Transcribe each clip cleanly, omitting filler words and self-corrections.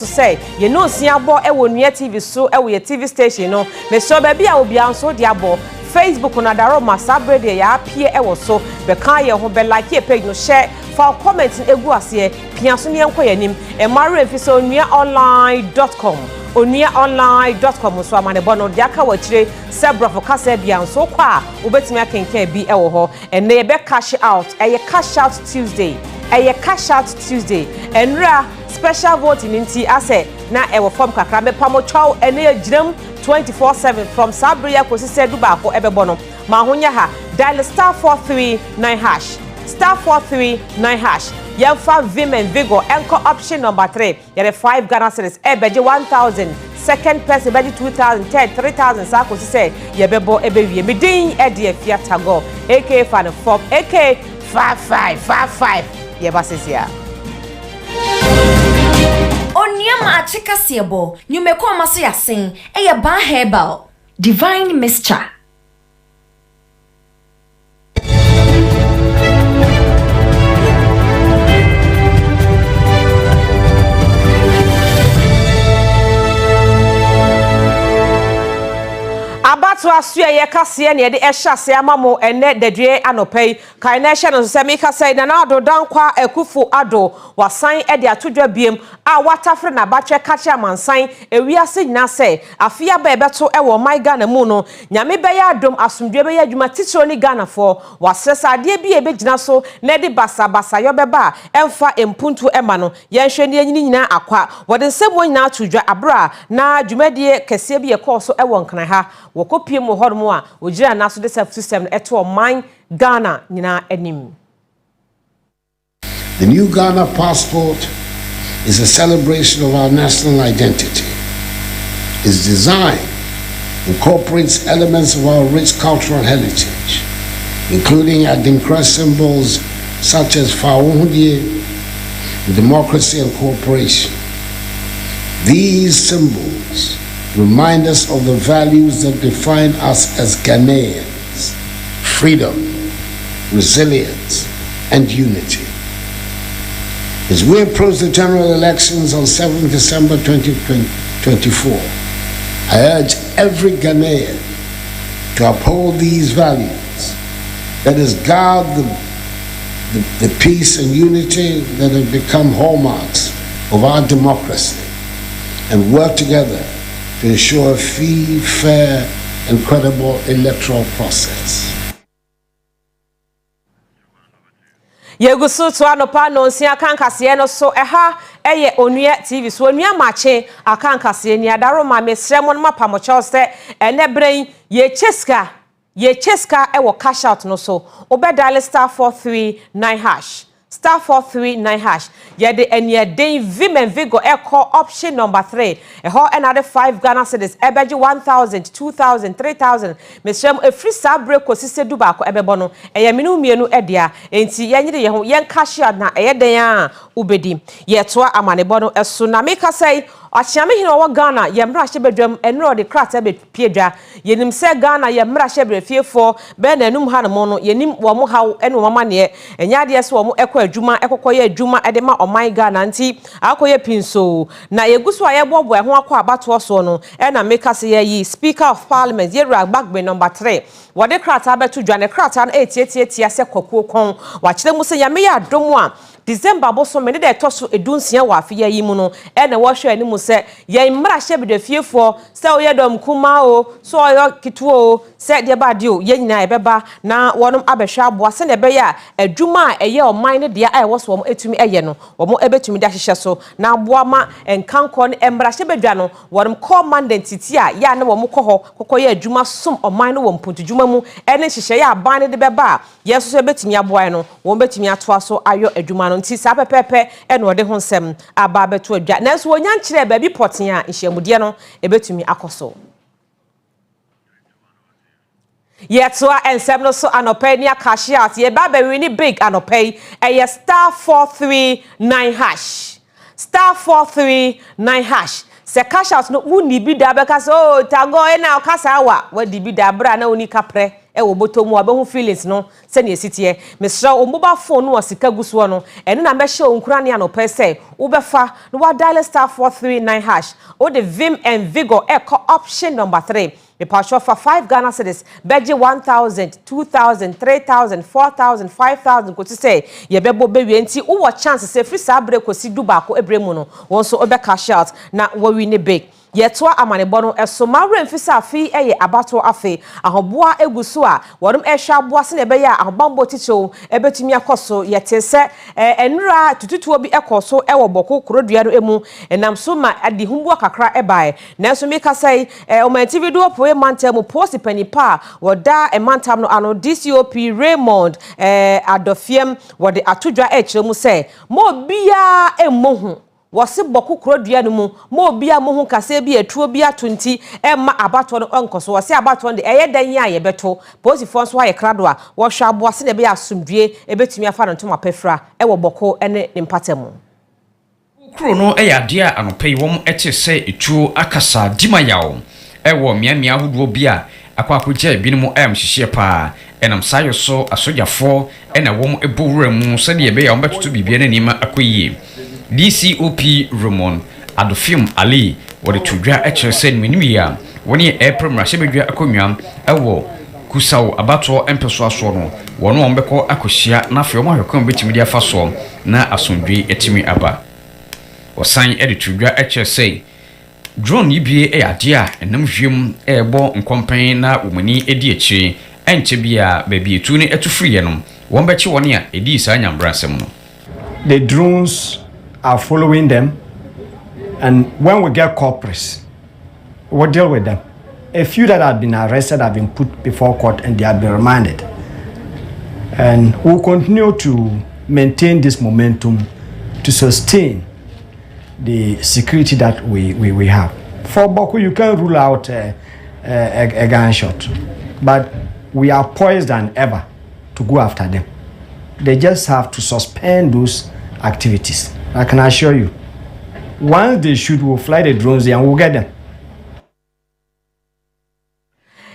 to say you know siabo e wonua TV so e wo ye TV station no me so ba bia obi anso de abo Facebook na daro masabre de ya apie e wo so be kan ye ho be like ye page no share for comment egu ase pia so ne enko yanim e mare fi so onuaonline.com onuaonline.com so amane bono de aka wa kire sebra for kasa bia so kwa obetimi akenkan bi e wo ho ene ye be cash out e ye cash out Tuesday cash out Tuesday enra special voting inti ase na e wo form kakra me pamo chaw ene ye giram 24/7 from Sabria Kosise Dubako Ebebono. Mahunya ha dial star 439 hash. Star 439 hash. Yemfa Vim and Vigo anchor option number 3. Yere 5 Ghana cedis. Ebeje 1,000. Second person beje 2,000. Third 3,000. Sako se yebebo ebewie. Midin edie fiatago. AK fan form. AK 5555. Yebasisia. Onua Maakye kasebo nyumeko amaso yasen eye ban herbal divine mixture. Abatu asu ye kase ne de ehase amamo ene dedwe anopei kan na ehye no se me kase na na ado dankwa akufu ado wasan e de atodwa biem a watafre na batwe kache amansan ewiase nyina se afia ba ebeto e wo my Ghana mu no nyame be ya adom asomdwe be ya adwuma titiro ni Ghana fo wasresa ade bi e be gina so na de basa yo beba emfa empuntu ema no yenhwe ne nyini nyina akwa wode nsemo nyina atodwa abra na adwumadie kese bi e koso e wo nkran ha wokopie mo hormo a ogira na so de self system eto man Ghana nyina anim. The new Ghana passport is a celebration of our national identity. Its design incorporates elements of our rich cultural heritage, including adinkra symbols such as Fawuhudie, democracy and cooperation. These symbols remind us of the values that define us as Ghanaians: freedom, resilience, and unity. As we approach the general elections on 7 December 2024, I urge every Ghanaian to uphold these values, that is, guard the peace and unity that have become hallmarks of our democracy, and work together to ensure a free, fair, and credible electoral process. Yegusu to anopa no nsia kankase no so eha eye Onua TV so Onua Maakye akankase ni adaro ma mesremo no mapamocho se ene bren ye cheska e wo cash out no so obedial star 439 hash. Star 439 hash. Yede enya den Vim and Vigo echo option number 3. Eho another 5 Ghana cedis. Ebeji 1,000, 2,000, 3,000. Mesrem a free sabre Kosise Dubako ebebono. Eya minu mienu edia. Enti yenyide yeho yen cash out na eyeden ya ubedi. Yetwa amanebono esu na meka say Achiame hino wa Ghana yemra hyebedwam enro de krata be piedwa yenim se Ghana yemra hyebere fiefo be na enum ha no yenim wo mo haw ene mama ne enya de se wo mo ekọ adwuma ekokoye adwuma ede ma oman Ghana nti akoye pinso na yeguso aye bobo ho akọ abato so no e na meka se yi Speaker of Parliament Yera Gbagbe number 3 wode krata beto dwa ne krata na etietia se kokuo kon wa kire mu se yame ya adomu a December boso me de toso edunsia wa afia yi mu no e na wo hwe ani mu se ye mmra hyebede fiefo se oye dom kuma o so oyo kituo o se de ba de o ye nyina ebeba na wonom abehwe aboa se ne be ya adwuma a eye oman ne de a wo so wo etumi eye no wo ebetumi da hyehyɛ so na aboa ma enkanko ne mmra hyebedwa no wonom commandant titi a ya ne wo kɔ kokoye adwuma som oman no wo mpuntudwuma mu ene hyehyɛ ya aban ne de beba yeso so ebetumi aboa no wo betumi atoa so ayo adwuma no nti sa pepepe ene ode ho nsɛm aba beto adwa na so wonya nkyerɛ ba bi poten a nhyiamude no ebetumi akoso yetwa ensem no so anopai ni akashi out ye ba be wini big anopai eye star 439 hash star 439 hash se cash out no uni bi da be ka so tago e na okasa wa di bi da bra na oni kapre wo botomu abehu feelings no se ne esitie mesra o mobile phone no sika guso no eno na behye onkura ne anope se wo befa no wa dial star 439 hash o de vim and vigor echo option number 3 the partial for 5 Ghana cedis beje 1000 2000 3000 4000 5000 ko to say ye bebo bewie enti wo chance se free sa break ko si duba ko ebremu no won so obe cash out na wo win big yetwa amanebo no eso mawre mfisa afi eye abato afi ahoboa eguso a worum ehwa aboa se ne be ya ahobambo ticho ebetumi akoso yete se enura tututuo bi ekoso ewo boko korodua no emu enam so ma adi humbu akakra ebae nanso mi kasai omanti video poe mantem post panipa woda emantam no ano DCOP Raymond adofiem wode atodwa echiremu se mo bia emohu wose boku korodua no mu mo bia mo hu kase bi etuo bi atonti emma abato no onkoso wose abato de eye dan ya ye beto posifo nso ha ye krado a wo hwa aboase ne be asomdue ebetumi afa no ntoma pefra ewo boko ene mpatemu kuro no ade a anopai wom ete se etuo akasa dimayawo ewo miamia hodo bi a akwakogya binum hihye pa enam sayo so asojafo ena wom ebowura mu se de be ya wom betoto bibia na nima akoyie DCOP Ramon Adofim Ali wode tudwa ekyerese nwenimia woni April Shebedwa akonwa ewo kusaw abato empeso aso no wono ombeko akohia na afio mo hwekon betimi dia faso na asondwe etimi aba osan ede tudwa ekyerese drone yibie ade a enam hwem ebo nkompan na omani edi echi enche bia baby etu ne etufriye no wombechi woni a edi sa nyambransem no the drones are following them, and when we get culprits, we'll deal with them. A few that have been arrested have been put before court and they have been remanded. And we'll continue to maintain this momentum to sustain the security that we have. For Boko, you can't rule out a gunshot, but we are poised than ever to go after them. They just have to suspend those activities. I can assure you, once they shoot, we'll fly the drones there and we'll get them.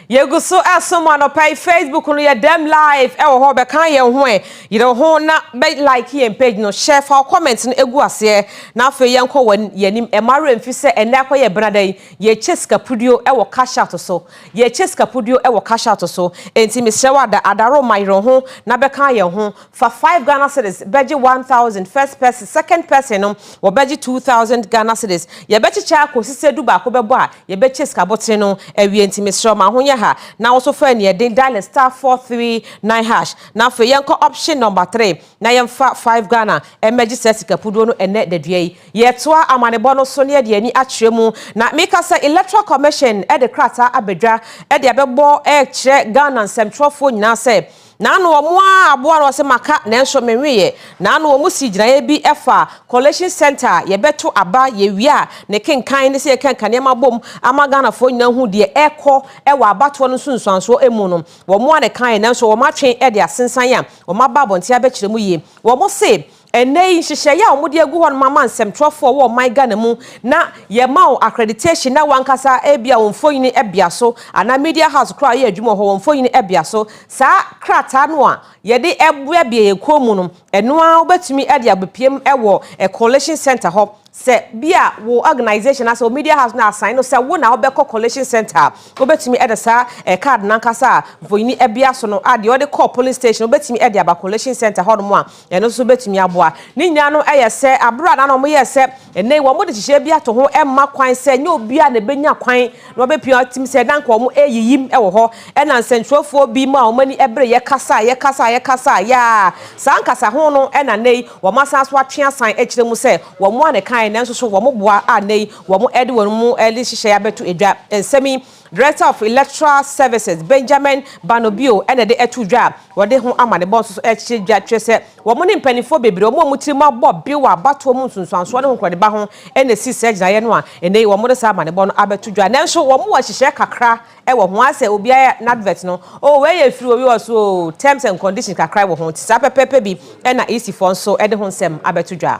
Yeguso asoma no pay Facebook no ye dem live e wo ho be kan ye ho ye ho na be like here page no share for comment no egu ase na afa ye nko wan yanim e mare mfi se ene akoye brada ye cheska pudio e wo cash out so ye cheska pudio e wo cash out so enti me hyewa da adaro mayro ho na be kan ye ho for 5 Ghana cedis beje 1000 first person second person no wo beje 2000 Ghana cedis ye be chicha akosise duba ko bebo a ye be cheska botre no ewie enti me hyewa ma ho ha na also for near dial star 439 hash na for yanko option number 3 na yemfa 5 Ghana emergency certificate pudo no ene de due yetoa amanebo no so ne de ani atremu na make say electoral commission e de krata abedwa e de abebo e kire Ghana nsemtrofo nyina say na no omo aboa no se maka na enso menweye na no omo si giraye bi efa collection center ye beto aba ye wia ne kenkan ne se ye kenkan ne mabom ama Ghana fo nyina hu de ekọ e wa abato no sunsuanso emu no wo mo ne kan na enso wo matwen e de asensan ya wo mababonte abekire mu ye wo mo se enei hihye ya omudi egu hon mama nsemtrofo wo my Ghana mu na ye ma accreditation na wankasa ebia wonfoyini ebia so ana media house kra ye adwuma ho wonfoyini ebia so sa krata no a ye de ebua bia ye komu no eno a obetumi e de abepiem ewo a collection center ho se bia wo organization as media house na assign no se wo na obekọ collection center obetumi e de sa card nankasa voyini ebia so no ade o de call police station obetumi e de aba collection center ho no mo a eno so betumi aboa ni nya no eye se abra na no mo ye se enei wo mo de hihye bia to ho emma kwan se nya obia na benya kwan no obepia tim se dan ko mo eyiyim e wo ho e na nsentwofo bi ma o mani ebre ye kasa ya sankasa ho no e na nei wo masanso atwe asan e kire mu se wo mo ane kan nanso so wo mo boa anei wo mo ede wo mu eli hihye ya betu edwa ensemi Director of Electoral Services Benjamin Banobio ene de etudwa wode ho amane bon so echidwa twese wo mo ne mpanifo bebre wo mo tirima bo biwa bato mu nsunsuanso ne ho kwade ba ho ene si surgery ye no a ene wo mo de sa amane bon abetudwa nanso wo mo wa hihye kakra e wo ho ase obi na advert no o we ye firi obi wo so terms and conditions kakra wo ho tisa pepepe bi ena isi fo nso ede ho nsem abetudwa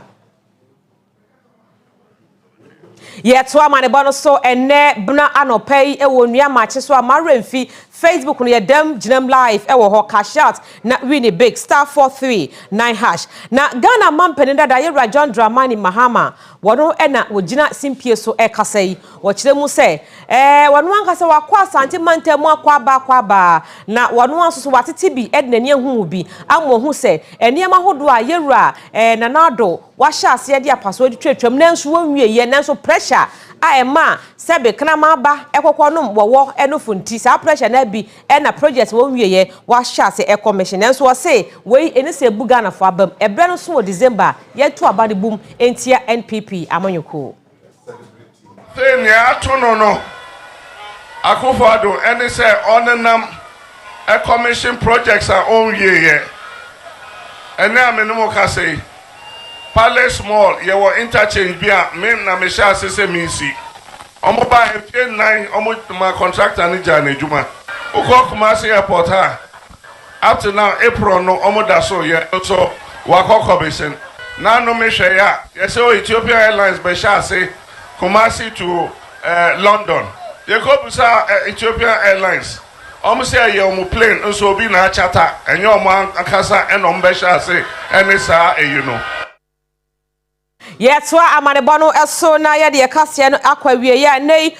Yet, so I'm so and ne bna anopai, a Onua Maakye so a maremfi Facebook no yedam ginam live ewo ho cash out na win big star 439 hash na Ghana mampeni dada Yera John Dramani Mahama wono ena wogina simpie so ekasa yi wo kire mu se wono ankasa wakwa asante mantemu akwa ba na wono asoso watete bi ednani ehu bi amo hu se eniema hodo a Yera na nado wahya ase de apaso de twetwam nanso wonwie ye nanso pressure a ema sebe knama ba ekokwo no mbowo enofunti sa pressure na bi na project wonwie ye wahya ase e commission nanso wo se we eni se buga na fo abam ebre no so wo December ye to aba de bum entia NPP amanyoko se ni atono no akofado eni se onenam e commission projects are onwie ye eni amenemo ka say Palace Mall, you were interchange via me na me share sese minsi. Omo ba efie 9 omo my contractor ni jane juma. Uko Kumasi airport ha. Up to now April no omo da so ye so wakoko besen. Na no me share ya. Ye say Ethiopia Airlines be share say Kumasi to London. Ye go busa Ethiopia Airlines. Omo say ye omo plane nso bi na charter enye omo akasa en omo be share say eni sa you know. Yetwa amanebono eso na ye de kase no akwawie ya nei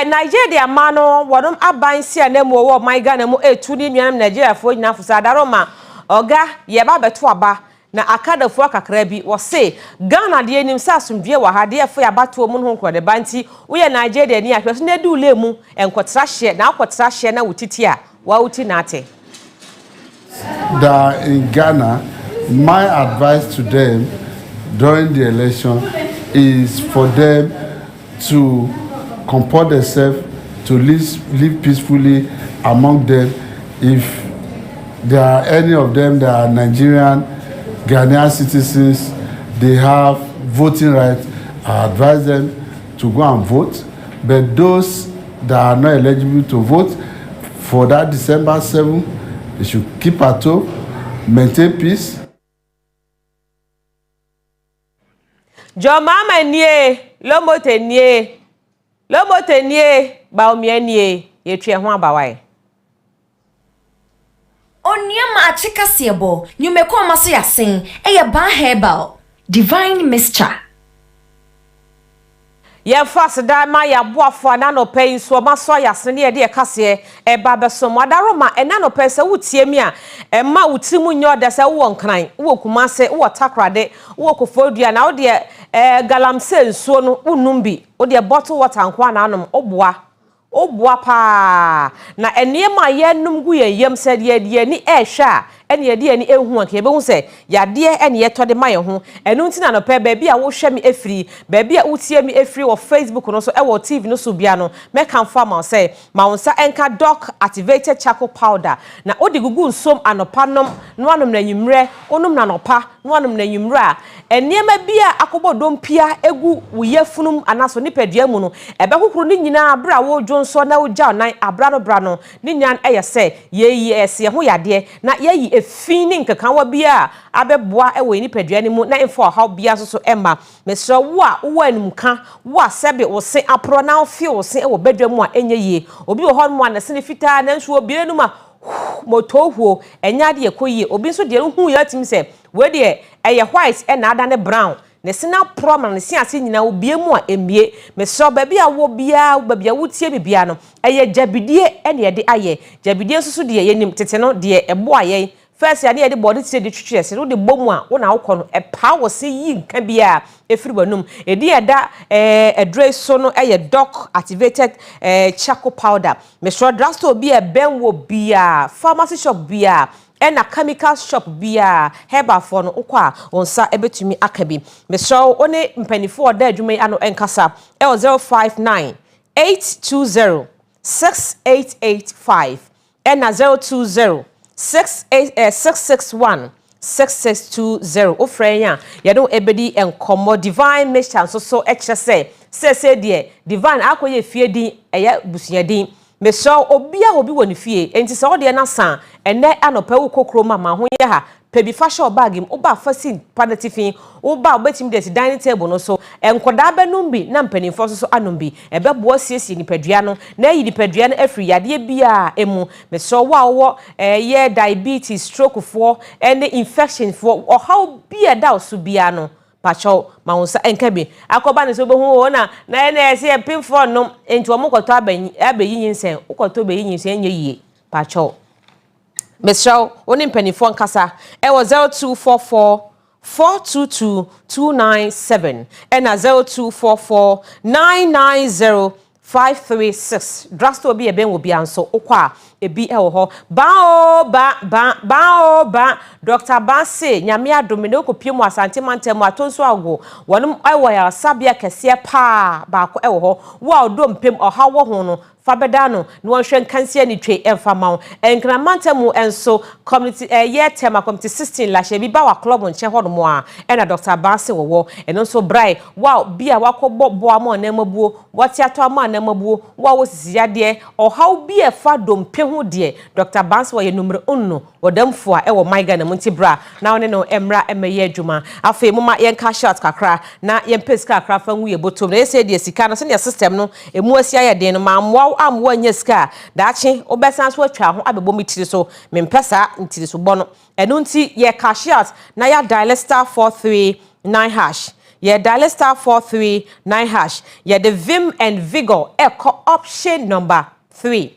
Nigeria mano wonum aban sia na mu wo my Ghana mu etu ni nuanam Nigeria fo nyina fusa daroma oga ye ba beto aba na akadafo akakra bi wo se Ghana de enim sa asomdwe wa ha de efo ya bato mu no nkode banti wo ye Nigeria ni ahweso na du lemu enkotra hye na akotra hye na wutiti a wa wuti na ate that in Ghana my advice to them during the election is for them to comport themselves, to live peacefully among them. If there are any of them that are Nigerian, Ghanaian citizens, they have voting rights, I advise them to go and vote. But those that are not eligible to vote for that December 7, they should keep at home, maintain peace. Jomama nie lomote nie ba omie nie yetwe ho abawai Onua Maakye kasebo nyumeko amaso yasen eye ban herbal divine mixture ye fast da ma ya boafo anano pay so maso yasen ye de kase e ba besom adaroma enano pay se wutie mi a e ma wutimu nyo de se wo nkran wo kumase wo takrade wo kofodua na wo de galamse nsuo no unumbi wo de bottle water nkwa na anom obua pa na enema ye num gu ye yem se de ni ehwa ene ye de ni ehu anke be hu se yade ene ye tode maye ho enu ntina no pe ba bia wo hwe mi efiri ba bia wutie mi efiri wo Facebook no so e wo TV no so bia no me kan fa ma se ma wonsa enka doc activated charcoal powder na odi gugu nsom anopa nom no anom na nyimre onum na nopa no anom na nyimre a enema bia akobodom pia egu wo yefunum anaso ni padua mu no ebe kokoro ni nyina bra wo dwonso na wo gya nan abra no bra no ni nyan eye se yeyi ese ho yade na yeyi efini nkekan wa bia abeboa ewe ni padua ni mu na info how bia so emma mesro wo a wo animka wo a sebe wo se apro na ofi wo se ewo badwa mu a enye yie obi wo hon mu na se ne fita na nso obi enu ma motohuo enya de ekoyie obi nso de hu ya tim se we de eye white e na ada ne brown ne sina prom na se ase nyina obi mu a emie mesro ba bia wo bia ba bia wutie bibia no eye jabidie ene de aye jabidie nso so de ye nim tete no de ebo aye first ya de body to the twetwe wo de bomu a wo na wokɔ no pa wo se yi nka bia efiri banum edi eda address so no doc activated charcoal powder mesro drugstore bia ben wo bia pharmacy shop bia ena chemical shop bia herbal for no ukwa onsa ebetumi akabi mesro one mpanifo oda adwuma ano enkasa 059 820 6885 ena 020 661 6620 ofrenya yedo ebedi enkomo divine mission so ekye se de divine akoye fie din eye busua din meso obi woni fie enti se ode na san ene anopa wo kokro ma ho ye ha pebi fashion bag him oba fasin panatifin oba obetim de dining table no so enkoda benum bi na mpanimfo so anom bi ebebo asiesie nipadua no na yi nipadua no afri yade bia emu meso wo ye diabetes stroke for any infection for or how bia da so bia no pacho maunsa enkabi akoba ne so behu na ese pimfo no enti omokoto abeyi nsen ukoto beyi nsen nye yie pacho Mr. Oni penifo nkasa ewo 0244 422 297 and 0244 990 536 Drasto bi ebe obi anso okwa ebi ewo ho ba Dr. Banse nyame adomine okopiem asante mantem atonso ago wonum ewo ya sabia kese pa ba ko ewo ho wo odom pem ohawo ho no fabedano no hwen kansia ni twe emfa mawo enkramantamu enso community year tema community 16 la she bi ba wa club nche hodomo a na Dr. Banse wo eno so brai wow bia wakobo boamo na mabuo watiato ama na mabuo wa wo sisiyade o how bia fa dompe ho de Dr. Banse wo ye numero 1 wodamfo a ewo maiga na munti bra na one no emra emeye adwuma afa muma yen ka shot kakra na yen pes kakra fa nwu ye botom na ese de sika no se ne system no emu asia ye den no ma amwo anya sika daachi obesan so atwa ho abebo mitiri so mempesa ntiri so bono eno nti ye cash out na ya dial star 439 hash ye dial star 439 hash ye the vim and vigor echo option number 3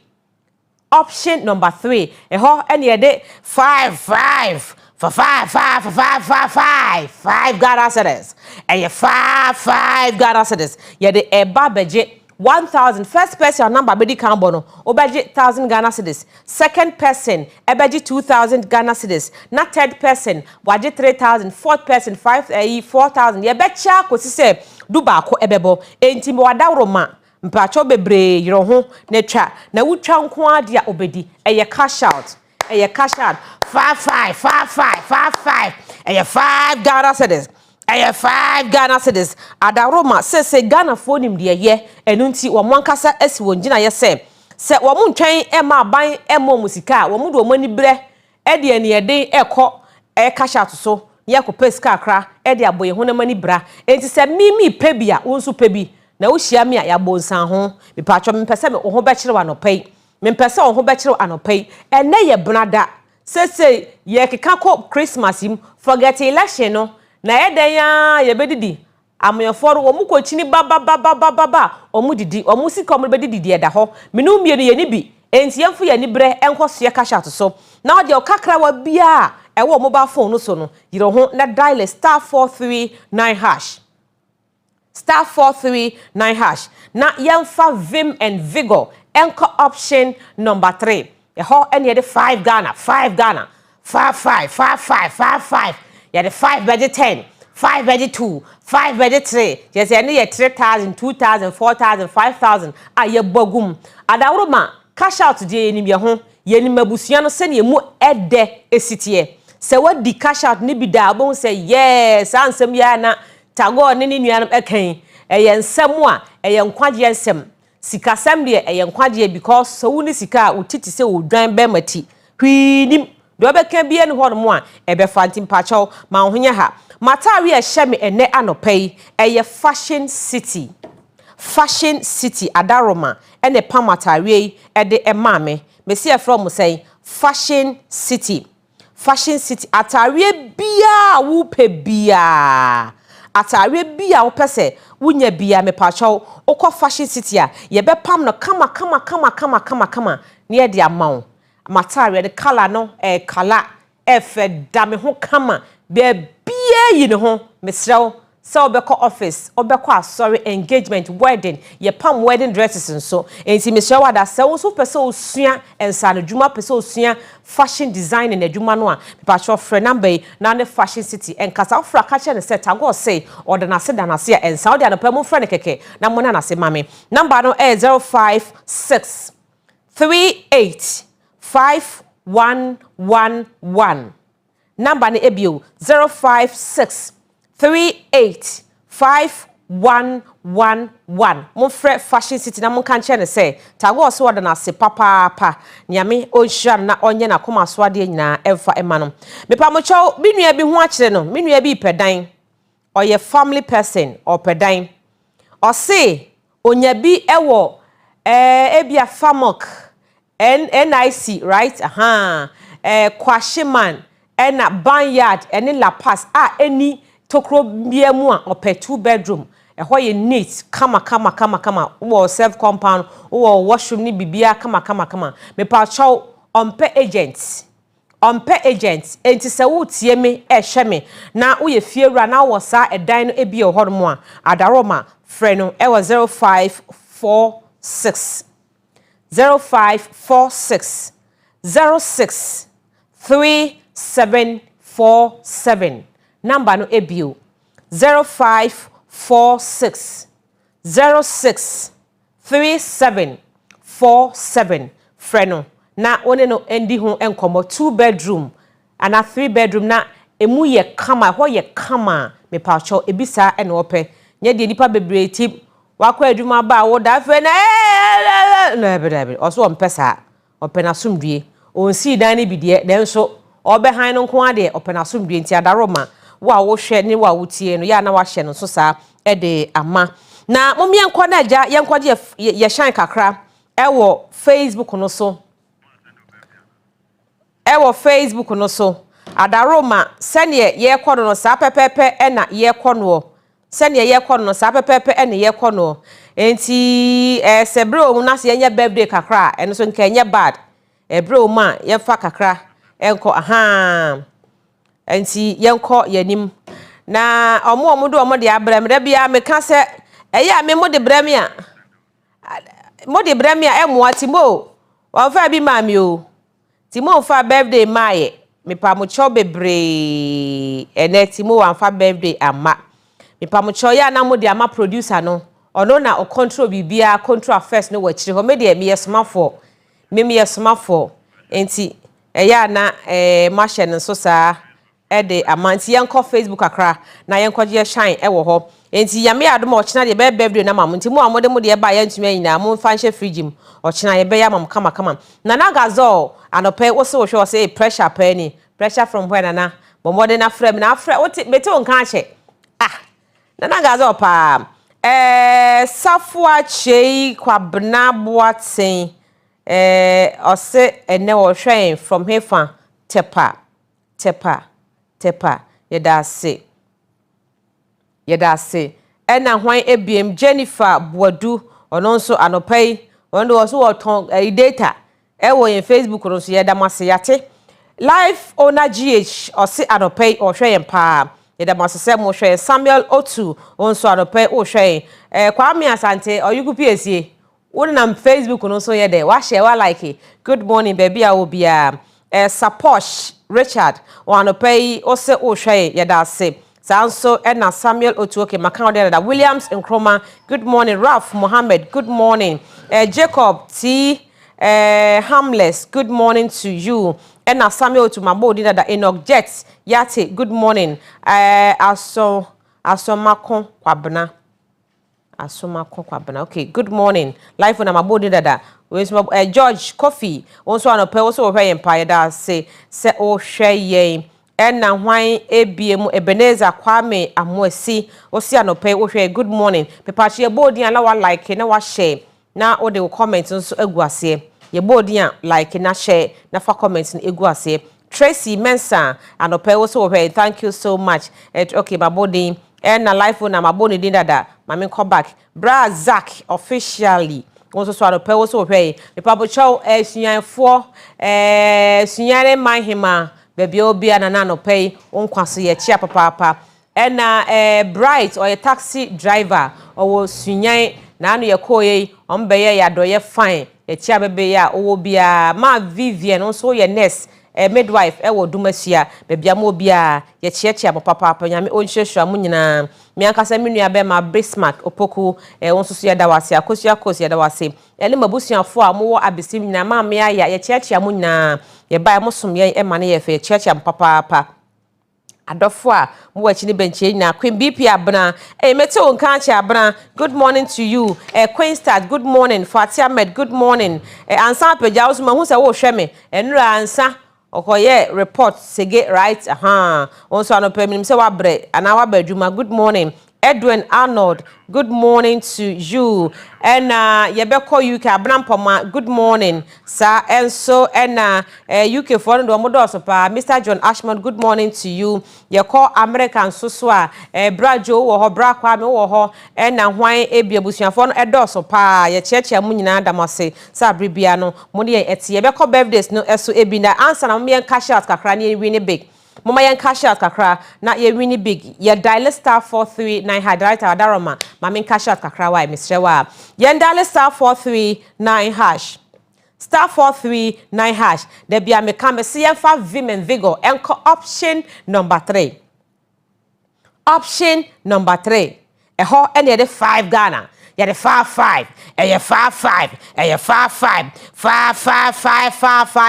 option number 3 eho ene ye de 5 Ghana cedis and ye 5 Ghana cedis ye de eba beje 1,000 first person number bedi kan bono obeji 1,000 Ghana cedis second person ebeji 2,000 Ghana cedis na third person waji 3,000 fourth person 4,000 ye becha kosi se duba ko ebebo enti me wadawro ma mpacho bebre yiro ho na twa na wutwa nko ade a obedi eye cash out 5 eye 5 Ghana cedis eye 5 Ghana cedis adaroma se Ghana fonim de ye enunti wo monkasa asi wonjina ye se wo muntwen ema ban emo musika wo mudo mani bre e de ene yeden ekọ e kasha to so ye ko peska akra e de aboye ho na mani bra enti se mimi pebia wo nso pebi na wo hia me a ya bonsan ho mepatwo mempese me wo ho be kire wa no pai mempese wo ho be kire anopai ene ye brada se ye keka ko Christmas im forget election no na eden ya ye bedidi amoyeforo wo mu kochini ba omudidi omusika omubedidi de da ho menu mie no ye ni bi enti yemfu ye ni bre enkoso ye kasha to so na ode okakra wa bia ewo mobile phone no so no yiro ho na dial star 439 hash star 439 hash na yemfa vim and vigor enko option number 3 eho ene de 5 Ghana 5 yeah, the 5 by the 10, 5 by the 2, 5 by the 3. Yes, I need 3,000, 2,000, 4,000, 5,000. Aye bogum. Adawroma cash out today ni bia ho. Ye ni mabusua no se ne mu ede esitie. Se wadi cash out ni bi da bon say yes, ansem ya na tago ne ni nuanam ekan. Eye nsem a eye nkwaje nsem. Sika sem de eye nkwaje because so woni sika utiti se odwan be mati. Hwinim do beka bia ne ho mo a ebe fantim pacho ma honya ha matari e hyeme ene anopai eye fashion city adaroma ene pamatari e de emame mesi e from say fashion city atari bia wo pe bia atari bia wo pese wunya bia me pacho okọ fashion city a ye be pam no kama ne ye de amawo matari the color no color efe dame ho kama be bia yi ne ho mesrew se obekọ office obekọ sorry engagement wedding ye pam wedding dresses nso enti mesrew wada se wo so pese osua ensa no dwuma pese osua fashion design na dwuma no a pa cho frɛ number na ne fashion city enkasa ofra ka che ne set ago say order na se ensa wo de na pa mu frɛ ne keke na mo na se mame number no 056 38 5111 number ni ebio 056 38 Mon frɛ fashion city na mon kan che ne say tago so wada na se papa nyame onhia na onye na koma so ade nyina emfa ema no me pa mo chow bi nua bi ho akire no me nua bi pedan oye family person or pedan o se onya bi ewo ebia famok NIC right kwashiman na banyard ene la pass eni tokro bia mu a ope 2 bedroom ehwo ye neat kama wo self compound wo washroom ni bibia kama me pa chow ompe agent enti se wo tie me ehwe me na wo ye fiewura na wo sa edan no ebi ehormo a adaroma frɛ no ewo 0546 06 3747 number no ebio 0546 06 3747 freno na one no endi ho enkomo 2 bedroom ana 3 bedroom na emu ye kama ho ye kama me pacho ebisa ene ope nya de nipa bebre ti wakwa adwuma ba wo da fe na ebe oso ompesa opena sumdue onsi dan ne bidie denso obehan no nko ade opena sumdue nti adaroma wa wo hwe ni wa wotie no ya na wa hye no so sa ede ama na momie nkɔ na agya ye nkɔje ye shine kakra ewo Facebook no so adaroma sene ye kɔ no sa pepepe na ye kɔ no sene ye kɔ no sa pepepe na ye kɔ no enti sebre o na se ye birthday kakra eno so nka nye bad ebre o ma ye fa kakra enko enti yenko yanim na omo do omo de abrem da bia meka se eya me mo de brem a emo atimo wa fa bi ma mi o timo fa birthday maaye me pa mo cho bebre ene timo wa fa birthday ama me pa mo cho ya na mo de ama producer no ono na o control bibia control affairs no wa chire ho me de me yesomafo enti eya na ma hye no so saa ede amanti yenko Facebook akra na yenko je shine ewo ho enti yame adom ochina de birthday na mam enti mu amode mu de ba ya ntumi nyina mu fa nhye fridge mu ochina ye be ya mam kama na gazo anope wo se wo hwe wo se pressure pa ni pressure from where na bomode na frame na afre wo beti won kan hye na gazo pa safua chei kwabna boaten ose ene wo hwen from hefa tepa yeda se ena hwan ebiem Jennifer Boadu ono nso anopai ono oso woton data wo yen Facebook no so yeda mase yate live owner GH ose anopai o hwe yen pa yeda mase se mo hwe Samuel Otu onso anopai o hwe Kwame Asante oyugu piesie wonam Facebook no so yede wa share wa like good morning baby a obia Saposh Richard wanopai ose ohwe yeda se sanso ena Samuel Otuoke makawde da Williams Nkroma good morning Ralph Mohammed good morning Jacob T Harmless good morning to you ena Samuel Otumabodi da Enoch Jets yate good morning asomakon kwabna okay good morning life on Mabodi dada George Coffee onso anope also hwe empire da se o hwe yen ena hwan ebiem Ebenezer Kwame Amoasi osi anope o hwe good morning pepachi ye bodi an la wa like na wa share na o de comment nso aguase ye bodi an like na share na fa comment na aguase Tracy Mensa anope also hwe thank you so much okay Mabodi na life on Mabodi din dada mami come back bra Zach officially also so anope also hwe the papa chow suyanfo sunyane manhima baby obi anana anope onkwaso ye chia papa na bright or a taxi driver or sunyan na anu ye koye ombeye ya doye fine ye chia bebe ya owo bia ma Vivian also ye nurse midwife wo dumasia baby am obi a ye chia papa nyame onhwehwa mu nyina mi ankasa menua be ma Bismarck opoku wonso so ya dawase akosi ya dawase ele mabusuafo a mo abesim nyina ma me aya ye chia mu nyina ye bai mo som ye ma ne ye fe chia papa adofo a mo wachi ni benche na Queen BP abna mete won kan chi abna good morning to you Queen Start good morning Fatia Ahmed good morning ansa peja wo hu se wo hwe me enura ansa okoye report sege right onso anope minim se wabre ana wabadwuma good morning Edwin Arnold, good morning to you. And Yebeko UK Abnampoma, good morning, sir. And so UK for the Modosopa, Mr. John Ashman, good morning to you. You call American Suswa, Brajo or Brakwame or and why Ebiabusian for Edosopa, your church Munina Damase, Sabribiano, Monia et Yebeko birthdays no eso ebina answer na me and cash out kakrani winnie big. Mama yan cash out kakra na ye winnie big ye dial star 439 director adaroma mama cash out kakra wa Mr. Wa ye dial star 439 hash star 439 hash there be a me come see yan fa vim and vigor enko option number 3 eho ene de 5 Ghana ya de 5 eye 5 eye 5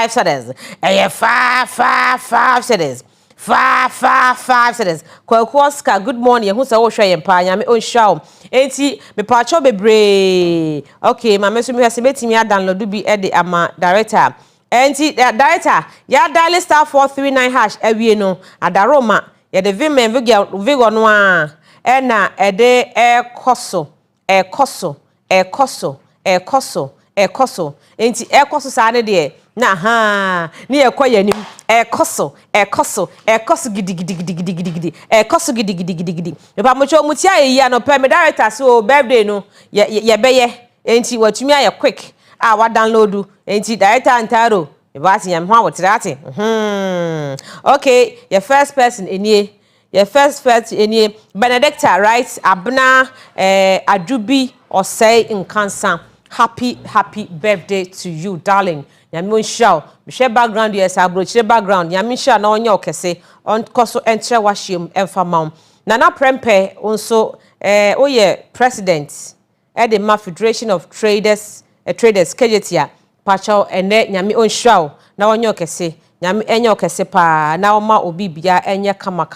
cedis eye 5 cedis 5 cedis kwakuoska good morning hu se wo hwe yempa nya me onhwa enti me pacho bebre okay ma meso me hwese betimi a download bi e de ama director enti director ya dial star 439 hash awie no adaroma ya de vim vigor no a na ede ekoso enti ekoso sa ne de na ni ekoya nim ekoso gidigidi me pa mo cho mutia yi anope me director so birthday no ye beye enti watumi aye quick wa download enti director antaro me ba ti yam ho awotirate okay your first person enie Benedicta right abna adubi osei nkansa happy birthday to you darling nyame onshaw me share background yes abrochire background nyame sha na onye okese on koso entre wahiem emfama na prempe onso oye president the Federation of Traders kejetia pacho ene nyame onshaw na onye okese nyame enye okese pa na oma obi bia enye kama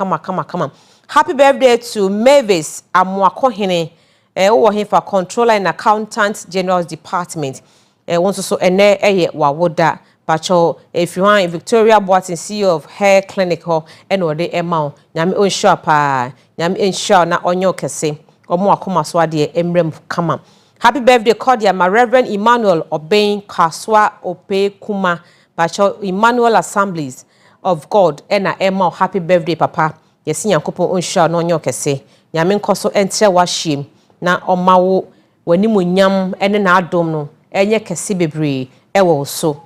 happy birthday to Mavis Amuakohene wo he for controller and accountant general department wonso so ene eye wawoda pacho if you want Victoria Boatin CEO of hair clinic ho ene ode emma nyame onsure pa nyame ensure na onye okese omo akoma so ade emrem kama happy birthday cordial my Reverend Emmanuel Obein Kaswa Ope Kuma pacho Emmanuel Assemblies of God ena emma happy birthday papa yesi yankopon onsure na onye okese nyame nkoso entre wahiem na omawo wanimunyam ene na adom no enye kese bebre ewo so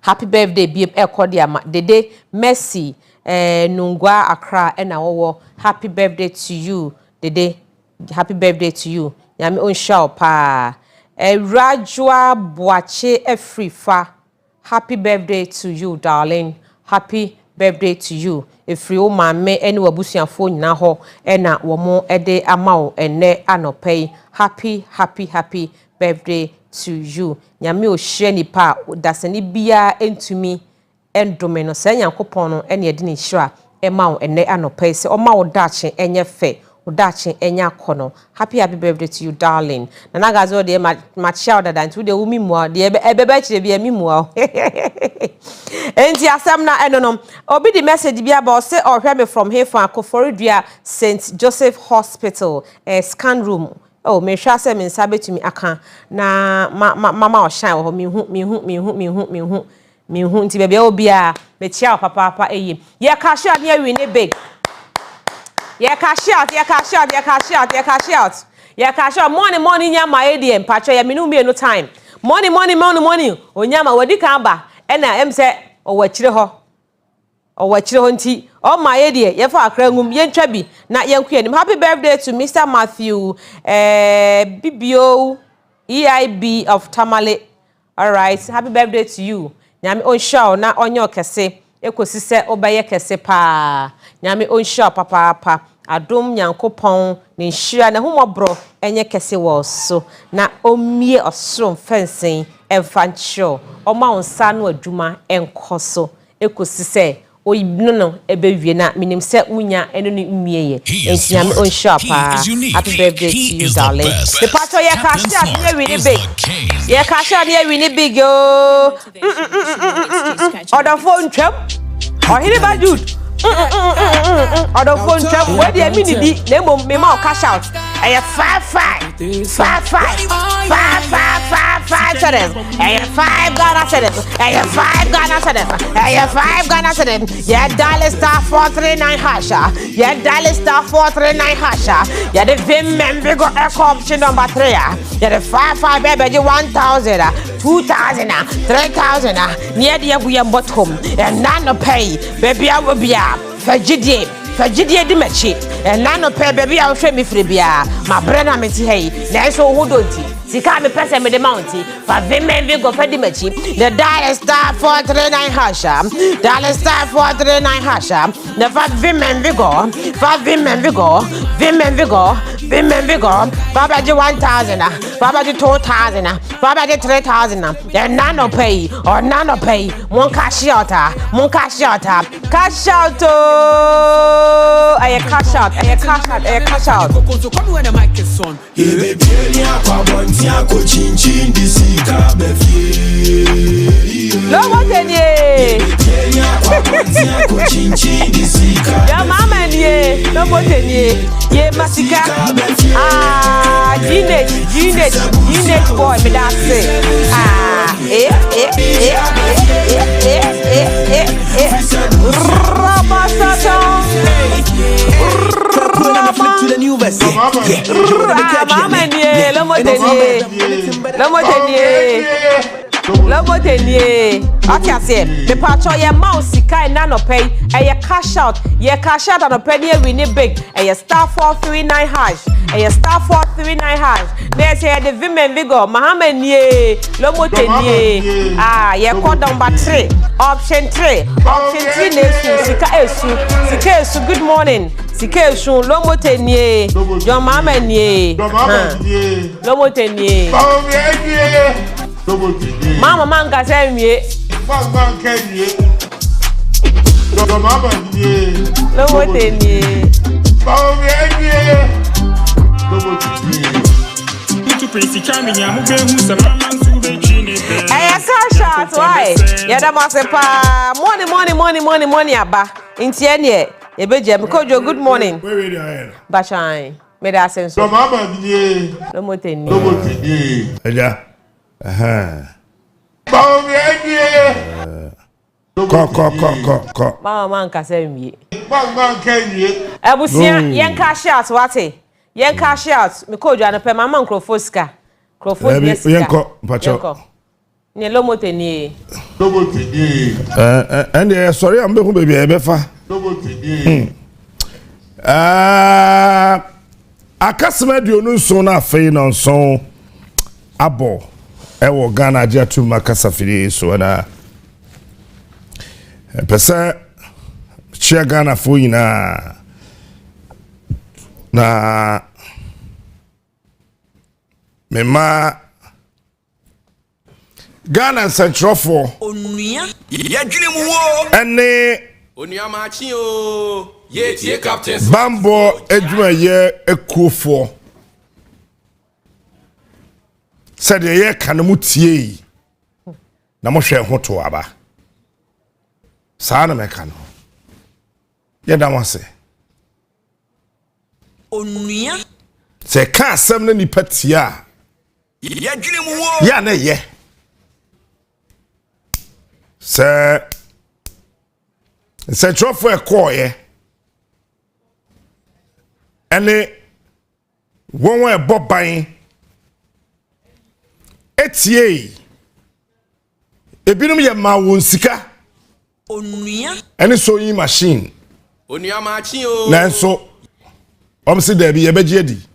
happy birthday biem ekodi ama dede Mercy Nungwa Accra ena wo happy birthday to you dede happy birthday to you nyame onshaw pa Rajwa Boache Efrifa happy birthday to you darling happy birthday to you efri o mame eni wabusuafo nyina ho ena womo ede amao ene anopei happy birthday to you nyame o hye nipa dasani bia entumi endome no se nyankopon no ene ede ni hira emao ene anopei se o ma wo dache enye fe udachi enya kono happy birthday to you darling na nagazo de ma shout that and de umi mu de ebebe chire bia mi mu enti asem na enonom obi the message bia ba say ohwe me from here for Akoforidua St Joseph Hospital scan room oh me hwa say me nsabe tumi aka na mama o shine wo mi hu nti bia obi a me chia papa eyi ye ka sha na wi ne big yeah, cash out. Money, nyama ADM, patcho, ya minu me no time. Money. Onyama, wadi kamba. Ena, say, o wachire ho nti. Oh, my ADM, ya fa akrengum, yen trebi, na yen kuyenim. Happy birthday to Mr. Matthew, BBO, EIB of Tamale. All right, happy birthday to you. Nyame onshaw na onyo kese. Ekosi se obaye kese pa. Nyame onshaw papa. Adom nyankopon ne nhira na humobro enye kese wo so na omie osoro fencing emfancho oma onsa no adwuma enkoso ekosi se no ebe wie na minim se unya eno ni umieye entiame on shop happy birthday to you darling the part of your cash out near really big your cash out near really big yo order phone trap or hit about dude order phone trap where the mini name me more cash out I have 5 cedis. I have 5 Ghana cedis. I have 5 Ghana cedis. I have 5 Ghana cedis. Yeah, dial star 439 hasha. Yeah, dial star 439 hasha. Yeah, the Vim member go echo option number 3. Yeah, the 5 baby 1,000, 2,000, 3,000. Near the we are bottom and none pay. Baby, I will be up. Fajidie di mechi and nano pe baby I will show me free bia my brother me ti hey na so hold on ti sika me pese me the mounty for women we go for di mechi the dial star 439 hasha dial star 439 hasha the for women we go baba ji 1,000 baba ji 2,000 baba ji 3,000 and nano pay or nano pay mon cash out cash out I cash out. When the mic is on. No more than ye. Your mama ye. No more than ye. Ye masika. Genius boy, me that say. The part of your mouse, nano pay, and your cash out on a penny winning big, and your star 439 hash, and your star 439 hash. There's here the women vigor, Mohammed ye, Lomoten ye, code number 3, option 3 nation, Sika Esu, good morning. Sika Esu, Lomoten ye, your mama ye, Lomoten ye. Mama manga say me. Mama can ye. Mama ye. Lowo tenye. Mama ye. Lowo tenye. Mutu presi chami nya mu be hu se mama nsu be chine be. Eh cash out why? Ya da ma se pa money aba. Nti ene e be je me kojo good morning. Where we dey? Bashai. Me da sense. Mama ye. Lowo tenye. Eja. Mama nkasa mwie. Mama nkenye. Abusia yen cash out wate. Yen cash out me kojo anope mama nkrofosika. Krofosika. Yenko mpacho. Ni lomoteni. Lomoteni. And sorry am be hu baby e be fa. Lomoteni. Akasema di onu so na afei na nso abo ewo Ghana jatu makasa fili so na pesa chia Ghana fo ina na mema Ghana Central for onua yadwene mu wo ene Onua Maakye o ye tie captains bambo edwuma ye ekuofo said ye kan mu tie na mo hwe ho to aba saa na meka no ye da wase onua se ka asem na nipa tia ye dwene mu wo ya na ye se trofo ekoye ene won boban etie ebinum ye ma won sika onua ene sewing machine Onua Maakye o nanso omsi da bi ye beje adi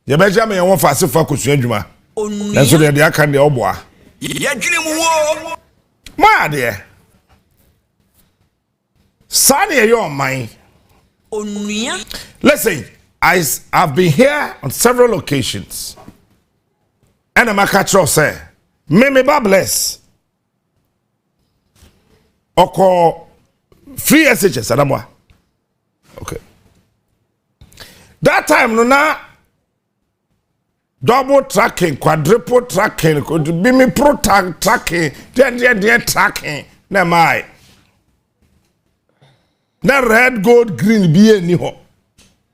ye beje ma ye won fa sefa kosu adwuma nanso de aka de oboa ye dwene mu wo ma de Sani your mind. Listen, I've been here on several occasions. And I'm a catcher say, me ba bless. Oko free SHS adamwa. Okay. That time no na double tracking, quadruple tracking, could be me pro tracking, then tracking. Na mai. Na red, gold, green be any ho.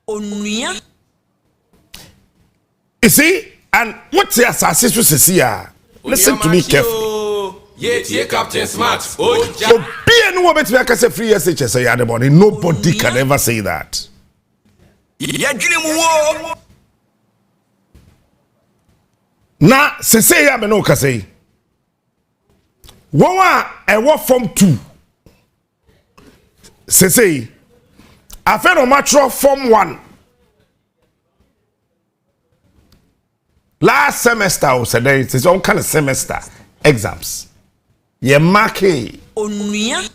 Onua. You see, and what's the assassin to see? Listen to me carefully. Yeah, Captain Smart. Oh, be anyone bet me I can say free SHS say the money. Nobody can ever say that. Yeah, Na say ya me no ka say. One e wo form 2. Say I feel no matro form 1. Last semester was a day, it's all kind of semester exams. Ye Maakye. Onua.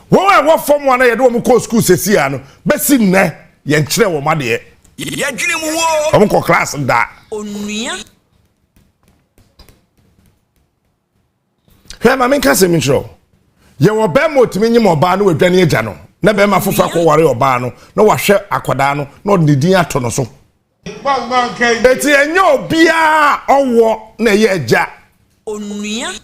What form 1 you do go school sesi ano. Besi ne ye nkyere wo ma de. yeah, Omo ko class da. Onua. He ma men ka se mi tro. Ye wo be mo timi nyim oba no wadwane agya no. Na be ma fofa ko ware oba no. Na wahwe akoda no. Na odidin ato no so. Eti enye obia owo na ye agya. Onua.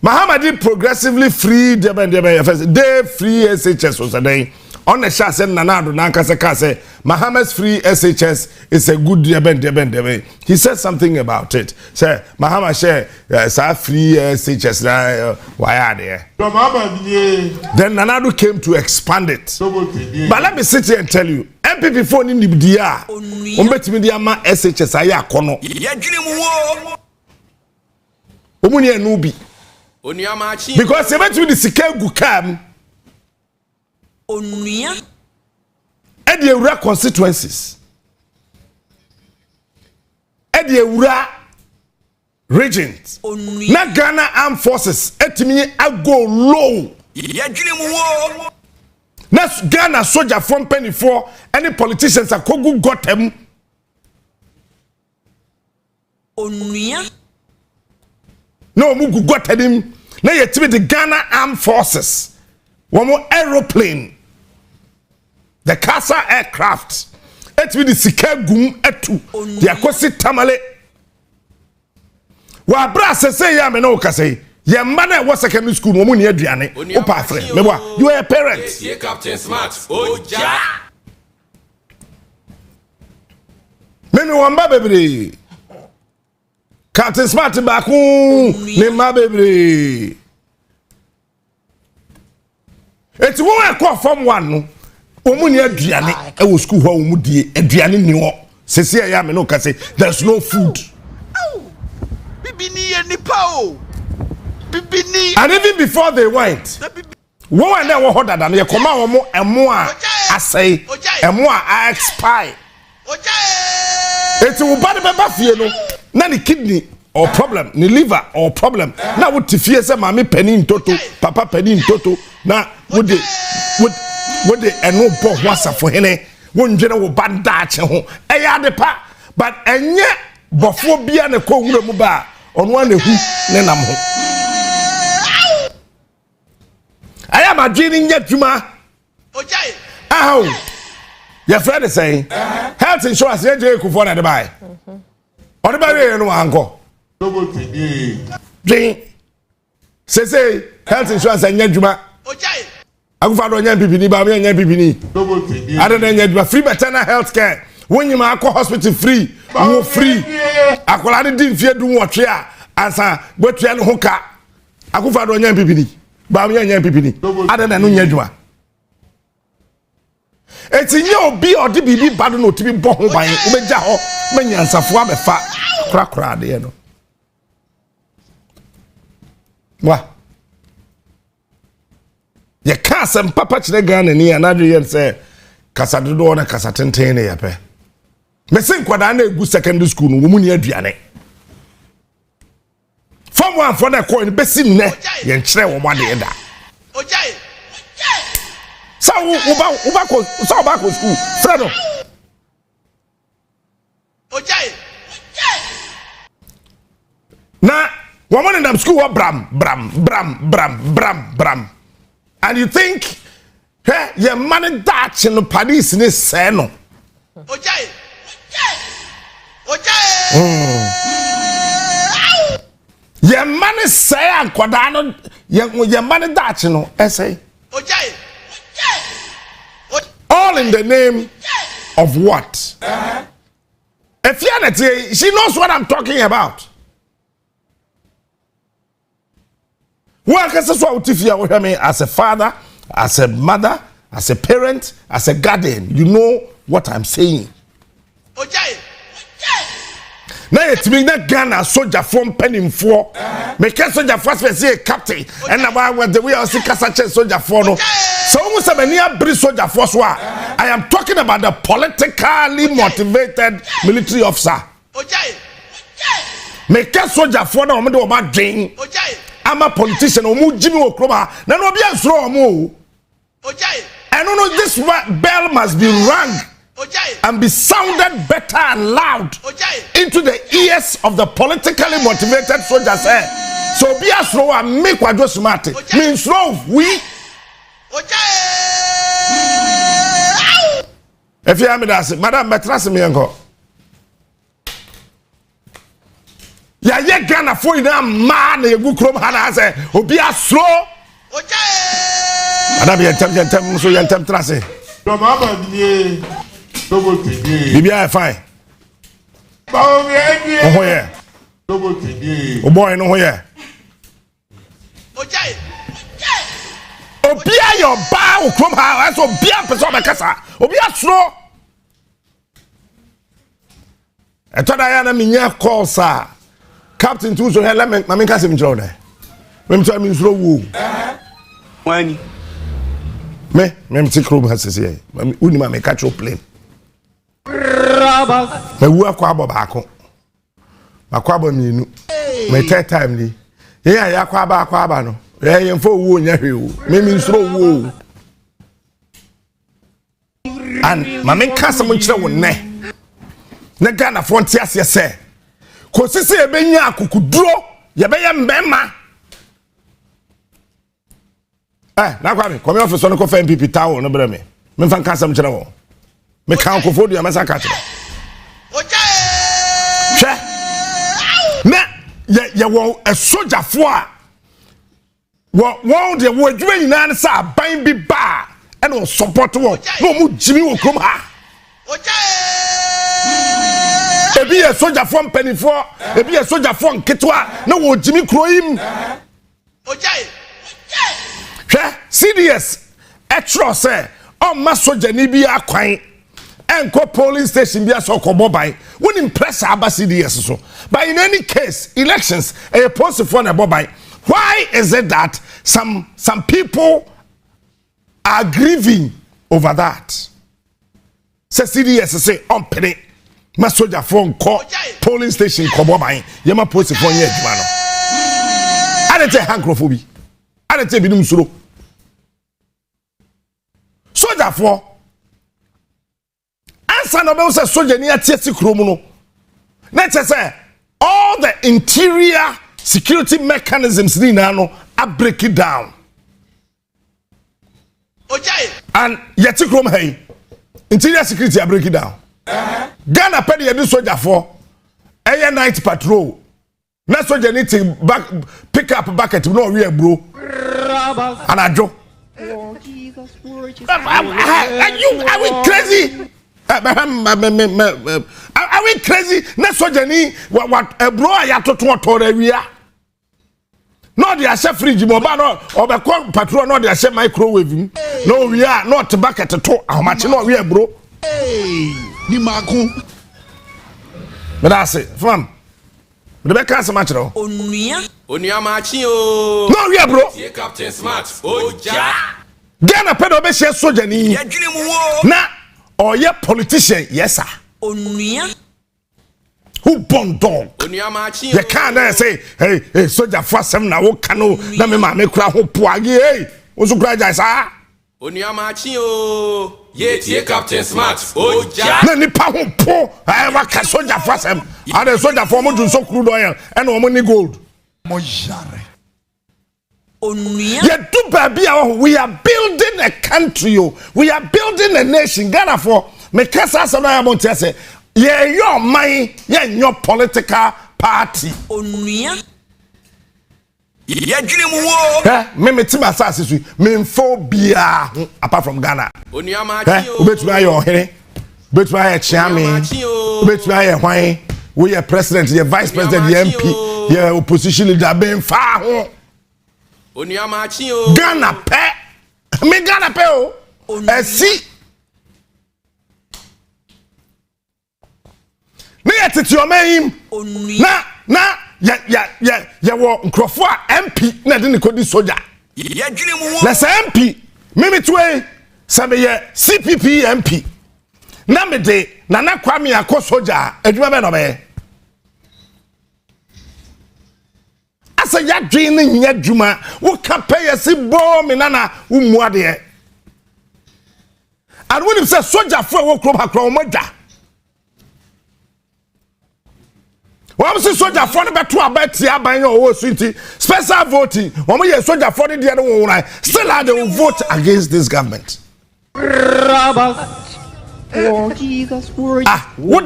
Mahamadi progressively free day free SHS was a day. On the shah said Nanado Nankasa say Mahamad's free SHS is a good deben. He said something about it. Say Mahamad share free SHS why are there? Then Nanado came to expand it. But let me sit here and tell you, MPP phone in the BDA media ma SHS aya kono. Omunia nubi. Onua Maakye. Because eventually the Sikegu come Onua. at the Ura constituencies. At the Ura regions. Na Ghana Armed Forces etimi ago low. Yeah, Na Ghana soldier from penny for any politicians akogu got them. Onua. No mugu got him. Na yetimi the Ghana Armed Forces. One more aeroplane. The Casa aircraft. Etimi the Sikegum etu. The akosi tamale. Wa bra say ya me no ka say. Ye man was secondary school no mu ne aduane. O pa frɛ. Me boa. You are a parent. yeah, Captain Smart. Oh, ja. Me wamba bebre. Captain Smart back ne ma bebre. Eti won e call form 1 no. Omu ne aduane e wo school ho omu die aduane ni ho. Sesi ya me no ka say there's no food. Bibini ye nipa o. Bibini. And even before they went, one and one harder than you come out more and more. I say, and more I expire. It's a bad baby, no, nanny kidney or problem, ni liver or problem. Now what if you say, Mammy penny in toto, Papa penny in toto. Now would they and no poor wassa for hene, one general bandage home, a yard pa, but and yet before being a cold muba on one who nenam home. I am a dreaming yet, Juma. Oh, your friend is saying, health insurance, you're going to buy. On the barrier, no uncle. Dream. Say, health insurance and Juma. I'm found on Yampini, Bami and Yampini. Other than Yajma, free maternal health care. When you are hospital free, you free. I call it didn't fear do what here. Answer, but you are no hooker. I go found on Yampini. Bami and Yampini. Other than Yajma. It's in your be or DBB bad no to be born by Ubejaho, Menyan Safwa, fat crack, you know. What? You can't send Papa Chilegan and here another year say, Casadudo and Casatentene yape. Messing Quadane good secondary school, woman here Diane. From one for the coin, Bessin ne, yen tre one day that. So, Ubako school, Fredo. Na Woman in them school bram. And you think, hey, your money Dutch in the Paris in this seno. Ojai. Your money say and Quadano, your money Dutch, essay. Ojai. All in the name of what? If Yanity, she knows what I'm talking about. Well, because that's what if you hear me as a father, as a mother, as a parent, as a guardian, you know what I'm saying. Ojai. Now it's me that Ghana soldier from penning for. Make a soldier first say captain. And about what the way I see Casache soldier for no. So almost a near British soldier force war. I am talking about the politically motivated military officer. Ojai. Make a soldier for no matter about drink. Ojai. I'm a politician or Jimmy Okroma. Now no be a slow move. Ojai. I don't know this bell must be rung. Ojai. And be sounded better and loud into the ears of the politically motivated soldiers. So be a slow and make what just matter. Means slow, we. If you have me, that's it. Madam, Matrasi me uncle. Ya ye Ghana for you man, you go chrome hana say, oh be a slow. Madam, you tell so you tell Trasi. Bibia fine. Oh yeah. Oh boy no here. Obia your bow from house so bia person makasa. Obia slow. I thought I had a minya call sir. Captain too so let me kase me draw there. Me tell me slow wo. Wani. Me take room has say. Uni ma me catch your plane. Me wu akwa abo baako. Akwa abo mienu. Me third time ni. Ye ya akwa aba no. Ye mfo wu onya hwe wu. Me nsuro wu. And mama kasa mo kire wo ne. Na Ghana fo ntia se se. Ko sisi e benya akukuduro, ye be ye mbema. Na kwa me, come office on ko fa MPP tawo no bre me. Me fa kasa mo kire wo. Me kan ko fodu ya masa kire. Na ye wo a soldier for a wo de wo adwuma nyina ne sa ban bi ba e no support wo no mu jimi wo krom ha ebi ye soldier for mpanifo ebi ye soldier for nketwa na wo jimi kroim CDS etro say o ma soldier ni bi akwan enko polling station bi aso ko bobai won impress aba CDS so but in any case elections a post for na bobai. Why is it that some people are grieving over that? Say CDS say on penny ma soldier phone call polling station ko bobai yema post for nye adwuma no adete hankrophobia adete binum suro soldier for answer no be say soldier ni atiasi kromu no na say all the interior security mechanisms ni na no a break it down and yeti krom hey interior security a break it down Ghana pedi ye do soldier for a night patrol na soldier need to back pick up bucket no we bro and ajo oh Jesus are we crazy? Are we crazy? Na soldier ni what bro ya to area. No dey share fridge mo ba no obekọ patrol no dey share microwave. No we are not bucket to how much no we bro. Ni maku. But that's it. Fam. The back can't match no. Onua Maakye o. No we bro. Ye Captain Smart. Oja. Gana pedo be share soldier ni. Na or ye politician, yes sir. Onua. Who born dog? Onua Maakye. You can't say, hey, soldier for some na wo kanu na me ma me kura ho poagi hey. Wo so kura jai sa. Onua Maakye o. Ye Captain Smart. Oja. Na nipa ho po, I wa ka soldier for some. And the soldier for mo dun so crude oil and o mo ni gold. You do baby, we are building a country, we are building a nation. Ghana for me kasa sama ya monte say, yeah, your mind, yeah, your political party. Me team asase su me phobia apart from Ghana. Onua Maakye Obetuma your here. Obetuma your chairman. Obetuma your hwan. We are president, your vice president, the MP, your opposition leader ben far ho. Onua Maakye Ghana pe. Me Ghana pe o. See. Me atiti o me na ya wo nkrofo a MP na de ne kodi soldier. Na say MP me tuwe sabe ye CPP MP. Na me de na kwame akọ soldier adwuma be no be. Asa ya dwen ne nya dwuma wo ka pay si bo me na wo muade. And when you say soldier for wo krom hakro mo da. Wọ́n sì soldier for the better about the aban or city special voting. Wọ́n mo ye soldier for the other one. Still had to vote against this government. What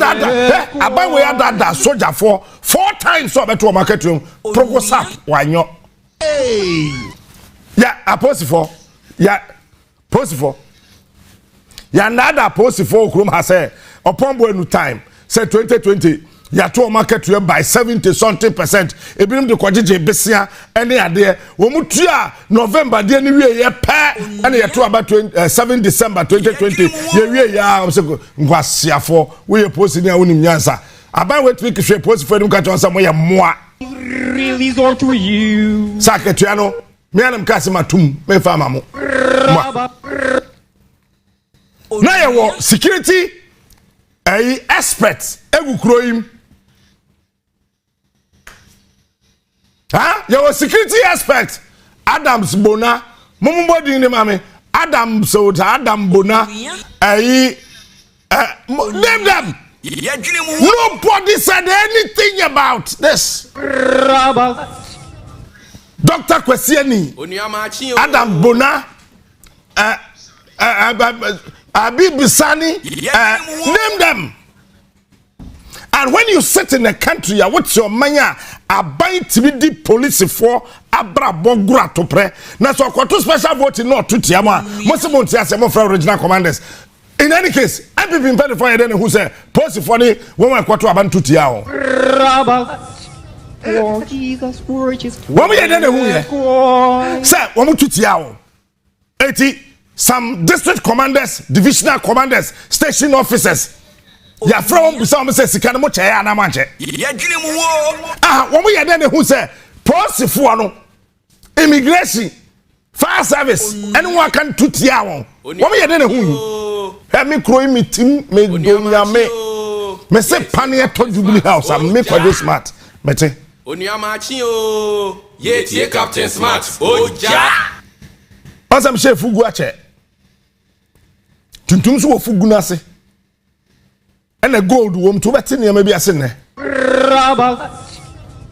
that? Aban we had that soldier for 4 times so better market room. Progress why not? Hey, yeah, a post for, yeah, post for. Yeah, another post for room has said upon when time say 2020. Ya to market you by 70-something%. Ebinum de kwajeje besia ene ade wo mutua November de ni wie ye pa ene ya to about 7 December 2020 ye wie ya am se ngwasiafo we ye post ni a wonim nyansa aban wet week hwe post for nim ka to say mo ye moa release on to you saketua no me anam ka se matum me fa ma mo na ye wo security experts egu kroim. Your security aspect, Adams Bona, Mumbo ni mame, Adam Bona, name them. Nobody said anything about this. Dr. Kwesieni, Adam Bona, Abi Bisani, name them. And when you sit in a country, what's your mania? A bite the police for Abra Bogura to pray. Now, so quite special voting not to Tiama. Most of them from original commanders. In any case, I've been very for then who say, post funny woman quarter about to Tiao. What we then who say, one to Tiao 80 some district commanders, divisional commanders, station officers. Ya from some say sikana mo chaya na manche. Wo mo ye den who say police fo no immigration fire service anyone can tutia won. Wo mo ye den who he me kro mi tim me donya me say panie to Jubilee House am me kwa smart mete. Onua Maakye o ye tie Captain Smart oja. Asam chef fugu ache. Tuntum so wo fugu na se. And a gold womb to bet in your maybe a sinner.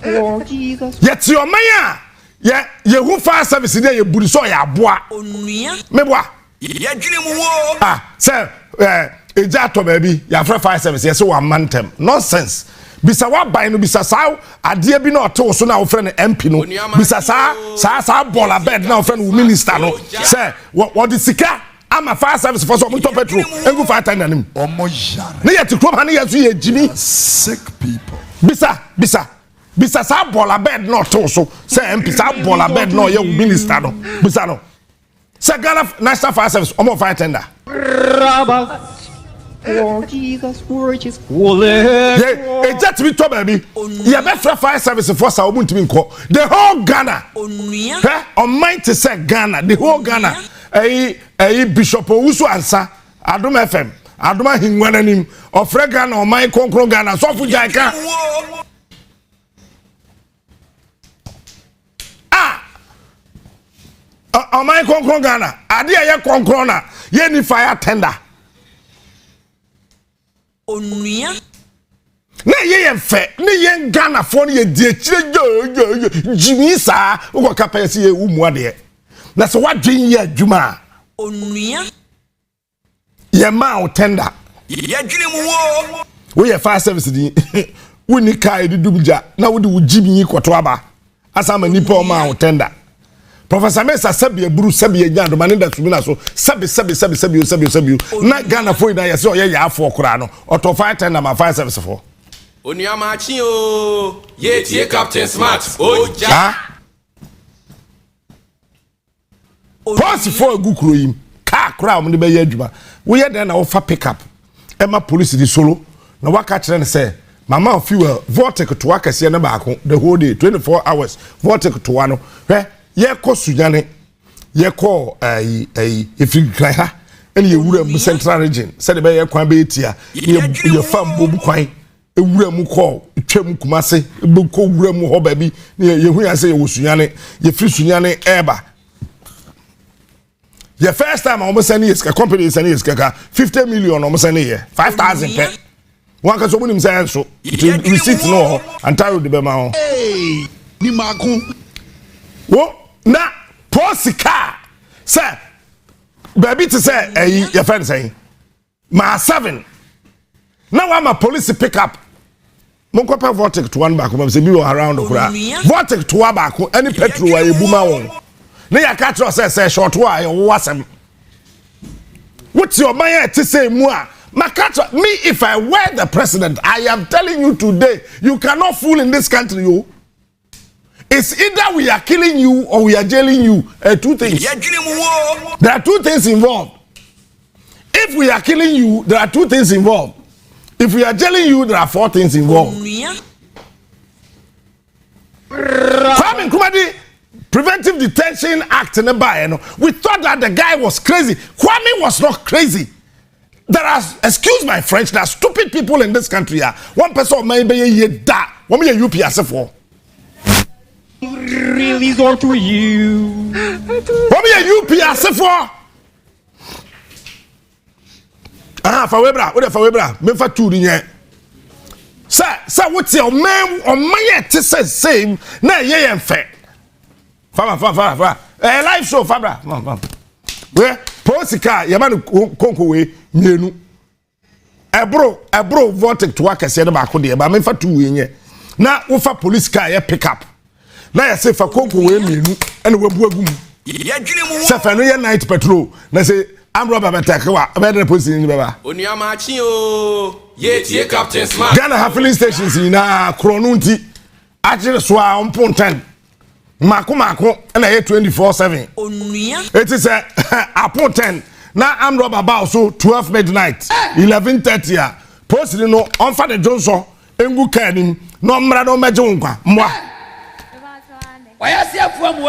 Yet your maya, yeah, you fire service there, you budisoya bois. Mebois. Sir, a jato baby, your fire service, yes, 1 month. Nonsense. Bisa wa by no bisa saw, a dear be not told so now friend MP no. Bisa sa bola bed now friend minister no. Sir, what is Sika? I'm a fire service for some petrol and go fight and him. Near to come honey as we Jimmy. Sick people. Bisa sa bola bed not also. Say MP sa bola bed no you minister no. Bisa no. Say Ghana National Fire Service omo fire tender. Yeah, just me to baby. You better fire service for sa omuntimi nko. The whole Ghana. On mind to say Ghana, the whole Ghana. Bishop Owusu Ansa, Adom FM, Adoma Hingwananim, or Fregan or my Concron Ghana, Sofu Jaika. On my Concron Ghana, Adia ya Concrona, Yeni fire tender. na ye mfe na ye Ghana fo ye die chire jimi sa wo ka pa se ye umu ade na se wadwen ye adwuma onua ye ma o tender ye adwene mu wo wo ye fire service di wo ni kai di dubja na wo di wo jimi kwoto aba asama nipa o ma o tender Professor Mesa sabi eburu sabi ejando manenda sumina so sabi na Ghana fo ida ye se o ye ya afo kura no oto fire tender ma fire service fo Onua Maakye o ye tie Captain Smart oja Posi for agukuro yim car kura mo de be ye adwuma wo ye den na wo fa pick up ema police di solo na waka kire ne say mama fuel vortex to akase na baako the whole day 24 hours vortex to ano hwe ye ko sunyane ye ko ifri kran ene ye wura mu central region said be ye kwan be etia ye fam bobu kwan ewura mu ko twam kumase be ko wura mu ho ba bi ye hu ya say ye wosunyane ye firi sunyane eba the first time I almost send a company is 50 million almost send a 5,000 per one can so many say so receipt no and tell the bema Hey, ni maku. Wo na posika say baby to say your friend saying ma 7 now I'm a police pick up monko pe vortex to one back say be around the kura vortex to one back any petrol wa ebuma won na ya catch us say short wa e wasem what's your man to say mu a Makato, me if I were the president, I am telling you today, you cannot fool in this country, you. It's either we are killing you or we are jailing you. Two things. There are two things involved. If we are killing you, there are two things involved. If we are jailing you, there are 4 things involved. Kwame Nkrumah Preventive Detention Act in the Bayern. We thought that the guy was crazy. Kwame was not crazy. There are, excuse my French, there are stupid people in this country. One person may be a da. What me a UPS for? Really on to you. What me a UPS for? For Webra, what for Webra? Me for 2 dinye. Sir, what's your man on my to say same? Na ye and fair. Fama. Live show, Fabra. Where? Posika yamanu konko we mienu ebro vortex to akase na baako de ba memfa tu we nye na wo fa police car ye pick up na ya se fa konko we mienu ene wabu agum ye dwene mu se fa no ye night patrol na se am robber attack wa be the police ni beba Onua Maakye o ye tie Captain Smart Ghana have filling stations na krono nti agire so a onpontan mako na ye 24/7 onua it is upon 10 now I'm rob about so 12 midnight 11:30 post no on for the Johnson engu kanim no mra no meje nkwa mwa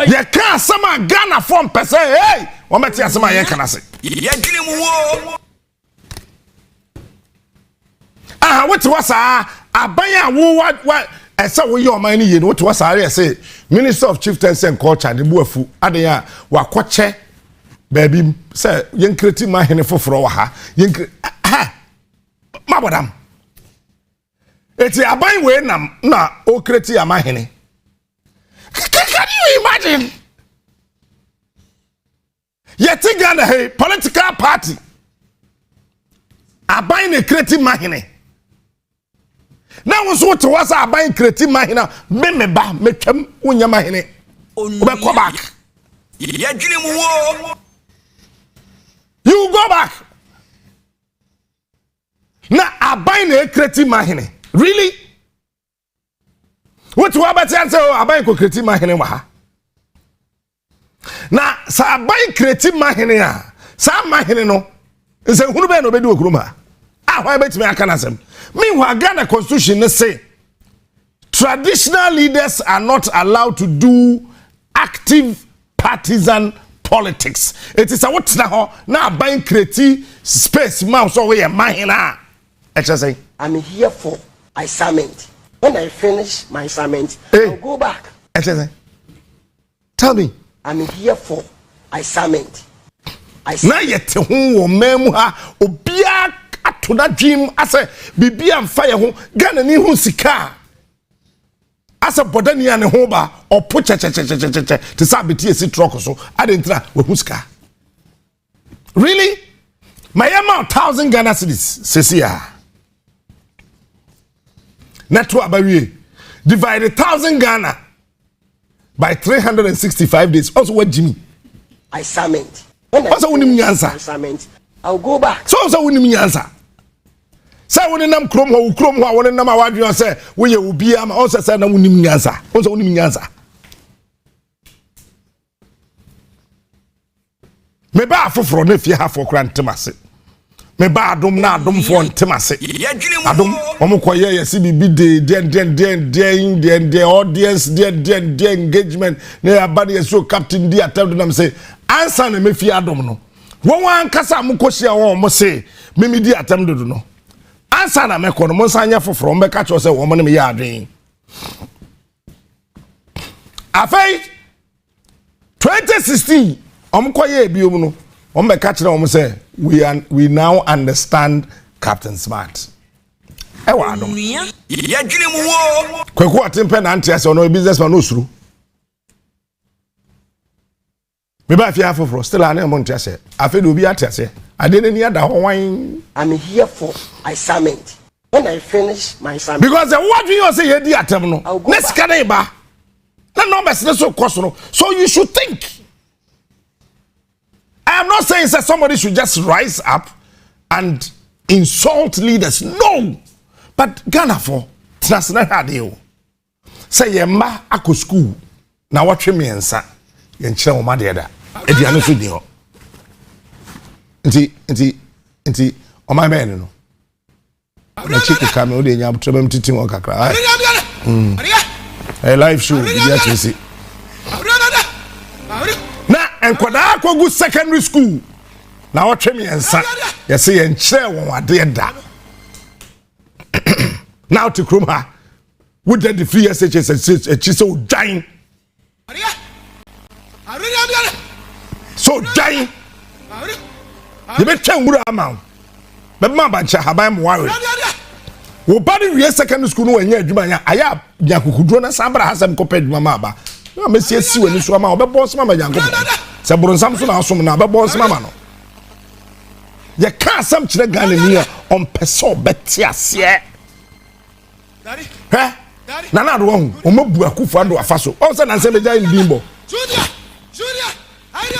ye can sama Ghana form person hey o meti asema ye kana se ye dwene mu wo what was abaya wo what esa wo ye o man ni ye no what was say Minister of Chieftaincy and Culture de buafu adeya wakoche baby say yen kreti ma hene foforo wa ha yen mabodam eti aban we nam na o kreti ama hene can you imagine yet Ghana hey political party aban ne kreti ma hene na wo so to was aban kreti ma hene me ba metwam wonya ma hene obe go back ye dwene mu wo you go back na aban na kreti ma hene really what you about to say aban ko kreti ma hene wa ha na sa aban kreti ma hene a sa ma hene no nse hunu be no be di okuruma why bet me aka nasem meanwhile Ghana constitution say traditional leaders are not allowed to do active partisan politics. It is a what now buying creative space mouse so we mahina. Say I'm here for assignment. When I finish my assignment, I'll go back. Say tell me. I'm here for assignment. Na yet hu wo memu ha obia to that dream ase bibi am fire ho Ghana ni hu sika ase bodani ane ho ba opo che te sabeti esi truck so adentra we hu sika really my amount 1,000 Ghana cedis sesia neto abawie divide 1,000 Ghana by 365 days also what Jimmy assignment. Also unim nyansa Assignment. I'll go back. So unim nyansa. Say woni nam krom ho woni nam awadwe say wo ye obi am also say na unim nyansa. Also unim nyansa. Me ba afoforo na fie ha for kra ntemase. Me ba adom na adom fo ntemase. Adom omokoye ye si bibi de audience de engagement na abade so captain di attempt na me say answer na me fie adom no. Won wan kasa amokohia won mo say me di attempt do no. Answer na me ko no mo sanya foforo mo be ka cho say won mo na me ya adwen. Afei 2016 omokoye ebiom no be catch them say we now understand Captain Smart. Ewa adom. Ya dwene mu wo. Kweku atempe na antiase ono businessman no suru. Me ba fia for still an mo ntiase. Afi do bi atiase. Ade na ni ada ho wan. I'm here for assignment. When I finish my assignment. Because the what you say you di atem no. Next kana ba. Na numbers na so cost no. So you should think. I am not saying that somebody should just rise up and insult leaders. No. But Ghana for transnational radio. Say yemma ako school. Na watwe me ensa. Ye nkyere wo ma de da. Edi ano so di ho. Nti o ma me no. Na chiku ka me o de nya butrem titin o kakra. Hey live show bi ya tisi. Enkwada akwagu secondary school na watwe me ensa ye say ye nkyere won ade da now to krom ha would the free SHS a chiso dying so dying you be tell mura amount be ma ba cha haban worry wo body we secondary school no anya adwuma nya aya yakukudro na sabra hasam ko pedwuma ma ba na me sie si wani so ama wo be boss ma yanko se bronsam so na asom na be boss mama no ye ka asam kire Ghana ni on peso beti ase na na do hu o mabu akufa do afaso o se na se meja ndimbo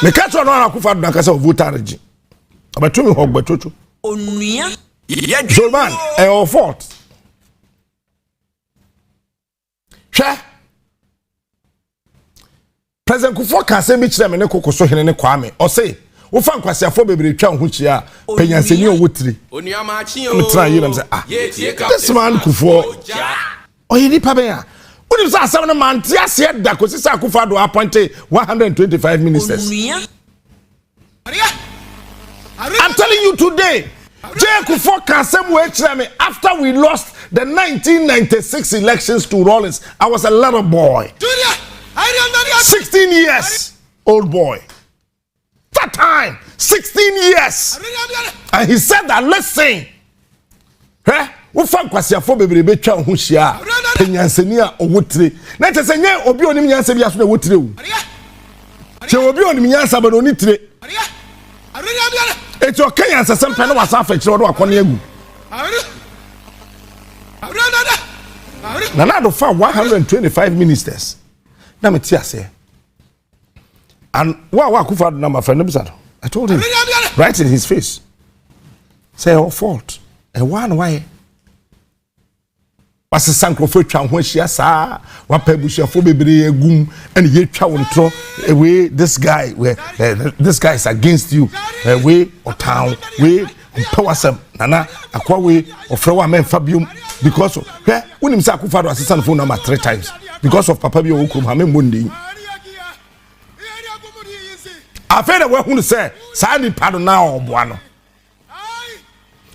me ka so no akufa do na ka se voter regi abatumi ho gbatocho Onua Zolman e o fort hwe President Kufo ka se mi kire me ne kokoso hene ne kwame o say wo fa nkwasiafo bebre twa ho chia penyanseni o wotiri Onua Maakye me try you say this man Kufo o yidi pa ben a woni say asam na man ti ase da ko sisa Kufo do appointed 125 ministers I'm telling you today Kufo ka se mo kire me after we lost the 1996 elections to Rawlings I was a little boy 16 years old boy. That time, 16 years. And he said that, listen. We found kwasiafo bebrebe twa ho hia. Penyanseni a owotire. Na tese nye obi onim nyansa bi aso na wotire o. Che obi onim nyansa ba no ni tire. Eto kenyansa sempe na wasa afa kire do akone agu. Na do fa 125 ministers. Na me tia say and wa Kufa na my friend Bisado I told him right in his face say your fault and one why was sancro twa ho hia saa wa pabushafo bebre egum and ye twa won tro away this guy where this guy is against you way or town way powersem nana akwa way ofre wa men fabium because unim say Kufa do assistant phone number 3 times because of papa bi o krum ha me mondi afena we hunu say sa ni pado na oboa no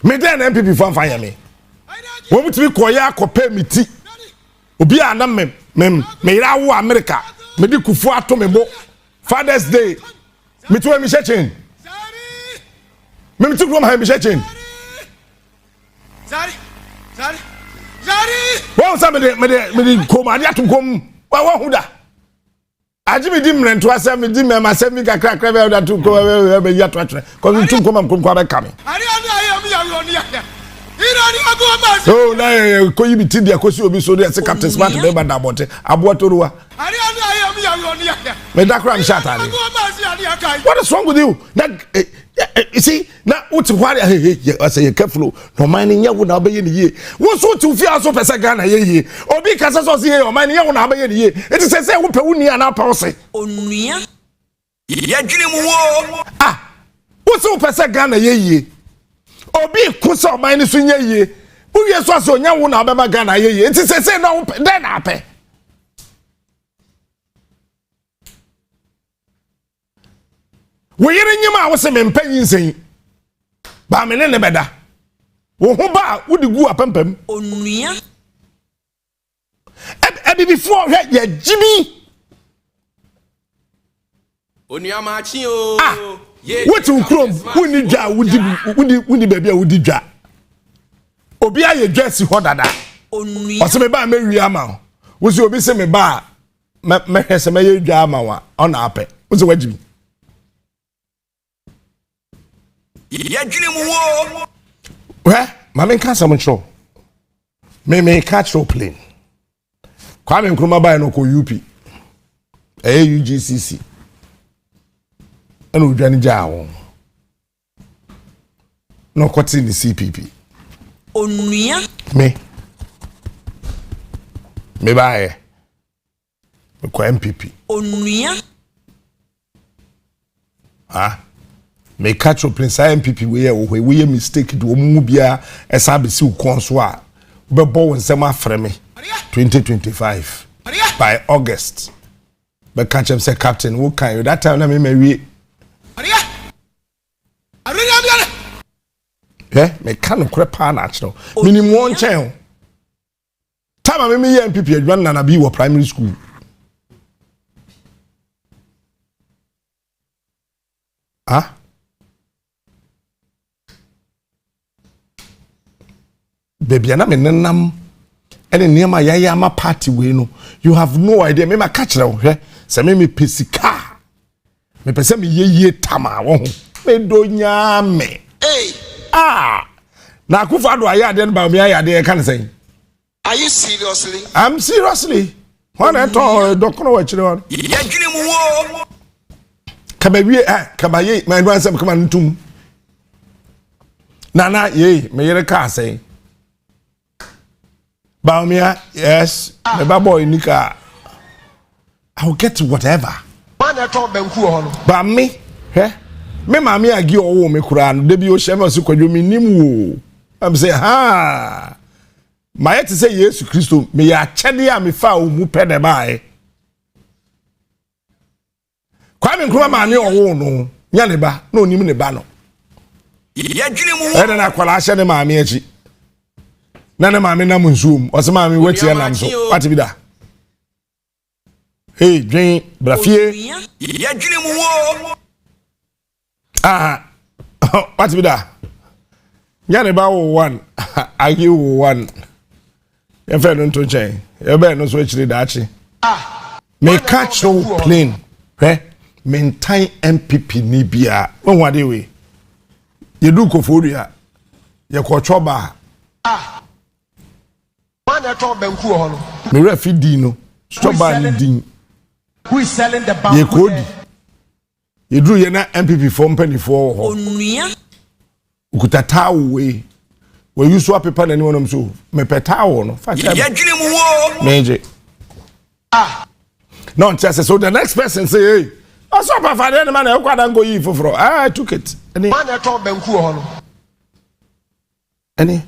me den MPP fan ya me wo mutimi koya akopa miti obi ana me ira wo America me di Kufu ato me bo Father's Day me to me shechen me miti grom ha me shechen Zari. What was me come and to come? Well, who Ajimi dim rent to us, me dim my semi crack that to go yet watch. Because you come and come coming. So now, could you be Tidia Cosi will be so there? Captain Smart to remember about it. Abuatorua. May that cram shut. What is wrong with you? That you see, now what's what I say careful. No mining ya would obey in the year. What's what to fear so as a gun a year? Or because I was here or mining ya would obey in the year. It is a say who Puni and our policy. Onua. Ah, what's up as a gun a year? Obi kusa mine sunye ye. Who yes was on ya won abema Ghana ye. It is a say no then ape. We yere nyima wo se mempanyin sen. Ba me ne beda. Wo ho ba wo di gu apempem. Onua. E before hwe ye Jimmy. Onua Maakye o. Ah. What you chrome? Who need ja? Who need baby? Who did ja? Obi aye dress ho dada. Onua. Ose me ba me wi ama. Wo se obi se me ba me hese me ye dwa ama wa. Ona ape. Wo se wagimi. Ma me kan sam ncho. Me catch your plane. Kwa me nkruma ba no ko UP. UGCC. And we done jaw. No cutting the CPP. Onua. Me buy. Me ko MPP. Onua. Ah. Me catch up prince MPP we mistake do mu bia esa be si ukon so a be bo nsem afre me 2025 by August. Be catch him say captain who can you that time na me we me kan krepa na achro minimum one chen time me MPP adwan na bi wo primary school ah baby na me nenam ene niema yaya ma party we no you have no idea me ma catch na hwe se me pesika me pese me yeye tama wo ho me do nyame ah na akufa do aya de ba me aya de kan say Are you seriously? I'm seriously when I talk dokono wa chire won Yadwene mu wo. kabawie kabaye my advance am come ntum nana ye me yere ka say Baumia, yes, the baboy Nika. I'll get to whatever. But me, me mammy, I give all me Kuran, Debbie Oshema Sukoyumi Nimu. I'm saying, ha. My head to say yes to Christo, me a chadia me foul mu pede by. Kwame Krama, no, no, Yaneba, no, Nimene Bano. Yadwene mu wo. And then I call Asha Mammy. Nana mami na munzum o se mami weti ya nam so what be da hey dwen brafie Yadwene mu wo. ah what be da nyane ba wo one agi wo one e fe no to chen e be no so chiri da chi me catch your plane maintain MPP ni bia won wade we ye du koforia ye ko choba me refi di no stop by din Who is selling the bank? ye kodi ye dru ye na MPP for mpanifo ho Onua. ukutatawo we use swap paper na anyone so me petawo no fa cha Yadwene mu wo. meje no chance so the next person say hey I saw pa fa na man e kwada go yi foforo I took it any any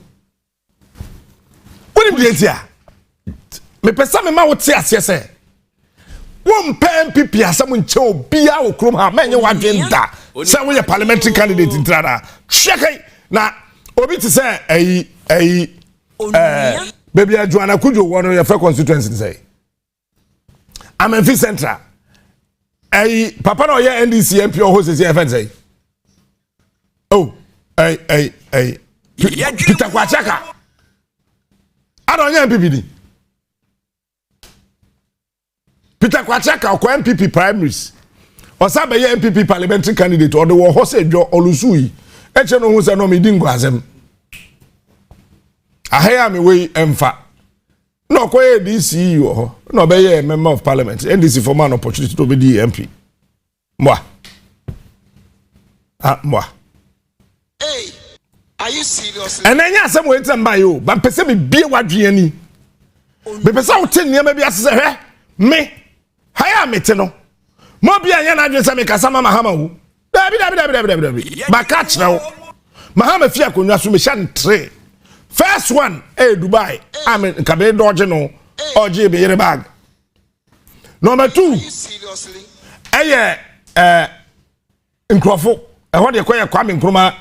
what do you say me pesa me ma wo te ase se won pa MPP asam nche obia wo krom ha menye wadwen da se wo ye parliamentary candidate intrada check na obi ti say baby Joanna Kujo won your constituency say Amenfi Central papa no ye NDC MP o hose say say oh Peter Kwachaka don't know MPP. Peter Kwachaka or MPP primaries. Or some MPP parliamentary candidate or the war horse Joe Olusui. Echeno who said no me dingo as him. I hear me way emfa. No quay DC or no be a member of parliament. And this is for man opportunity to be the MP. Moi. Moi. Hey, are you serious? And then some way to buy you, but person me be what you but person tell me maybe as say me. Haya me teno. Mo bia nya na adwen say me kasa mama hama hu. Dabi. Ba catch now. Mahama fi akonwa so me sha ntre. First one, Dubai. I mean kabe dodge no. Oje be yere bag. Number 2. Are you seriously? Nkrofo. What dey kwaya Kwame Nkrumah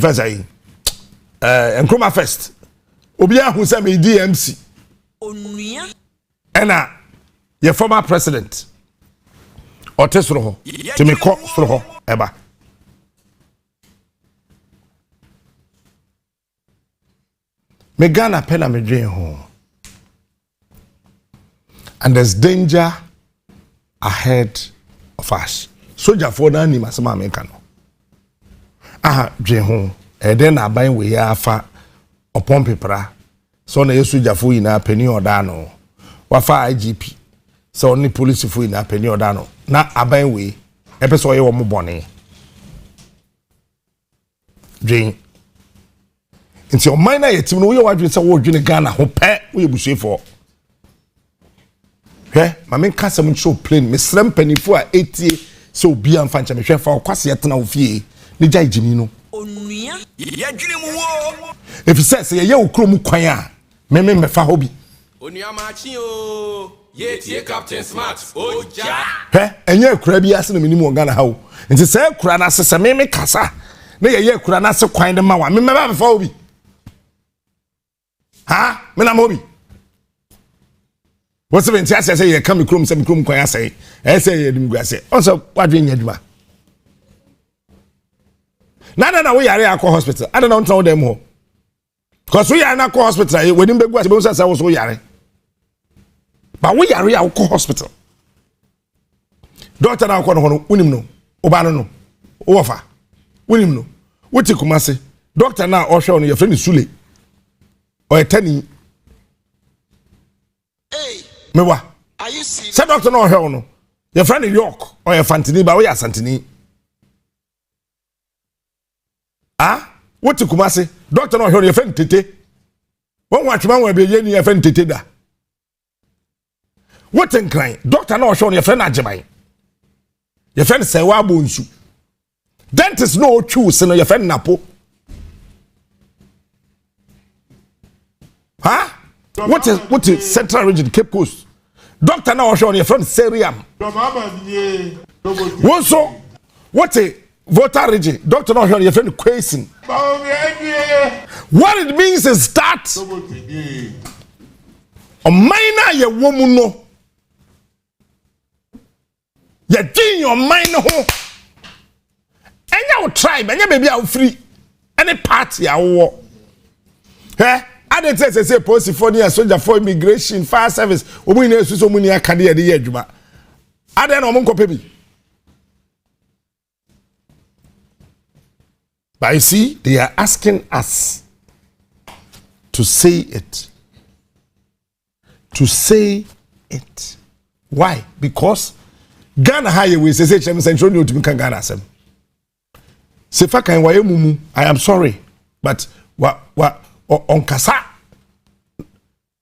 first ayi. Nkrumah first. Obi ahu say me DMC. Onua. Ena your former president. Otesroho. To me call sroho eba. Me Ghana pena me dream home. And there's danger ahead of us. Soldier for na ni masama America no. Aha dream home. E den na ban we ya afa upon pepra. So na yesu jafo ina peni oda no. Wafa IGP. So ni police fu ina peni oda no. Na aban we epe so ye wo mo bone. Dream. Nti o man na yetim no we wadwe se wo dwene Ghana ho pe we busuefo. Hwe ma men kasa mun show plane me srem panifo a etie se obi amfa ncha me hwe fa kwase yetena wo fie ni jai jimi no. Onua. Ye dwene mu wo. If you say ye okrom kwan a me fa hobi. Onua Maakye o. Ye tie Captain Smart. Oja. Hwe enye akura bi ase no minimu Ghana ha wo. Nti se akura na se me kasa. Na ye akura na se kwan de ma wa me ba fa hobi. Ha? Me na mobi. What's the thing I say you come krom say krom kwan say. I say you dim guase. Also wadwe nya dwuma. Na we yare akọ hospital. I don't know tell them ho. Cause we are na akọ hospital we dim be guase be say we so yare. But we yare akọ hospital. Doctor na akọ no unim no. Oba no. Ofa. Unim no. Wuti kumase. Doctor na ohwe no your friend Sule. Or tani. Hey, Mewa. are you serious? Say doctor no hell no. Your friend in York or your Fantini ba we are Santini. Ah? What to Kumasi? Doctor no hell your friend Tete. One watch man will be your friend Tete da. What in crying? Doctor no show your friend Ajamai. Your friend say wa bonsu. Dentist no choose no your friend Napo. Huh? What is Central Region, Cape Coast? Doctor now show your friend Seriam. Also, what a voter region? Doctor now show your friend Quasin. What it means is that a minor your woman no. You're doing your minor home. And your tribe, and your baby are free. Any party I war. Eh? I didn't say police for near soldier for immigration, fire service, we need so many academy the edge. I don't know Monko Pebi. But you see, they are asking us to say it. To say it. Why? Because Ghana highway say central new to Ghana sem. Sefa kan waye mumu, I am sorry, but what on kasa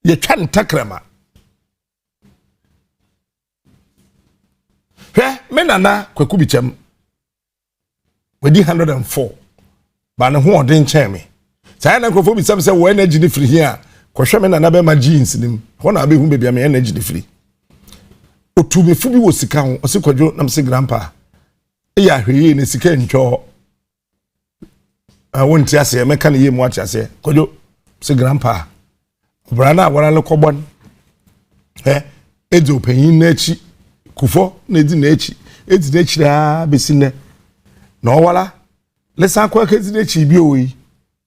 ye twan takrama me nana kwaku bichem wedi 104 ba ne ho odin chen me sai na krofo bi say wo energy ni free here kohwe me nana be ma jeans nim ho na be hu be me energy ni free otumi fu bi wo sika ho osikwadwo nam se grandpa e ya hweye ne sika ntwo wonti ase me kan ye mu achi ase kwadwo se grandpa brana wara le kobon edzo panyin na echi kufo na edi na echi edi na echi da besine na owala lesan kwa kedi na echi bi oyi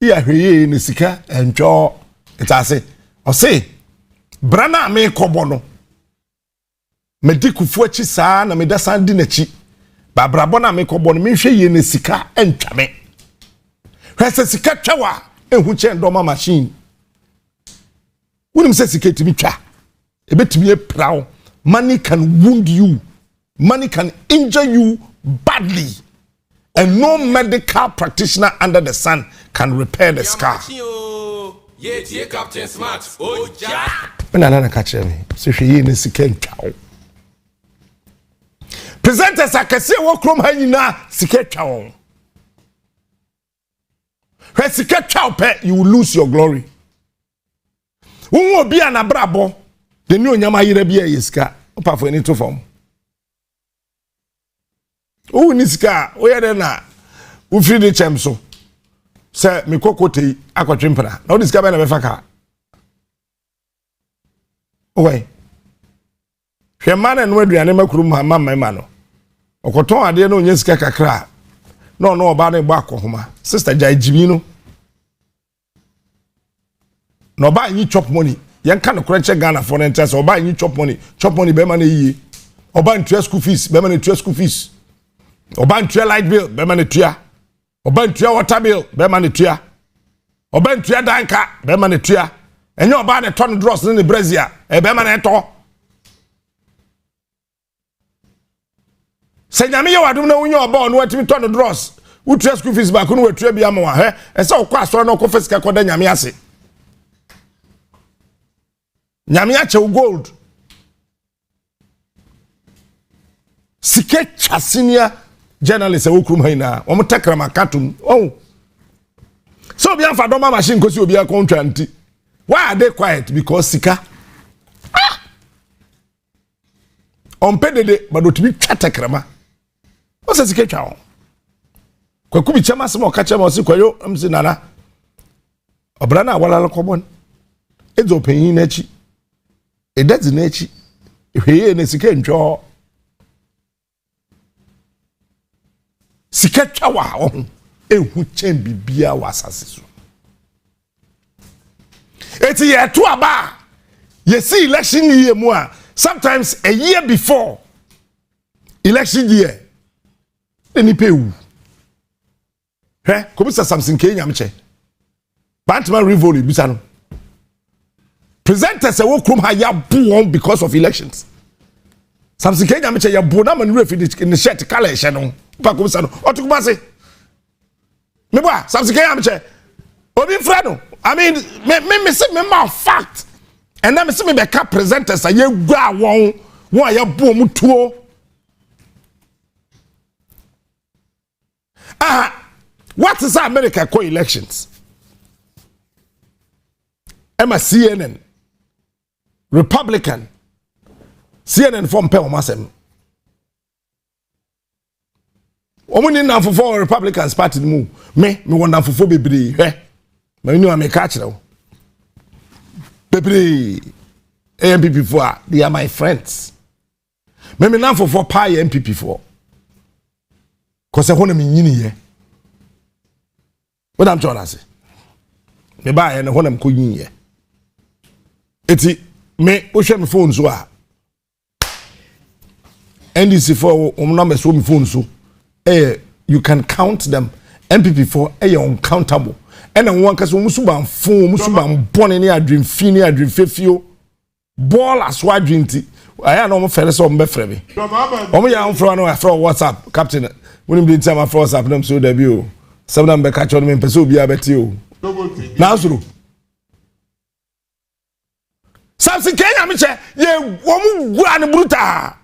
iya hweye ne sika entwo etase say brana me kobo no medikufu achi saa na medasa di nachi ba brabo na me kobo no me hwe ye na sika entwame hwese sika twawa ehu che ndoma machine wonim se sika timi twa ebetimi eprawo. Money can wound you, money can injure you badly, and no medical practitioner under the sun can repair the scar. Yeah, Captain Smart. Oh, ja. Nana catch me. So she in the second cow. Presenters I can see what chrome hangina secret cow. When secret cow pet, you will lose your glory. Who will be an abrabo? The new Nyama Yirebia iska. Opa for any to form. Oh, Niska, where then? We free the chamso. Sir, me kokote akwa trimpana. Now this guy na befaka. Owe. Hwe man en waduane makuru mama mano. Okoton ade na onye sika kakra. No oba na egba akohoma. Sister Jai Jimi no. No ba yi chop money. Yan kan no check Ghana for interest. Oba yi chop money be man yi. Oba ntua school fees, be man ntua school fees. Oba ntua light bill, be man ntua. Oba ntua water bill, be man ntua. Oba ntua danka, be man ntua. Enye oba na ton dross ni Brazil, e be man eto. Se nyame ye wadum na wunye oba onu atimi ton dross. Utua school fees ba ko no watua bia ma wa he. E se okwa aso na okwa sika koda nyame ase. Nyame ache gold. Sike chasinia journalist okrum haina. Omo takrama katum. Oh. So obi anfa doma machine kosi obi akontwa nti. Why are they quiet? Because sika. Ah. On pedede but otimi twa takrama. O se sike twa on. Kwaku bi chama se mo ka chama o se kwayo amsi nana. Obra na awala kobon. Ezo panyin na chi. That's in echi. Hweye ne sika ntwo. Sika twawa on. Ehu chen bibia wasase so. Eti ye to aba. You see election year mu a sometimes a year before election year any pay wu. Ko bisa something Kenya mche. Bantman Rivoli bisa no. Presenters will come here born because of elections. Something Kenya meche ya bona man refi in the shirt color no. Pa ko bisa no. Otukuma se. Me boa, something Kenya meche. Obi fra no. I mean, me say me ma fact. And then me say me be ka presenters aye gua won ya bo mu tuo. What is America co elections? Emma CNN Republican CNN from Pel Masem. Omuni na for Republicans party mu. Me wonder for bebre. Me no am catch now. Bebre MPP for they are my friends. Me na for pie MPP for. Cause I want me nyini here. What I'm trying to say. Me buy and when I'm going here. Eti me o hwe me phone so a NDC for number so me phone so you can count them. MPP4 uncountable and then one kaso musu ban phone musu ban bone ne adwin fi ne adwin fefio ball as wadwin ti aya na o mo fere so o mo befre me o mo ya mfro no afro WhatsApp captain woni bi ntama afro WhatsApp na so da bi o sabna mbe ka cho me pese obi abeti o na asuru Samson Kenya meche ye womu gua ne bruta.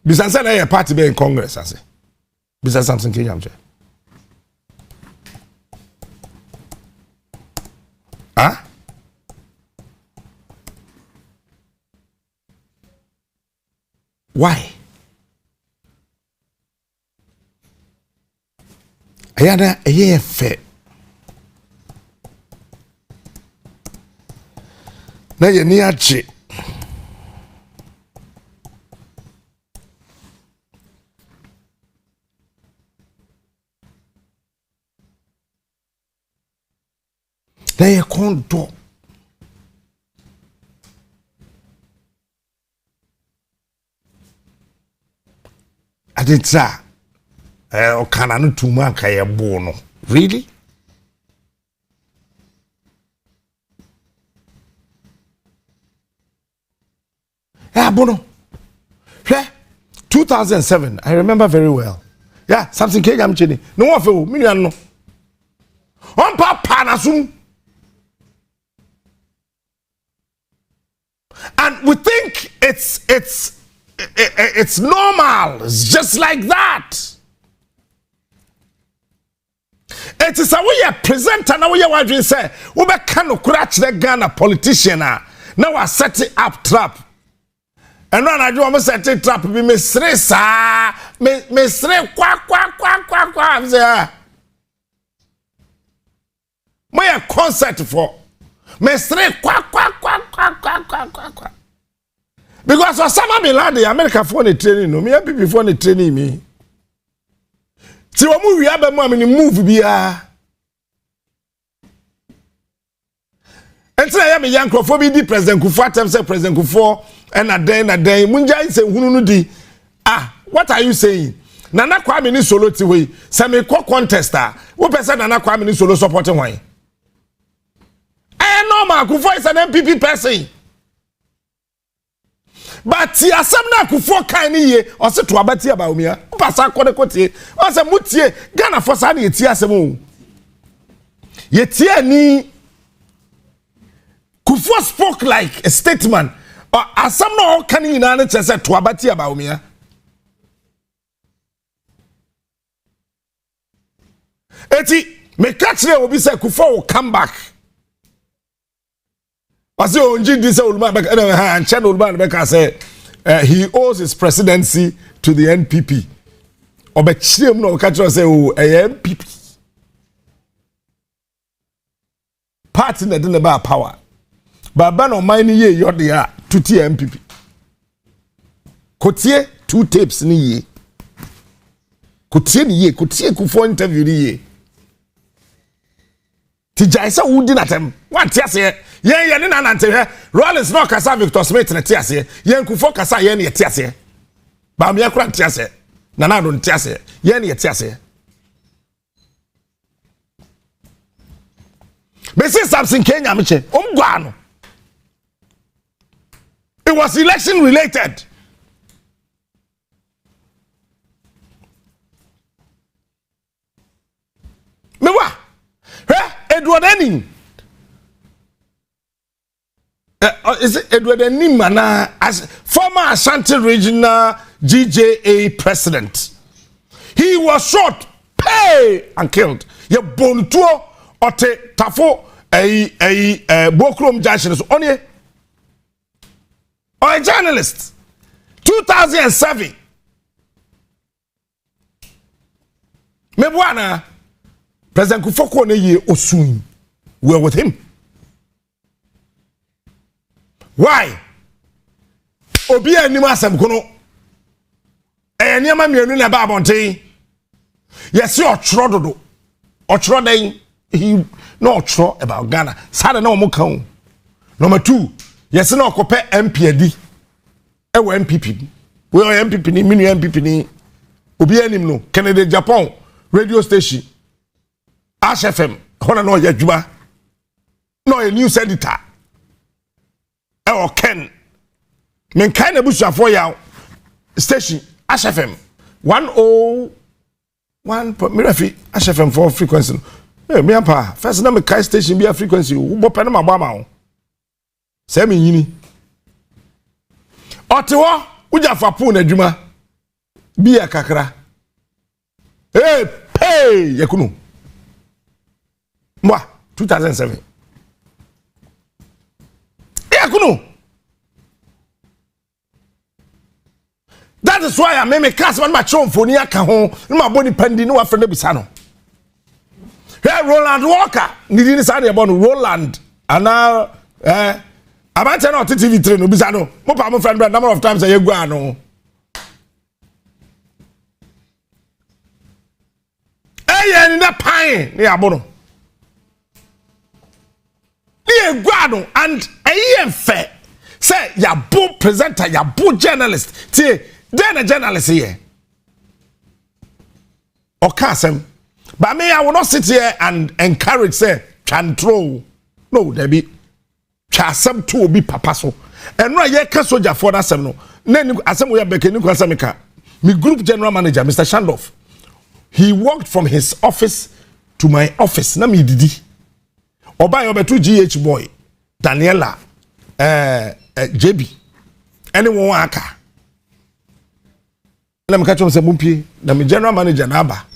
Bisansa na ye party be in Congress ase. Bisansa Samson Kenya meche. Ah? Why? Ayana eye fe na ye ni achi They condo. I did say, oh, can I not to mark a bono? Really? Yeah, bono. 2007, I remember very well. Yeah, something came I'm chilling. No one for me, no. On papa nasum. And we think it's normal. It's just like that. It is a way a presenter now we are say we be can crash the Ghana politician now I set it up trap. And when I do almost set it trap be me stress me stress kwa say my concert for me stress kwa because Osama bin Laden America for the training no me people for the training me. Si wo mu wi abam am ni move bia entra ya me yankrofo bi di president Kufu atem say president Kufu na den munja say hunu no di what are you saying Nana Kwame ni solo ti we say me ko contester wo person Nana Kwame ni solo support wan normal Kufu is an MPP person. But ti asem na Kufu kan ni ye o se to abati aba omia pasa akode kotie o se mutie Ghana for sa na yeti asem o yeti ani Kufu spoke like a statesman or asem na o kan ni na na chese to abati aba omia eti me catch le obi say Kufu will come back. As you say, he owes his presidency to the NPP. Obechim no catch say NPP. Party that didn't about power. But ban on mine ye you're the to NPP. Kotie 2 tapes ni ye. Kotie Kufu interview ni ye. Tijaisa wudi na tem. Wan tiase ye ne nanante he. Rollins no kasa Victor Smith na tiase. Ye Kufu kasa ye ne tiase. Ba me akura tiase. Na na don tiase. Ye ne tiase. Me see something Kenya meche. Omgwa no. It was election related. Mewa. Edward Enin. Is it Edward Enin as former Ashanti Regional GJA president? He was shot, pay and killed. Ye bontuo ote tafo Bokrom Junction so onye or a journalist. 2007. Mebwana President Kufu ne ye osun. We are with him. Why? Obi anim asem kono. Niam mienu na ba bonten. Yes, you otro dodo. Otro den he no otro about Ghana. Sada na omo kan. Number 2, yes na okope MP adi. E wo MPP. We are MPP ni minu MPP ni. Obi anim no. Canada Japan radio station. Ash FM, hono no ye djuma. No a news editor. E Ken. Men kind of bushafo ya station Ash FM 101 Mirafi Ash FM for frequency. Eh me ampa first na me kai station be a frequency wo bope na magba ma ho. Se me yini. Otewo ujafa pu na djuma. Bi akakra. Eh pay yakunu. Mwa 2007. Yakunu. That is why I made cast one match on for near Kahon, my body pending no after the Bisano. Here, Roland Walker, needing to say about Roland, and now, I might turn out to TV train, Bisano, my friend, a number of times a year. Hey, in that pine, near Bono. ye guano and a fair. Say ya bo presenter, ya bo journalist. Say then a journalist here. Or Kasem. But me, I will not sit here and encourage say control. No, there be chasem to be papaso. And right here, soldier for that no. Then asem we are beginning to asamika. My group general manager, Mr. Shandoff, he walked from his office to my office. Na mi didi. Oba yobetu GH boy, Daniela, JB, anyone waka. Na me catch him say mumpie. Na my general manager na aba.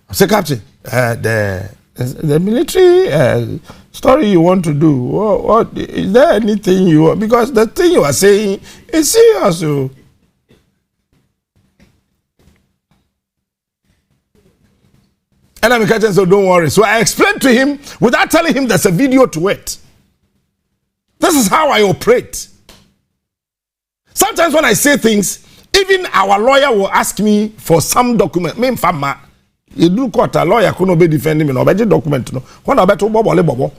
I say captain, the military story you want to do. What is there anything you want? Because the thing you are saying is serious. So. And I'm catching, so don't worry. So I explained to him without telling him there's a video to it. This is how I operate. Sometimes when I say things, even our lawyer will ask me for some document. Me mfama, you do court a lawyer couldn't be defending me no beji document no. When I bet bobo.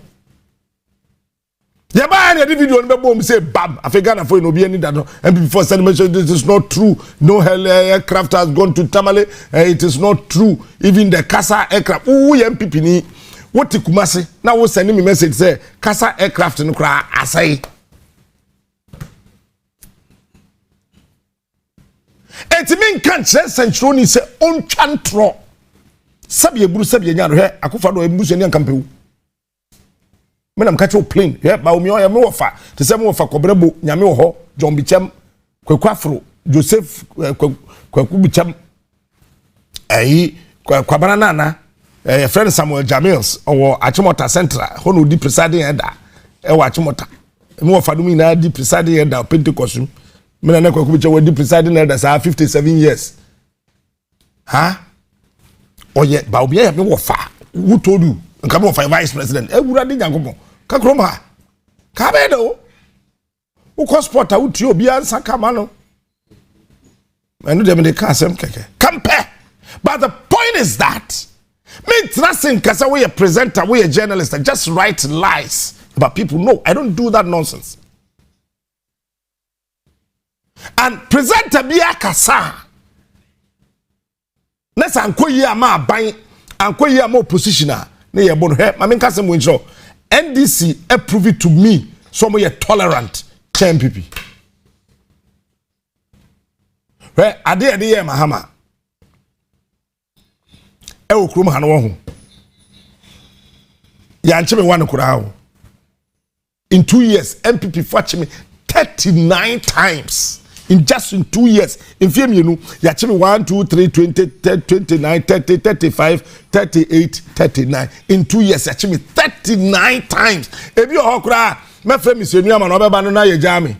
Yeah, but any video on the say bam. African for no be any that no. And before sending mention this is not true. No aircraft has gone to Tamale. It is not true. Even the Kasa aircraft. Ooh, MPP ni. What the Kumasi? Now was sending me message say Kasa aircraft no kra asai. Eti min kan che central ni say on chantro. Sabi eburu sabi nya no he akufado eburu se ni ankampewu. Me nam catch plane yeah ba omi oya me wofa te se me wofa kobrebo nyame wo ho John Bicham Kwaku Afro Joseph Kwaku Bicham kwabana nana friend Samuel Jamils or Achimota Central hono di presiding elder e wa Achimota me wofa dum ina di presiding elder Pentecost me na Kwaku Bicham we di presiding elder sa 57 years oye ba obi ya me wofa who told you nkabe wofa vice president ewurade nyankopon kakroma kabedo wo sporta wuti obi ansa kama no enu dem de kasem keke compare. But the point is that me trusting kasa we a presenter, we a journalist, I just write lies about people. No, I don't do that nonsense. And presenter bi akasa nesa ankoyi ama ban ankoyi ama oppositioner na ye bono he ma me kasem wo ncho NDC approve it to me so mo ye tolerant MPP. Where ade ye mahama e okrum ha no wo ho ya nche me wan kura ho in 2 years MPP fetch me 39 times in just in 2 years in fiem yenu ya che me 1 2 3 20 29 30 35 38 39 in 2 years ya che me 39 times ebi o kura me fe mi senu ama no be ba no na ye jami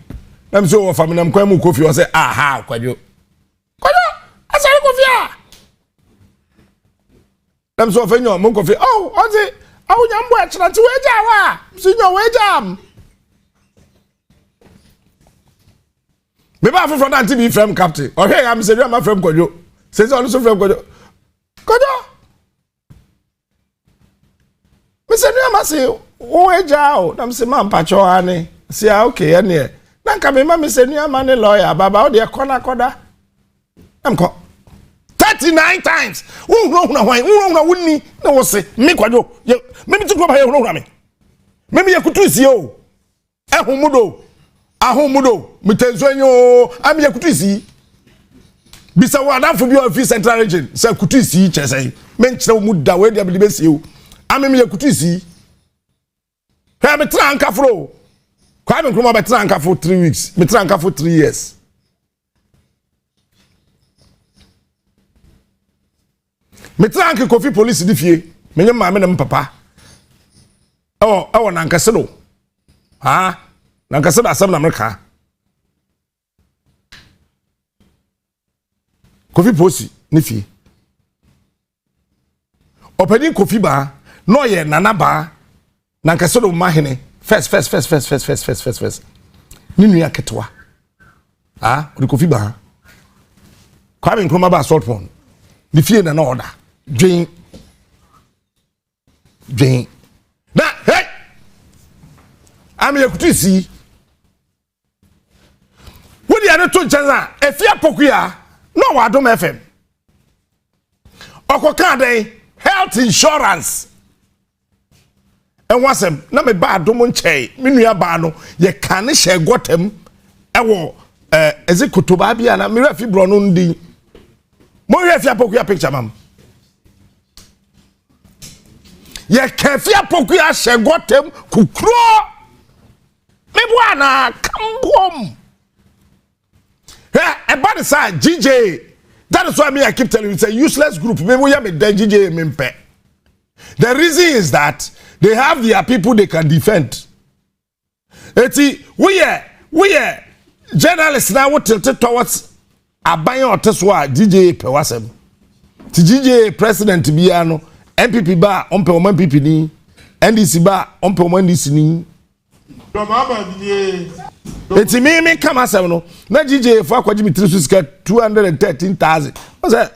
na me so wo fa me na mkwan mu kofi o say aha kwadwo asari kofi a na me so fa nyo mo kofi oh o say awu nyambo e chira ti we ja wa si nyo we jam me ba for that TV frame captain okay am say my frame kwadwo say say also frame kwadwo me say me say o we ja o na me say man pacho ani say okay ene na nka me ma me say nu ma ne lawyer baba o de corner koda am ko 39 times na wunni na wo se me kwadwo me ti ko ba ye na me ye kutusi o ahumudo mitenso am ye kutusi bisa wa danfo bi of central region say kutusi chese me nkyere mu da we dia be se o am me ye kutusi he me tranka fro kwa me kroma be tranka for 3 weeks me tranka for 3 years me tranka kofi police di fie me nyem ma me na papa na nkase no na nkase da asem na America kofi posi ni fie opedi kofi ba no ye nana ba na nkase do mahene first ni nua ketwa odi kofi ba kwa me nkroma ba salt pond ni fie na order dwen na hey I'm here to see. What do you know to China? If you are Pokuya, no, I don't FM. Okokade health insurance. And what's him? Na me ba do monche. Me nua ba no ye kan share gotem. Ewo ezekuto ba bia na me refi bro no ndi. Mo refi Pokuya picture mam. Ye kefi Pokuya share gotem kukro. Me bwana come home. Hey, about the side, GJ. That is why I keep telling you, it's a useless group. Maybe we have a GJ Mimpe. The reason is that they have their people they can defend. We are journalists now what tilted towards a buyer or Teswa, GJ Pewasem. GJ President Biano, MPP bar, on Pewman PPD, NDC bar, on Pewman DC. It's me come as no. Na GJ for kwaji mitri get 213,000. I say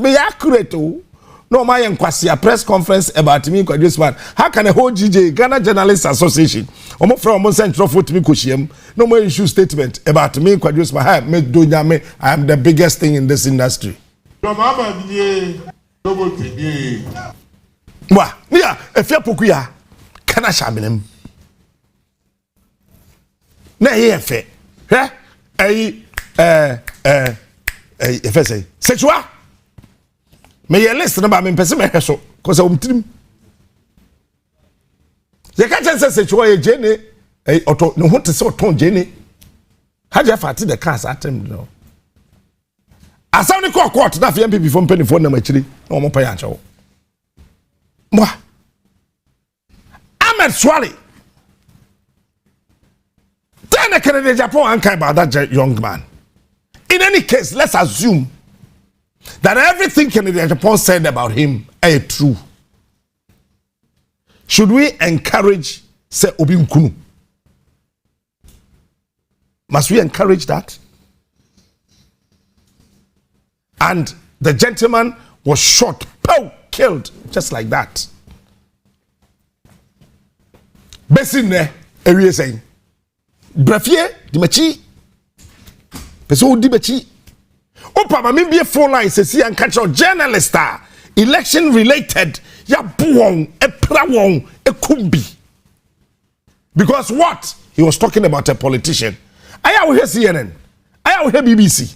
me accurate o. No my enkwasi a press conference about me kwaji this man. How can a whole GJ Ghana Journalists Association omo from omo central for me koshiem no more issue statement about me kwaji this man. Me do nyame I am the biggest thing in this industry. Wa yeah efia Pokuya kana shaminem. Na ye fe if I say sexual me ye list na ba me pese me hweso cause I umtrim ye ka chen say sexual ye jene auto no ho te say auto jene haja fati the cars atem no asaw ni court na fe MPP from penny phone na machiri na omo pa ya nchewo mwa Ahmed Swali. Then I can Japan about that young man. In any case, let's assume that everything Kennedy Japan said about him is true. Should we encourage say Obi Nkunu? Must we encourage that? And the gentleman was shot, killed, just like that. Besine, area saying. Brafie di machi peso di machi opa ma me be phone line say and catch your journalist election related ya buon epra won ekumbi because what he was talking about a politician aya we hear CNN aya we hear BBC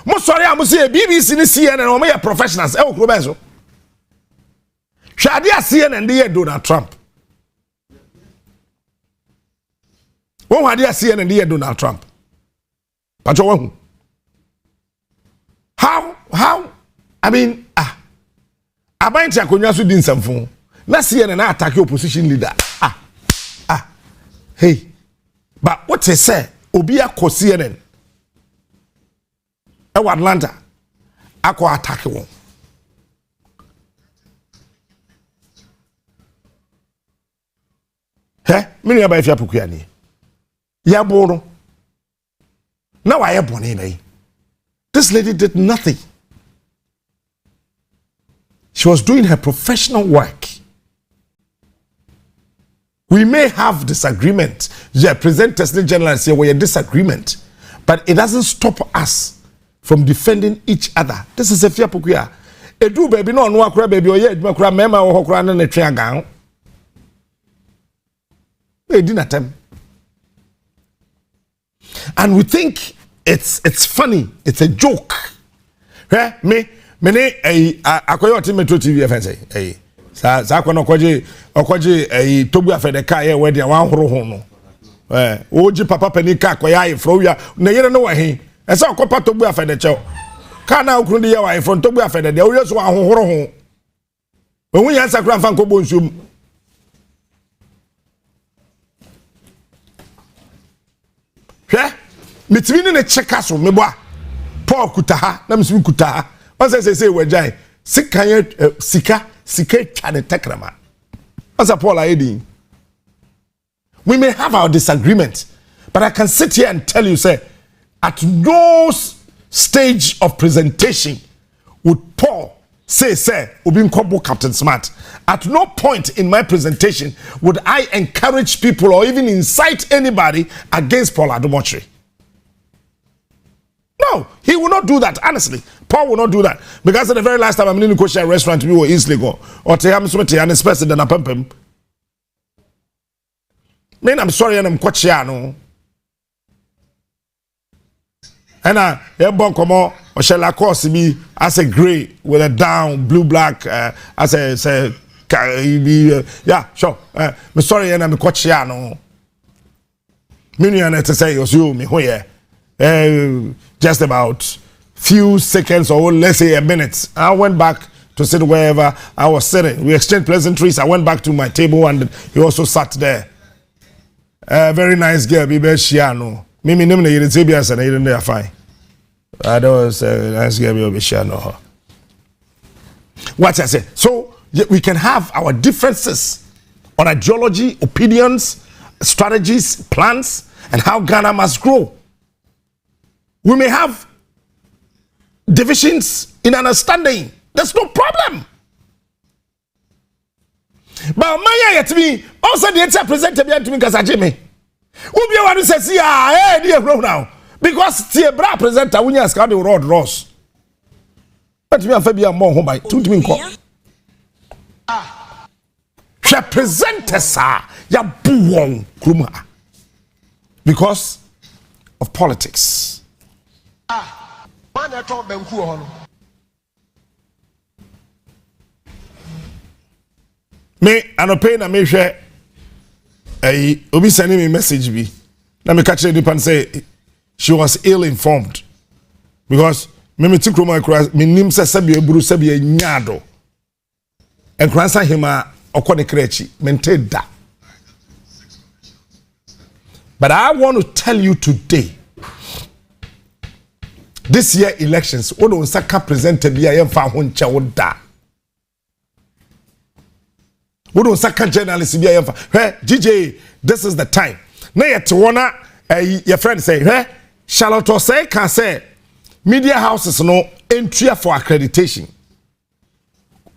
mo sorry am say BBC ni CNN o me professionals e wo kro benzo hwade a CNN dey Donald Trump. One idea CNN and Donald Trump. But how? I mean, I might take on your doing something. Let's see and attack your opposition leader. Hey, but what they say? Obia ko CNN. Ewa Atlanta. Ako attack one. Hey, many about if you Pokuya ni. Yabono. Now I have one in. This lady did nothing. She was doing her professional work. We may have disagreement. Yeah, present President General and say we have disagreement, but it doesn't stop us from defending each other. This is a fear Pokuya. Edu baby no Onua kura baby oye eduma kura mema wo kura na twa gan. We did not attempt. And we think it's funny, it's a joke. Me akoyo ti Metro TV FNC sa akono okoje tobu afede ka ye we dia wan horo ho no oji papa pani ka akoya ye fro wia na yere no wa he esa okopa tobu afede che ka na okuru de ye wa ifo tobu afede de o yeso wa hohoro ho ohun yan sakura mfa nkobo nsum mitimi ne cheka so meboa Paul kutaha na misimi kutaha on say wejai sika twane tekrama as a Paul aidi. We may have our disagreement, but I can sit here and tell you say at no stage of presentation would Paul say, Obi Nkobo Captain Smart. At no point in my presentation would I encourage people or even incite anybody against Paul Adomotri. No, he will not do that, honestly. Paul will not do that. Because the very last time I'm in the Kosher restaurant, we were East Lagos, or Teham Swete, and especially than a pumpim. Man, I'm sorry, and I'm Kochiano. And I bon come or shall I course me as a grey with a down blue black as a say yeah sure I'm sorry and I'm Kochiano. Minion to say you me here just about few seconds or let's say a minute. I went back to sit wherever I was sitting. We exchanged pleasantries. I went back to my table and he also sat there. Very nice girl, Bibe Shiano. Mimi nimne yiritibias and even there fine. I don't say nice girl Bibe Shiano. What I say? So we can have our differences on ideology, opinions, strategies, plans, and how Ghana must grow. We may have divisions in understanding. There's no problem. But Maya yet me also the entire presenter to me because Jimmy. Who be one who says, yeah, dear bro now. Because Tiebra presenter when you ask how the road Ross. But me and Fabia more home by 2 to me. She presenter sir ya buwong kruma because of politics. Me anope na me hwe obi sending me message bi na me catch the pan say she was ill informed because me tikroma kura me nim se sabe eburu sabe nyado enkransa hima okone krechi mente da. But I want to tell you today, this year elections odo saka presented bia yemfa ho nche woda. We don't second journalist be here. Hey, GJ, this is the time. Now yet wanna your friend say, hey, Charlotte say can say media houses no entry for accreditation.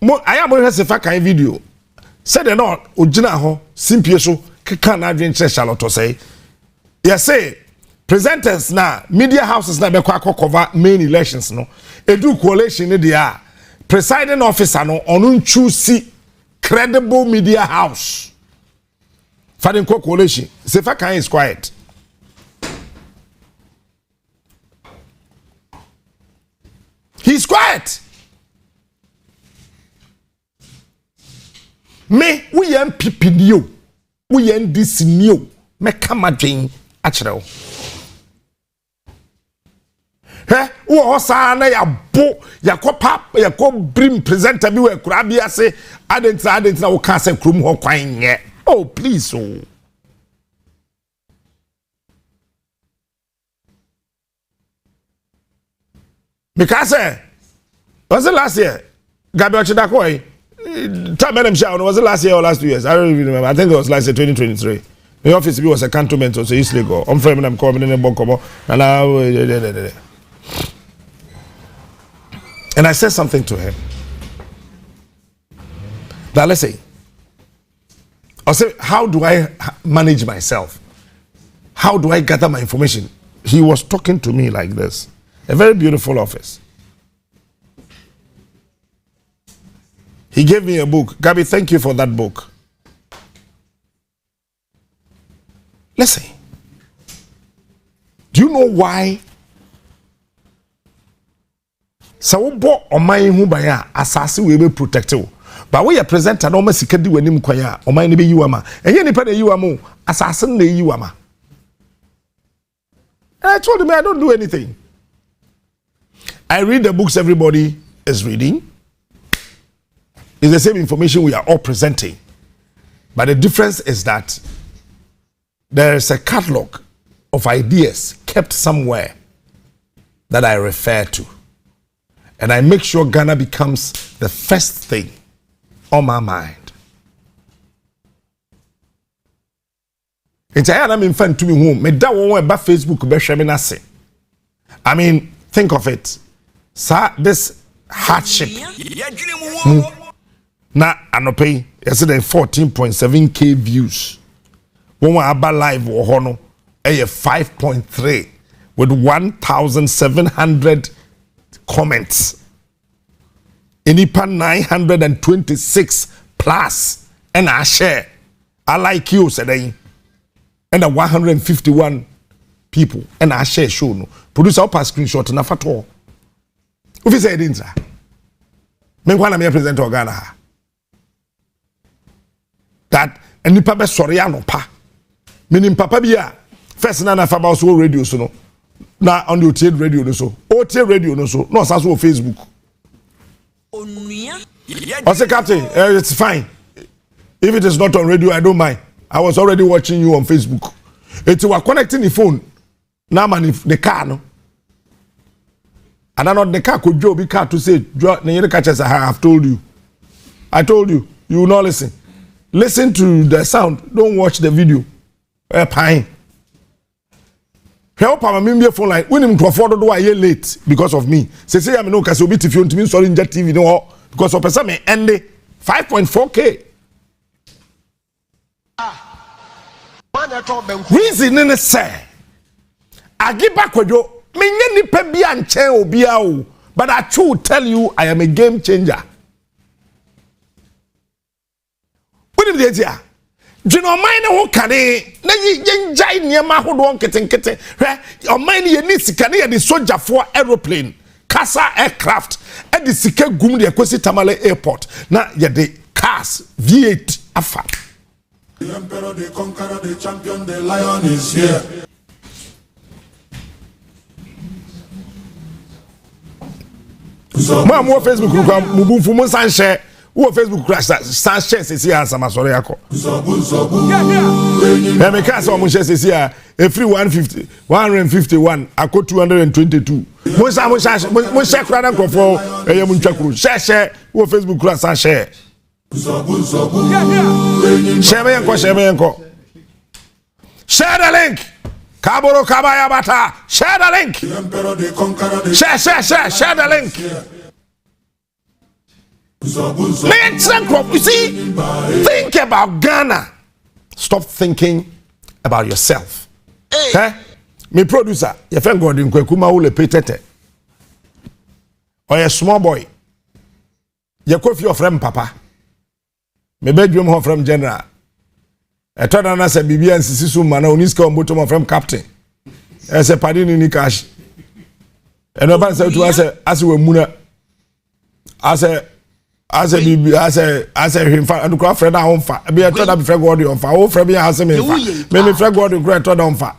I am going to say video. Say they not ojina ho simpie so keka na adwenche Charlotte say. You say presenters na media houses na be kwa cover main elections no. Edu coalition ne dia presiding officer no onu choose credible media house. Fadenko coalition. Sefa Kan is quiet. He's quiet. Me, we am pipinio. We am this new. Me kamadwin achrew. He wo sa na ya bo ya ko pap ya ko brim presenter bi we kura bi ase adentina wo ka se krum ho kwan nye. Oh please oh. Because was it last year? Gabriel Chidakoi. Tell Madam Shaw, was it last year or last 2 years? I don't even remember. I think it was last year 2023. The office was a cantonment of East Lagos. I'm framing them coming in a Bonkomo. And I said something to him. Now let's say, I said, how do I manage myself? How do I gather my information? He was talking to me like this. A very beautiful office. He gave me a book. Gabi, thank you for that book. Listen. Do you know why? So bo omai hu baya asase we be protected. But we are presenter no masika di wanim kwaya omai ne be yiwama. Enye nipa de yiwama asase ne yiwama. And I told him I don't do anything. I read the books everybody is reading. It's the same information we are all presenting. But the difference is that there is a catalog of ideas kept somewhere that I refer to. And I make sure Ghana becomes the first thing on my mind. It's I am in fan to me home. Me da one about Facebook be share me na say. I mean, think of it. Sir, this hardship na anope yesterday 14.7k views when we aba live wo ho no 5.3 with 1,700 comments enipa 926 plus and I share I like you said and 151 people and I share show no producer up a screenshot na fato ufi say dinza men kwa na me present Ghana that enipa be sori anopa menim papa bia first na fa ba so radio so no na on the OTA radio no so OTA radio no so no so Facebook Onua I say captain it's fine if it is not on radio I don't mind I was already watching you on Facebook it's we are connecting the phone now man the car no and not the car could be car to say the catches I have told you you will not listen to the sound don't watch the video pine help am me phone line when him to afford do I late because of me say am no case obi tifio ntimi sorry nja TV no because of person me end 5.4k reason in say agiba kwadwo menye nipa bia nchen obi a o but I should tell you I am a game changer what did they say Jino mine ho kane na yenjai niema hodo nketenkete hwe o mine ye ni sika ne ye di sojafoɔ aeroplane kasa aircraft e di sika gum de akosi Tamale airport na ye de cars V8 afa the emperor the conqueror the champion the lion is here ma mo Facebook kwa mubumfu mo san share wo Facebook crash san share sesi answer masore yakọ ya me ka so mo share sesi a free 151 akọ 222 mo share kra na nkofo eyem ntwakuru share wo Facebook crash san share share me yanko share the link kaboro kabaya bata share the link share the link you see, think about Ghana. Stop thinking about yourself. Hey. Me producer, your friend God in Kwekuma ule petete. Or a small boy. You could your friend Papa. Me bedroom home from General. I told her I said Bibi and Sisisu mana uniska on bottom from Captain. I said Padini ni cash. And nobody said to us as we muna. I said him fa and cry friend on fa be a told friend God on fa o friend be has me friend God great told on fa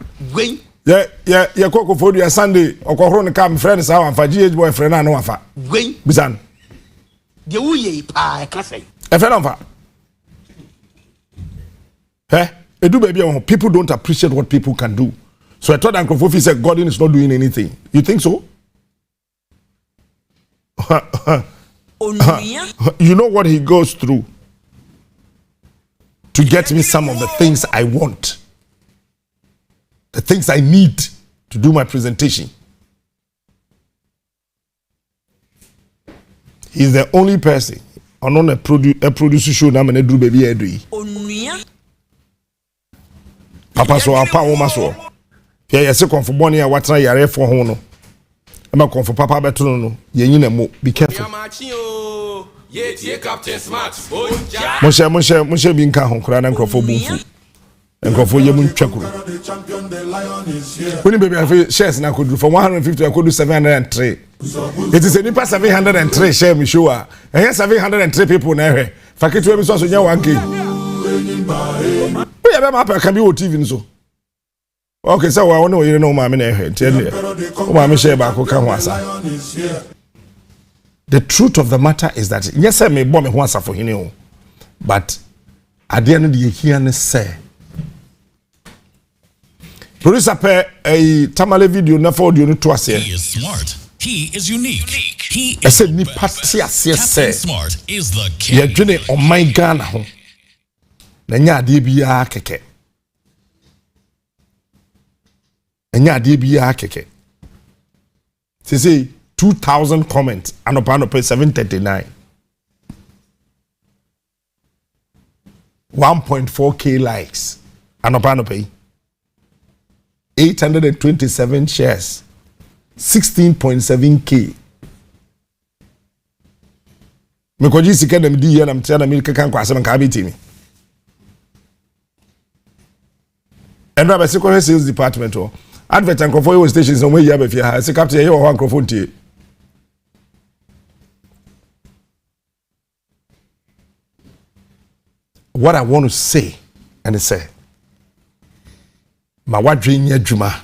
yeah koko for your Sunday okoro ne kam friend sa on fa GH boy friend na no fa bisan de uye pa ka say e friend on fa edu baby on people don't appreciate what people can do so I thought Uncle Fofi said God is not doing anything you think so you know what he goes through to get me some of the things I want, the things I need to do my presentation. He's the only person on a producer show na me do baby edui. Papa so apa wo maso. Here you say comfort money a watna yare for ho no. I'm not for Papa better no. Be careful. Moshe bin ka hon kra na nkrofo bumfu. Nkrofo ye mun twakuru. When baby I shares na could do from 150 I could do 703. It is a nipa 703 share me show ah. And here 703 people na here. Fakitu we so nya 1k. We be ma pa kan bi o TV so. Okay, so I know you know my name. Tell you, the truth of the matter is that yes, I may bomb me once for him, but at the end of the year, he say, producer pay a Tamale video na for you to us here. He is smart. He is unique. He is I said, ni patia Captain Smart is the king. You're doing on my Ghana home. Nanya DBA keke. Enya ade bia keke. Say 2,000 comments. Anopano pay 739. 1.4k likes. Anopano pay 827 shares. 16.7k. Mekoji sika dem di na mtia na milika kan kwase man ka betimi. And Rabbi Secretary Sales Department or advert and control stations on where you have if you have a captain here or one microphone to you. What I want to say, and I say, my what dream ye juma.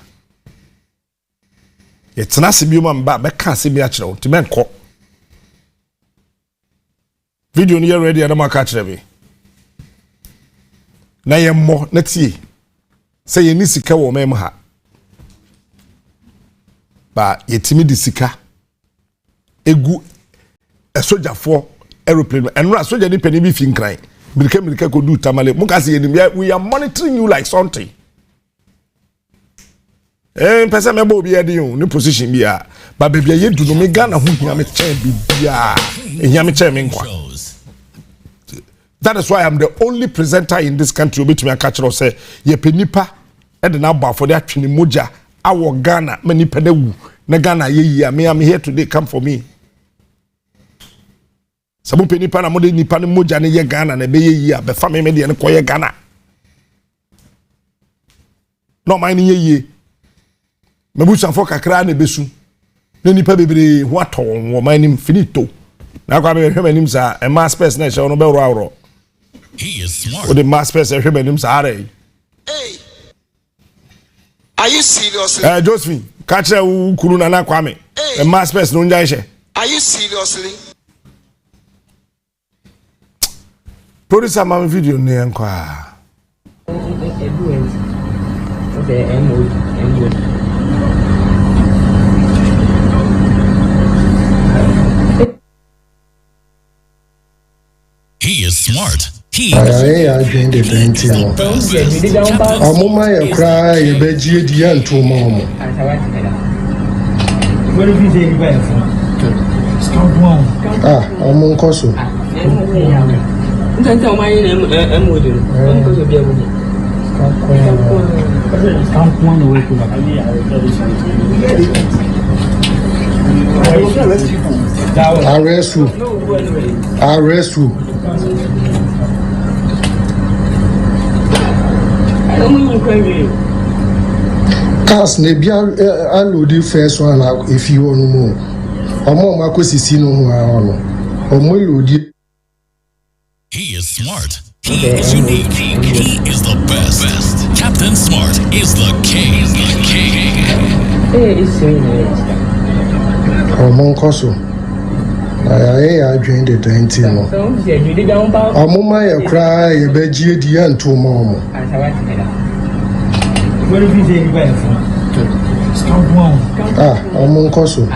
It's not a human but I can't see me actually to men call. Video near ready at the catch me. Na ye more, let's see. Say ye ni sika wo mem ha. Ba ye timi di sika. Egu a soldier for aeroplane. And no soldier ni peni bi fin kran. Milika ko do tamale. Muka say we are monitoring you like something. Pesa me bo bi ade you, ni position bi a. Ba bebia ye du no me Ghana ho hia me chen bi bia. Ehia me chen me nkwa. That is why I'm the only presenter in this country who me catch or say ye penipa e de na ba for that twini moja awo Ghana many pedewu na Ghana ye me am here today come for me. Sabu penipa na mode nipa ne moja ne ye Ghana na be ye be fa me de ne koye Ghana. No mind ye me bu sanfo kakra na besu na nipa bebre ho aton wo manim finito na kwa be hwe manim sa e mass space na she no be ro. He is smart. With the mass person, hey, are you serious? Josephine, catch a Kuruna na Kwame. The mass person, no Jaisha. Are you seriously? Producer, my video near Kwa. He is smart. He I joined the 20. Amuma ya cry, you beji di antu mama. Amun koso. Arrest you. Cars ne bia allow the first one if you want more. Omo ma ko sisi no ho ono. Omo load. He is smart. He is unique. He is the best. Captain Smart is the king. Omo koso. I joined the 20 no. Amuma ya cry, you beji di antu mama. Omo koso.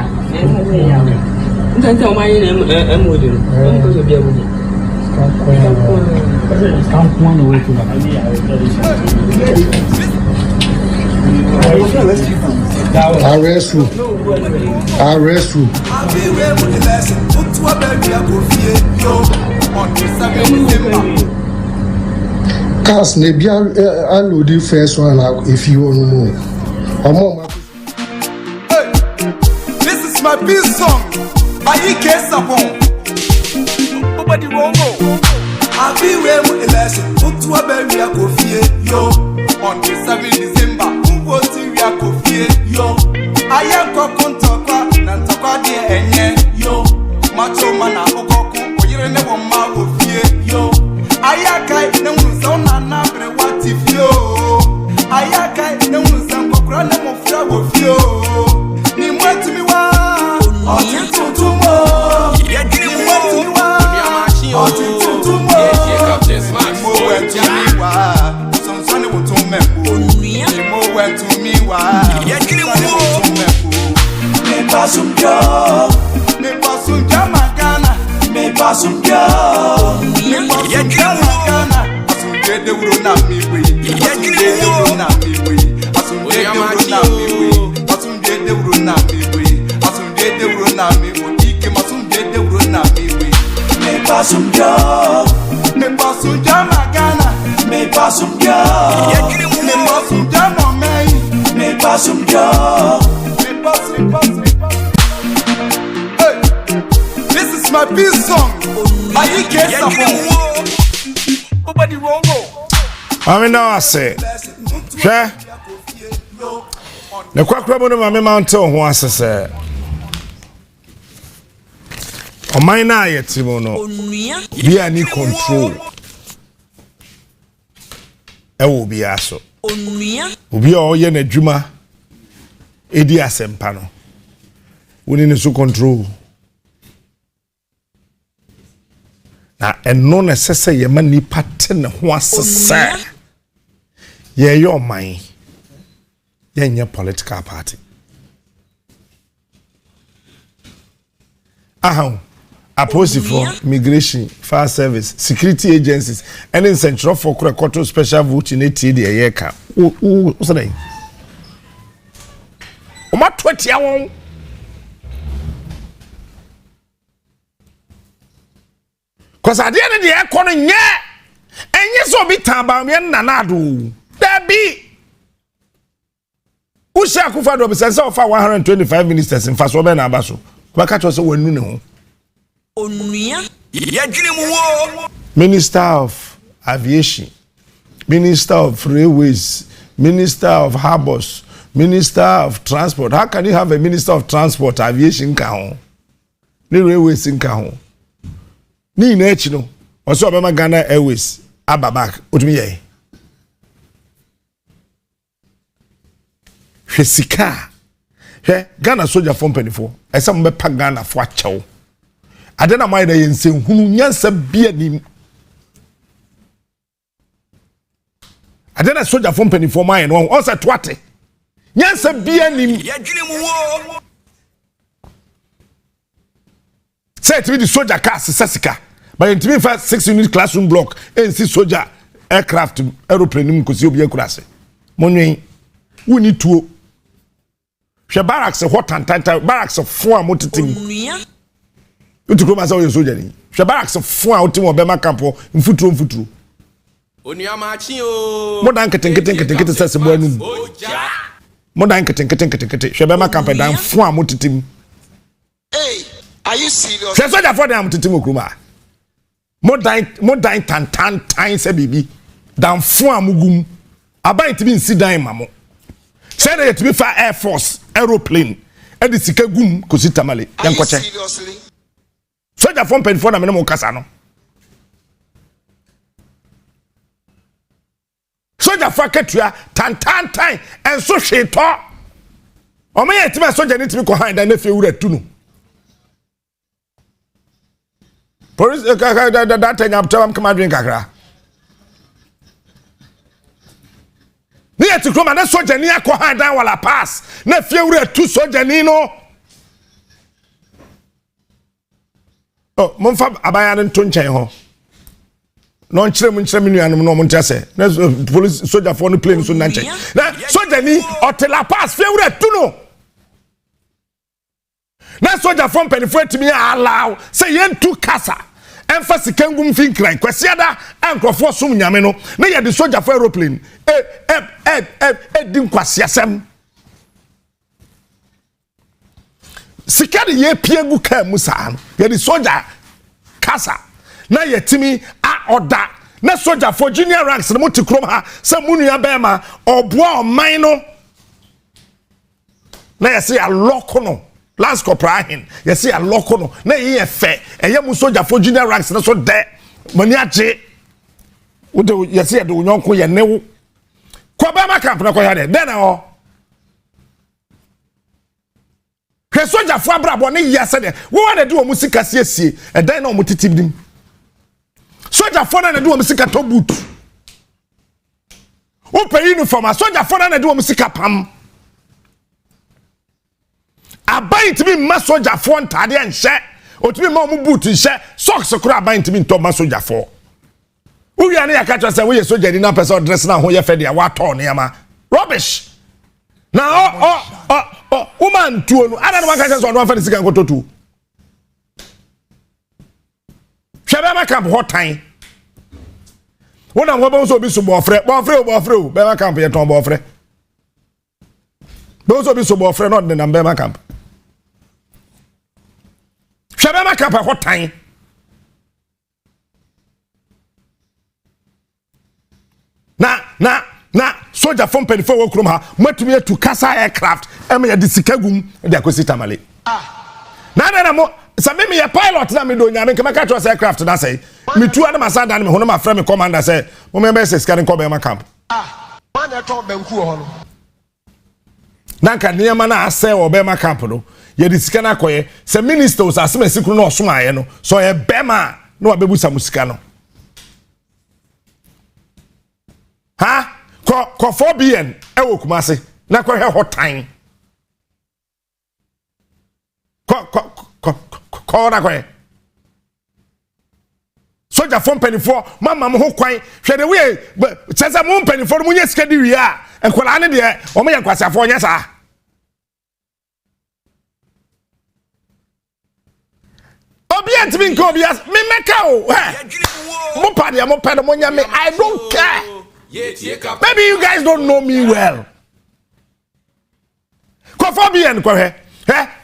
Arrest you. Cars ne bia allow the first one if you want more. This is my peace song. Ayike Sapon. Nobody won't go. I be where with the lesson. Put to a baby a coffee. Yo, on the 7th December. Who was Syria coffee? Yo, I am Kokon Tokwa, Nantokwa dear Enye. Yo, Macho Mana Okoko, or you never ma coffee. Yo, Ayakai, no one's on an apple. What if yo? Ayakai, no one's on Kokra, no more flower of yo. Nimwa to me wa, or you to more. Nimwa to me wa, or you to more. Captain Smart, went to me wa. Some son will to me. Mo went to me wa. Me pasum jo magana. Me pasum jo magana. Asunje de wuro na mi we. Asunje de wuro na mi we. Asunje de wuro na mi we. Asunje de wuro na mi we. Asunje de wuro pasumjo magana me pasumjo me pasumjo momei me pasumjo me pasumjo. Hey, this is my peace song. Allegation. Nobody wrong. I mean, now I say, sure. The quackable of my mountain was a say. On my night, Timono, be any control. I will be aso. Will be all yen a juma. Edia Sempano. We need to control. Na eno na sese ye ma nipa te ne ho asese ye your man ye nya political party opposite for immigration, fire service, security agencies, and in central for Krakoto special vote in AT the yeka. What's the name? Oma 20 hour. Cause at the end of the year, corner yeah, and yes, so be tamba me nanado. There be. Usha Akufo-Addo represents over 125 ministers in Fasobe na Abaso. Waka chose we nu ne ho. Minister of Aviation, Minister of Railways, Minister of Harbors, Minister of Transport. How can you have a Minister of Transport, Aviation ka ho? Ni Railways ka ho. Ni na echi no. Oso obema Ghana Airways ababak otumi ye. Hwesika. He Ghana soldier from 24. Esa mbe pa Ghana fo achew. Adena mai da yense hunu nyansa bia nim. Adena soldier from 24 mai no on se twate. Nyansa bia nim. Say to be the soldier car sesika. But in me first 6-unit classroom block and see soldier aircraft aeroplane nim kosi obi akurase. Monwen we need to she barracks hot and barracks of 4 motitim. Utu kuma sa we soldier ni. She barracks of 4 outim obema campo mfuturo. Onua Maakye o. Mo dan keten sese bo anum. Mo dan keten she obema campo dan 4 motitim. Hey, are you serious? She soldier for dem motitim okruma. Mo dan tan se bibi. Dan 4 amugum. Aban tibi nsi dan mamo. Say that to be for Air Force aeroplane and the sika gum kosi tamale yankwache. Seriously? Soldier from 24 na menemo kasa no. Soldier for ketua tan and so sheto. O me yetime soldier ni timi ko hand na fe wura tu no. Police that time am come drink kakra. Ni eti kroma na soldier ni akọ hand wala pass na fie wura tu soldier ni no. Oh, monfa abaya no nto nchen ho. No nkyere mu nuanum no mo ntase. Na police soldier for no plane so na nchen. Na soldier ni otela pass fie wura tu no. Na soldier from penifo timi allow say yen tu kasa. Emphasis kangum fin cry kwasiada ankrofo sum nyame no na ye the soldier for aeroplane din kwasiasem sikari ye piegu ka musa ye the soldier kasa na ye timi a oda na soldier for junior ranks no mutikrom ha se munua bema oboa oman no na ye say a lock no Last corporation, you see a local, na ye fe, and you must soldier for junior ranks, and so there, Moniache. What do you see? Do you know your new Quabama camp? No, then all. Soldier for Braboni, yesterday, what want to do a musica CSC, and then no mutitim. Soldier for and do a musica to boot. Open uniform, a soldier for and do a musica pam. Abai to be masoja for ntade and share or to be more boot and share socks or crab bind to be to masoja for. Who ya near catch us away soldier in a person dress now who you fed your water on yama. Rubbish. Now, woman, two, I don't want to catch us on one for the second go to two. She Bema camp hot time. One am wo so bi so bofre Bema camp ye ton bofre. Bo so bi so bofre not na Bema camp. Bema camp hot time. Na soldier from penifo wo krom ha matumi to kasa aircraft em ya disikagum de akosi tamale. Na mo sabe me ye pilot na me do nya me kema ka trust aircraft na say me tu na masa dan me hono ma frɛ me commander say mo me be say scan ko be ma camp. Man e to banku ho no. Na ka niam na ase wo be ma camp no ye disika na koye say ministers asema sikru na oso aye no so ye be ma na wabebu samusika no. Ha? Ko 4 BN ewo Kumasi na ko he hot time. Ko na ko. Soja from penifo mama mo ho kwan hwe de we cheza mo penifo mo nya sika di wi a enkola ne de o mo nya kwasiafo nya sa. Obient mi nko obias me meka o he mo pade mo pede mo nya me I don't care. Maybe you guys don't know me well. Kofobian kwa he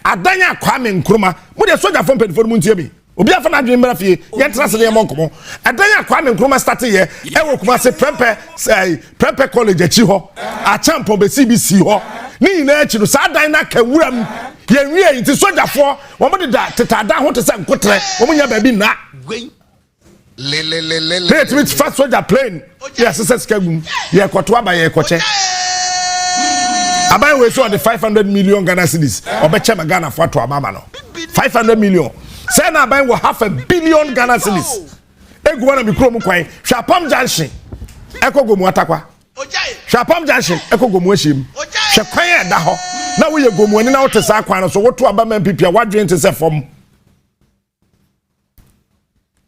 adanya Kwame Nkrumah mo de soldier from penifo mo ntie bi obi afa na adwen mra fie ye trase de mo nkomo adanya Kwame Nkrumah start ye ewo kuma se prempe college achi ho a champion be CBC ho ni na achi no sa dan na ka wuram ye wie nti soldier fo wo mo de da tetada ho te se nkotre wo mo nya ba bi na let me first soldier plane yes SS kagum ye kwoto aba ye kwoche abai we so the 500 million Ghana cedis obeche ma Ghana for to amama no 500 million say na abai will $500 million Ghana cedis egu wana mikro mu kwan Shapam Junction ekogomu atakwa Shapam Junction ekogomu ahim hwe kwan e da ho na wo ye gomu ani na wo te sa kwan no so wo to aba man pipia wadwen te se fom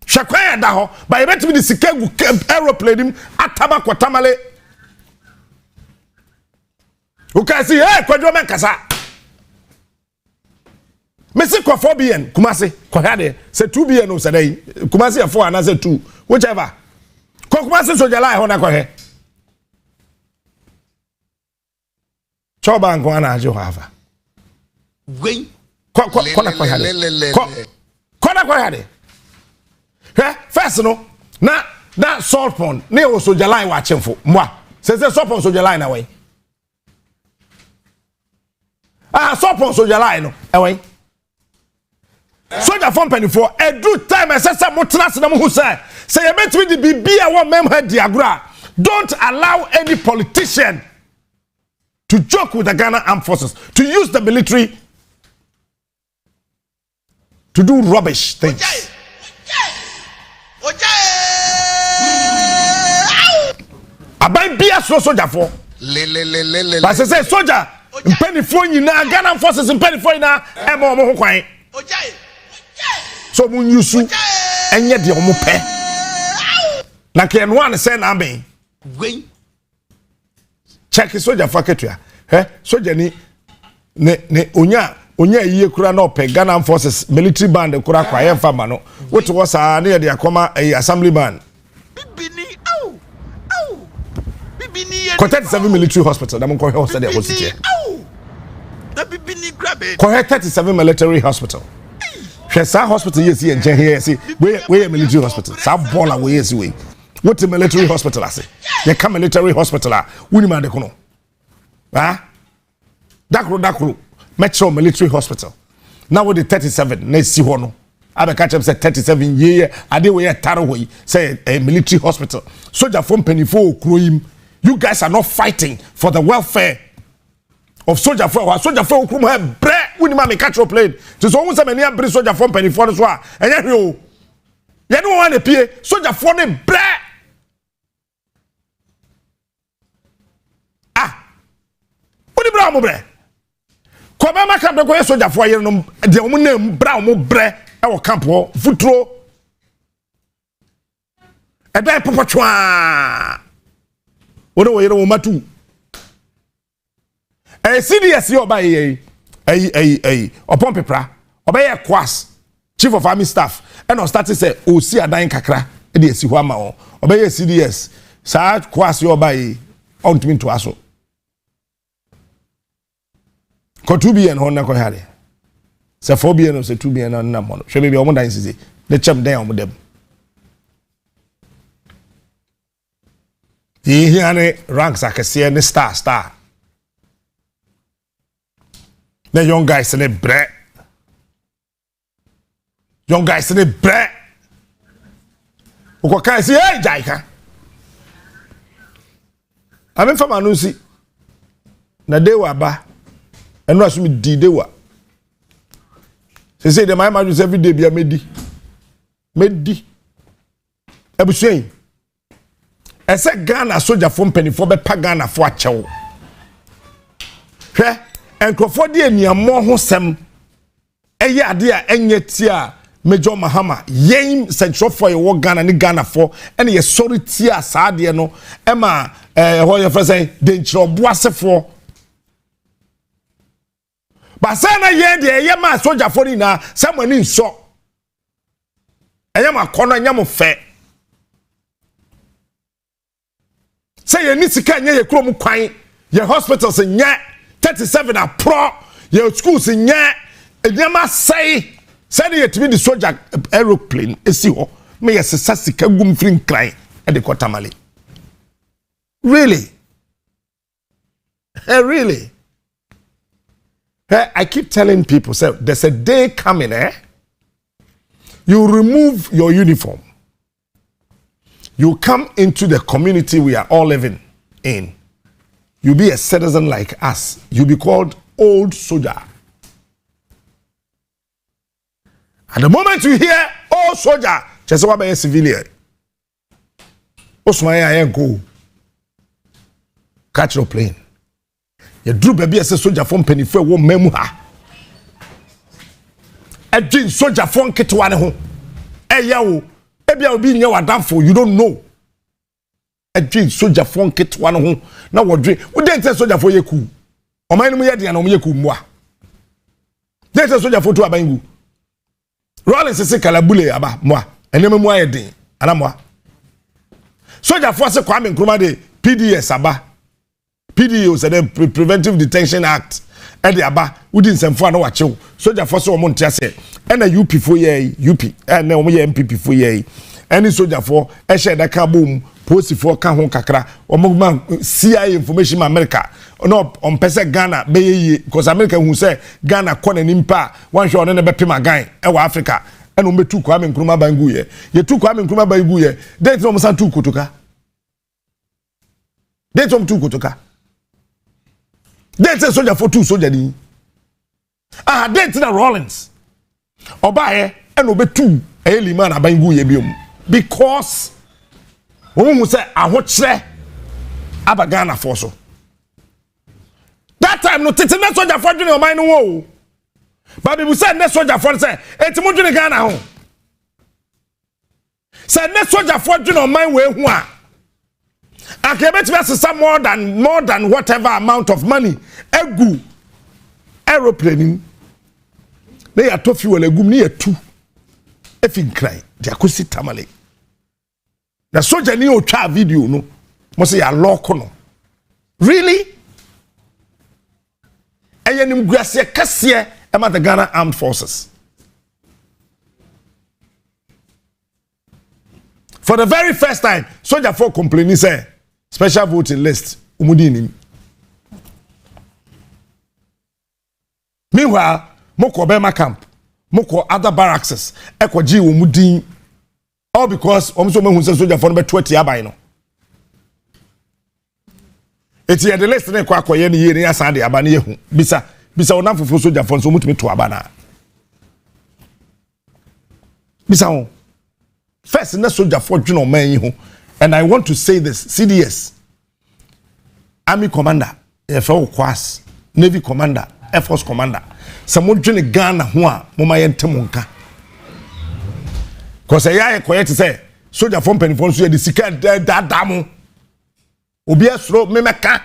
hwe da ho ba ye betimi di sikagu aeroplane dim ataba kwatamale. Okay, see, hey, kwadwo men kasa. Mesi kwa 4 BN, Kumasi, kwa hade, say 2 BN o sadai. Kumasi ya 4 and say 2. Whichever. Kwa Kumasi soja lai hona kwa he. Choba ngo ana ajo hava. Wait. Kwa na kwa hade. Kwa na kwa hade. First no, na salt pond, ne o soja lai wa chemfo. Mwa. Se salt pond soja lai na way. Sopon soja line no ewe soja from penifo edu time esesa motras na mo hu say you betwi the bibia wo mem ha diagra. Don't allow any politician to joke with the Ghana Armed Forces, to use the military to do rubbish things. Abai bia soja for but say soja penifo nyina Ghana forces penifo nyina e mo ho kwan so mun yusu enye de omo pe na ke no an say na me check soja faketua soja ni ne onya yiye kura na ope Ghana forces military band kura kwa ye fama no what was na ye de akoma assembly band Contact 7 military hospital. I'm going to hospital. Correct 37 military hospital. Shesa hospital yes here here see where military hospital. Sa bola we yes we. What the military hospital I say? They come military hospital ah. Wuni ma de kono. Ah? Dakro Metro military hospital. Now with the 37 na si ho no. I catch up say 37 year ade we taro we say a military hospital. Soldier from penifo okroyim. You guys are not fighting for the welfare of soldier for okrum ha bre woni ma me catch up plane. So won say many bre soldier from penifo so a enye hwe o. Ye no wan pie soldier for ne bre. Woni bra mo bre. Ko ba ma ka bre ko soldier for ye no de mo na bra mo bre e wo camp ho futuro. E dai popotwa. Wono wo yere wo matu CDS yo ba opon pepra obaye kwas chief of army staff and on started say o si adan kakra e dey si ho ama o obey CDS sa kwase obai on to me to aso ko 2 billion ho na ko hare se 4 billion se 2 billion na mo hwe be o mo dan sisi the chem dan o mo dem here ne ranks akese ne star the young guys in the bread. Young guys in the bread. Uko kai si hey jaika. Amen fama no si. Na dewa ba. Enu asumi di dewa. Say the my man every day bia medi. Medi. Ebusuen. Ese Ghana soldier from penifo be pa Ghana fo achewo. Hwe enkrofo de eniamo ho sem eye ade a enye ti a Major Mahama yen central for your Ghana ni Ghana for ene ye sorry ti a saade no ema ho ye say de nchiro boasefo ba say na ye de ye ma soldier for ni na samani nso eye ma kono nya mo fe say ye ni sika nya ye krom kwan ye hospitals nya 37 are pro your schools in ya nyama say you to be the soldier aeroplane esi ho me yes sasika gum frin cry e de kotamale really really I keep telling people say there's a day coming you remove your uniform you come into the community we are all living in. You be a citizen like us. You be called old soldier. At the moment you hear old soldier, just what by a civilian. Osmaya go catch your plane. You drew baby as a soldier from penny for one memoir. A dream soldier from Ketwane home. Hey yo, maybe I'll be in your damn for you don't know. A dream soldier from Ketwane home. Now what dream? We didn't say soldier for yeku. O man mu yedi na o yeku mwa. Didn't say soldier for to abangu. Rollins say kalabule aba mwa. Eneme mu ayedin ana mwa. Soldier for say Kwame Nkrumah de PDS aba. PDO say the Preventive Detention Act. E de aba wudi nsemfo na wachew. Soldier for say o mo ntia say e na UP for ye UP. E na o mo ye MPP for ye. Any soldier for e share da ka bom. Post for kan ho kakra omogma CIA information America no on pese Ghana be because America who say Ghana kona nimpa wan hwe on na bepem agan e wa Africa e no metu Kwame Nkrumah bangu ye tu Kwame Nkrumah bangu ye date no san tu kotoka date no tu kotoka date soldier for two soldier ni date na Rollins oba e no betu e liman abangu ye biom because who say ahochre abagana for so that time no tete na soldier for dwene o man no wo but people say na soldier for say etimo dwene Ghana ho say na soldier for dwene o man we hu a akebeti be more than whatever amount of money egu aeroplane na ya to fuel egum na ya tu efin cry dia kosi tamale. The soldier ni o twa video no mo say ya lock no really eyenim guase kase about the Ghana Armed Forces for the very first time soldier for complaining say special voting list umudini meanwhile moko Bema camp moko other barracks ekoji umudin. All because almost who says soldier for number 20 abai no. It's here the list kwa kwa ye ni ye ni asande abani ye hu. Bisa ona fufu soldier for so mutumi to abana. Bisa on. First na soldier for dwuno man yi hu. And I want to say this, CDS Army Commander, FO Kwas, Navy Commander, Air Force Commander. Some dwene Ghana ho a moma ye ntemonka. Because I quiet to say, soldier from Penifon, so the sika that damo. Obia sro memeka.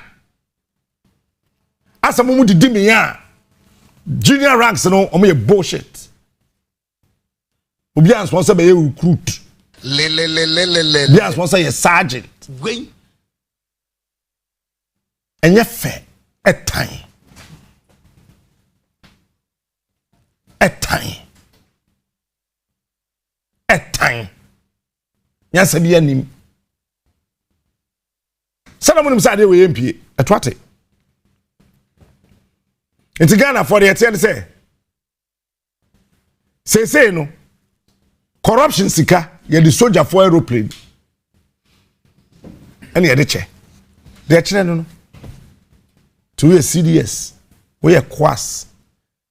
Asamu di dimi ya. Junior ranks no, bullshit. obi an sponsor be recruit le obi an sponsor ye sergeant gwen enye fe etan nya sabi anim sana munim sa de we yempie etwate enti Ghana for the say say no corruption sika ye the soldier for aeroplane and ye de che de che no to we CDS we are Quas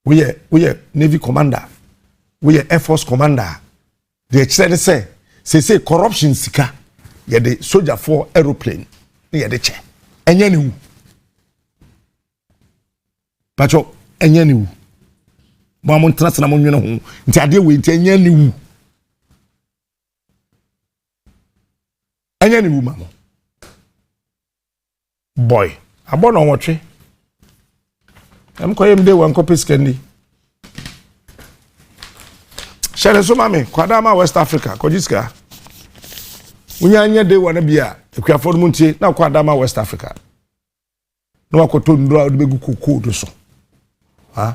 we are Navy commander we are Air Force commander de che say corruption sika ye the soldier for aeroplane ye de che enye ni wu pacho enye ni wu mo amon transna mo nwene ho nti ade we nti enye ni wu enye ni wu mamo boy abono wotwe am koyem de wan copy scanning shere so mame kwadama West Africa kojiska unyanya de wan bia ekuafo no ntie na kwadama West Africa no akoto ndro a de begu kokoo do so ha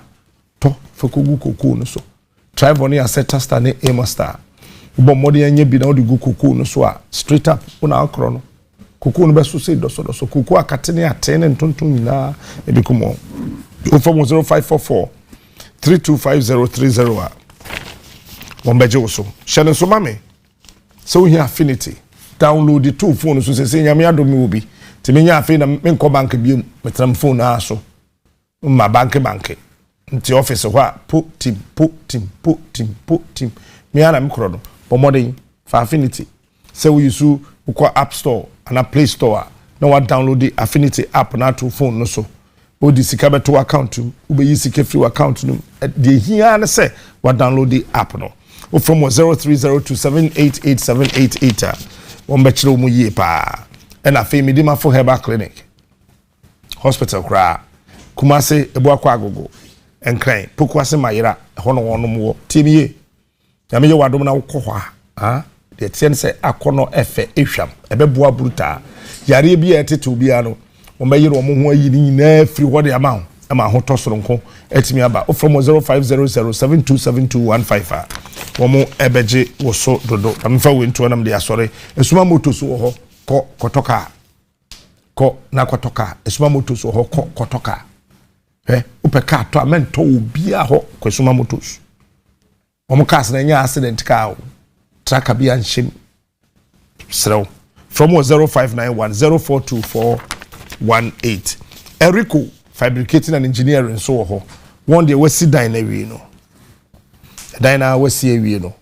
to fokogu kokoo no so tribe on ya set star ne aim star bo modi anya bi na odi gu kokoo no so a straight up una akro no kokoo no be so say do so kokoo akatene atene ntonton nyina e bi komo 0544 325030 wombeje wo so shane so mame so here affinity download the two phones so say nyame adomi obi timenya afi na menko bank biom metram phone aso ma bank nti office ho put team me ana mkro no pomodin for affinity say we use uko app store and a play store na wa download the affinity app na to phone no so odi sika beto account ube yi sika free account no de hia na say wa download the app no from 0302788788 wombe chiro mu yie pa and afi medima for herbal clinic hospital kra kumase ebu akwa agogo enkran pokwase mayira hono wonom wo timie yame ye wadom na wokọ ha de tien se akono efe ehwam ebeboa bruta yare bi etetu bia no omeyire omo ho ayi ni na free what the amount ama ho tosoronko etimi aba from 0500727215 womo ebeje woso dodo amfa we nto nam de asore esuma moto so ho kotoka ko na kotoka esuma moto so ho kotoka upeka to amento obia ho kwesuma moto womo kas na nya accident ka o traka bia nshim srew from 0591042418 Erico fabricating and engineering so ho one day we see dine we no dine we see we no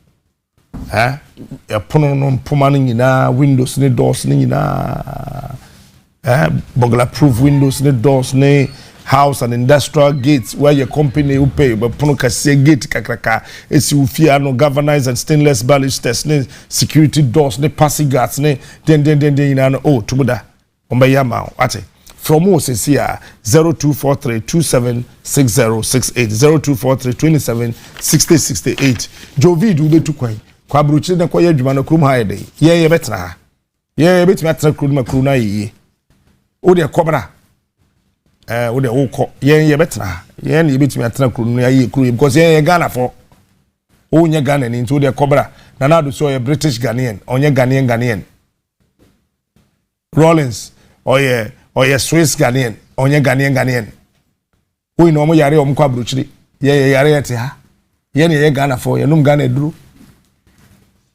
e pono no mpoma no nyina windows ne doors ne nyina burglar proof windows ne doors ne house and industrial gates where your company will pay but pono kase gate kakraka esi ufia no galvanized and stainless balusters ne security doors ne passing guards ne den nyina no oh tumuda ombayama ate from us is here 0243276068 0243276068 Jovid ube tukwan kwa bruchi na kwa adwuma na krum haide ye betna ye betimi atna krum ma krum na ye o de kobra o de woko ye betna ye na betimi atna krum na ye krum because ye Ghana for o nya Ghana ni nti o de kobra na na do so ye British Ghanaian onye Ghanaian Rollins oye Swiss Ghanaian onye Ghanaian we no mo yare om kwa bruchiri ye yare yete ha ye ne ye Ghana for ye num Ghana duru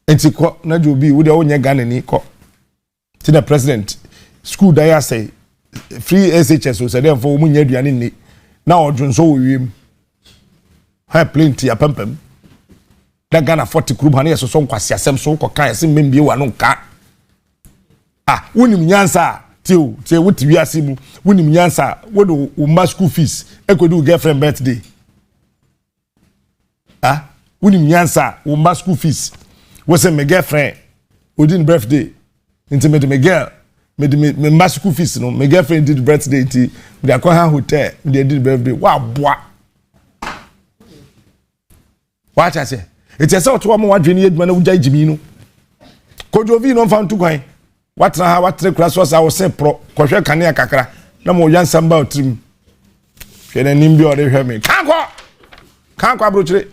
enti ko na jobi wo de onye Ghana ni ko ti the president school da ya say free SHS so say dem for mu nya aduane ni na odwonso wo wiem ha plenty apempem da Ghana 40 group ha na yeso so nkwase asem so ko kan asem membie wa no nka wonim nyansa tie wuti wiase mu wonim nyansa wodo wo school fees ekwedu girlfriend birthday wonim nyansa wo school fees wo say my girlfriend odin birthday nti me girl me school fees no my girlfriend did birthday nti we akọ ha hotel we did birthday wa boa wa cha say It is out to one more dream when we judge me. Could you be no found to go? What the class was I was say pro, Kosha Kania Kakra, no more young samba trim. She didn't nimby or they hear me. Can't go, brutally.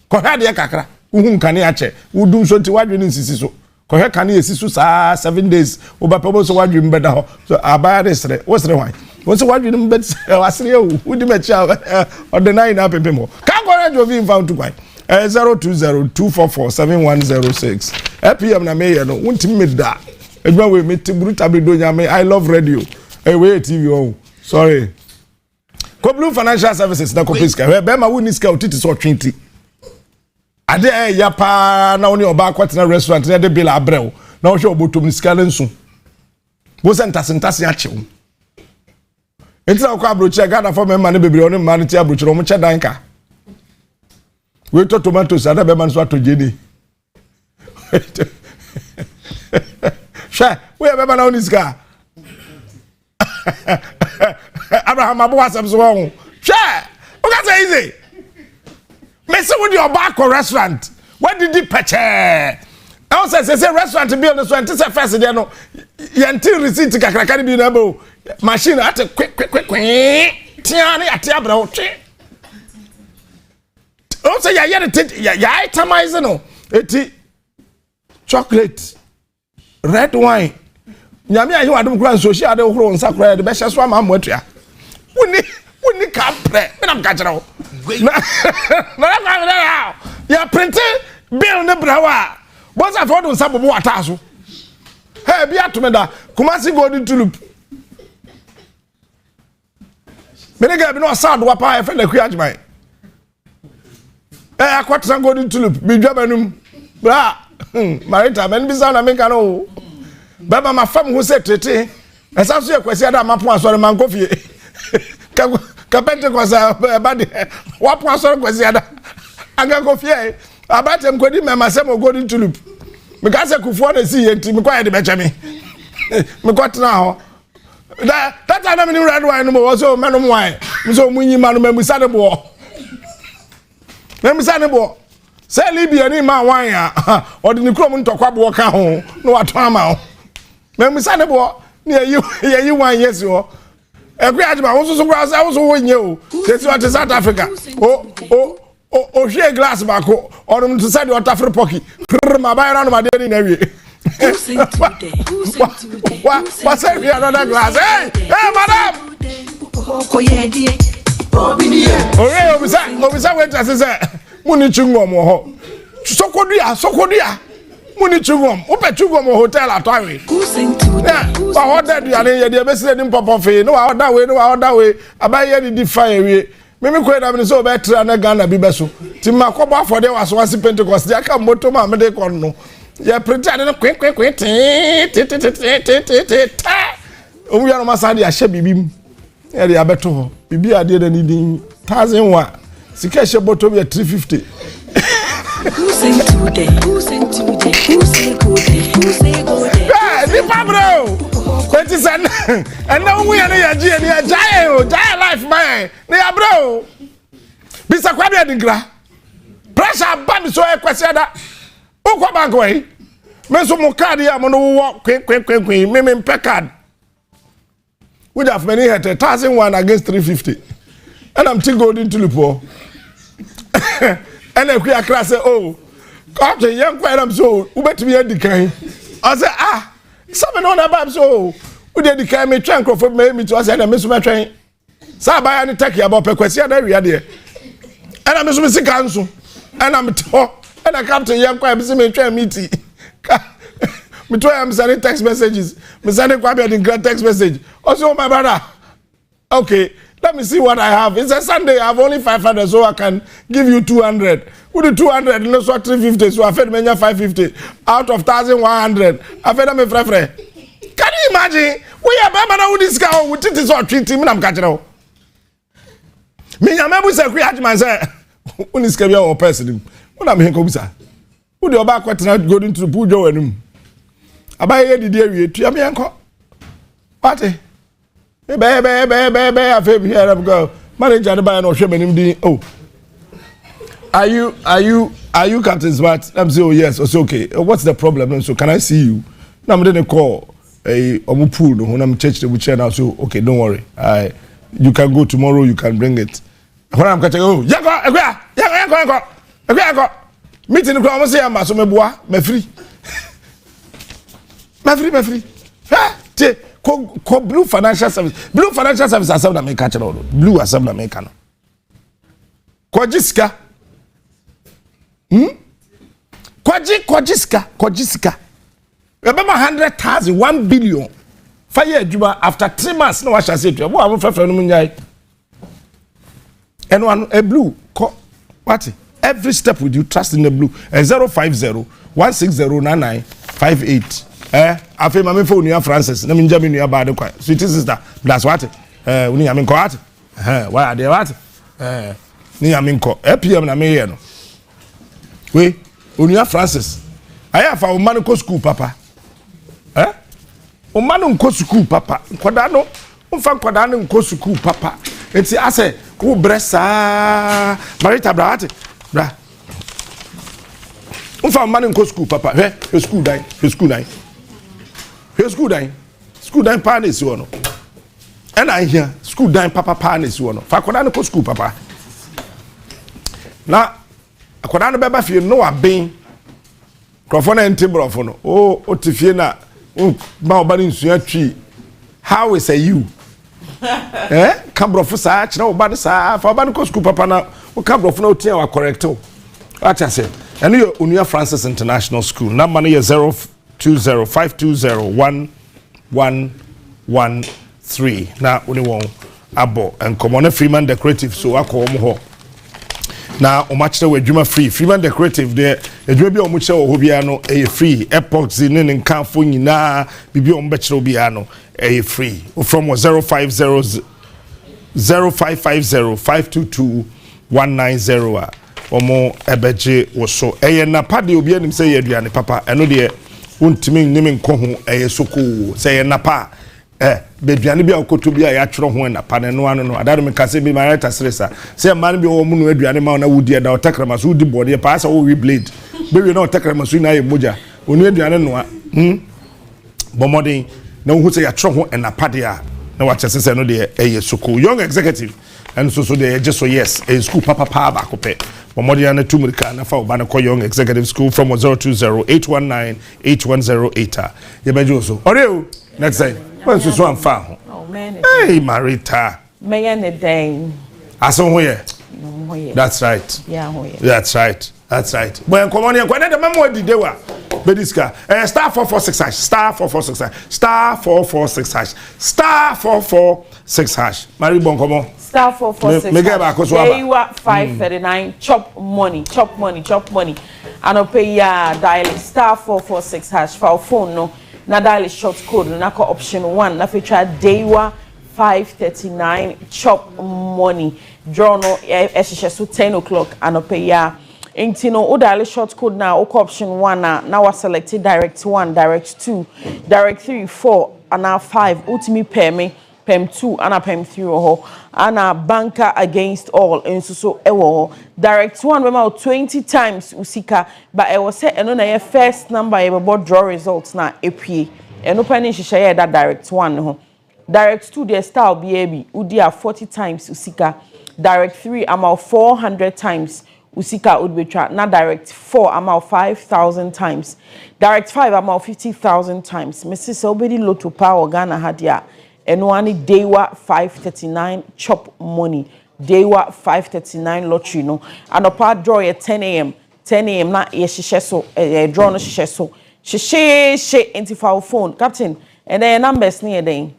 Kohadia Kakra, whom Kaniache, who do so to what you need to so. Kohe Kani is 7 days, over purpose of what you better. So I buy this. What's the wine? What's what you bet? I see you, who do bet or the 9 up in Pimo. Can't go around your found to buy. 020-244-7106. FPM na me no won't me da. Egba we meet brutal be donya me. I love radio. Wait TV oh. Sorry. Blue Financial Services na kopiska. Be ma woni ska otiti so 20. Ade ya pa na oni oba kwatena restaurant na de bill abrel. Na wo hwe obotom ska lensu. Wo sentase ya chew. Entra ko abrochi Ghana for me ma ne bebre oni ma ne ti abrochi no mo che dan ka. We to tomatoes ada be man so atojeni. Sha, we be man on this guy. Abraham Abu Wasam so won. Sha, o ka say easy. Me say with your back restaurant. What did you purchase? I say restaurant bill no so ante say first there no. Yanti receipt kakra bi na bo. Machine at quick. Tiani at abra o twe. Oh, say ya itemize no. Eti chocolate, red wine. Nyame ayi wadum kura so hia de horo nsa kura de be hye so ama moatua. Woni ka pre. Me nam ka kire wo. Na ya print bill ne brawa. Boss afford nsa bobo ata so. Hey, bi atomeda. Kumasi golden tulip. Me ne ga bi no sad wa pa e fe na kuajman. Akwatran golden tulip bi dwabanum bra marita men bisa na meka no baba ma fam ho se tete esa so yakwasi ada mapo asore man kofie ka Pentecost ba de wapo asore kwasi ada aga kofie abatem kodi mema se mo golden tulip me ka se kufuo na si yenti me kwa de beche me kwatna ho that na me red wine no mo so menum wine so munyi manu memusa de bo Memisa ne bo. Say Libya ni ma wan ya. Odi ni krom ntokwa bo ka ho. No wato ama ho. Memisa ne bo. Ni yi wan yes ho. Ekwe ajima wo so kura say wo so wonye o. Say what is South Africa. O hwe glass ba ko. Onum to say the water free pocket. Ma ba ra no ma de ni na wie. What's another glass? Hey, madam. Ore obisa wait as say muni chungom ho. Sokodua. Muni chungom. Ope chungom hotel atwawe. Ba order du ane ye de be se nim pop fe. No order we abaye di fire we. Mimi ko da me so be tra na Ghana bi beso. Ti makobo afode waso wasi Pentecost. Ya ka moto ma me de kon no. Ya pretend no kwen omu ya no masade ya hye bibim. Ya de abeto ho. Bibi ade da ni din 1001. Sika hye bottom ya 350. Who sing today? Who say good? Yeah, ni pabro. Partisan. And now we are na ya giant life man. Ni ya bro. Bisa kwa bia digra. Pressure bam so e kwesi ada. Ukwa bank way. Me so mo card ya mo no wo kwen me mpe card. We have many hit 1001 against 350. And I'm still golden tulip. And then we are class say oh, come to young quite am so who bet me at the kind. I say something on about so who did the kind me try for me to us and I miss my train. So buy any take about per question there. And I miss me council. And I'm talk and I come to young quite me try meeting. Me try am sending text messages. Me sending quite a great text message. Also my brother. Okay, let me see what I have. It's a Sunday. I have only 500, so I can give you 200. With the 200, no so 350. So I fed me 550 out of 1,100. I fed me free. Can you imagine? We are Baba with this guy with it or treating me. I'm catching out. Me, I'm able to say, "Create myself." When is Kevin or person? When I'm here, Kobisa. Who the back what not going to the Pujo and him? Abaye di dia wie tua me enko party be afem here up go manager the buy no hwe manim din oh are are you Captain Smart? I'm saying, oh yes. I say, okay. What's the problem? So can I see you? Now I'm gonna call a pool. No, when I'm church the wheelchair now. So okay, don't worry. You can go tomorrow. You can bring it. When I'm catching, oh, go. Meeting the crowd. I say, I'm so me free. Me free. Hey, ko Blue Financial Service. Blue Financial Service asem na me catch no. Blue asem na me can. Kwajiska. Kwajiska. Remember 100,000, 1 billion. 5 years juba after 3 months no what shall say to you. Boy, I'm no munyai. And one a blue what? Every step with you trust in the blue. 050-160-9958. Afi mama phone you Francis. Na minja me nua ba de kwa. Sweet sister, that's what. Uni ya me ko what? Why are they what? Ni ya me ko. PM na me here no. We Onua Francis. Aya fa o man ko school papa. O man ko school papa. Nkoda no. Mfa nkoda no ko school papa. Enti ase wo bresa Marita brate. Bra. Mfa man ko school papa. He school dai. School dine pa na si wono. And I hear school dine papa pa na si wono. Fa koda no ko school papa. Na akoda no beba fie no aben. Krofo na ntibro no. O tifie na ma oba ni nsua twi. How is you? Kabrofo sa kire oba sa fa oba no ko school papa na o kabrofo na o tia wa correct o. What I say? And you Onua Francis International School. Number no 020-520-1113. Na oni won abo and common Freeman Decorative so akọ omo ho. Na o match we adwuma free. Freeman Decorative there adwuma bi o mo kire o bia no e free. Epox ni ne nkanfo nyina bibi o mo be kire obia no e free. From 0550-522-190 omo ebeje wo so eye na pade obi anim say ye aduane papa eno de wontimi nim nko ho eye soko say ye na pa be aduane bi akoto bi a ya tworo ho na pa no ano no adado me kase bi my right asresa say man bi wo mu no aduane ma na wudi da otakrama so wudi body pa sa wo wi blade be we na otakrama so na ye moja onu aduane no bomodin na wo say ya tworo ho na pade a na wa chese say no de eye soko young executive and so they just so yes a school papa ba ko pe Momodiana Tumurika na fa obana ko young executive school from 020-819-8108. Yebejo so. Oreo next time. When so am fa ho. Oh man. Hey Marita. Me ne den. Aso ho ye. No ye. That's right. Yeah ho ye. That's right. When come on here kwa na memo di dewa. Bediska. Star 446 hash. Star 446 hash. Star 446 hash. Star 446 hash. Mari bon komo. Star 446. Day 539. Chop money. And pay dial star 446 hash for phone no. Na dial short code na ko option 1 na feature day 539 chop money. Draw no so 10 o'clock and pay Inti no dial short code now option 1 now was selected direct 1, direct 2, direct 3, 4 and now 5 ultimate pay me. PEM 2 and PEM 3 and a banker against all and so direct 1 remember 20 times usika but I was say and on your first number about draw results na APA and opening share that direct 1 direct 2 the star baby udia 40 times usika direct 3 about 400 times usika would be track na direct 4 about 5,000 times direct 5 about 50,000 times Mrs. Obedi Lotto Power Ghana Hadia and one day 539 chop money. Day 539 lottery no. And a part draw at 10 a.m. na ye so draw no so. She into our phone, Captain. And then numbers near then.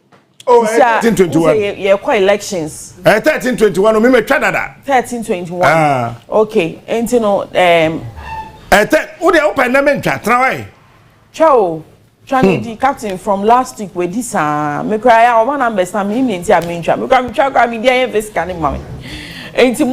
Oh, 1321. Yeah, quite elections. 1321. Me try that. 1321. Okay. And you know who dey open na me try try. Ciao. Trinity Captain from last week with this me cry our man numbers na me nti a me ntwa me cry me dey invest can mama enti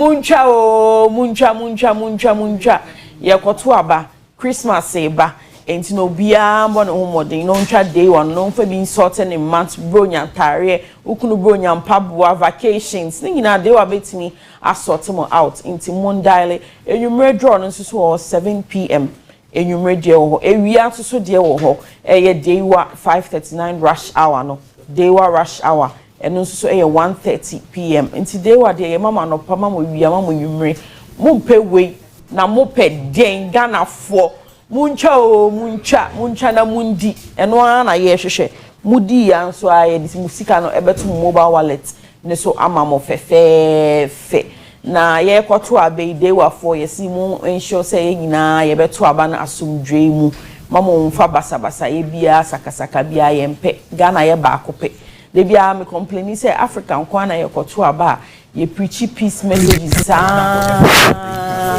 muncha ye koto aba Christmas eba enti no bia mbɔ ne ho modern no ntwa day one no fa bi sort in month bronya tare ukunu bronya mpaboa vacations ni nyina day wa betimi asort mo out into mondile enwumre draw no so 7 p.m. enwumre de wo ewia so de wo ho eye day wa 5:39 rush hour no day wa rush hour eno so eye 1:30 p.m. into day wa de mama no pa mama wia mama enwumre mo mpe we na mo pe den Ghana for muncha na mundi eno na ye hwehwe mudi ya nso aye di musika no ebeto mobile wallet ne so ama mo fe na ye kwoto abe dey wa for ye si mu ensure say nyina ye beto aba na asumdwe mu mama mfa basa ye bia sakasaka bia ye mpe Ghana ye ba akope de bia me complain say African kwa na ye kwoto aba ye preach peace messages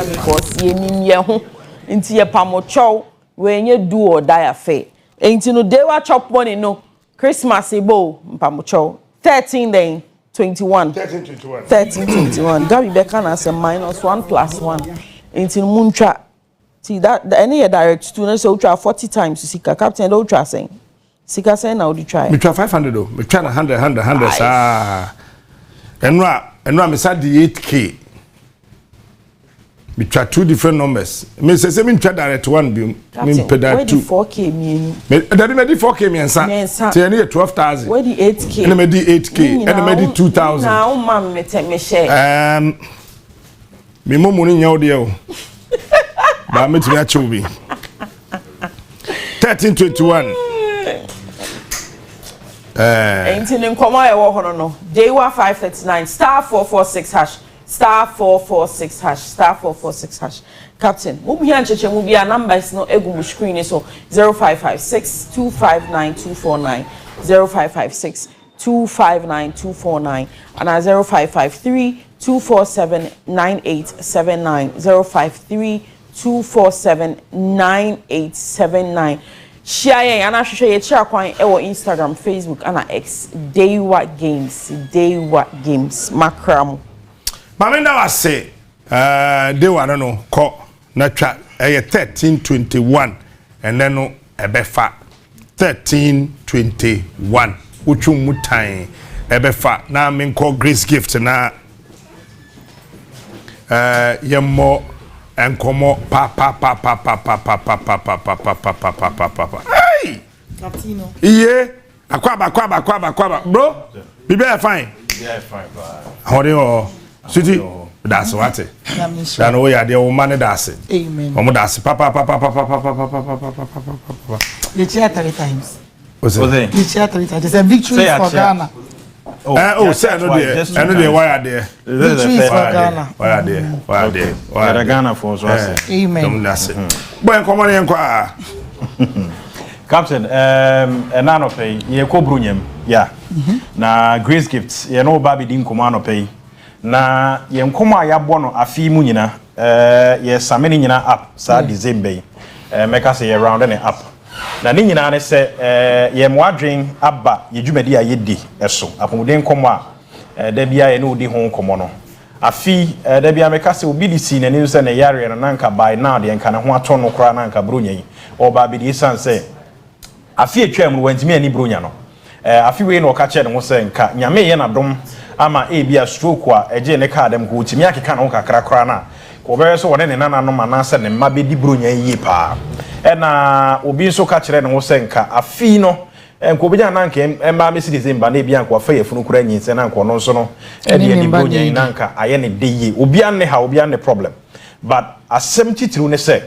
because ye nim ye ho inti ye pamochow wenye do or die affair inti no dey wa chop money no Christmas ebo pamochow 13 then 21 1321 Gabi Beka na say -1 + 1 inti muncha see that any direct to no say ultra 40 times sika captain do ultra saying sika saying na we try me try 500 though me try 100 sa enwa me sa di 8k we try 2 different numbers. Me say me try direct one be me pay that 2. 4k me. Me that 4k me ensa. Say any 12,000. Where the 8k? And me di 8k. And me di 2,000. Na man me share. Me mo money nya ode o. Ba me timi ache obi. 1321. Ain't in koma e wo hono no. Day 539 *446#. *446#. *446#. Captain, we be ancheche we be a numbers no egu screen so 0556 259 249 0556 259 249 and 0553 247 9879 053 247 9879. Share and I share ye share kwan e wo Instagram, Facebook and X Daywa Games Makram. Mamenda was say they were no call na twa 1321 and then no ebefa 1321 uchu mutan ebefa na me call grace gift na yemo enkomo pa hey Latino iye akwaba bro be fine yeah fine how they all City, that's what it. I know ya the woman that's it. Amen. Omo that's papa. You cheer 3 times. What's it? You cheer 3 times. It's a victory for Ghana. Say I know there. Why are there? Victory for Ghana. Why are there? Why are Ghana for us? Amen. That's it. Boy, come on here, Captain, enano pay ye ko brunyem yeah. Na grace gifts ye no baby din komano pay. Na ye nkoma ya bono afi mu nyina ye sameni nyina up sa December yi meka say round and up na ni nyina ne se ye moadwen aba ye dwumadi a ye di eso apomuden komo a da bia ye no di ho komo no afi da bia meka say obi di si na ni se na yare na nanka by now de nka na ho ato no kra nanka bronya yi oba bi di san say afi etwa mu wantimi ani bronya no afi we no ka che ne ho se nka nyame ye na dom ama bia stroke a eje ne ka dem ko timi akeka no kakra kra na ko be so wone ne nana no mana se ne mma be di bronya yi pa na obi so ka kire ne ho se nka afi no enko be na nka emma me citizen ba na bia nko afa yefunu kura nyi se na nko no so no e de ni bronya yi na nka aye ne de yi obi an ne ha obi an ne problem but asem titiru ne se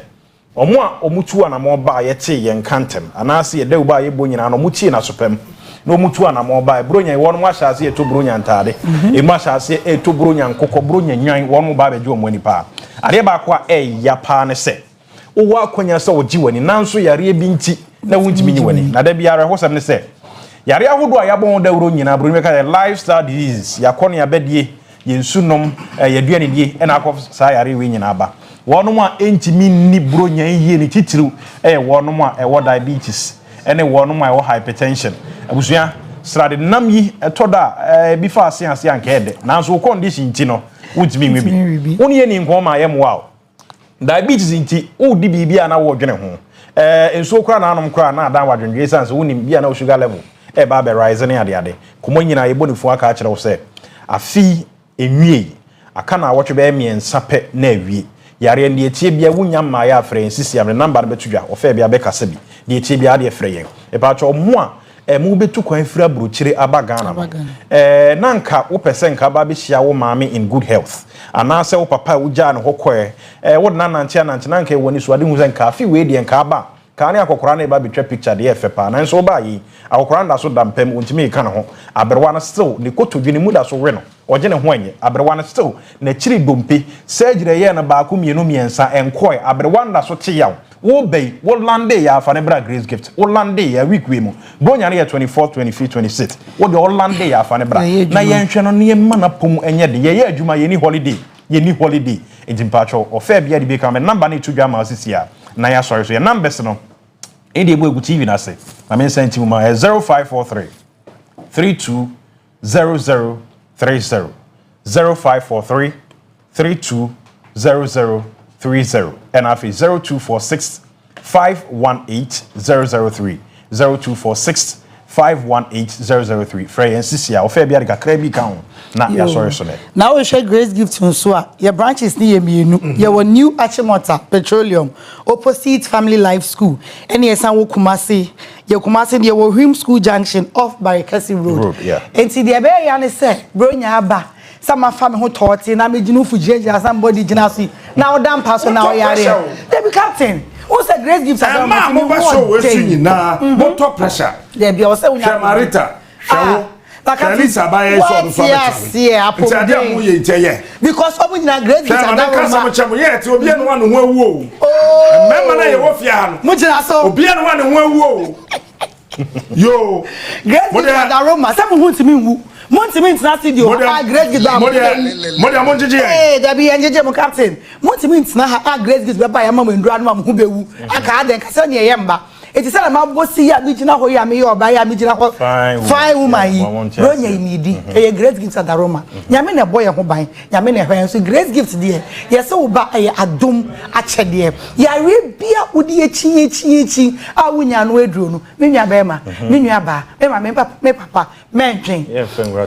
omo a omutu ana mo ba ye te ye nkantem anase ye de wo ba ye bonyina no mutie na sopem no mutu ana mo ba bronya won mo ahyase e to bronya ntade e mo ahyase e to bronya nkokọ bronya nwan won mo ba be jo mo ni pa ade ba ko a ya pa ne se wo wa akonya se wo ji wani nanso yare bi nti na wuntimi nyi wani na da biara ho sam ne se yare ahodo a ya bon da wuro nyina bronya ka lifestyle diseases ya kono ya bedie ye nsunom ye duane die e na akọ sa yare we nyina ba wonom a entimi ni bronya yie ni titiru wonom a wo diabetes ene wonom a wo hypertension abusua srade nam yi etoda bi fa ase anka ede nanso condition nti no wutimi nwebi woni ye ni nko ma ye moa diabetes nti udi bibia na wo dwene ho enso kra na anom kra na adan wadwendwe sense wonim bia na sugar level e ba be rise ne ade komo nyina ye bonifu aka kire wo se afi enwie aka na wotwe be miensa pe na awie yare ne etie bia wunya ma ya afre nsisi am number betudwa ofa bia be kasa bi de etie bia de afre yen e ba cho mo a mu betu kwan fira brochire abagana nanka wo pese nka ba be hia wo maame in good health anase wo papa wo ja ne hokwe wo nananche nanka e woni so ade hu nka afi we de nka aba ka ne akokora na ba betwa picture de efe pa na nso ba yi akokora nda so dampem ontimi ka ne ho aberwa na still ne kotodwi ne mu da so we no oje ne ho anye aberwa na still na chiri dompe surgery ye na ba ko mienu miensa enkoi aberwa nda so te yaw wo bay wo lande ya fa ne bra grace gift wo lande ya week we mu bonya ne 24 25 26 wo de wo lande ya fa ne bra na ye nhwe no ne ma na pom enye de ye adwuma ye ni holiday ejimpacho ofa bia de be ka me number ne tudwa ma osisi a na ya sorry so ye numbers no indi ebo egu TV na se na me send ma 0543 320030 0543 320030 and afi 0246 518 003 0246 518 Frey and Sisia ofa bia de kakra bi ka ho na ya sorry so now we share grace gift nso a your branches ni ye mienu ye won new Achimota Petroleum opposite Family Life School any esan wo Kumasi ye Kumasi de wo Him School Junction off Barikasi Road enti de be ya ne say bronya aba sama fam ho torti na me ginu fujeja somebody gina si na odam paso na o yare they be captain who say grace gift are ma mo ba show we su nyina mo top pressure there be o say unya Marita shawo Kalisa baye so yes because obu na great gift and that was ma chamo ye ti obi enu wa no ho awu o memma na ye wo fia no mo jina so obi enu wa no ho awu o yo great gift and that Roma some hu ntimi wu mo ntimi ntina studio great gift mo njije there be njije mo captain mo ntimi ntina ha great gift ba ya ma mo ndura no ma mo hu bewu aka aden kasa ne ye mba it is na mabosi ya mi jina ho ya mi yo ba ya mi jina ho fine woman yi ronya imidi e great gift at Roma nyame na boy ho ban nyame na hwan so great gift de ye se wo ba e adom a chede ya re bia udi echi a wonya no aduro no me nwa ba ma me nwa ba me papa me ntwen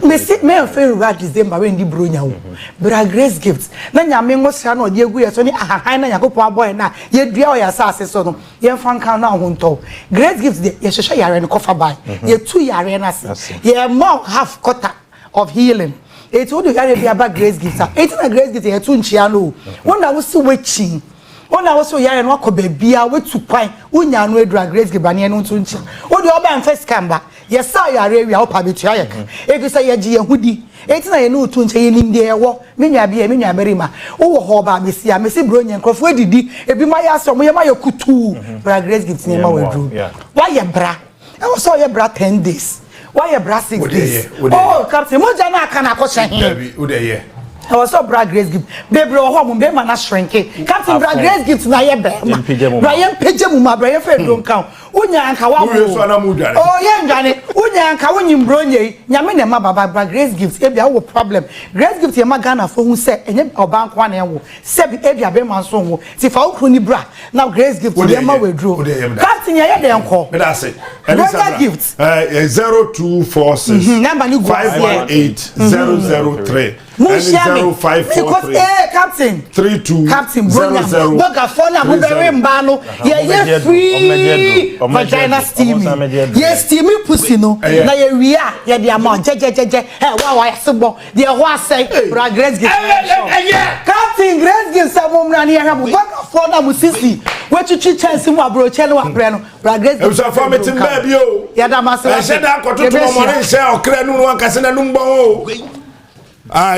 me sit me February December when di bronya wo bra grace gift na nyame ngosra na odi egu ye so ni ahahan na yakopon boy na ye dua o ya sase so no ye fankan na ho nto great gifts there ye shesha yare no cover by ye two yare na se ye more half quarter of healing it would yare be about grace gifts it na grace gifts ye two nchia no wona wo si wechi wona wo so yare no akoba bia we two kwan unya no edura grace gift ba ne no two nchia wo de oba first kamba ye sa yare wi a opa betua ye e bi say ye gi ye hudi eti na ye no two nchia ye nim de ye wo me nwa bia me nwa berima wo ho ba besia me si bro nyen krofo edidi ebi ma ya so mo ye ma ye kutu bra grace gift ni ma wadru why ye bra e wo so ye bra 10 days why ye bra 6 days oh captain mo ja na aka na ko hyen wo de ye I was so bra grace gift baby o ho mo be ma na shrinke captain bra grace gift na ye be bra ye pege mu ma bra ye fe don kan unya anka wa oh ye ndwane unya anka wonyim bro nyei nyame na ma baba bra grace gift e bia wo problem grace gift ye ma Ghana fo hu se enye oban kwa na enwo se bi e bia be ma so ho ti fa ukru ni bra now grace gift ye ma wedro captain ye de enko me da say gift 0246 number ni go 518 003 because captain 32 captain boga phone na bubere mbano ye free vagina steaming ye steaming pussy no na ye wia ye de ama jejejeje wa ya sebo de ho asai bra grace gift captain grace gift samom na ne ya boga phone na musisi wetuchi chance mu abroche no abre no bra grace gift so for meeting baby o ya da maso e se da koto to mo ne se okra nu no akase na nu mbo o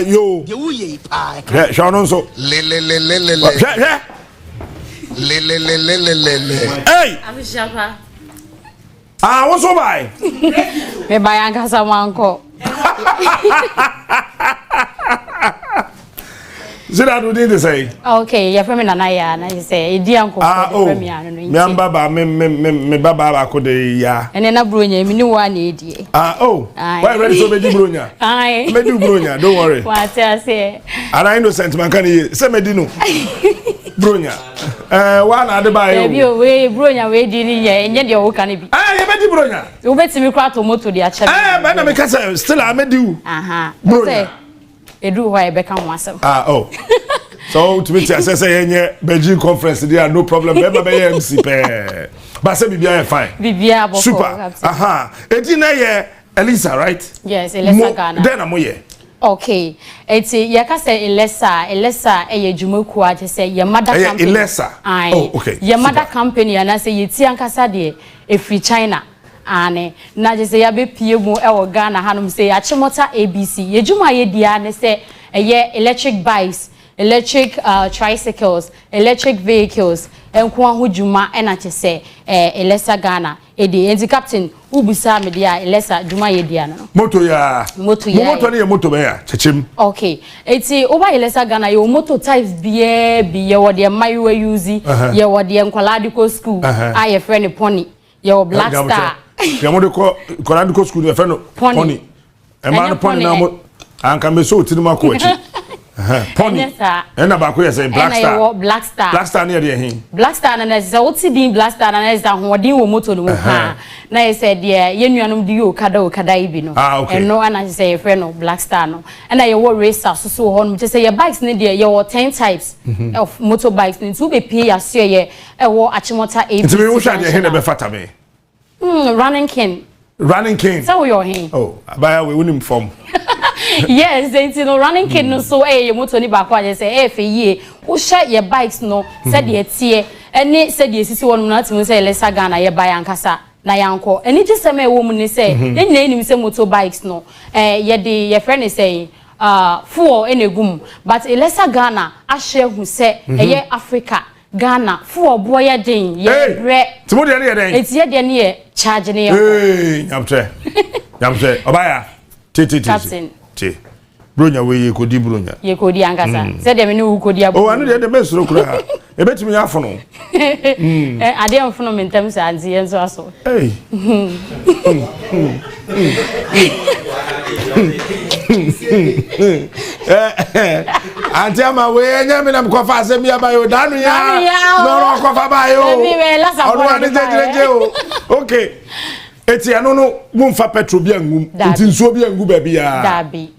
yo ye wuye pa shanon so le hey amishapa what's so by me bayanga samanko Zira do dey say okay ya femi nana ya na say idi anko femi anu no me baba me baba ba ko dey ya ene na bronya mi ni wa na edie why ready so be di bronya me di bronya don't worry what I say and I innocent man can say me di no Bronya. One at the bio. We Bronya, we didn't nye the old canibi. You bet Bronya. You bet me crack to moto the achel. Madam, because still I made you. Bronya. Edu why become myself. Oh. So to me, I say, Beijing conference, there are no problem. MC pair. But say, be fine. Super. Etina Elisa, right? Yes, Elisa Ghana. Then I'm here. Okay. It's yaka say Elisa jumoku aje say your mother company. Elisa. Oh, okay. Your mother company and I say you ti ankasa de e free China. Ane na je say ya be pie mu e wo Ghana hanum say Achimota ABC. Ye juma ye dia ne say electric bikes, electric tricycles, electric vehicles. Enko ho juma e na che say Elisa Ghana. Edi enti captain ubisa me dia Elisa juma ye dia no. Moto ya. Moto ya. Moto na ye moto be ya chechim. Okay. Eti over Elisa Ghana your moto types be ye wo de mayu use ye wo de nkwalade school aye friend pony ye wo black star. Ya mo de nkwalade school ye friend pony. E man pony na mo anka me so tinima ko achi. Pony. Ena ba ko ye say black star. Black star. Black star near the hin. Black star na say what din black star na say hoden wo moto no mu ha. Na ye say de ye nuanom di okada ibi no. Okay. Eno ana say ye friend no black star no. And ye wo racer so ho no say your bikes ne de ye wo 10 types of motorbikes ne to be pay as ye wo Achimota ABC. Nti me wo sha de hin na be fata me. Running king. Running king. So your hin. Oh, abaya we win form. Yes, they no running kid no so your motor ni back one say fe ye wo share your bikes no said ye tie ene said ye sisi won na timo say Elisa Ghana ye buy ankasa na yanko ene just say me wo mu ni say ye nyina enim say motor bikes no ye de your friend say fuel enegum but Elisa Ghana a share hu say ye Africa Ghana fuel boy den ye bre timo de ne ye den etie de ne ye charge ne ye yamtre obaya Captain T. Bronya we kodi bronya. Ye kodi ankasa. Said dem ni wo kodi abo. Oh, anu de mesuro kura. E betimi afono. Ade amfono mentem sa anti enso aso. Hey. Anti ama we enya me na mkofa asem ya bayo danu ya. No kofa bayo. Mi we la sa. Onu ani jejeje o. Okay. Eti anono mumfa petrol bi angum nti nsuo bi angu ba bia dabi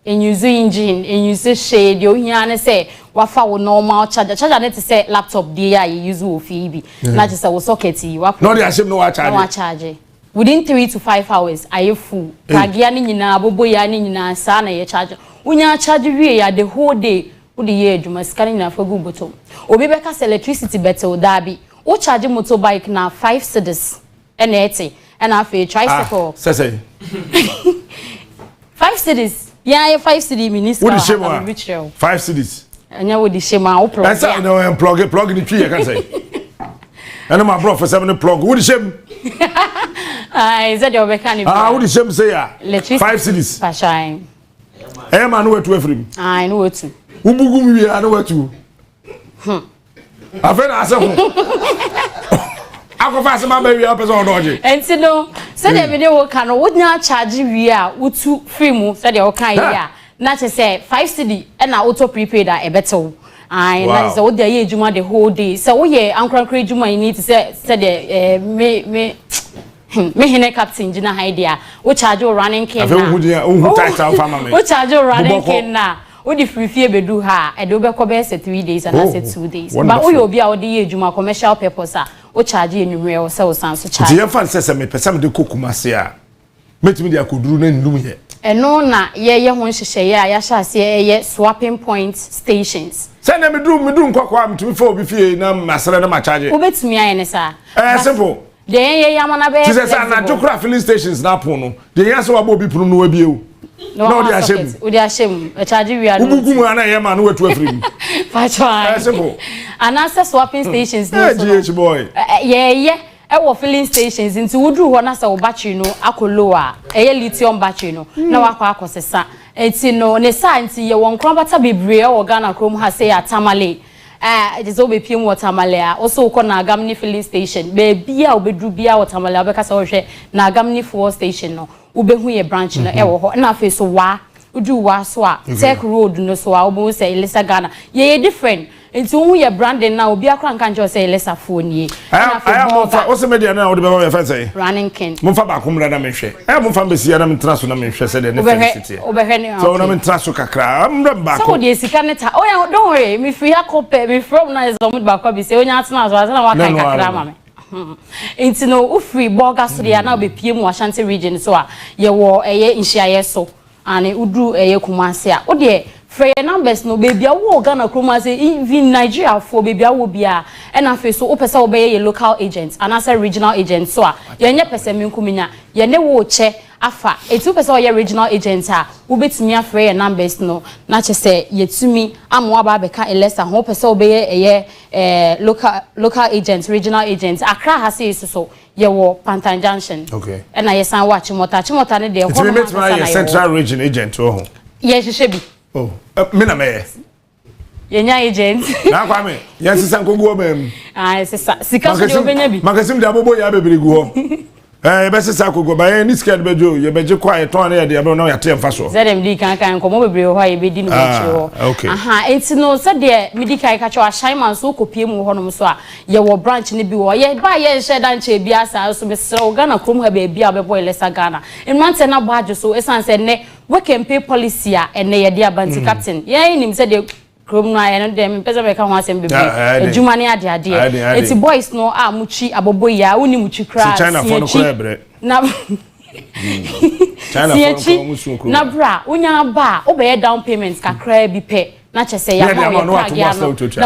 enyuzu engine enyuzu shade yo hia ne say wafa wo normal charger net say laptop dey ya you use wo fi bi na just say wo socket yi wa no dey ashim no wa charge within 3 to 5 hours aye full tagia ni nyina bobo ya ni nyina sa na ye charge unya charge wie ya the whole day wo dey ye adwuma scan na fa gu bottom obi be ka electricity better dabi wo charge motorbike na 5 cedis ene eti and I feel tricycle. Say 5 cities. Yeah, 5 city minister. What is shame? 5 cities. And you would the shame out plug. That's how no plug in the tree, I can say. And my bro for 7 plug. What is shame? Is that your mechanic? What is shame say? 5 cities. Pashine. I am know where to every. I know what to. Ubugu me, I know where to. I friend answer. Ako fast ma be wi person doje enti no se de me de wo ka no wo nya charge wi a utu free mu se de wo kan yi a na che say 5 cedi e na auto prepaid a e betew ai na se wo de ye ejuma the whole day se wo ye ankrankra ejuma you need to say de me hine captain jina idea wo charge running king na afa wo dia wo tight am fama me wo charge running king na wo di free fee bedu ha e do be ko be say 3 days and I say 2 days but wo ye obi a wo de ye ejuma commercial purpose a o charge enwure o se o san so charge je fan se me pesa de kokuma se a metimi de akoduru na ndum ye eno na ye ho nhihye ye a ya sha se ye swapping point stations se na me du nkokwa mtumi fa obi fie na masere na ma charge o betumi aye ne sa simple de ye yamana be se sa na jokra filling stations na pon no de ye so wabo obi punu no wa bieu no de ashem o de ashem e charge wi anu ubugumu ana ye ma no watu afrim fa try simple anasa swapping stations no so boy ye e wo filling stations nti woduru ho na sa wo battery no akolo a e lithium battery no na wakwa akosesa enti no ne sa nti ye won kron bata bebre e wo Ghana krom ha say atamale it is obe piem watermale a also ko na agamni filling station be bia obedru bia watermale obeka sa wo hwe na agamni fuel station no ubehu ye branch no e wo ho na afi so wa udu wa so a tech road no so a obo say Elisa Ghana ye different Enti wo ye branding na obi akra nka nje say Elisa phone ye. I am on for media na wo de be my friend say. Running king. Mo fa ba ko mra na me hwe. Mo fa mbesi ya na me tra so na me hwe say the necessity. Obehwe ne. So na me tra so kakra. Mra ba ko. So de sika ne ta. Oh yeah, don't worry. Me free akope, me from na is mo ba ko bi say onya atena so na wa kan kakra ma me. Enti no ufri burger so de na obepie mu Ashanti region so a ye wo eye nhia so ane udu eye Kumasi a. O de free numbers no baby awo Ghana Kumasi even Nigeria for baby awo bia e na fe so opesa obeye ye local agents and as a regional agent so a ye nye pese minkuminya ye ne wo che afa etu pese o ye regional agent a wo betimi afre numbers no na che se yetumi amwa ba beka elesa ho pese obeye eye local agents regional agents Accra ha se so ye wo Pantan Junction okay e na ye san wa chimota ne de ho no central region agent ho ye hwehwe bi oh me na me yenya agent na kwa me yes sankogu obem ah sika so de obenya bi magasim de abobo ya bebirigu ho be sesa kogo ba ye ni scared bejo ye beje kwa ye ton na ye de abro na ya te mfa so ZMD kan komo bebre ho ye be di no bechi ho aha enti no se de medical ka cho ashan man so kopie mu ho no so a ye wo branch ne bi wo ye ba ye nhye dan che bi asa so be sere Ghana krom ha be bia be boy lesa Ghana enmante na baadjo so esan se ne work and pay policy a ene ye de abanti captain ye nim se de krom no aye no dem pese be ka ho asem bebe ejuma ne ade eti boys no a muchi abobo ya uni muchi kra China for no kra na China for musu na bra unya ba obeye down payment kakra bi pe na chese ya ma na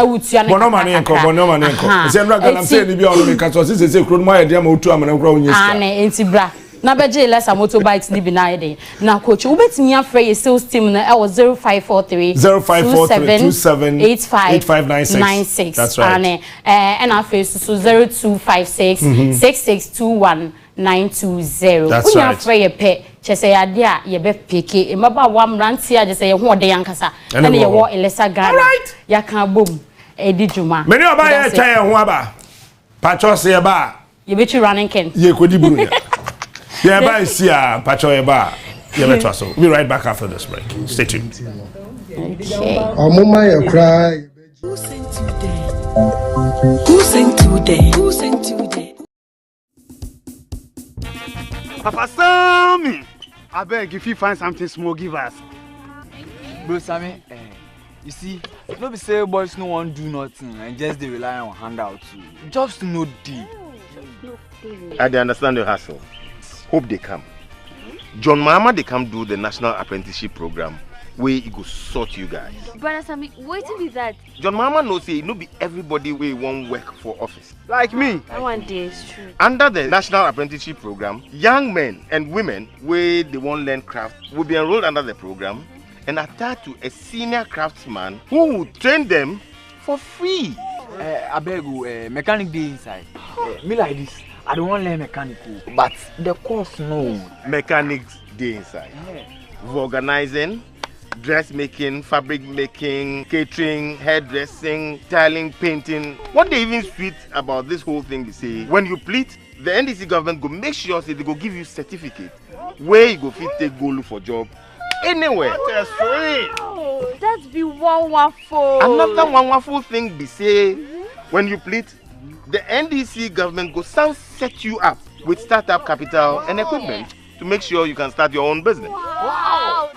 wutua bono mane enko se nra Ghana se ni bi onu me ka so se kro no aye de ma otu amana kra onye sta ane enti bra na beje lesa motorbikes ni bi na ide na coach ubetimi afre ye sales team na e was 0543 8596 that's right and our face so 0256 6621 that's right afre ye pe chese ya de a ye be peke e maba wa mranti a je se ye ho de yankasa na ye wo Elisa Ghana ya kan bom e di juma me ni oba ye twa ye ho aba pacho se ye ba ye be running ken ye kodi buru yeah, bye, see ya, Pacho, ba. Yeah, so we'll be right back after this break. Stay tuned. Okay. Omuma, you cry. Who sent today? Who sent today? Who sent today? Papa Sammy, I beg if you find something small, give us. Bro Sammy, you see, nobody say boys no one do nothing and just they rely on handouts. Jobs no deep. I understand your hustle. Hope they come. John Mama they come do the National Apprenticeship program where it go sort you guys. Brother Sammy, waiting with that. John Mama knows say no be everybody we won't work for office. Like me. I want this true. Under the National Apprenticeship program, young men and women where they won't learn craft will be enrolled under the program and attached to a senior craftsman who will train them for free. I beg you, mechanic day inside. Me like this. I don't want to learn mechanical, but the course no. Mechanics day inside. Organizing, dressmaking, fabric making, catering, hairdressing, tiling, painting. What they even sweet about this whole thing they say, when you plead, the NDC government go make sure say they go give you certificate where you go fit take go look for job anywhere. That's sweet. Oh, that's be wonderful. Another wonderful thing be say, when you plead, the NDC government go set you up with startup capital and equipment to make sure you can start your own business. Wow!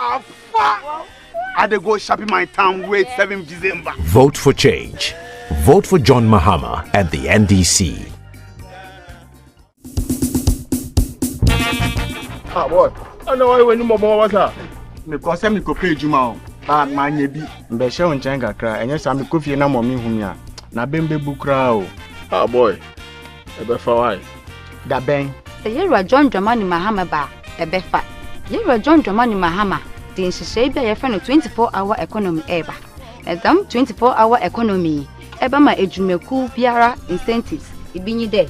I dey go shopping my town wait 7th December. Vote for change. Vote for John Mahama and the NDC. Ah, what? I know why when you more water. Because I'm go pay Juma. But my nebi. Mbe she on chenga kra. Enye sa me kofi na mommy humia. Na bembe bukra o. Ah boy. Ebe fa why? Da ben. Ye John Dramani Mahama ba ebe fa. Ye John Dramani Mahama. The nhyehyɛ bi a yɛfrɛ no 24-hour economy eba. Edam 24-hour economy eba ma edwumaku biara incentives ibinyi de.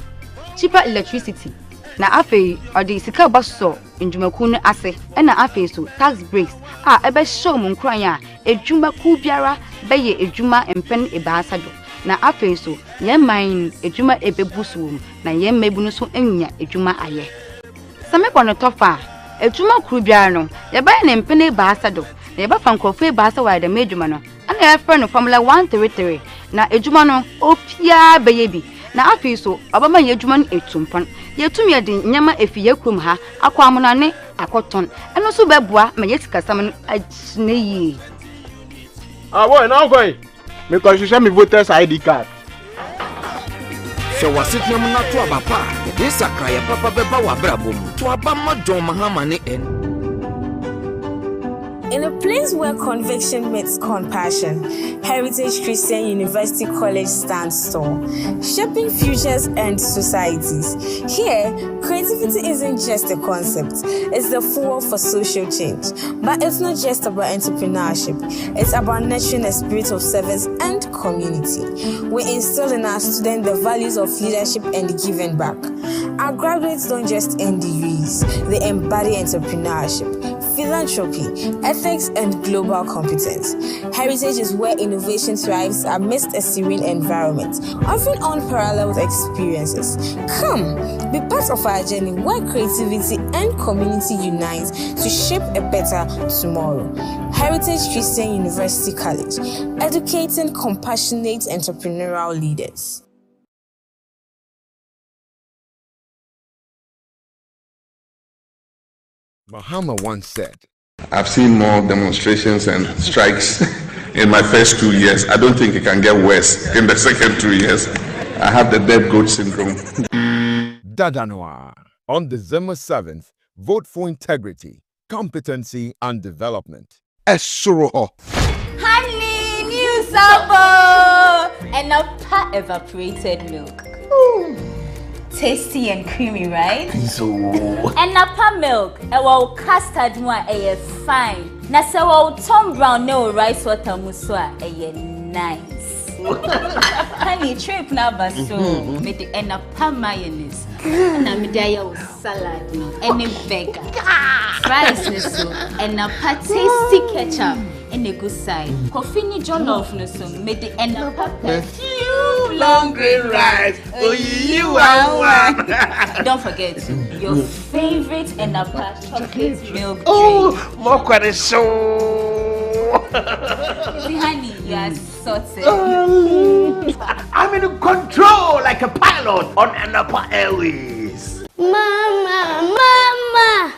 Cheaper electricity. Na afei ɔde sika baso ndwumaku no ase. Na afei so tax breaks a ebe show mu nkran a edwumaku biara bɛyɛ edwuma mpen ebaasa do. Na afei so yɛman edwuma ebebusu na yɛmmebu no so anya edwuma ayɛ. Same kɔ no tofa edwuma kru biara no yɛbɛyɛ ne mpene baasa do na yɛbɛfa nkrɔfo baasa wɔ de medwuma no ana yɛfrɛ no formula 133 na ejuma no opia beyebi na afi so obama ye ejuma no etumpan ye tumi ade nyama efi ye krum ha akwa amunane akoton eno so beboa ma ye sikasam no agine yi boy now go because you show me voters ID card so wasitna mu na to abapa ye sakra ye papa beba wa brabom to abama John Mahama ne en. In a place where conviction meets compassion, Heritage Christian University College stands tall, shaping futures and societies. Here, creativity isn't just a concept, it's the fuel for social change. But it's not just about entrepreneurship, it's about nurturing a spirit of service and community. We instill in our students the values of leadership and giving back. Our graduates don't just earn degrees, they embody entrepreneurship, philanthropy, ethics, and global competence. Heritage is where innovation thrives amidst a serene environment, offering unparalleled experiences. Come, be part of our journey where creativity and community unite to shape a better tomorrow. Heritage Christian University College, educating compassionate entrepreneurial leaders. Mahama once said, I've seen more demonstrations and strikes in my first 2 years. I don't think it can get worse in the second 2 years. I have the dead goat syndrome. Dadanoa. On December 7th, vote for integrity, competency, and development. Esuro. Honey, new sabo! And a pot evaporated milk. Tasty and creamy, right? So. And napa milk, custard one fine. Na Tom Brown no rice water muswa nice. Honey, trip na baso. Me the napa mayonnaise. Na me dia salad no. Any burger. Fries no so. And napa tasty ketchup. And a good side. Coffee ni jollof no so. Me the napa perfume long green rice. Oh, you want. Don't forget your favorite napa chocolate milk drink. Oh, more quite so. Honey, you are sorted. I'm in control like a pilot on Napa Airways. Mama.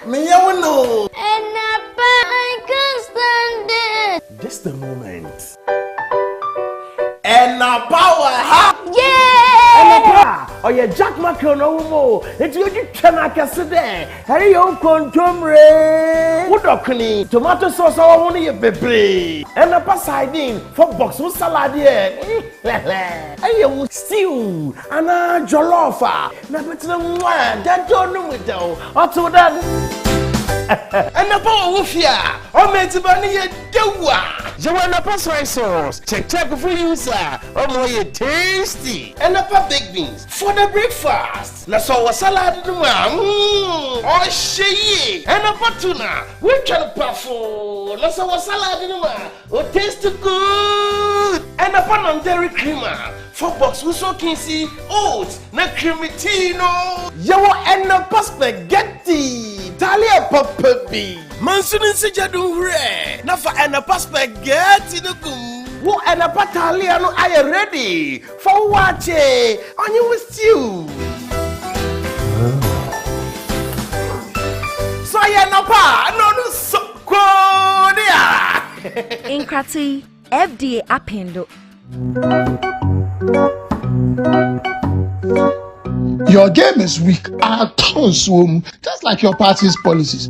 Me know. Napa, I can't stand it. Just a moment. Power, ha? Yeah! Oh, yeah, Jack Macron, no more. It's your channel, Cassidy. Harry, you contumre. What a clean tomato sauce, I want you, baby. And a pass sardine for box with salad, yeah. I will stew and a jollofa. Never to the one that don't know it though. Or to that. And a power wolf here. Or made to bunny a doua. You want a pass rice sauce? Check for you, sir. Oh, more tasty. And a pop baked beans for the breakfast. Na so was salad in the oh, she and a patuna. We can puffle. Na so was salad in the oh, taste good. And a pan on dairy creamer. 4 box we so can see oats. Na creamy tea, no. You and a spaghetti. Talia papa B. Mansunin sijadu re. Nafa and a spaghetti no kum. Wo and a patalia no are you ready for what? On you with stew. So I no pa no so dia. Inkrati FDA appendo. Your game is weak. Our tones just like your party's policies.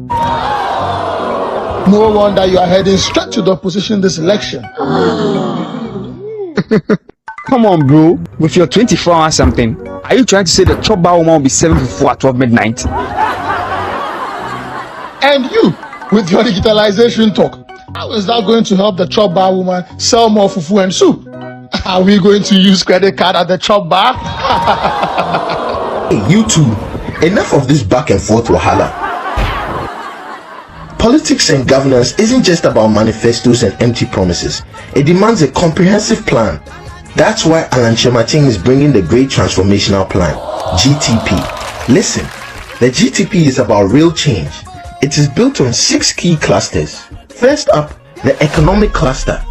No wonder you are heading straight to the opposition this election. Come on, bro. With your 24 hours something, are you trying to say the chop bar woman will be 7 before at 12 midnight? And you, with your digitalization talk, how is that going to help the chop bar woman sell more fufu and soup? Are we going to use credit card at the chop bar? Hey, you two, enough of this back and forth wahala. Politics and governance isn't just about manifestos and empty promises. It demands a comprehensive plan. That's why Alan Chematin is bringing the Great Transformational Plan, GTP. Listen, the GTP is about real change. It is built on 6 key clusters. First up, the economic cluster.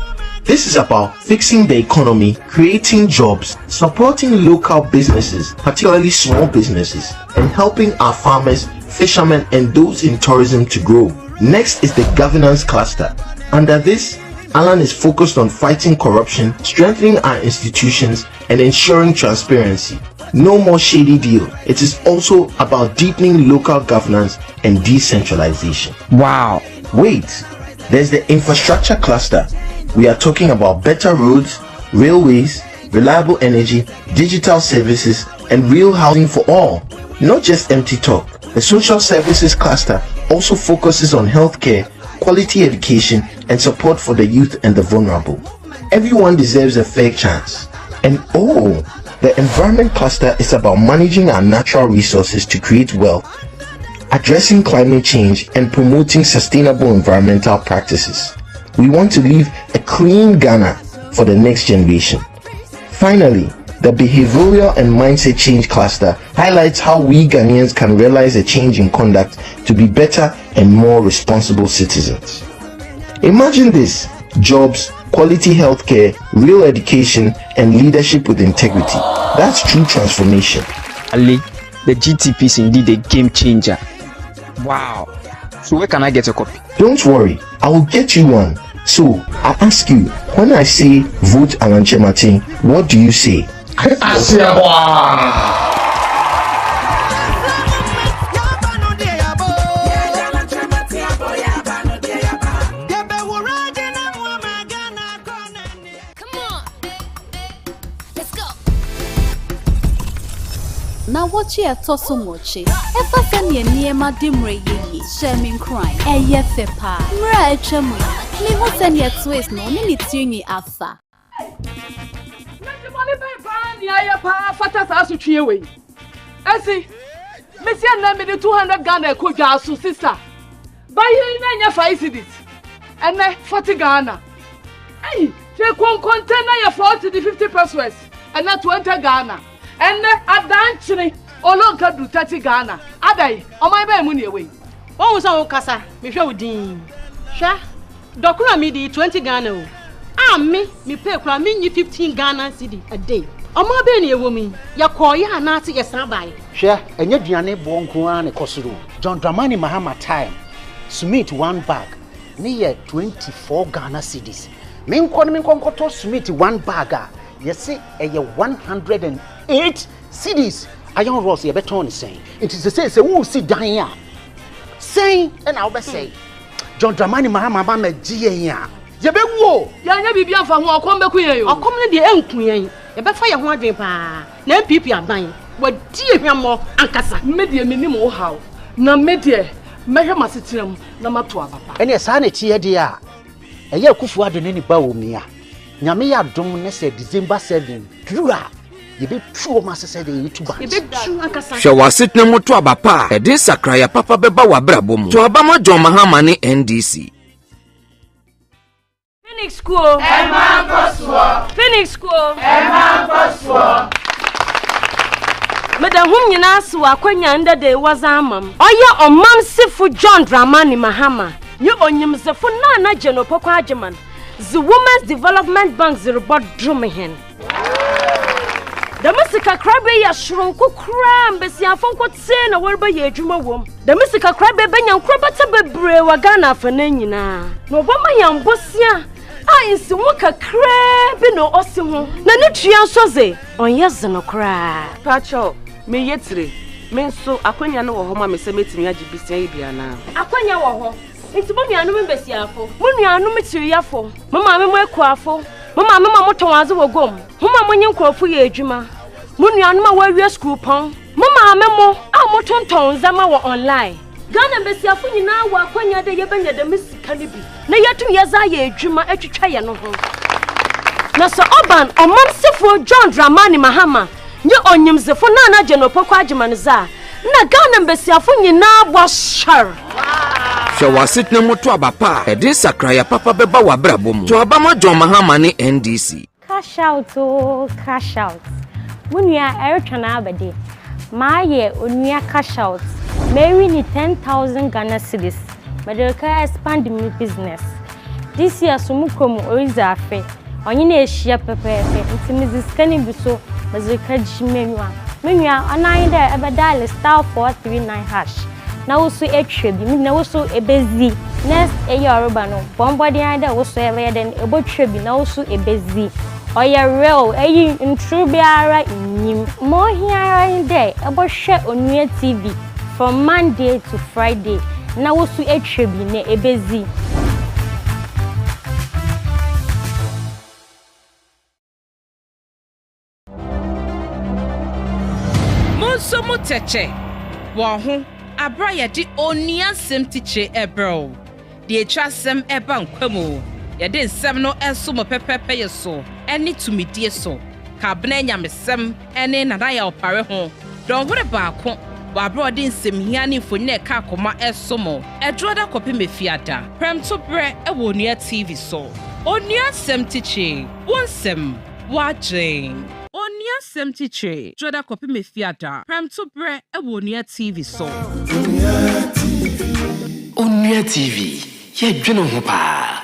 This is about fixing the economy, creating jobs, supporting local businesses, particularly small businesses, and helping our farmers, fishermen, and those in tourism to grow. Next is the governance cluster. Under this, Alan is focused on fighting corruption, strengthening our institutions, and ensuring transparency. No more shady deal. It is also about deepening local governance and decentralization. Wow. Wait, there's the infrastructure cluster. We are talking about better roads, railways, reliable energy, digital services, and real housing for all. Not just empty talk. The social services cluster also focuses on healthcare, quality education, and support for the youth and the vulnerable. Everyone deserves a fair chance. And the environment cluster is about managing our natural resources to create wealth, addressing climate change, and promoting sustainable environmental practices. We want to leave a clean Ghana for the next generation. Finally, the behavioral and mindset change cluster highlights how we Ghanaians can realize a change in conduct to be better and more responsible citizens. Imagine this: jobs, quality healthcare, real education, and leadership with integrity. That's true transformation. Ali, the GTP is indeed a game changer. Wow. So where can I get a copy? Don't worry, I will get you one. So I ask you, when I say vote Alan Chematin, what do you say? Now what you to so much? If I send you near my dimre ye, shaming crying, fepa, mra chamu, clean send your twist no minute tungi afa. Ya pa fata sa su twie we. Asi, Messi na me the 200 Ghana ko dwa so sister. Buy na nya 5 cedis. Ene 40 Ghana. Hey, je kon container ya 40 to 50 pesos. Ene 20 Ghana. Ene adanchini olonka du 30 Ghana. Adai, o mai ba mu ne we. Won so kasa, me hwe udin. Hwa, dokura mi di 20 Ghana o. Me pay kura me 15 Ghana cedi a day. Omo be na ewo mi ya koya na ate yesan bai. Hwe enye duane bo nko an ekosoro. John Dramani Mahama time. Smith 1 bag. Ni ye 24 Ghana cedis. Me nko to Smith 1 bag a yesi eye 108 cedis. Iron Ross ye beton say. It is to say who see dan a. Say and I be say. John Dramani Mahama ba ma gie ya. Ye be wo. Ya nya bibia fa ho akom be kuyen yo. Akom ne de enku yen. Ye be fa ye ho adwen pa. Na MPP aban. Wa die hwemo ankasa. Me de menim wo haw. Na me de mehwe masetirem na mato ababa. Ene sa na tie de a. Eye akufu adone ni ba wo mi a. Nyame ya dom ne se December 7 dura. Ye be tuo masese de YouTuber. Ye be tu ankasa. Hwe wasetirem moto abapa. E de sakra ya papa beba wa brabo mu. To abama John Mahama ne NDC. Phoenix School, Phoenix School, Madam Humina Swa Kwenya under the Wazamam. Oya or Mam Sifu John Dramani Mahama. You on him the Funana General Pokajaman. The Women's Development Bank the robot Drumihen. The Missika Crabbe ya shrunku cram, Bessia Fonko Sen, a word by ye Juma womb. The Missika Crabbe Benyan Crabata Brewa Ghana for Nenina. No Bama Yam Bossia. Insi woka crab no osimo na ne tuan soze onyeze no kra pacho me yetire me nso akwanya no wo ho ma me se metimi agibisia yi bia na akwanya wo ho nti mo nuanu me besiafo mo nuanu me tiriafo mama me mo ekuafo mama me mo tonwaze wogom mama mo nyin krofo ye adwuma mo nuanu ma wawie school pon mama me mo a mo tonton zama wo online Ghana besiafo nyina wa akwanya de yebanya de misika ne bi na yetum yeza ye adwuma atwitwa ye no ho na so oban omansefo John Dramani Mahama nye onyimzefo na General Pokwa Ajimanza na Ghana besiafo nyina bo shar Hwe wasetirem moto abapa. E de sakra ya papa beba wa brabo mu. To abama John Mahama ne NDC. Cash out. Munya eretwana abade. Maye onuya cash out. Mary ni 10,000 Ghana cedis. Madelka expand my business. this year so mu kom oriza afe onye na ehia pepepe nti mizisika bi so mazika jimenwa menwa anan da ebedal star 439#. Na wo so etwe bi na wo so ebezi next yoruba no bombody ida wo so ebe den ebotwe bi na wo so ebezi oya real intru biara nyim mo hiara inde ebohwe Onua TV from Monday to Friday na wo so etwe bi na ebezi. Monso muteche wo ho abra ye di Onua semtiche ebro de etwasem eba nkwamo ye de nsem no enso mo pepepe ye so eni tumidie so ka bna nyamesem eni nana ya opare ho don hore baako wa abra de nsem hia ni fonye ka akoma eso mo edroda kope mefiada prem to bre e wo Onua TV so Onua semtiche wonsem watching Onua semtiche joda kopi mefiada prem to bre e wo Onua TV so Onua TV ye dwene ho pa.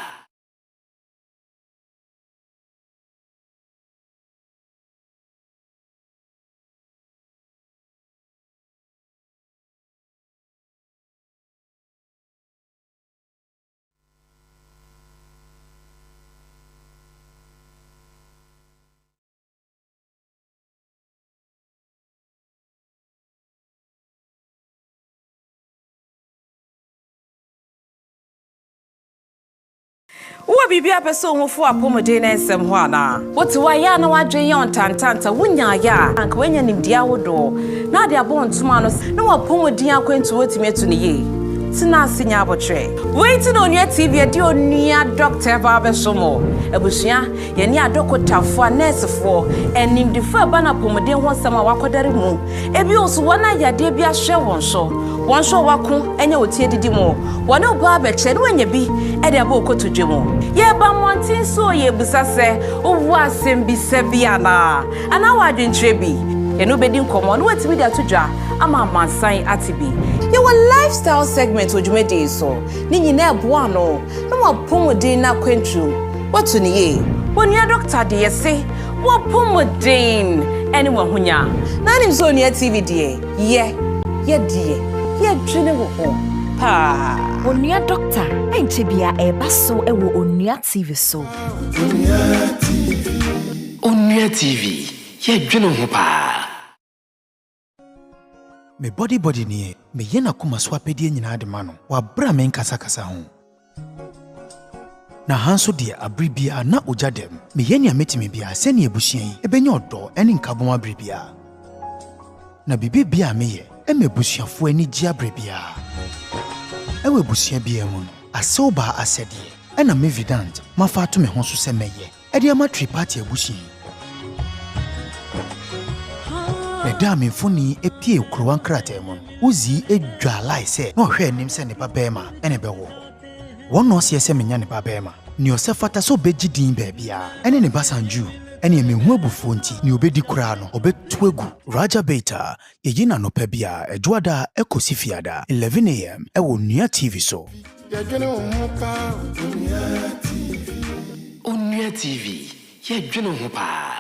Wo bibia peso honfo apomode na ensem ho ana wote wa ya na wadwen yon tantanta wonya ya anka wenya nimdia wodo na de abo ntoma no na wapomodin akwantu wotimi etu ne ye tina asinya abotre wait na Onua TV de Onua doctor ba besomo ebusua ye ne adokotafo nursefo enimdifo aba na pomodin ho nsema wakodare mu ebi oso wona yade bi ahwe won so wako enya otie didi mu wona obo abeche ne wenya bi e de aba okotodwe mu ye ba montin so ye busase owu asem bi sebia na ana wadwentre bi ye no bedi nkomo no watimi da todwa ama mansan atibi ye wa lifestyle segment ojumede so ni nyina ebo ano na wapomodin na kwentru watu ni ye Onua doctor de yese wapomodin eni wahunya na nim so Onua TV de ye die ye dwene wo ho pa Onua doctor enche bia eba so ewo Onua TV so Onua TV ye dwene ho pa. Me body ni me yena kuma swapedie nyina de ma no wa bra me nkasa ho na hanso de abribia na ogyadem me yenia metimi bia se ne ebusuan ebenya odo ene nkaboma abribia na bibia me ye emebusuafo ani gia abribia ewe busua bia mu no asoba asede ena me evident mafa to me ho so se meye ede ama triparty abusuan Meda me funi epie ukruwan krate mu uzi edwa lai se no hwe nim se ne babema ene bewo wono se se menya ne babema ni osefata so begidin baabia ene ne basanju ene me hu abufu nti ni obedi kura no obetu egu Raja Beta yeyina no pa bia edwada ekosifiada 11 am ewo Onua TV so Onua TV ye dwene ho pa.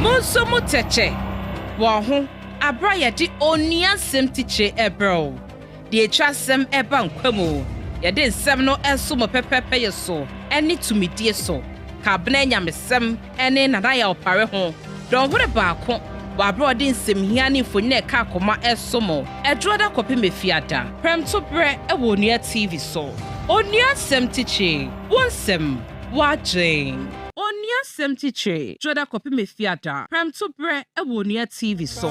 Monso muteche wo ho abra ye di Onua semtiche ebro de etwasem eba nkwamo ye de nsem no enso mo pepepe ye so eni tumidie so ka bna nyamesem eni nana ya opare ho don hore baako wa abra de nsem hia ni fonye ka akoma eso mo edroda kope mefiada prem to bre e wo Onua TV so Onua semtiche wonsem watching Onua semtiche joda kopi mefiada prem to bre e wo Onua TV so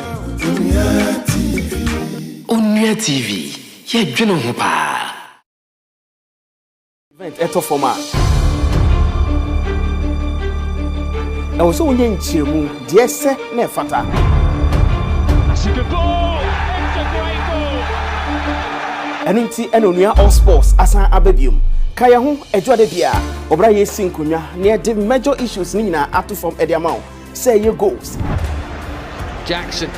Onua TV ye dwene ho pa. Event eto forma na wo so wonye nchiemu de ese na efata ball. It's a great ball. Enunti Onua All Sports asan ababium. Kaya ho edwo de bia obra ye sinkonwa na de major issues ni nyina ato from Ediamao. Say your goals. Jackson,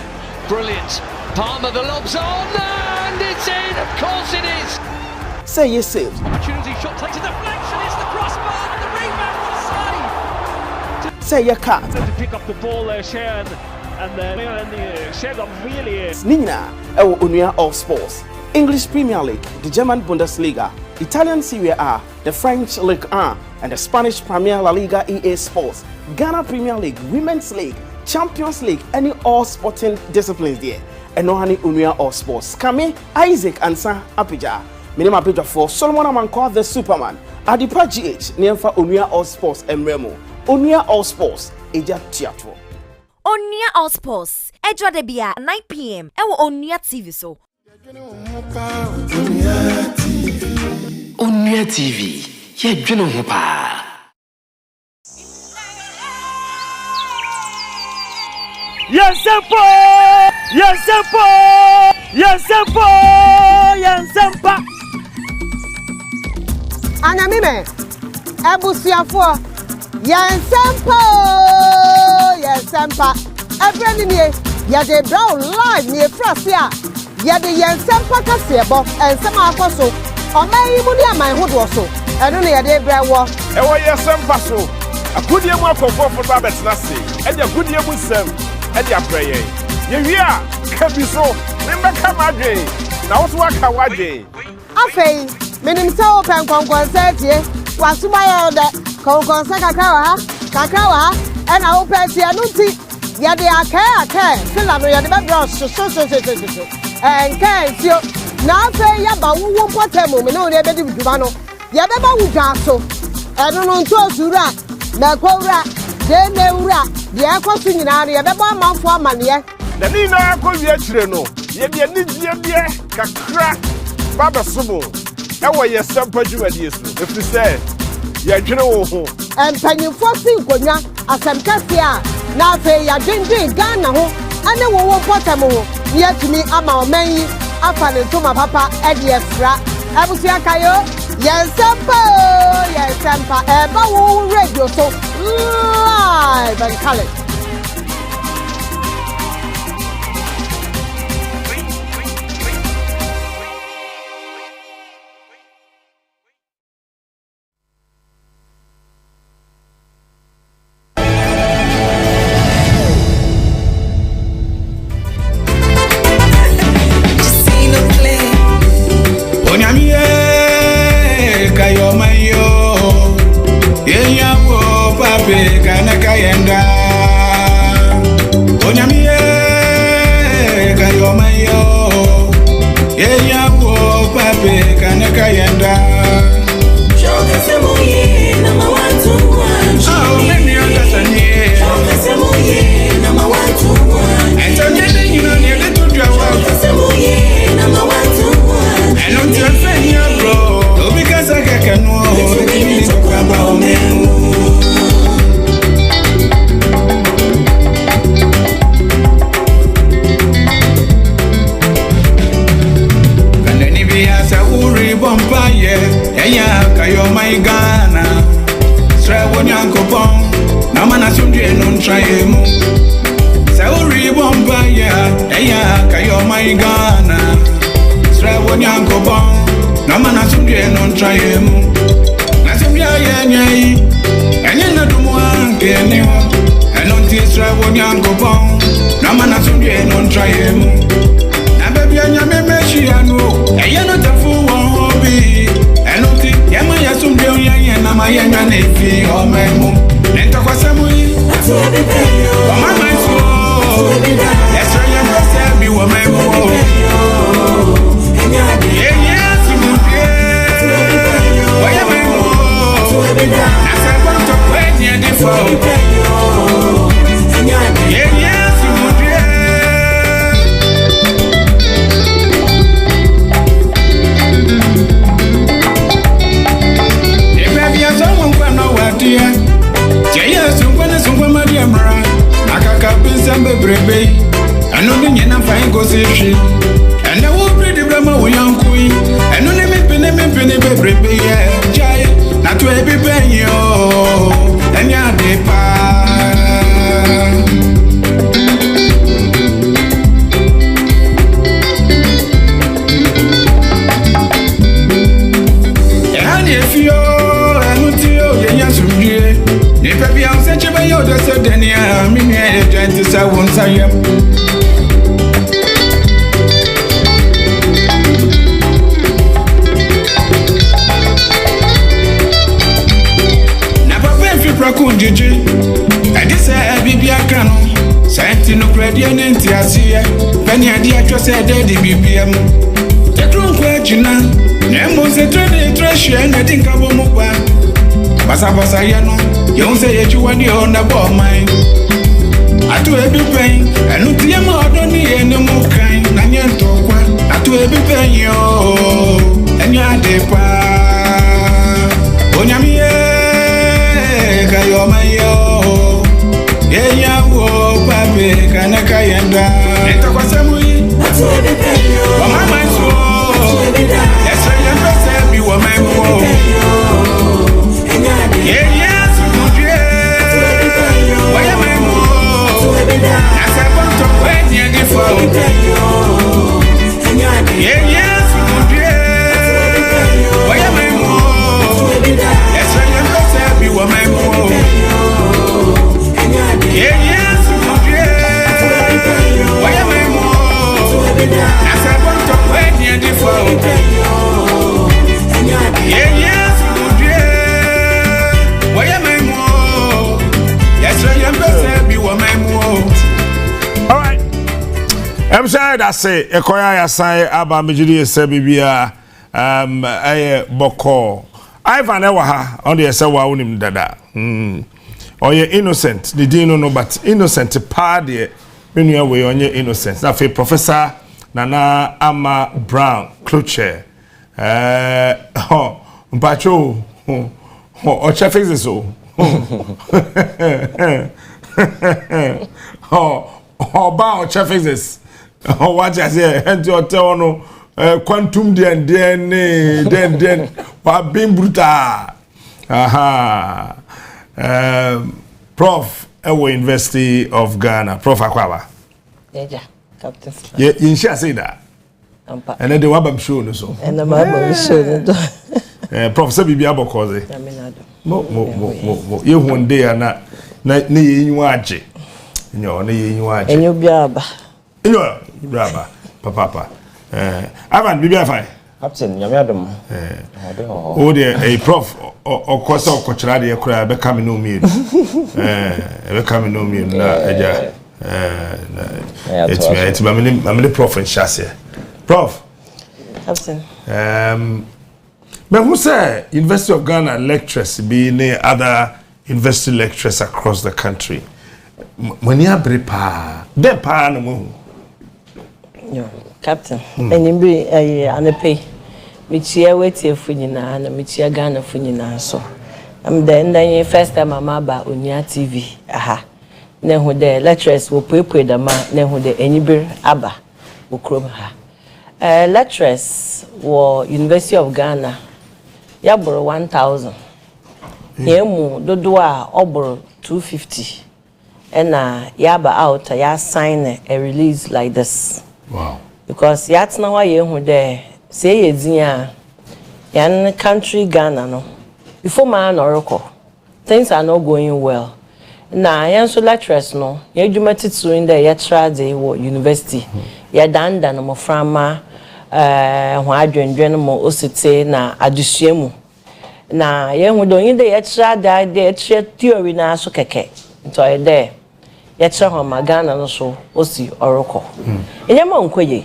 brilliant. Palmer, the lob's on, and it's in. Of course it is. Say your saves. Opportunity shot takes a deflection. It's the crossbar and the rebound. What a save! Say your card. To pick up the ball there, Sharon, and then Sharon got really. Nina, Onua All Sports. English Premier League, the German Bundesliga, Italian Serie A, the French Ligue 1, and the Spanish Premier La Liga EA Sports, Ghana Premier League, Women's League, Champions League, any all sporting disciplines there. And no honey Onua All Sports. Kame, Isaac and San Apija. Minima Apija for Solomon Amanko the Superman. Adipa GH, Niemfa Onua All Sports and Remo. Onua All Sports, Eja Theatre. Onua All Sports, Edwa Debia, 9 p.m. Ewo Onua TV so. Onua TV, ye dwene ho pa. Yensempo! Anamime, Ebusiafo, Yensempo! Every day, yade brown live near Frasia. Yade Yensempa Casebo, and some apostle. Or may you my hood also. I don't know yade brewer. Ewa Yensempa so. A good year more for Robert's Nasi, and a good year with them. And your prayer. You can be so. Remember, come again. Now, what's work away? Afei, menim se open concert here. Wasu my order. Concert kakawa, and I open here no tea. Yade aka. Fill up your background. So. And can't you? Now say yaba won potemo me no dey be dubano. Yabeba wugaso. I don't know to sura. Na kwura. De neura. Ye kwasu nyina na yabeba amanfo amane. Na ni na akɔwie kyire no. Ye de anigye bie kakra. Baba sumo. Ewo ye sempa dwumadie so. Efi sɛ ye dwene wo ho. Empanyimfo si nkonya asemkase a na afi ya dwendwen Ghana ho ane wo potam ho. Ye tumi ama omanyi afa ne ntoma papa e de efra. Abusia kayo Yensempa eba wo radio so live and color. go see she. And I will bring the Brahma with young queen. And only me penny, baby, yeah. Not to be penny, and ya de pa. And if you are not you, if I be on such a way, you're just a Dania, me, 27 I am. Jiji, and this Bibia Cano, Santino Gradian and Tiasia, Penny idea to say daddy BBM. The true question, Nemos a trade treasure and I think I will move back. Basabasayano, you don't say you want your own about mine. I do every pain, and no Tiamo don't need any more kind, and yet talk one. I do every pain, yo, and you're the pa. Onyamie. Kayo mayo, yenya wo pape kanaka yenda. Ento kwa samui, atuwe peyo. Wa mama iso, yesa yenda sebi wa memo. Yenya sumudye, wa ya memo. Nasa bonto kwenye gifo. Yenya sumudye, wa ya memo. Yesa yenda sebi wa memo. Alright. I'm sorry that say Ekoya say aba mejiri ese bibia boko. Ivan ewaha on the ese wa unim dada. Oye innocent the dino no but innocent pa de menu we onye innocent. Na fe Professor Nana Ama Brown Clocher mpacho o chefix so ba o chefix what I say enti o te ono quantum den wa bim brutal aha Prof University of Ghana Prof Akwaba yeah Captain yeah you shall say that and then the wabam show no so and the wabam show no Professor Bibi Abokoze mo you one day na yin waje nyo na yin waje enyo biaba papa Avan Bibi afai Captain nyame adom o de a prof okosa okochira de ekura be come no me be come no me na eja it's my prof in Shasia Prof Captain but who say University of Ghana lecturers be near other university lecturers across the country when you abre pa de pa no mo yo Captain enimbi anepe michia wetie funyina na michia Ghana funyina so am then first time mama ba Onua TV aha na hu de lecturers wo puepue da ma na hu de enibir aba wo krom ha lecturers wo University of Ghana ya boro 1000 yemu dodo a oboro 250 and ya ba out ya sign a release like this wow because yat na wa ye hu de say ye dia yan country Ghana no before man oracle things are not going well na yan so lecturers no ye dwumati to in the yetra de wo university ya danda no mo frama ho adwendwen mo osite na adusuamu na ye hu do yin de yetra da de theory na so keke nto ye de yetra ho magana no so osi oracle enyama nkoye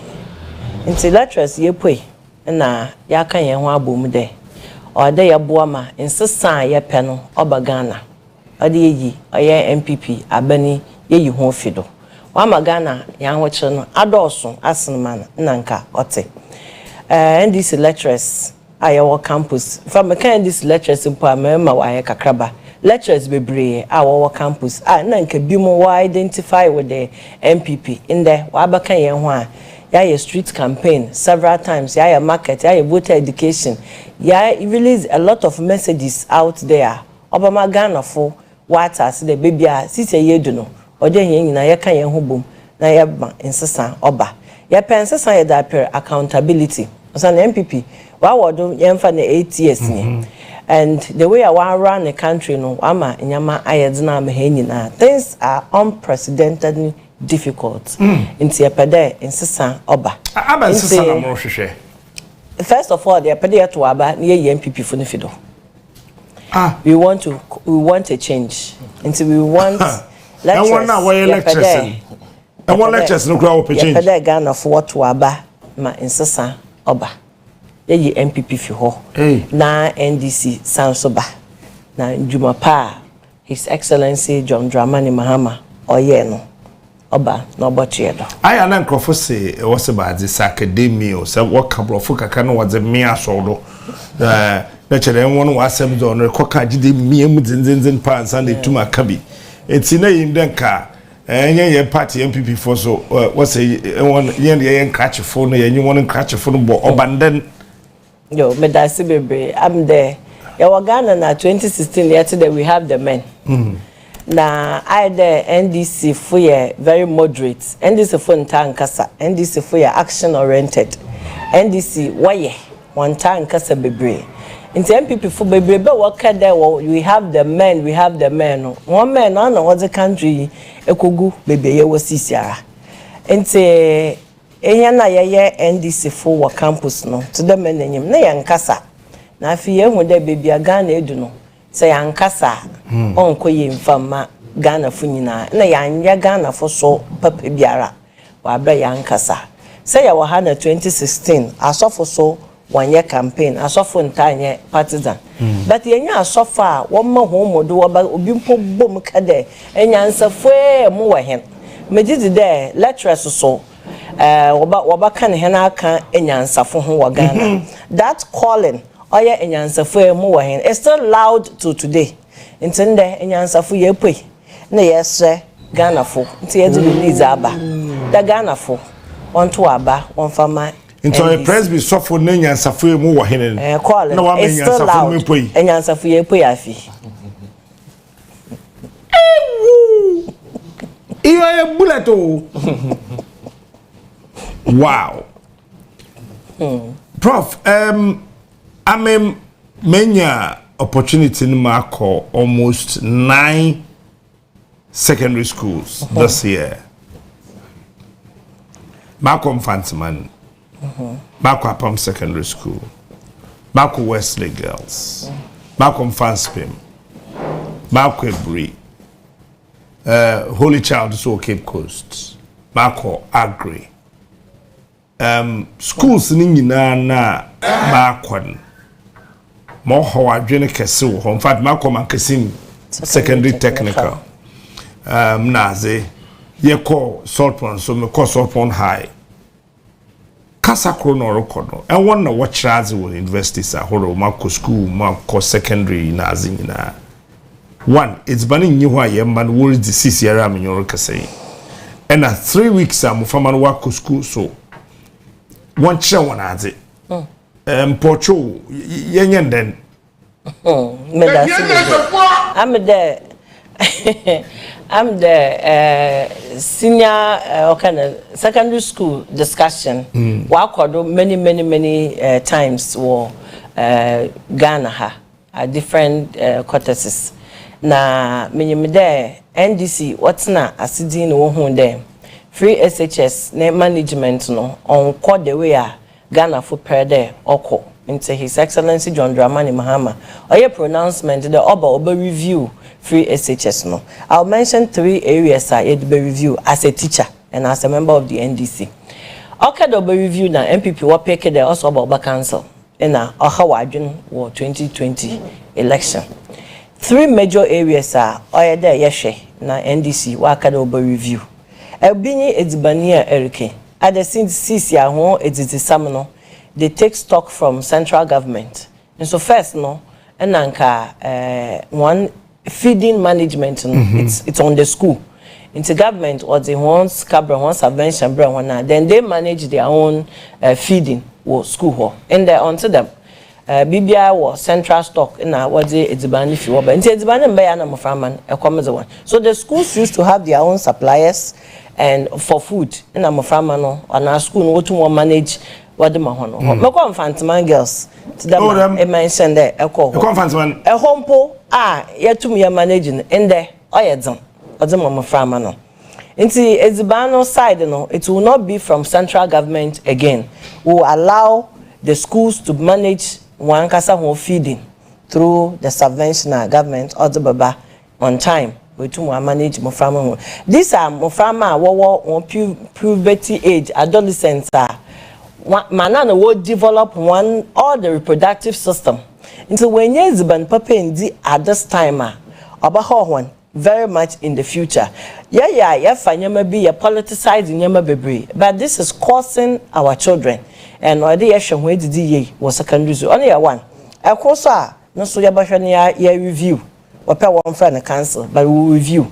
nti lecturers ye poi na ya kan ye ho abom de o de ye boa ma insisa ye pe no oba Ghana o de yi oye MPP abani ye yi ho fido wa magana ya ho kire no adoso asenma na nka ote and these lecturers ayewo campus from can these lecturers mpo amema wa ye kakraba lecturers bebree our campus na nke bi mo identify with the MPP in there wabaka yen ho a ya street campaign several times ya market ya voter education ya release a lot of messages out there Obama Ghana for what as the baby a sisi yedu no oje yen nyina ya kan yen ho bom na ya ba insesa oba ya pensesa ya da per accountability so na MPP wa wodo yen fa na 8 years ni and the way I want to run the country no ama nyama ayedna me henyina things are unprecedentedly difficult inti epede insesa oba aba insesa na mo hwehwe first of all the epede to aba na ye MPP fu no fido we want a change until we want lectures and one way lectures and one lectures no grow up change epede Ghana for what to aba ma insesa oba ye MPP fi ho na NDC sansoba na Juma pa His Excellency John Dramani Mahama oye no oba na oboche do aya na nkrofo se wose ba this academy o se what couple of kaka no was me aso do na chere won wasem do no koka gide miam zinzinzin pa ansan de tuma kabi eti na yim denka ye party MPP for so what's won ye catch phone na ye won catch phone bo obanden yo medasi bebe I'm there ya Ghana na 2016 yesterday we have the men na I the NDC for very moderate NDC for ntankasa NDC for action oriented NDC waye one tankasa bebe into MPP for bebe be work there we have the men one man on the country ekogu bebe ye wasisiara into enya na ye NDC for campus no to the men enyim na yankasa na afi ye hu de bebia Ghana edu no se yankasa onko ye mfama Ghana fu nyina na yanya Ghana fo so papa biara wa bra yankasa se ya wa ha na 2016 asofo so wanye campaign asofo ntanye partisan but yenya asofo a wo ma ho modo obi mpo bom ka de enya nsafo mu wa hen medidi de lecturers so waba kan hena aka enyansafo ho wa Ghana that calling oya enyansafo mu wa hen is still loud to today intende enyansafo ye poi na yesre Ghana fo nti ye de release aba da Ghana fo onto aba onfama into a presby sofo na enyansafo mu wa hen na wa enyansafo mu poi enyansafo ye poi afi iyo ye bullet o wow. Prof, I many opportunity in Marco almost 9 secondary schools this year. Marco Fantiman, Marco Apam Secondary School, Marco Wesley Girls, Marco Fanspim, Marco Ebri, Holy Child so Cape Coast, Marco Agri. Schools nyina na maakwan mo ho adwene kese wo ho in fact maakwa mankesim secondary technical naze ye call Saltpond so me call Saltpond high kasakro no record and one na watch razi wo universities ahoro mako school mako secondary naze nyina one it's banning nyi ho aye man wo disease yara amenyo kese and 3 weeks am fama no wako school so one chair one has it. Porcho, yen then. I'm the senior kind of secondary school discussion. Walk many times war Ghana ha at different quarters. Na minimum there NDC what's na asidin wo hu there. Free SHS ne management no on call the way Ghana for per day oko into His Excellency John Dramani Mahama oye pronouncement the oba review free SHS no. I'll mention 3 areas I be review as a teacher and as a member of the NDC. Okay, the review na MPP wa pick the also about council in a Ohawadjun war 2020 election. 3 major areas are oye there yeshe na NDC wa kada review. Ebinyi edibania erike at the since ya ho edizisam no they take stock from central government and so first no enanka one feeding management it's on the school. Into government or the ones cabra one subvention then they manage their own feeding or school hall and they onto them. BBI was central stock in what it's ban if you but it's ban and farman a common one. So the schools used to have their own suppliers and for food in a farman and our school what to manage what the mahono. Mako Fantaman girls to them a mention there a call. A hompo yet to me managing in there or the mama farmer. Into Ezibano side, it will not be from central government again. We will allow the schools to manage one kasa home feeding through the subventional government or the baba on time. We to manage farmer. These are farmer on puberty age adolescents are manana will develop all the reproductive system. Into when Yeziban papa at this time about one. Very much in the future. Fanyama be a politicized yama bebre. But this is causing our children. And already where did ye was secondary school. Only one. Of course, no so yabashania review. Or pay one friend a council, but we will review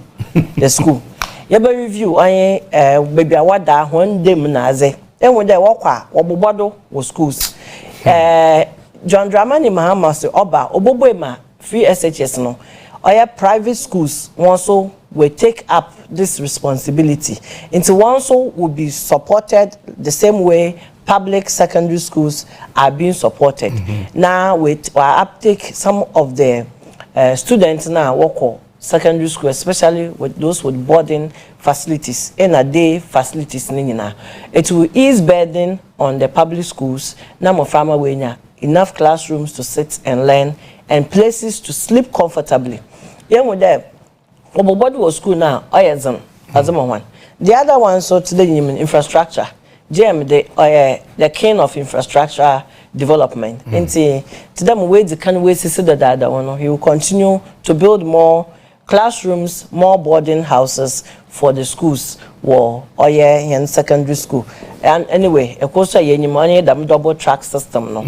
the school. Yaba review I baby awada one day mnaze. And when they walk or bobado was schools. John Dramani Mahama say oba oboboema free SHS no. Our private schools also will take up this responsibility. Into also will be supported the same way public secondary schools are being supported. Now with our uptake, some of the students now work secondary school, especially with those with boarding facilities, in a day facilities. It will ease burden on the public schools. Now farmer wenya enough classrooms to sit and learn and places to sleep comfortably. Young with them, Obobody was school now, Oyazan, one. The other one, so today, infrastructure. JM, the king of infrastructure development. And to them, wait, the can wait to see the data one. He will continue to build more classrooms, more boarding houses for the schools, in secondary school. And anyway, of course, money, the double track system. No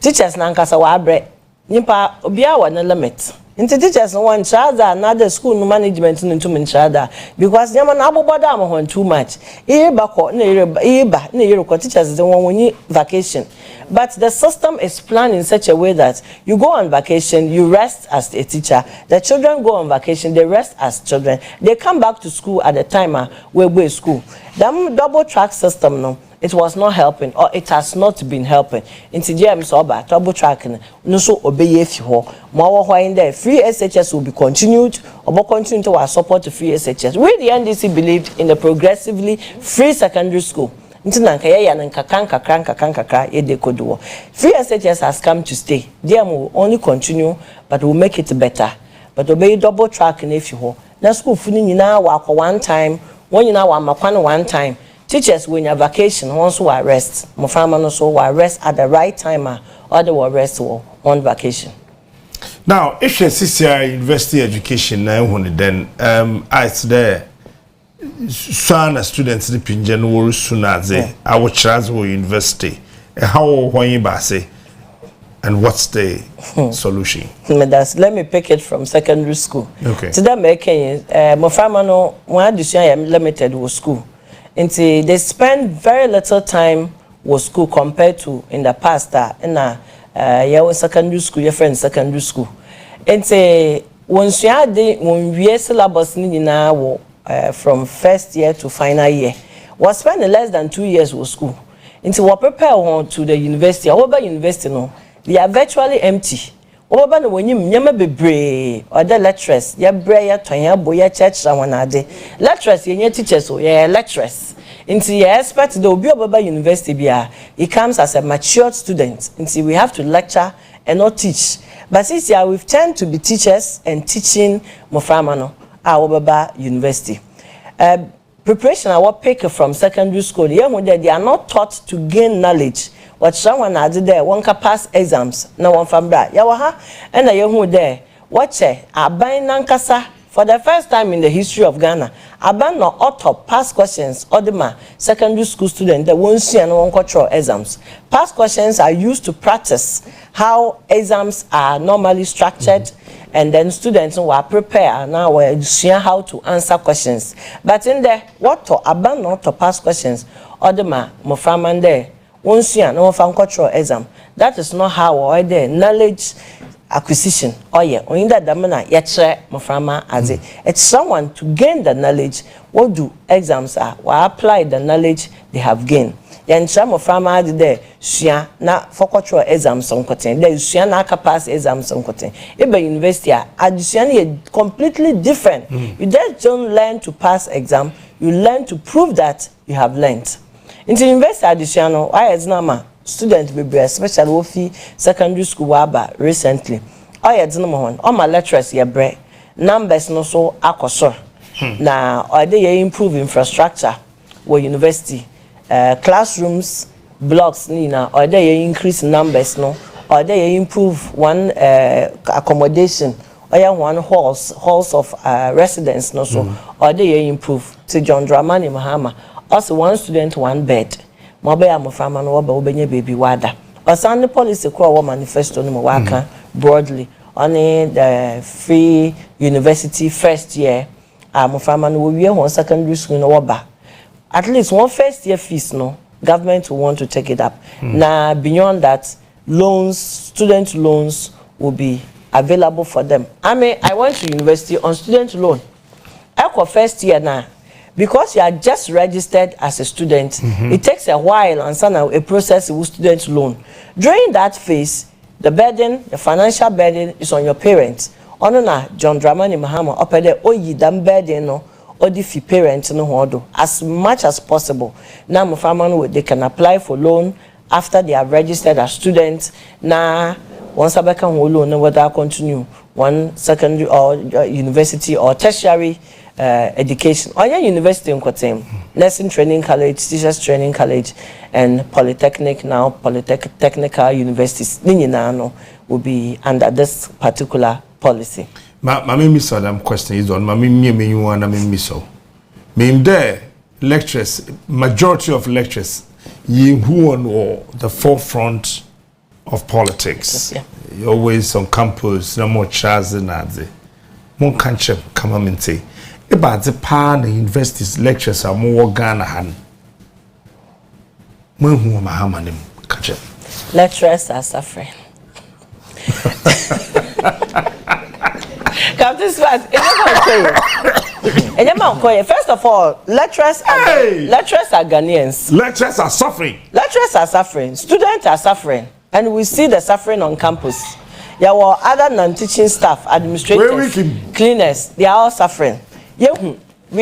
teachers, Nankasa Wabre, Nipa, Obiawa, no limit. Into teachers one child another school management into Minchada because they are not too much. Teachers is the one when you vacation. But the system is planned in such a way that you go on vacation, you rest as a teacher. The children go on vacation, they rest as children. They come back to school at the time where we're school. That double track system, no. It was not helping, or it has not been helping. Into James Oba, double tracking, no so obey if you more in there. Free SHS will be continued, or more continue to our support to free SHS. We, the NDC, believed in the progressively free secondary school. Free SHS has come to stay. DM will only continue, but will make it better. But obey double tracking if you now school fooling now work one time, when you now one time. Teachers, when your vacation, once will rest. Mofama also will rest at the right time, or they will rest on vacation. Now, if you see university education now, then it's there. Some students the pinjan will soon as our Charles university. How when you say, and what's the solution? Let me pick it from secondary school. Okay. To that making Mofama no one decision limited with school. Until they spend very little time with school compared to in the past in your secondary school, your friend's secondary school. And say once you had when we syllabus now from first year to final year, was spending less than 2 years with school. Until we prepare on to the university, over university no, they are virtually empty. Over when you never be brave or the lecturers, ya brave, ya boy, church, someone are there. Lecturers, your teachers, or your lecturers. Until you expect the Obi Obaba University, he comes as a matured student. Until we have to lecture and not teach. But this year we've turned to be teachers and teaching Moframano at Obaba University. Preparation I will pick from secondary school. They are not taught to gain knowledge. What someone had there, one can pass exams, no one from that. Yawaha, and a young there. Watch it, Aban Nankasa, for the first time in the history of Ghana. Aban no author past questions, Odema, secondary school student, that won't see and one control exams. Past questions are used to practice how exams are normally structured and then students were prepare now we share how to answer questions. But in there, what to abandon not to pass questions, or the ma moframan there, once you no fan cultural exam. That is not how or the knowledge acquisition. Oh yeah, in that damana yetche moframa as it. It's someone to gain the knowledge. What do exams are? Or apply the knowledge they have gained. Yan chamo frama de sua na for cultural exams on koten there sua na pass exams on koten ebe university addition is completely different. You just don't learn to pass exam, you learn to prove that you have learned. Into university addition why is na student be especially wofi secondary school waba recently oya dinamo hon all my lecturers ye bre numbers no so akoso na or they improve infrastructure with university. Classrooms, blocks, or they increase numbers, no, or they improve one accommodation, or one halls of residence, no, so, or they improve. To John Dramani Mahama, also one student, one bed. Mobile Moframan or baby wada. Or Sunday policy call manifesto no waka broadly. Only the free university first year, Moframan will be one secondary school no waba. At least one first year fees, no, government will want to take it up. Now, beyond that, loans, student loans will be available for them. I went to university on student loan. I first year now, because you are just registered as a student, it takes a while and some a process with student loan. During that phase, the burden, the financial burden is on your parents. Onona John Dramani Mahama, opede oyi dam burden no. Or the parents no hodo as much as possible. Now they can apply for loan after they are registered as students. Now once I become loan, whether I continue one secondary or university or tertiary education. Or university in Kotem, nursing training college, teachers training college, and polytechnic now technical universities. Nino will be under this particular policy. Mami miso them question is on mami me you want mami miso. Me there lectures majority of lectures who on the forefront of politics. Yeah. You're always on campus no more chance than that. Mon kanche kama mente. About the pan universities lectures are more Ghana han. Mo hu mahama nim kanche. Lecturers are suffering. First of all, lecturers are Ghanaians. Lecturers are suffering. Lecturers are suffering. Students are suffering. And we see the suffering on campus. There were other non-teaching staff, administrators, cleaners. They are all suffering. We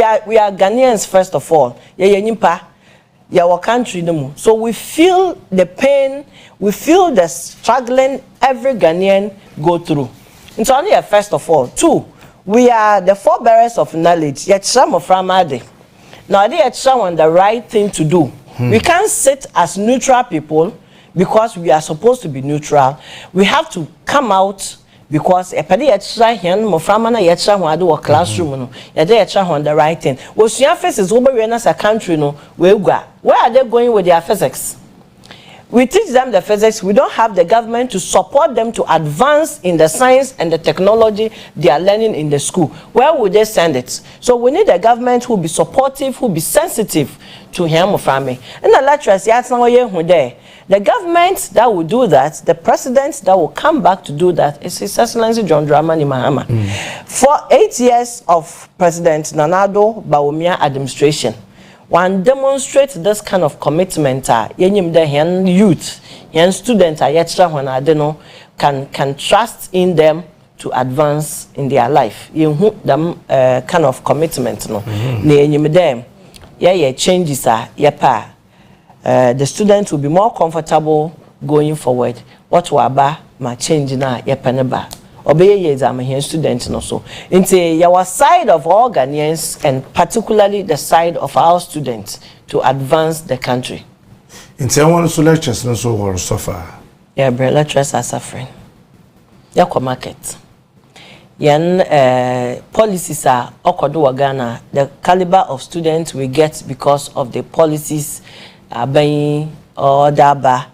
are Ghanaians, first of all. Our country. So we feel the pain, we feel the struggling every Ghanaian go through. It's only a first of all. Two, we are the forebearers of knowledge. Yet some of Ramade. Now they are showing the right thing to do. We can't sit as neutral people because we are supposed to be neutral. We have to come out because a pedi extra hen moframana yetsha ho ade wo classroom no. Ye dey extra on the right thing. Osuan faces over we as a country no we gua. Where are they going with their physics? We teach them the physics. We don't have the government to support them to advance in the science and the technology they are learning in the school. Where would they send it? So we need a government who will be supportive, who will be sensitive to him from me. And the lecturers, the government that will do that, the president that will come back to do that is His Excellency John Dramani Mahama. For 8 years of President Nana-Addo Bawumia administration, one demonstrate this kind of commitment, young youth, young students, can trust in them to advance in their life. You them kind of commitment, no. Changes are the students will be more comfortable going forward. What will ba ma change na yepeneba. Obey ye exam here students no so. Into your side of all Ghanaians and particularly the side of our students to advance the country. Into one so lectures no so or suffer. Yeah, bro, lecturers are suffering. Yako market. Yan policies are okodo Ghana. The caliber of students we get because of the policies being or daba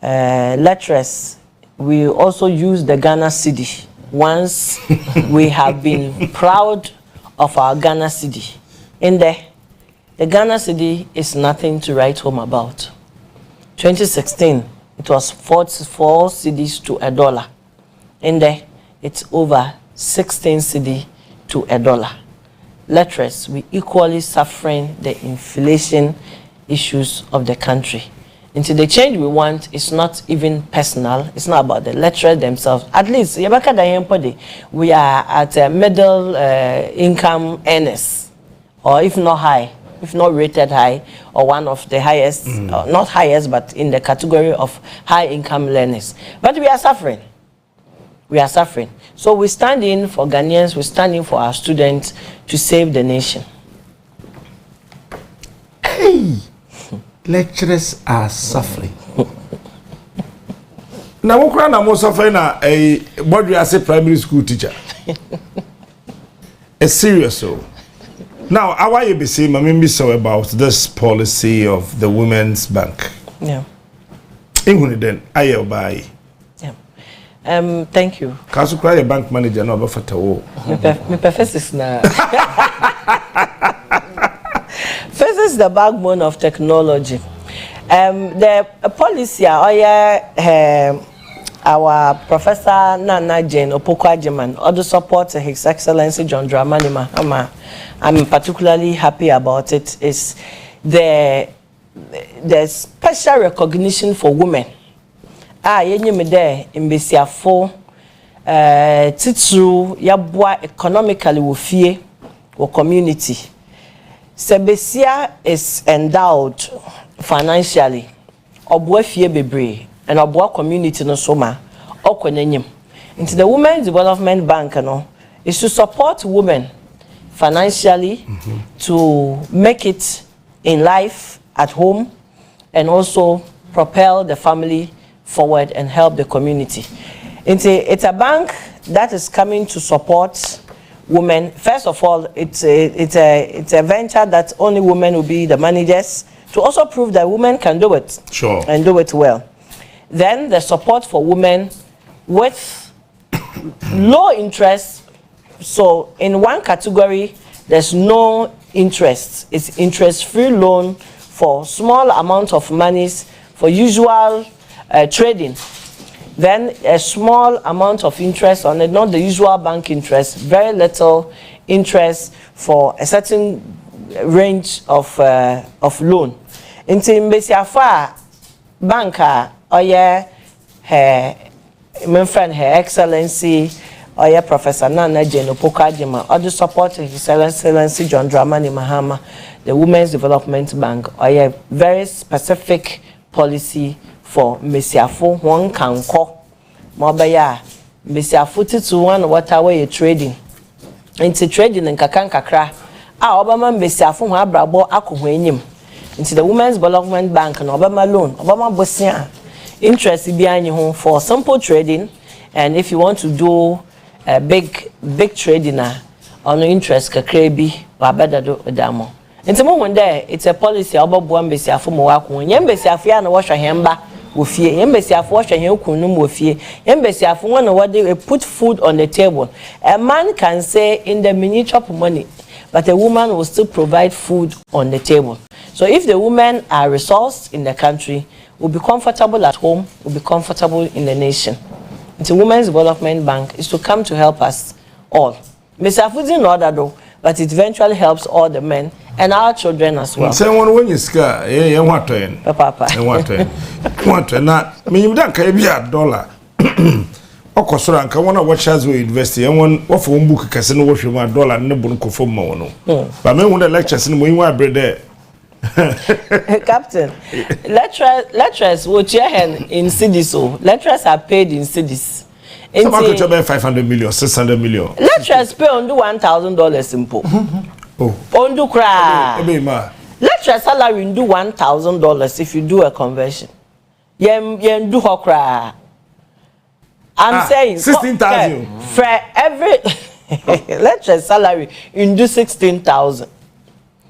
lecturers. We also use the Ghana cedi once we have been proud of our Ghana cedi. In there, the Ghana cedi is nothing to write home about. 2016, it was 44 cedis to $1. In there, it's over 16 cedi to $1. Let's we equally suffering the inflation issues of the country. Into the change we want is not even personal. It's not about the lecturers themselves. At least, we are at middle income earners, or if not high, if not rated high, or one of the highest, not highest, but in the category of high income learners. But we are suffering. We are suffering. So we stand in for Ghanaians, we stand in for our students to save the nation. Hey! Lecturers are suffering. Now, what kind of suffering a what do I say primary school teacher? A serious so. Now, how are you be saying, Mammy, so about this policy of the Women's Bank? Yeah. England then, I buy. Yeah. Thank you. Can't you cry a bank manager no about for my professor is now. First is the backbone of technology. The policy, our Professor Nana Jane Opoku-Agyeman, also support His Excellency John Dramani Mahama. I'm particularly happy about it. Is the special recognition for women. Yenye me there in Besiafo, titru yabwa economically wofie or community. Sebesia is endowed financially. Obwa fie bebre and obwa community no soma okwenyem. Into the Women's Development Bank is to support women financially to make it in life at home and also propel the family forward and help the community. It's a bank that is coming to support women. First of all, it's a venture that only women will be the managers, to also prove that women can do it. Sure. And do it well. Then the support for women with low interest. So in one category, there's no interest. It's interest-free loan for small amount of monies for usual trading. Then a small amount of interest on it, not the usual bank interest, very little interest for a certain range of loan. Into Mbesiafa banker, my friend, Her Excellency, Professor Nana Jane Opoku-Agyeman, other support His Excellency John Dramani Mahama, the Women's Development Bank, very specific policy for Mbesiafo one can call Mobaya Mbesiafo to one what away trading. Into trading and kakra. Obama Mbesiafo ha brabo akohwenyim. Into the Women's Development Bank and Obama loan, Obama Bosia interest behind you for simple trading, and if you want to do a big trading on interest kakrebi wabeda do damo. Into moment there, it's a policy about Mbesiafo mo wako. Mbesiafo ya na washa hemba wofie. Mbesiafo washa hen kunum wofie. Mbesiafo wana wade put food on the table. A man can say in the miniature money, but a woman will still provide food on the table. So if the women are resourced in the country, will be comfortable at home, will be comfortable in the nation. The Women's Development Bank is to come to help us all. Mr. Fuzi in order though, but it eventually helps all the men and our children as well. Say one when you scar, yeah, what to end? Papa. What to now? Me you don't carry $1. Okosora nka wona watchers we invest and one what for book kase no wohwe ma $1 ne bon ko fom ma wono. But me won the lectures no mo yin abre there. Captain, lecturers will chair in cedis. Lecturers are paid in cedis. Some could job 500 million, 600 million. Lecturers pay on $1,000 simple. Oh. On do cry. Lecturer salary do $1,000 if you do a conversion. Yen do her cry. I'm saying 16,000 for every lecturer salary you do 16,000.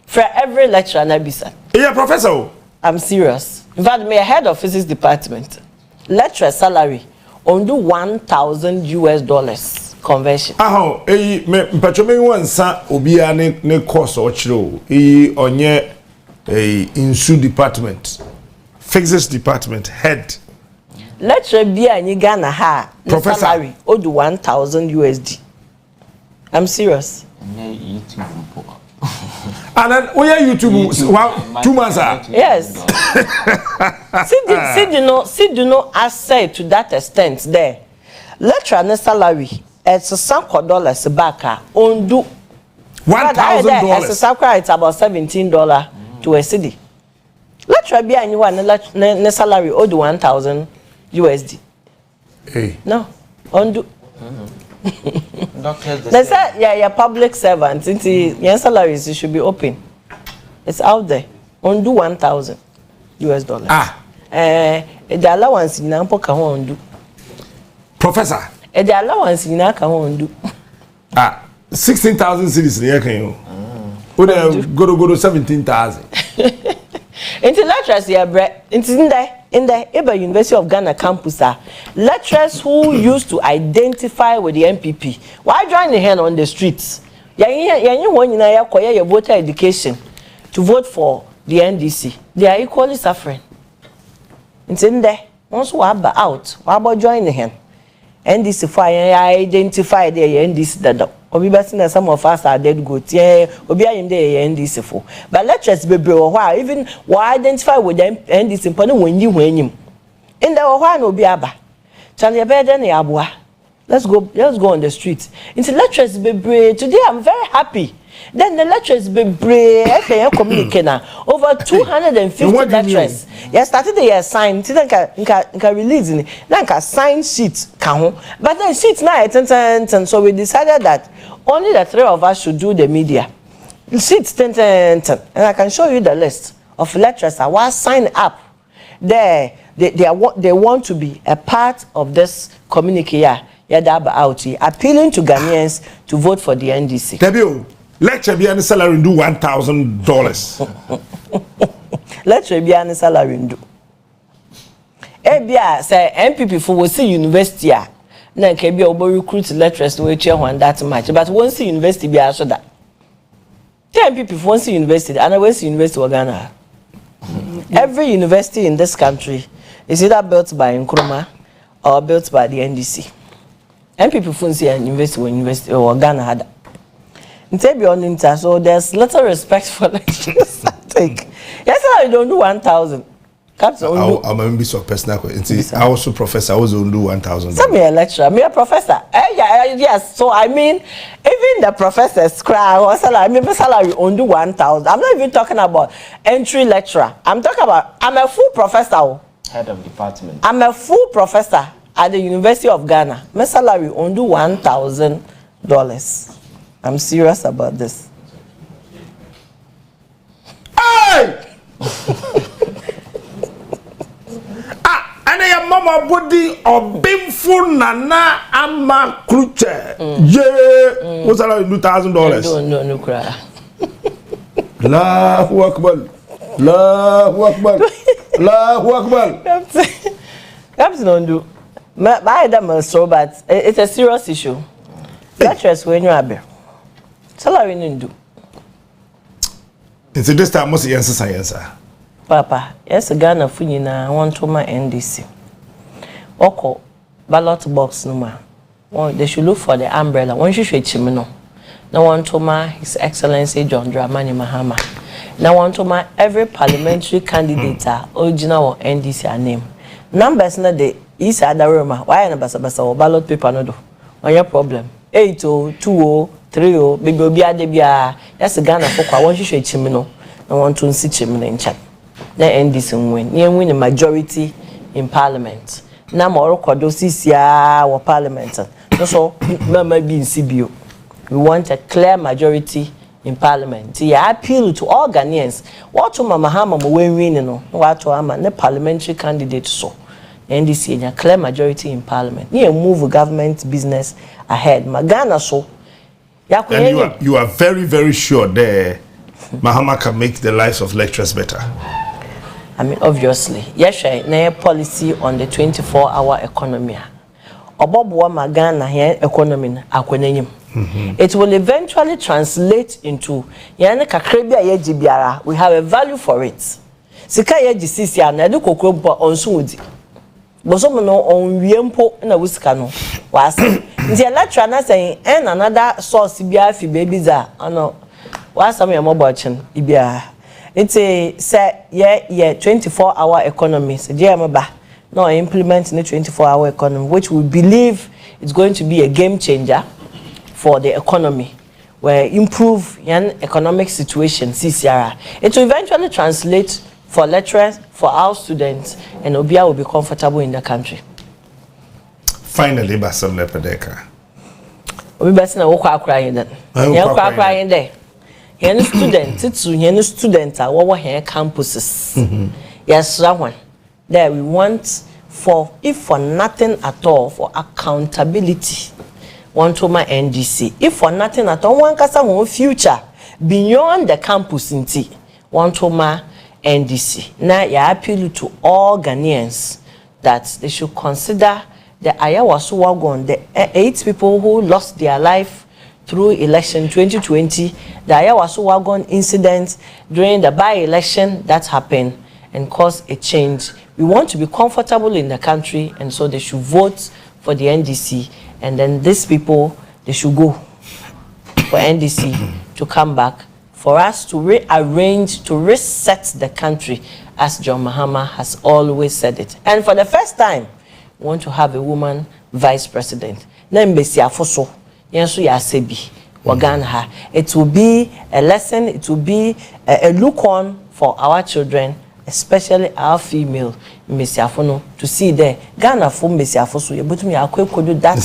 For every lecturer na bisa. Yeah, professor. I'm serious. In fact, me head of physics department. Lecturer salary on do $1,000 US. conversion. Aho, me mpacho me wansa obia ne course o chiro. Onye insu department. Physics department head. Lecturer be any Ghana ha. Professor salary odu 1,000 USD. I'm serious. And then we are YouTube 2 months. Yes. see do no asset to that extent there. Lecturer salary it's $some back on do $1,000. It's about $17 to a city. Lecturer be anyone ne salary owe 1,000 USD. Hey. No, undo. They said yeah, public servants. Your salaries should be open. It's out there. Undo 1,000 US dollars. The allowance in Nampo can undo. Professor. The allowance in Naka undo. 16,000 cities here can you? Go to 17,000. Lecturers here, in the Eba University of Ghana campus lecturers who used to identify with the MPP. Why join the hand on the streets? You want your voter education to vote for the NDC. They are equally suffering. It's in there. Once we are out, what about join the hand? NDC for identify the NDC that obi better some of us are dead good. Yeah, obi am there NDC for. But lecturers be why even why identify with them NDC important when you in the why no be aba. Charlie better than abua. Let's go on the streets. Into lecturers be brave. Today I'm very happy. Then the lecturers be brave. Communicator over 250 lecturers. Yeah, started the year sign. Nka releasing. Then nka sign sheets. But then sheets now ten. So we decided that only the 3 of us should do the media. Sheets 10. And I can show you the list of lecturers that was signed up. They want to be a part of this communique. Appealing to Ghanaians to vote for the NDC. Debut, lecture be any salary do $1,000. Lecture be any salary do. Ebia say MPP for we see university a na ke bia obo recruit lecturers we chair one that much, but won see university be aso da. MPP for see university and we see university of Ghana. Every university in this country is either built by Nkrumah or built by the NDC. MPP funds here university or Ghana had. So there's little respect for lecturers. Yes, I don't do 1,000. I'm be so personal. I also professor. I also do 1,000. Some me a lecturer, me a professor. Yes. So I mean, even the professors cry or salary. Me salary only 1,000. I'm not even talking about entry lecturer. I'm talking about I'm a full professor. Head of department. I'm a full professor at the University of Ghana. My salary only $1,000. I'm serious about this. Hey! And your mama body or bimful nana ama kruche. Yeah. What's that? $2,000. No cry. Allahu Akbar. Allahu Akbar. Allahu Akbar. Captain don't do. But it's a serious issue. Lecturers when you are salary no do. It's this time must answer science. Papa, yes, Ghana Funina want to my NDC. Oko ballot box number. They should look for the umbrella. One should chimino. Now want to my His Excellency John Dramani Mahama. Now want to my every parliamentary candidate original or NDC name. Numbers na the is other room. Why na basa or ballot paper no do? On your problem. 80, 20, 30, baby obi adebia. Yes, Ghana for one should chimino. Now want to see chimino in chat. Na NDC win. They win the majority in parliament. Na more kodosisia or parliament. So mama be in CBO. We want a clear majority in parliament. I appeal to all Ghanaians. What to Mama Hama win no? What to Ama ne parliamentary candidate so. NDC a clear majority in parliament. You move government business ahead. Magana so. And you are very, very sure there Mahama can make the lives of lecturers better. I mean, obviously. Yes, na policy on the 24-hour economy. obobo ma Ghana here economy na akwananyim. It will eventually translate into yani kakra bia ye gibiara. We have a value for it. Sika ye gisisi ana edu kokro bo onso wodi. Bosom no on wiempo na wusika no was nti electra na say and another source bia fi baby za ano was am mobochen ibia nti say ye 24-hour economy so je ba no implement the 24-hour economy which we believe is going to be a game changer for the economy where improve yan economic situation CCR. It will eventually translate for lecturers, for our students, and Obia will be comfortable in the country. Finally, Basam Lepedeka. We best na walk crying then. You crying there. Any student, it's any student at our here campuses. Yes, someone there we want for if for nothing at all for accountability. Want to my NDC. If for nothing at all, one can future beyond the campus in T. Want to my NDC. Now, I appeal to all Ghanaians that they should consider the Ayawaso Wagon, the 8 people who lost their life through election 2020, the Ayawaso Wagon incident during the by-election that happened and caused a change. We want to be comfortable in the country, and so they should vote for the NDC, and then these people, they should go for NDC to come back for us to rearrange, to reset the country, as John Mahama has always said it. And for the first time, we want to have a woman vice president. It will be a lesson, it will be a look on for our children, especially our female Messiafono, to see there. Ghana for Messiafoso, but me, I could that.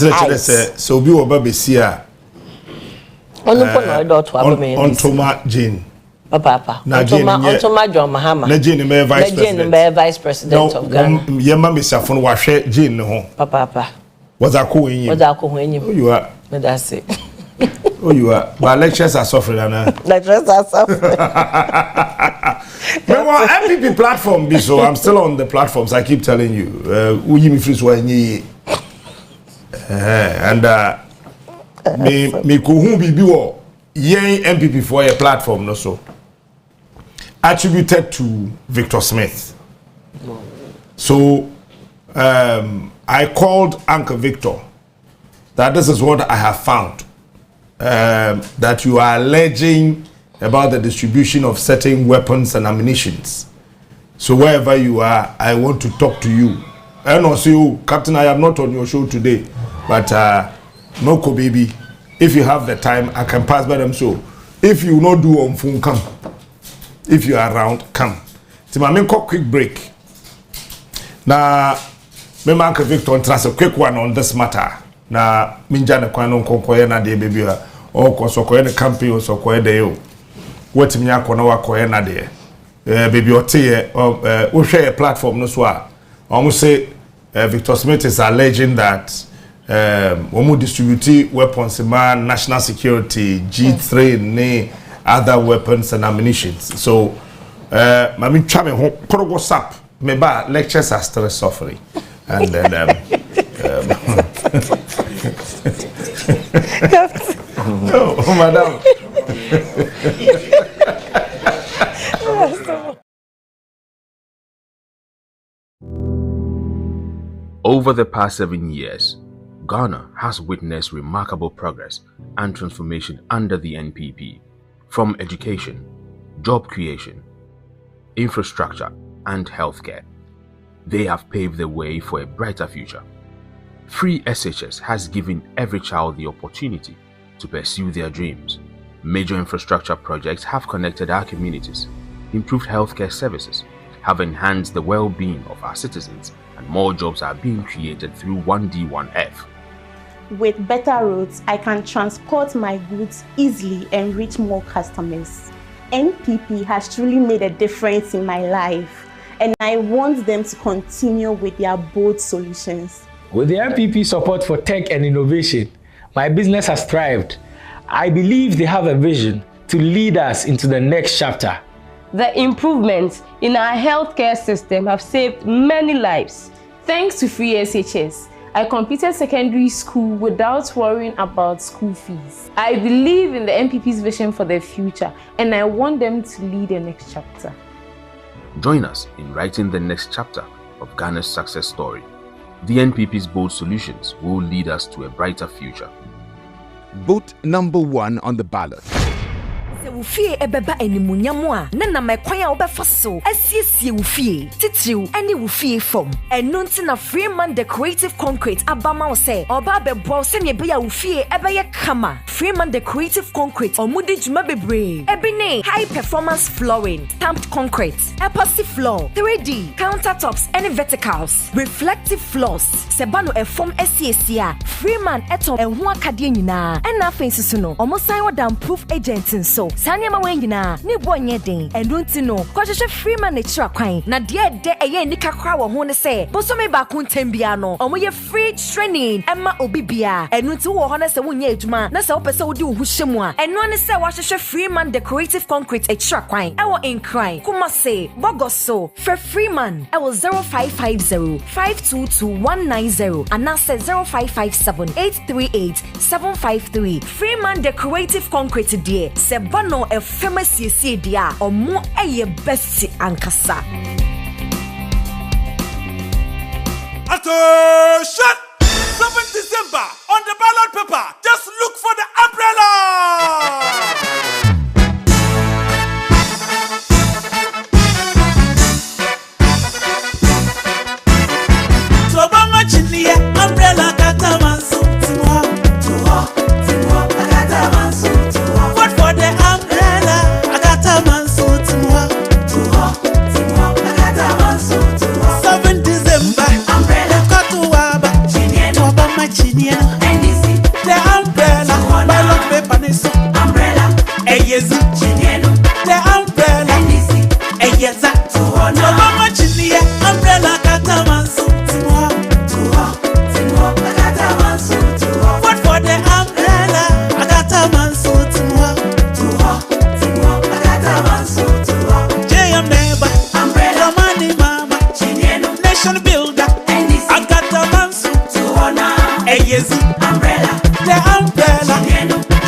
So be over Bessia. Ontoma Jane. Papa. Ontoma John Mahama. Na Jane be vice president. Jane be vice president of Ghana. Yema Messiafono wa hwe Jane ho. Papa. Was ako enyim. Oh, you are. That's it. Oh, you are. But lectures are suffering, Anna. Lectures are suffering. But well, MPP platform, so I'm still on the platforms. I keep telling you. Me kuhun bibi wo yen MPP for a platform no so attributed to Victor Smith. So I called Uncle Victor that this is what I have found, that you are alleging about the distribution of certain weapons and ammunitions. So wherever you are, I want to talk to you. And also, Captain, I am not on your show today, but Noko baby, if you have the time, I can pass by them. So if you not do on phone, come. If you are around, come. So I make a quick break. Now, me make Victor trust a quick one on this matter. Now, minja na kwano konkoye na de baby o ko so koye na campaign o so koye de yo. What me akona wa koye na de. Baby ote we share a platform no so a. Almost say Victor Smith is alleging that Omu distribute weapons in national security, G3, ne other weapons and ammunition. So, Mami Chame what's up? Maybe lectures are still suffering. And then oh, madam. Over the past 7 years, Ghana has witnessed remarkable progress and transformation under the NPP, from education, job creation, infrastructure, and healthcare. They have paved the way for a brighter future. Free SHS has given every child the opportunity to pursue their dreams. Major infrastructure projects have connected our communities, improved healthcare services, have enhanced the well-being of our citizens, and more jobs are being created through 1D1F. With better roads, I can transport my goods easily and reach more customers. NPP has truly made a difference in my life, and I want them to continue with their bold solutions. With the NPP support for tech and innovation, my business has thrived. I believe they have a vision to lead us into the next chapter. The improvements in our healthcare system have saved many lives. Thanks to free SHS, I completed secondary school without worrying about school fees. I believe in the NPP's vision for their future, and I want them to lead the next chapter. Join us in writing the next chapter of Ghana's success story. The NPP's bold solutions will lead us to a brighter future. Vote number 1 on the ballot. Ufie ebeba enimunyamu a na mekwan a obefa so asiesie ufie titiw ene ufie fom enu nti na Freeman Decorative Concrete abama wo se oba bebo se ne be ya ufie ebeye kama. Freeman Decorative Concrete omudi juma bebre ebine high performance flooring, stamped concrete, epoxy floor, 3D countertops and verticals, reflective floors, sebano efom asiesie a Freeman eto enho akade nyina ena afensusu no omosan waterproof agent so Sanyama wengina ni bonye den endunti no kwahwehwe Freeman na kwan na de eye nika kwa wo ho ne se bosome ba ko ntambia no omoye free training emma obibia endunti wo ho na se wonya adwuma na se wo pese wo di wo hwemu a eno ne se wahwehwe Freeman Decorative Concrete kwan ewo incline kuma se bogoso for Freeman ewo 0550 522190 and say 0557 838 753 Freeman Decorative Concrete die se no a famous dia or more a best ankasa. Attention! 7 December on the ballot paper. Just look for the umbrella. Umbrella katamanso tiwa katamanso vote for the umbrella katamanso tiwa katamanso 7 December umbrella katuwaba toba machinia NDC the umbrella ballot paper niso umbrella eyezi the umbrella NDC eyeza toba machinia umbrella katamanso umbrella, the umbrella,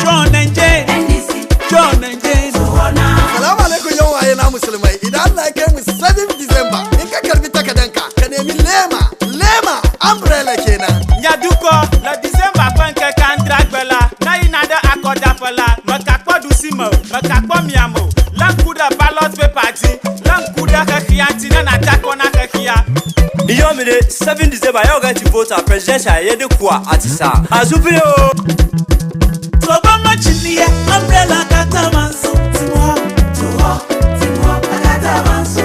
John and Jane, John and Jane. Salam alaikum yo waye na musulmai idan Allah ya mu 7 December in ka karbi takadanka ka nemi lema umbrella kenan ya duko la December banka kan dragbela na inada akoda fala makakwa dusimo makakwa miamo lankuda ballot paper ti lankuda kakianti na natako na kakia. Iyo mire 7 December you going to vote a presidential yede kwa atisa azubio toba machinia umbrella katamanso tiwa katamanso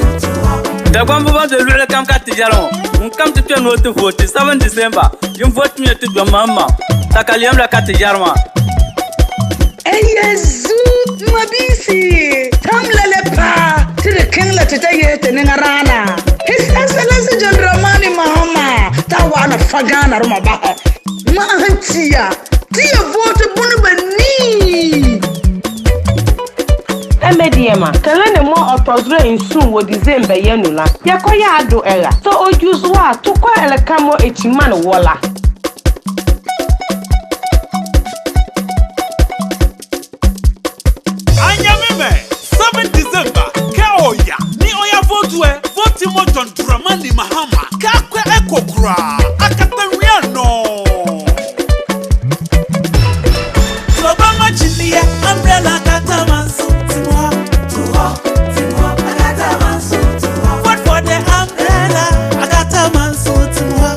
da kwambo ba de lule kam katijaro nkam tu no to vote 7 December you vote me to do mama takaliam la katijarma Yesu mabisi tamlele pa tire kengla tetaye tenengarana His Excellency John Dramani Mahama tawana fagana roma ba ma hantia tie vote bunu bani Emediema kelene mo otozre insun wo December yenula yakoya ado era so ojuzwa to kwa elekamo echiman wola Anyameme 7 December Kaoya ni oya vote mo John Dramani Mahama kakwe ekokura akatariano Obama chinia umbrella katamanso tiwa katamanso vote for the umbrella katamanso tiwa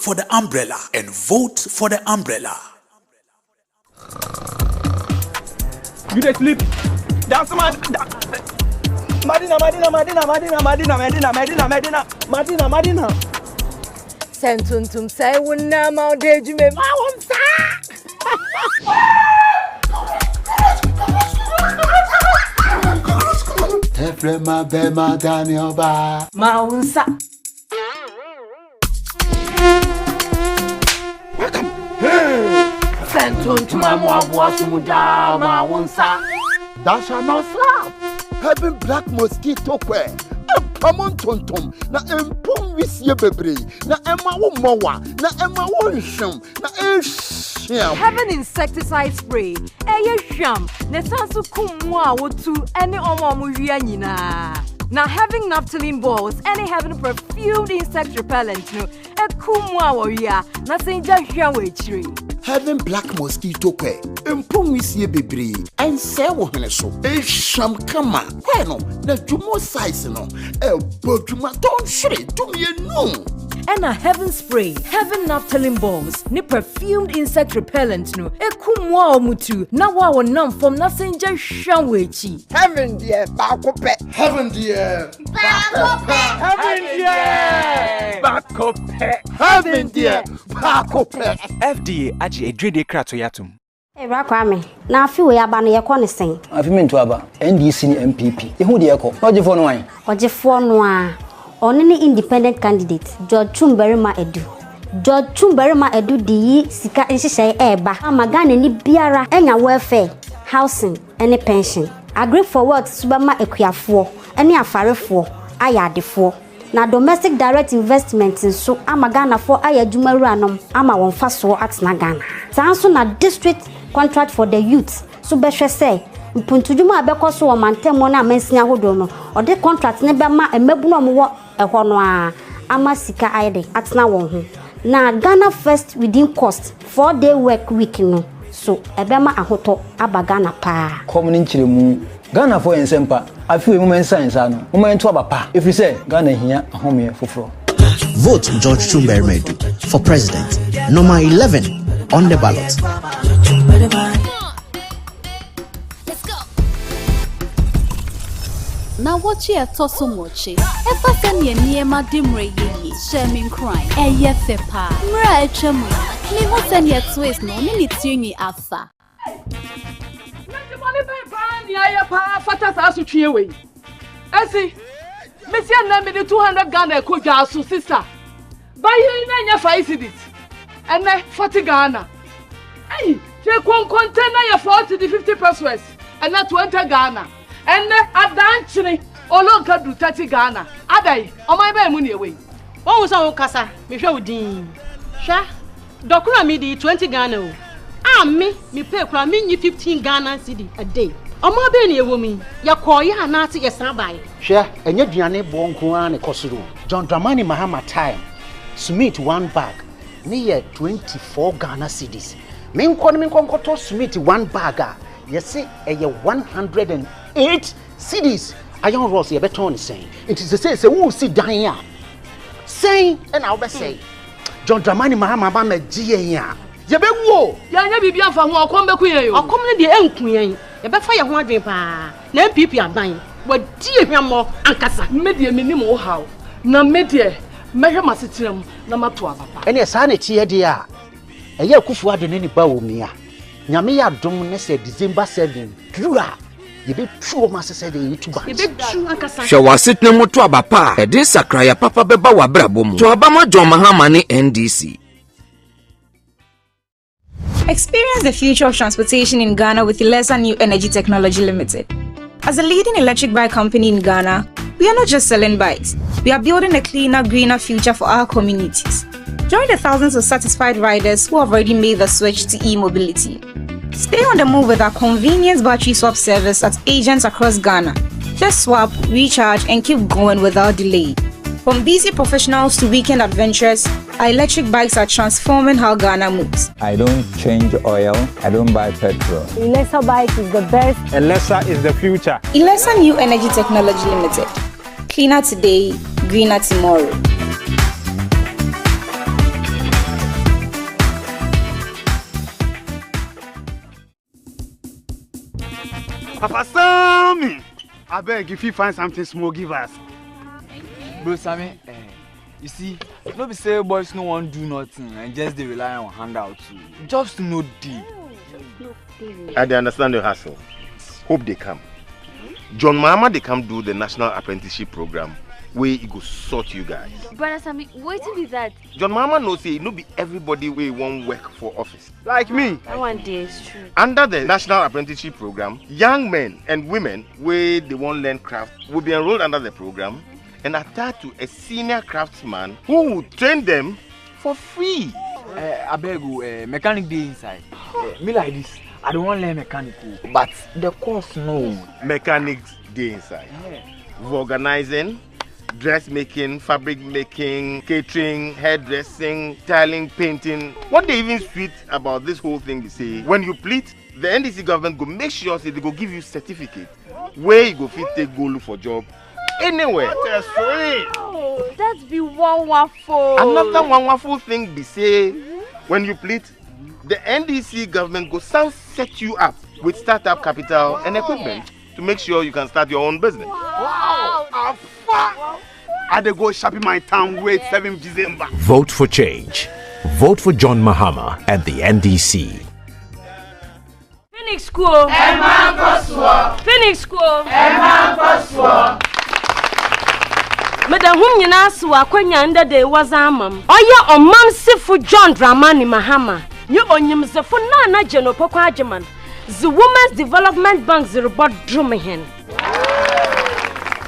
for the umbrella and vote for the umbrella. You dey sleep? That's Madina. Sentuntum say wunna ma de jume ma wonsa. Efrema bema Daniel ba Ma wonsa. Sentuntum amwa sumuda ma wonsa. That shall not slap. Having black mosquito kwe. Common tontom na empum wisie bebre na ema wo mowa na ema wo nhwem na ehia. Having insecticide spray eye hwam na sanso kumu a wotu ene omo hwia nyina. Now having naphthalene balls and having perfumed insect repellent no kumu a woria na senja hwia wechiri. Having black mosquito kwe empum wisie bebre and say wo hene so ehwam kama kwe no na jumo size no boduma don shre tumie no. And a heaven spray, heaven naphthalene balls, ni perfumed insect repellent no. Kumwa omutu na wa wonam from na senja hwanwechi. Heaven dear bakope. Heaven dear bakope. Heaven dear bakope. Heaven dear bakope. FDA aji edrede krato yatum. Kwame, na afi we aba no ye ko ne sen. Afi mento aba NDC ni MPP. Ehu de ye ko. Ojefo no wan. Ojefo no a. Only independent candidate George Chumberima Edu. George Chumberima Edu di sika nhihye eba. Amagana ni biara enya welfare, housing, any pension. Agree for work subama ekuafo, any afarefo, ayadefo. Na domestic direct investment nso amagana for ayadwumaru anom ama wonfa so atna Ghana. Sanso na district contract for the youth. So behwe say mpuntudwuma abekoso wo mantemo na amansia hodo no. Ode contract ne bema emebuno mo ehɔ no a amasika aide atna won ho na Ghana first within cost 4-day work week no so ebema ahoto abaga pa common nchiremu Ghana for ensempa afi we moment science ano moment aba pa if you say Ghana hia ahome foforo. Vote George Chumberima for president number 11 on the ballot. Now what you are so much? Ever send your near my dim ray, shaming crime, a fepa, Mra chamu, me what send your twist no minute me alpha. Fatas to tree away. I see, Monsieur Namid 200 Ghana could also sister. Buy you in your 5 cities and then 40 Ghana. Hey, take one container your 40 to 50 pesos and not 20 Ghana. And at dancing, all local do 30 Ghana. Adai, on my bay money away. What was our casa? Me show Dean. Sha, Doctor Midi 20 Ghana. Ah, me pay Kramini 15 Ghana cedi a day. On my bay near woman, ya call ya Nazi yes by. Share and yet Diane Bonkuan Kosuru. John Dramani Mahama time. Smith 1 bag. Near 24 Ghana cedis. Min Konkoto Smith 1 bagger. Yes, say a 108 cities. I don't know what beton saying. It is the say, who see Diana saying, and I'll be say, John Dramani Mahama Gia. Yabewo, Yana Bibian from Wakombe Queen, or come the end queen. You better fire 100 pa. No people are buying. What dear more Ankasa, media minimum how. No media, measure my system, number 12. And a sanity, dear. A year kufu than any bow mea. Nyamia dom say December 7. Trua. You be true, Master said you to buy. You be true, Ankasa. Shall was sit no more to Abapa. A this Sakraya Papa Beba Wabrabum. To Abama John Mahamani NDC. Experience the future of transportation in Ghana with Ilesa New Energy Technology Limited. As a leading electric bike company in Ghana, we are not just selling bikes. We are building a cleaner, greener future for our communities. Join the thousands of satisfied riders who have already made the switch to e-mobility. Stay on the move with our convenience battery swap service at agents across Ghana. Just swap, recharge, and keep going without delay. From busy professionals to weekend adventurers, our electric bikes are transforming how Ghana moves. I don't change oil. I don't buy petrol. Ilesa bike is the best. Ilesa is the future. Ilesa New Energy Technology Limited. Cleaner today, greener tomorrow. Papa Sammy, I beg if you find something small, give us. Bro Sammy, you see, no be say boys no want do nothing and just they rely on handouts. Just no deal. I understand the hassle. Hope they come. John Mahama they come do the National Apprenticeship program where he go sort you guys. Brother Sammy, wait till be that. John Mahama no say no be everybody way won't work for office. Like me. That one day is true. Under the National Apprenticeship program, young men and women where they won't learn craft will be enrolled under the program and attached to a senior craftsman who will train them for free. I beg you, mechanic day inside. Me like this. I don't want to learn mechanical, but the course no. Mechanics day inside. Organizing, dressmaking, fabric making, catering, hairdressing, tiling, painting. What they even sweet about this whole thing, they say, when you plead, the NDC government go make sure say they go give you certificate where you go fit take go look for job anywhere. That's sweet. That's be one waffle. Another one waffle thing be say, when you plead, the NDC government go set you up with startup capital and equipment to make sure you can start your own business. Wow! I dey go shopping my town wait 7th December. Vote for change. Vote for John Mahama and the NDC. Phoenix School. Phoenix School. Madam nyina so akwanya nda de wazamam. Oya omansifu John Dramani Mahama. Nye onyimsefo na Jenopoko Ajeman. The Women's Development Bank the report Drumihen.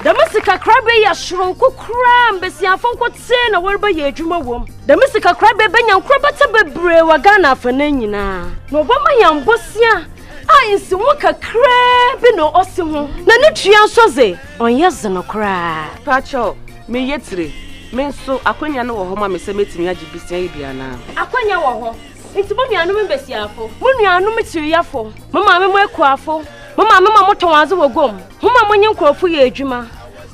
The Missika Crabbe ya shrunku cram besiafon kwotse na werba ye adwuma wom. The Missika Crabbe benya krabata bebre wa Ghana afane nyina. No boma ya mbosia a insi woka crabbe no osi ho. Na ne tua soze onye zeno kra. Pacho me yetire. Me nso akwanya no wo ho ma me se metimi agibisia bia na. Akwanya wo ho. It's money anu mbesiafo. Money anu metiriafo. Mama me mo ekuafo. Mama me ma motonwaze wogom. Mama monye nkrofo ye adwuma.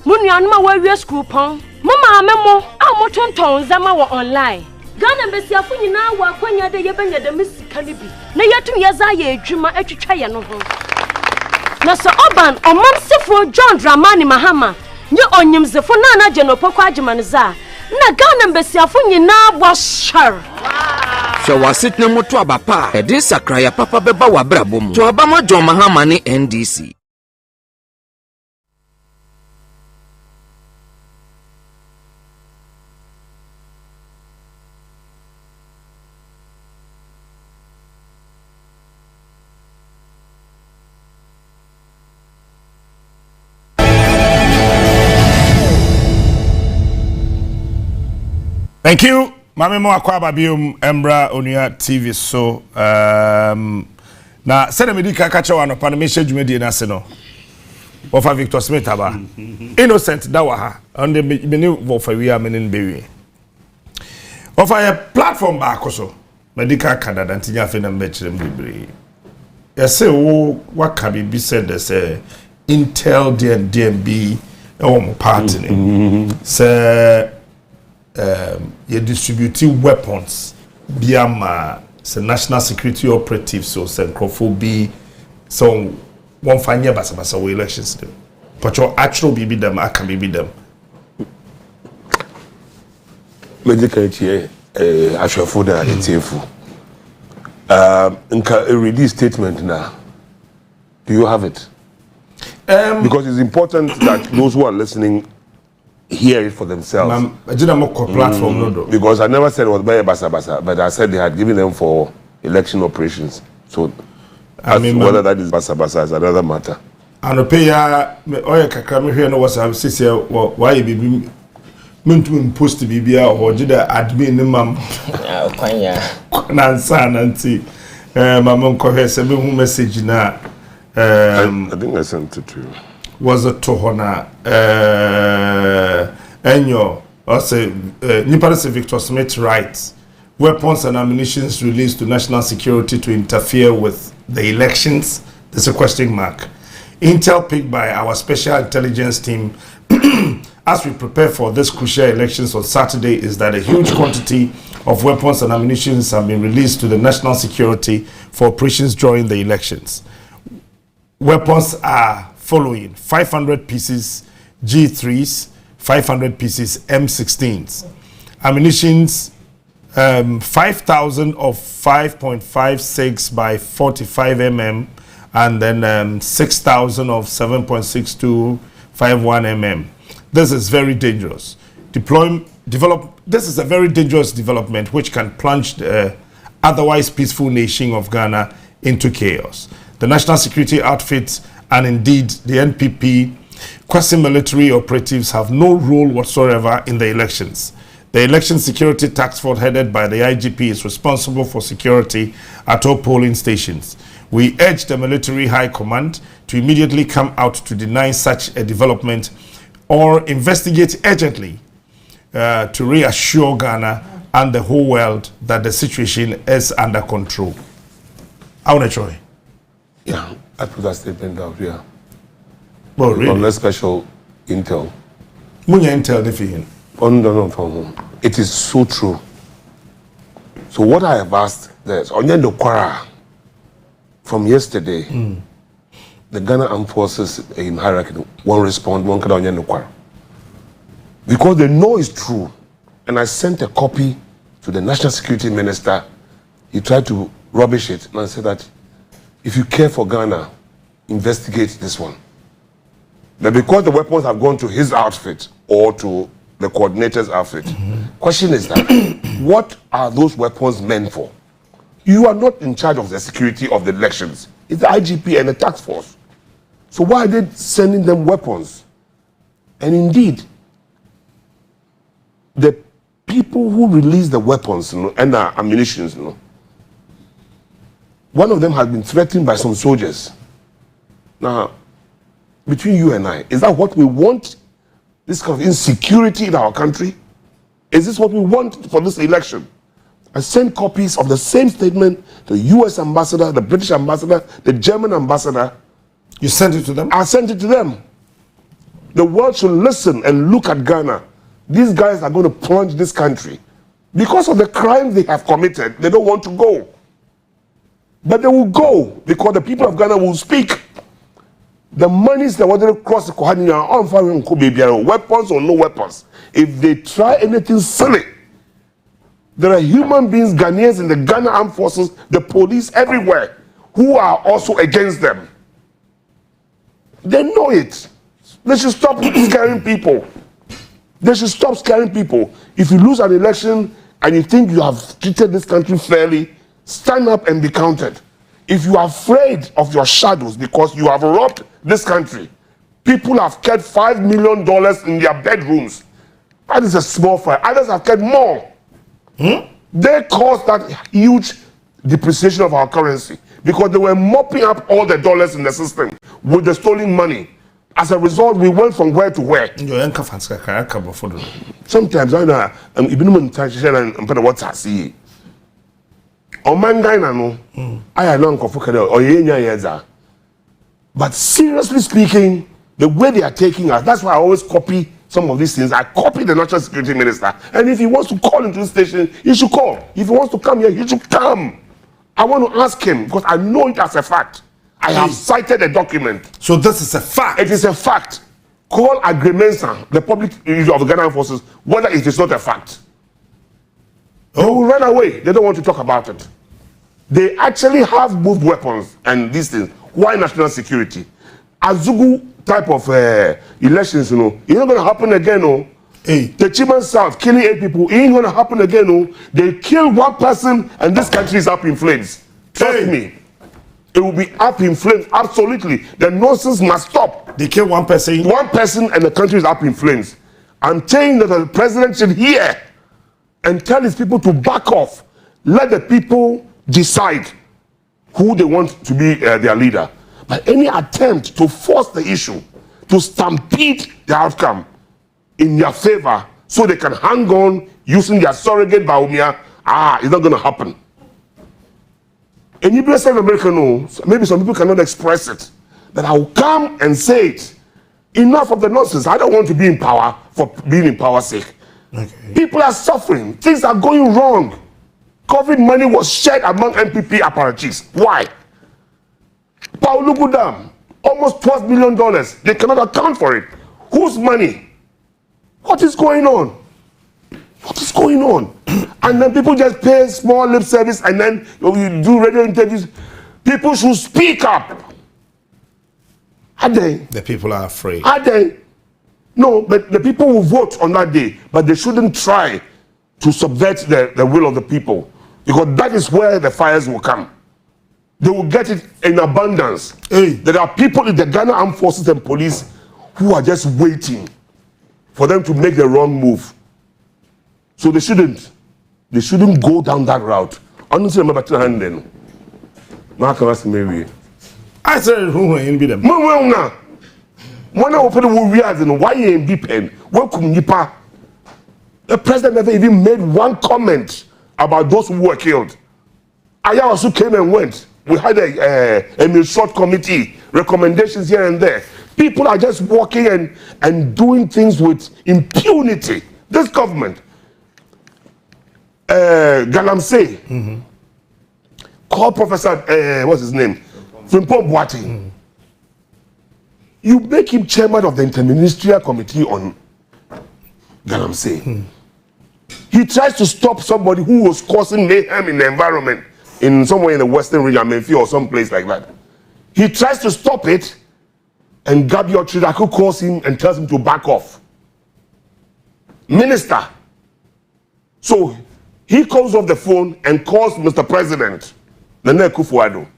Money anu ma wa school pon. Mama me mo a motonton zama wo online. Ghana mbesiafo nyina wa akwanya de ye benya de misika ne bi. Na yetum ye za ye adwuma atwitwa ye no ho. Na so oban omansefo John Dramani Mahama nye onyimzefo na Jenopoko Ajeman za. Na Ghana mbesiafo nyina bwa shar. So wasit na moto abapa edi sakraya papa beba wabrabom to abama John Mahama ni NDC. Thank you. Mame mo akwa babium Embra Onua TV so na sene medika kacha wa no pa na me hye na se no Ofa Victor Smith aba innocent dawa ha on the many for we are menin bewi Ofa a platform ba akoso medika Canada ntinya fe na mbechirem bebre yese wo waka bi said they say Intel DNB e wo mo party ni say you distribute weapons biama the national security operative so xenophobia so one fanya basa we elections them but your actual bibi them aka bibi them medical here ashwafo da etiefu nka release statement now. Do you have it? Because it's important that those who are listening hear it for themselves. Platform, because I never said it was by basa, but I said they had given them for election operations. So whether that is basa is another matter. And pay ya oya kakra here no was have say why be muntu post bibia or jida admin mam kwanya nansa nanti mamon ko he se be hu message na I think I sent it to you. Was a tohona enyo or say Nipalese Victor Smith writes weapons and ammunition released to national security to interfere with the elections. There's a question mark. Intel picked by our special intelligence team as we prepare for this crucial elections on Saturday is that a huge quantity of weapons and ammunition have been released to the national security for operations during the elections. weapons are following: 500 pieces G3s, 500 pieces M16s, ammunitions 5,000 of 5.56 by 45 mm, and then 6,000 of 7.6251 mm. This is very dangerous. This is a very dangerous development which can plunge the otherwise peaceful nation of Ghana into chaos. The national security outfits and indeed the NPP quasi-military operatives have no role whatsoever in the elections. The Election Security Task Force headed by the IGP is responsible for security at all polling stations. We urge the military high command to immediately come out to deny such a development or investigate urgently to reassure Ghana and the whole world that the situation is under control. Auna Troy. Yeah, I put that statement out here. Well, really? Unless special intel. Munya intel defeating. Oh, no. It is so true. So what I have asked is, Onyendo Kwara, from yesterday, the Ghana Armed Forces in hierarchy won't respond, one can Onyendo Kwara. Because they know it's true. And I sent a copy to the National Security Minister. He tried to rubbish it, and I said that if you care for Ghana, investigate this one. But because the weapons have gone to his outfit or to the coordinator's outfit, question is that, what are those weapons meant for? You are not in charge of the security of the elections. It's the IGP and the task force. So why are they sending them weapons? And indeed, the people who release the weapons and the ammunition, one of them has been threatened by some soldiers. Now, between you and I, is that what we want? This kind of insecurity in our country? Is this what we want for this election? I sent copies of the same statement to the US ambassador, the British ambassador, the German ambassador. You sent it to them? I sent it to them. The world should listen and look at Ghana. These guys are going to plunge this country. Because of the crime they have committed, they don't want to go. But they will go because the people of Ghana will speak. The monies that want to cross the Kohania on foreign weapons or no weapons. If they try anything silly, there are human beings, Ghanaians in the Ghana Armed Forces, the police everywhere, who are also against them. They know it. They should stop scaring people. They should stop scaring people. If you lose an election and you think you have treated this country fairly, stand up and be counted. If you are afraid of your shadows because you have robbed this country, people have kept $5 million in their bedrooms. That is a small fry. Others have kept more. They caused that huge depreciation of our currency because they were mopping up all the dollars in the system with the stolen money. As a result, we went from where to where. Sometimes I know even what I see. But seriously speaking, the way they are taking us, that's why I always copy some of these things. I copy the National Security Minister. And if he wants to call into the station, he should call. If he wants to come here, he should come. I want to ask him because I know it as a fact. I have cited a document. So this is a fact? It is a fact. Call Agremensa, the public of the Ghana Armed Forces, whether it is not a fact. They will run away. They don't want to talk about it. They actually have moved weapons and these things. Why national security? Azugu type of elections, it's not going to happen again. The Chiman South killing 8 people, it ain't going to happen again. They kill one person and this country is up in flames. Trust me. It will be up in flames, absolutely. The nonsense must stop. They kill one person? One person and the country is up in flames. I'm saying that the president should hear and tell his people to back off. Let the people decide who they want to be their leader. But any attempt to force the issue, to stampede the outcome in their favor so they can hang on using their surrogate Baumia, it's not going to happen. And you bless America, no, maybe some people cannot express it. But I will come and say it. Enough of the nonsense. I don't want to be in power for being in power's sake. Okay. People are suffering. Things are going wrong. COVID money was shared among NPP apparatchiks. Why? Paulu Budam, Almost $12 million. They cannot account for it. Whose money? What is going on? What is going on? And then people just pay small lip service and then you do radio interviews. People should speak up. Are they? The people are afraid. Are they? No, but the people will vote on that day. But they shouldn't try to subvert the will of the people. Because that is where the fires will come. They will get it in abundance. Hey. There are people in the Ghana Armed Forces and police who are just waiting for them to make the wrong move. So they shouldn't go down that route. Honestly, remember to hand then. I said, who ain't be them? Mwana open the weird and why ain't be pen? Welcome Nipa. The president never even made one comment about those who were killed. Aya also came and went. We had a short committee, recommendations here and there. People are just walking and doing things with impunity. This government, Galamsey, call Professor, what's his name? Frimpong Boateng. You make him chairman of the Interministerial Committee on Galamsey. He tries to stop somebody who was causing mayhem in the environment in somewhere in the western region, Menfi or some place like that. He tries to stop it, and Gabi Ochidaku calls him and tells him to back off. Minister. So he calls off the phone and calls Mr. President, Nana Akufo-Addo,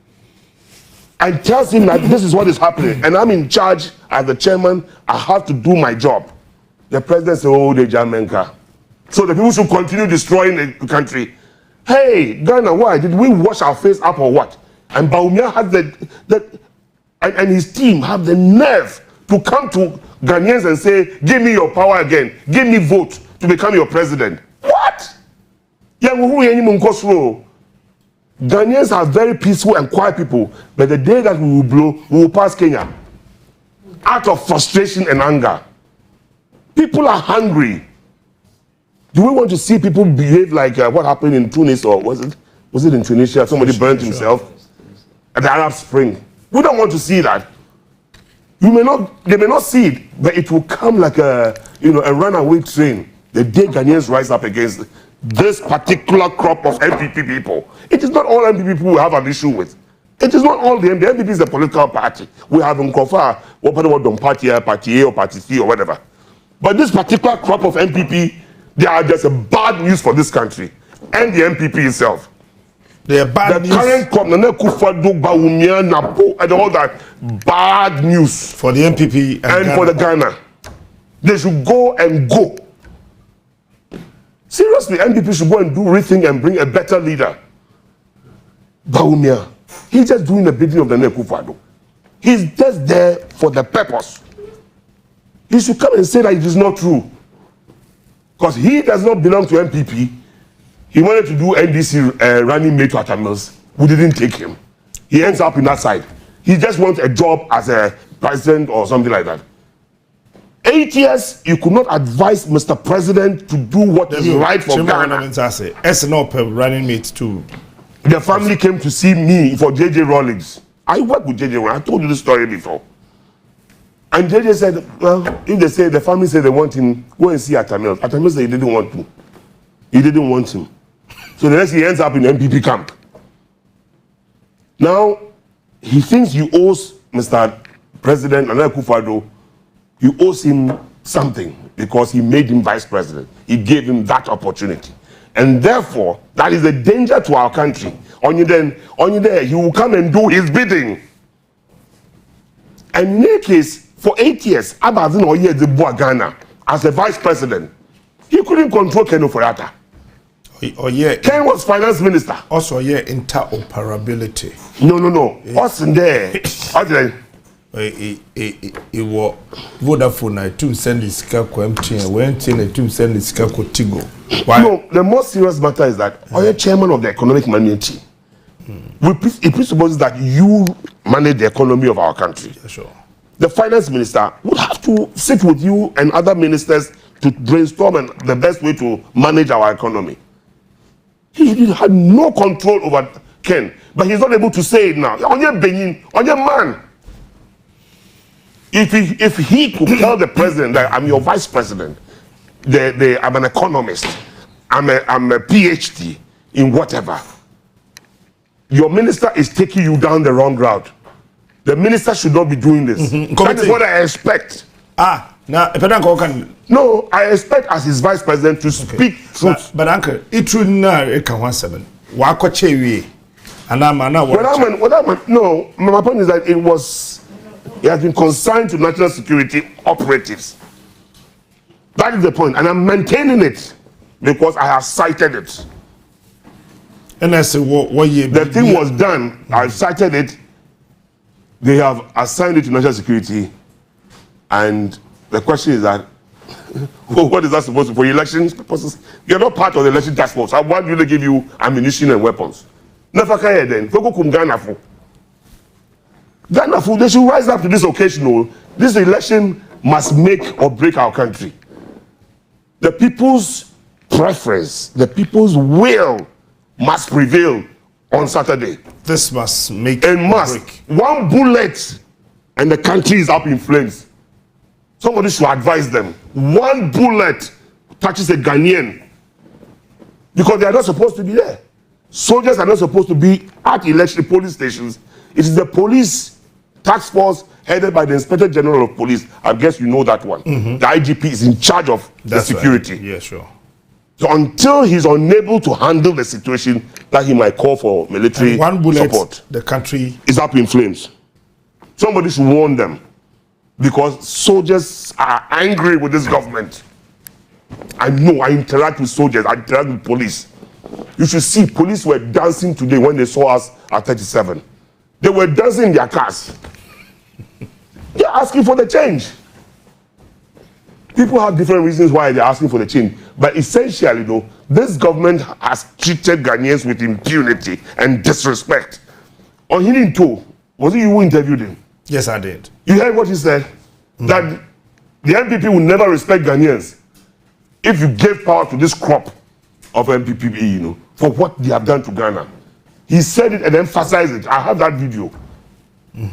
and tells him that this is what is happening, and I'm in charge as the chairman. I have to do my job. The president said, "Oh, the Jamenka." So the people should continue destroying the country. Hey, Ghana, why did we wash our face up or what? And Bawumia had and his team have the nerve to come to Ghanaians and say, "Give me your power again. Give me vote to become your president." What? Ghanaians are very peaceful and quiet people, but the day that we will blow, we will pass Kenya. Out of frustration and anger. People are hungry. Do we want to see people behave like what happened in Tunis, or was it in Tunisia? Somebody burnt himself at the Arab Spring. We don't want to see that. They may not see it, but it will come like a runaway train the day Ghanaians rise up against this particular crop of MPP people. It is not all MPP people we have an issue with. It is not all the MPP is a political party. We have in Kofa, what party A or party C or whatever. But this particular crop of MPP, they are just a bad news for this country and the MPP itself. They are bad news. The current crop, Nana Akufo-Addo, Bawumia, Napo, and all that, bad news for the MPP and for the Ghana. They should go and go. Seriously, MPP should go and do rethink and bring a better leader. Bawumia, he's just doing the bidding of the Nana Akufo-Addo. He's just there for the purpose. He should come and say that it is not true. Because he does not belong to MPP. He wanted to do NDC running mate to Atamils. We didn't take him. He ends up in that side. He just wants a job as a president or something like that. 8 years, you could not advise Mr. President to do what is right for Ghana. Running mate too. The family came to see me for JJ Rawlings. I work with JJ Rawlings. I told you this story before. And JJ said, well, if they say the family said they want him, go and see Atamils. Atamils said he didn't want to. He didn't want him. So the next he ends up in MPP camp. Now, he thinks he owes Mr. President Nana Akufo-Addo, he owes him something because he made him vice president. He gave him that opportunity. And therefore, that is a danger to our country. Only there, he will come and do his bidding. And in any case, for 8 years, Abazin Oye Zebua Ghana, as a vice president, he couldn't control Ken Oforiatta. Ken was finance minister. Also, interoperability. No. Us in there. Vodafone, I too send this car empty and went in a too send this car Tigo. No, the most serious matter is that you're chairman of the economic management. It presupposes that you manage the economy of our country. Yeah, sure. The finance minister would have to sit with you and other ministers to brainstorm and the best way to manage our economy. He had no control over Ken, but he's not able to say it now. On your Benin, on your man. If he could tell the president that I'm your vice president, I'm an economist, I'm a PhD in whatever, your minister is taking you down the wrong route. The minister should not be doing this. That is what I expect. Now, no, I expect as his vice president to speak truth. But uncle, it should not come 17. Wakoche and no, my point is that it has been consigned to national security operatives. That is the point, and I'm maintaining it because I have cited it. And I say, the thing was done. I cited it. They have assigned it to national security, and the question is that, what is that supposed to be for election purposes? You're not part of the election task force. Why do they give you ammunition and weapons? Never care then. Ghana, they should rise up to this occasion. This election must make or break our country. The people's preference, the people's will must prevail on Saturday. This must make and must. One bullet and the country is up in flames. Somebody should advise them. One bullet touches a Ghanaian because they are not supposed to be there. Soldiers are not supposed to be at election police stations. It is the police task force headed by the Inspector General of Police. I guess you know that one. The IGP is in charge of the security. Right. Yeah, sure. So until he's unable to handle the situation, that he might call for military one bullet, support. The country is up in flames. Somebody should warn them, because soldiers are angry with this government. I know, I interact with soldiers, I interact with police. You should see, police were dancing today when they saw us at 37. They were dancing in their cars. They're asking for the change. People have different reasons why they're asking for the change. But essentially, though, this government has treated Ghanaians with impunity and disrespect. On Hininto, was it you who interviewed him? Yes, I did. You heard what he said? That the MPP will never respect Ghanaians if you gave power to this crop of MPP, for what they have done to Ghana. He said it and emphasized it. I have that video.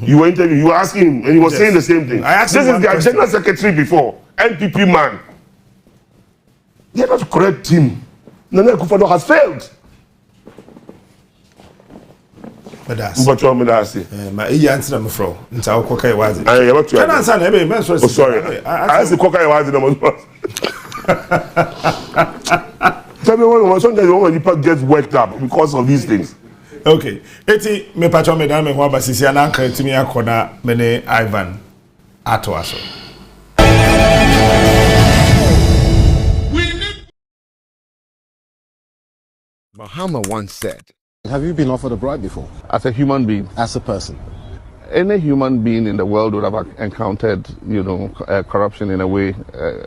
You were interviewing, you were asking him, and he was saying the same thing. This is their general secretary before, MPP man. They are not correct him. Nana Akufo-Addo has failed. Tell me when people get worked up because of these things. Okay. Eti me patcho me dan me ho abasisi ananka etimi akona me ne Ivan ato aso. Mahama once said, have you been offered a bribe before? As a human being? As a person? Any human being in the world would have encountered, corruption in a way,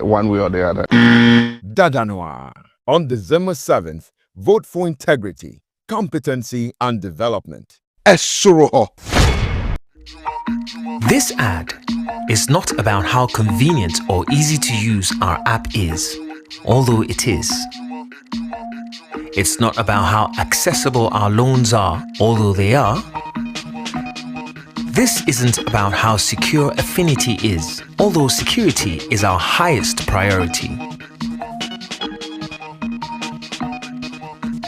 one way or the other. Dadanoa. On December 7th, vote for integrity, competency, and development. This ad is not about how convenient or easy to use our app is, although it is. It's not about how accessible our loans are, although they are. This isn't about how secure Affinity is, although security is our highest priority.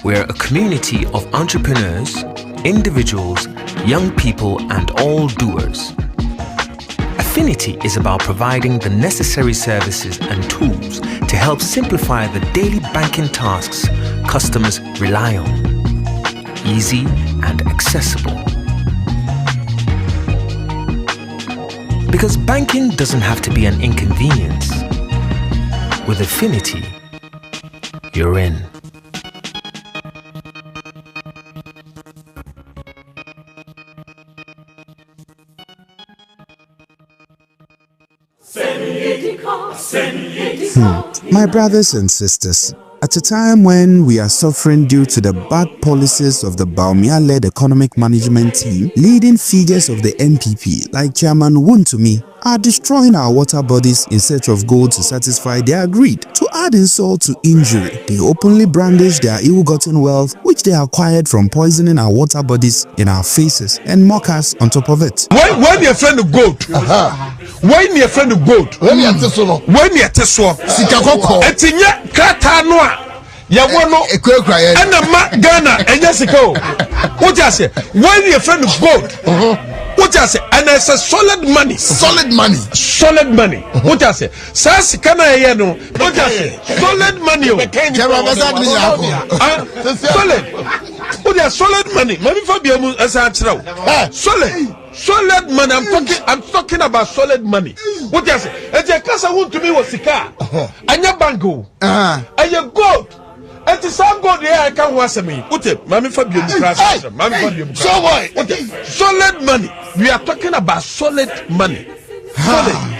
We're a community of entrepreneurs, individuals, young people, and all doers. Affinity is about providing the necessary services and tools to help simplify the daily banking tasks customers rely on. Easy and accessible. Because banking doesn't have to be an inconvenience. With Affinity, you're in. My brothers and sisters, at a time when we are suffering due to the bad policies of the Baumia-led economic management team, leading figures of the NPP like Chairman Wontumi are destroying our water bodies in search of gold to satisfy their greed. To add insult to injury, they openly brandish their ill-gotten wealth which they acquired from poisoning our water bodies in our faces and mock us on top of it. When your friend gold, when your friend gold when you te so no when you te so sika kokko etinya krata no a ye wono ekura ye na ma Ghana enya sika o what just say when your friend gold what just say and it's a solid money what just say sa sika na ye no what just say solid money o solid what is solid money mami fa bia mu asa achiraw solid money I'm talking about solid money what you say e kasa won to me was sika anya bango anya gold it is all gold here I can was me what mami fa bia mu crash mami fa bia mu so boy solid money we are talking about solid money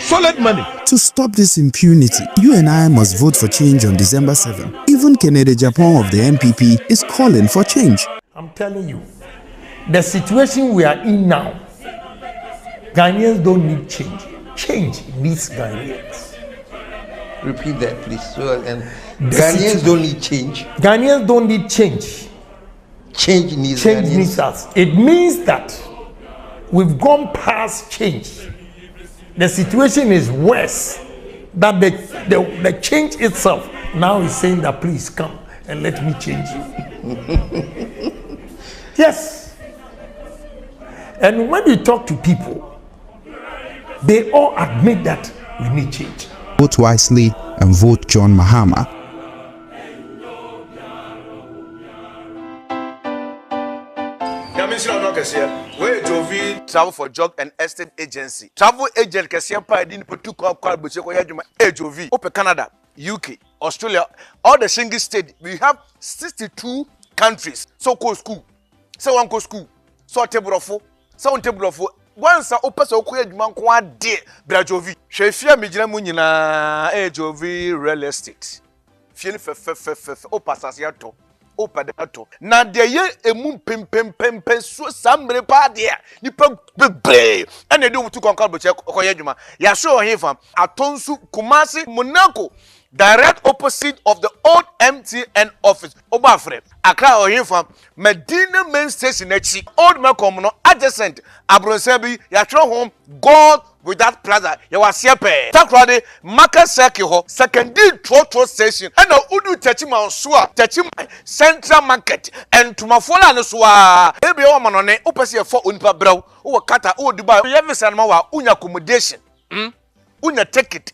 solid money. To stop this impunity, you and I must vote for change on December 7. Even Kennedy Japan of the MPP is calling for change. I'm telling you, the situation we are in now, Ghanaians don't need change. Change needs Ghanaians. Repeat that, please. So, and Ghanaians don't need change. Ghanaians don't need change. Change needs us. It means that we've gone past change. The situation is worse. That the change itself now is saying that please come and let me change you. Yes. And when we talk to people, they all admit that we need change. Vote wisely and vote John Mahama. Travel for Job and Estate Agency. Travel agent Kasiampa Edin Putuko Kwalbucheko Yajuma HOV. Open Canada, UK, Australia, all the single state. We have 62 countries. So go school. So one go school. So table of four. So on table of four. Once I open so quick man kwa de Brajovi. Shefia Mijina Munina HOV real estate. Fien o pasasiato. Opadato na de ye emu pem so sambre pa de nipa bebre ene de wutu konkal boche okoye djuma ya so ohefa atonsu Kumasi Monaco direct opposite of the old MTN office Obafre Accra ohefa Medina main station echi old Macom no adjacent Abronsebi ya tro home God with that plaza ya wasiepe takrade market circle ho secondary trotro station and udu techima so techima central market and tumafola no so ebi o manone opese for onipa braw o kata o dubai yevisa no wa unya accommodation unya ticket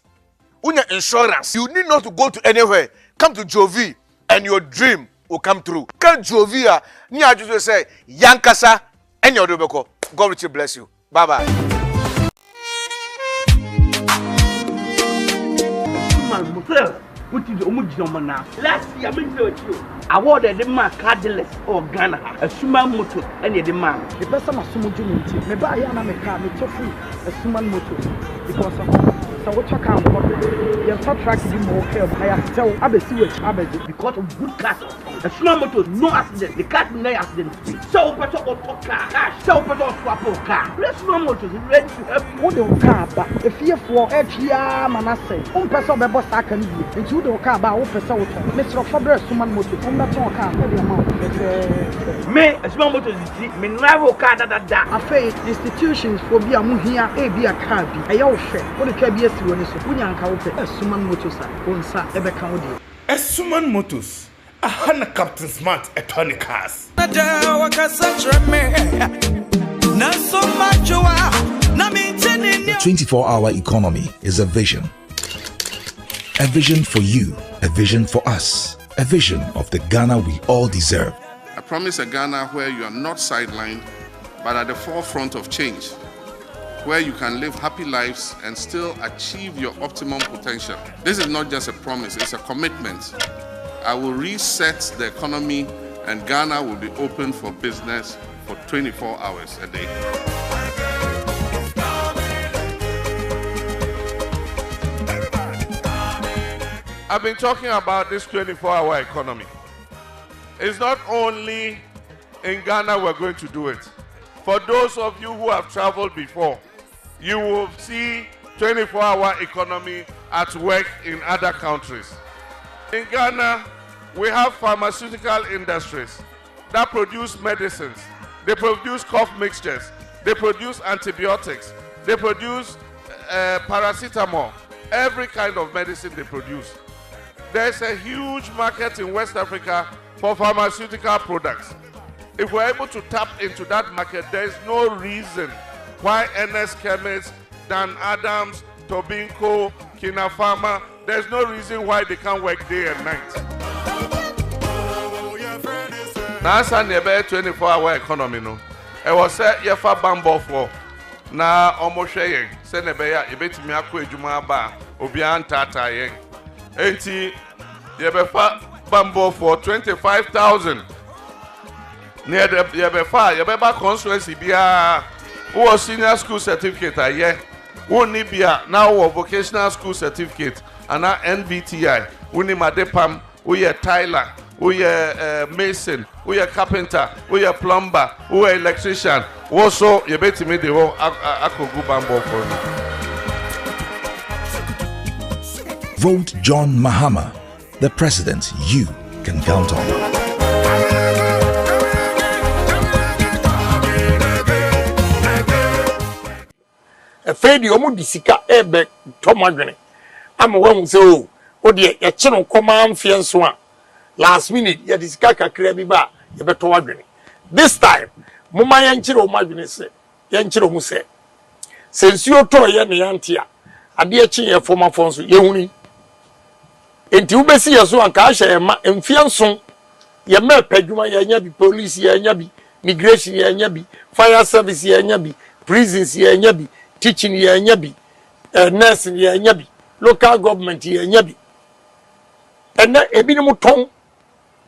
unya insurance you need not to go to anywhere come to Jovi and your dream will come true can Jovi ni ajuso say yankasa and your dobeko God will bless you bye bye. What is the Omujoma now? Last year, I awarded the man cardless or Ghana, a Suman motor, and the man. The person of Sumujunity, maybe I am a car, it's free, a Suman motor. Because of so what you can't you have track to be more help. I have to tell Abbey because of good car. A Suman motor, no accident, the car no accident. So better or car, so better or swap or car. Let's no motors ready to help you. What the car, but if you for FGR, Manasseh, person by boss I can do. Into the car by open so Mr. Fabre Suman motor, I'm not on car. Me, a small motor is me never car that. I say institutions for be a here, a be a car, a your share. What the KBS when it's Punyanka, a Suman motors, Onsa, Ebecaudi. A Suman Motors, a Hannah Captain Smart, a Tony Cars. The 24-hour economy is a vision. A vision for you, a vision for us, a vision of the Ghana we all deserve. I promise a Ghana where you are not sidelined, but at the forefront of change, where you can live happy lives and still achieve your optimum potential. This is not just a promise, it's a commitment. I will reset the economy and Ghana will be open for business for 24 hours a day. I've been talking about this 24-hour economy. It's not only in Ghana we're going to do it. For those of you who have traveled before, you will see 24-hour economy at work in other countries. In Ghana, we have pharmaceutical industries that produce medicines. They produce cough mixtures. They produce antibiotics. They produce paracetamol, every kind of medicine they produce. There's a huge market in West Africa for pharmaceutical products. If we're able to tap into that market, there's no reason why NS Chemists, Dan Adams, Tobinco, Kina Pharma, there's no reason why they can't work day and night. Now, it's a 24-hour economy, no. I was said, Yefa Bambo for now almost saying, Senebeya, you bet me a quick Jumaba, Obian Tata Yang. Enti, Yebefa Bambo for 25,000. Near the Yebefa, Yebeba constituency, who was senior school certificate, who Nibia, now vocational school certificate, and now NBTI, who ni Madepam, who ye Tyler, who ye mason, who ye carpenter, who ye plumber, who ye electrician. Also, you bet me the whole Akogu Bambo for me. Vote John Mahama, the president you can count on. A fade you almost disika ebe tomadwene. I'm one so o de ya chino command fiance one. Last minute ya disika kakra bi ba ye beto wadwene. This time mama yanchiro madwene se yanchiro mu se. Since you to ye ne yantia ade ya chi ye former fonso ye huni. Enti ubesi ye so anka ahye ye ma mfianso ye ma padwuma ye nya bi police ye nya bi migration ye nya bi fire service ye nya bi prisons ye nya bi teaching ye nya bi nursing ye nya bi local government ye nya bi ena ebi ni muton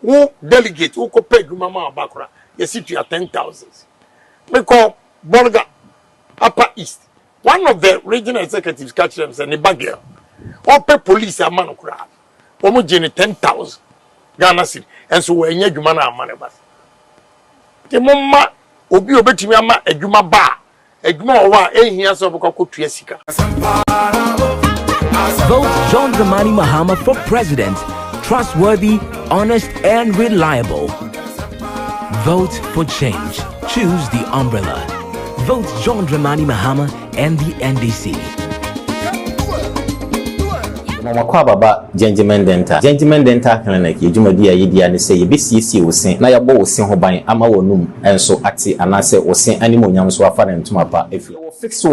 wo delegate wo ko padwuma ma abakora ye sit you 10,000 because Bolga Upper East one of the regional executives catch them say ne bagel or pay police a man kura omo jeni 10,000 Ghana cedi enso wo enya dwuma na amane bas te momma obi obetimi ama adwuma ba adwuma owa ehia so boko tua sika. Vote John Dramani Mahama for president, trustworthy, honest and reliable. Vote for change. Choose the umbrella. Vote John Dramani Mahama and the NDC. Mama baba Gentleman Dental Clinic yejumadi ayedi ane se yebesiesie wosen na yabo wosen ho ban ama wonum enso ate anase wosen animonyam so afa na ntuma pa efi fix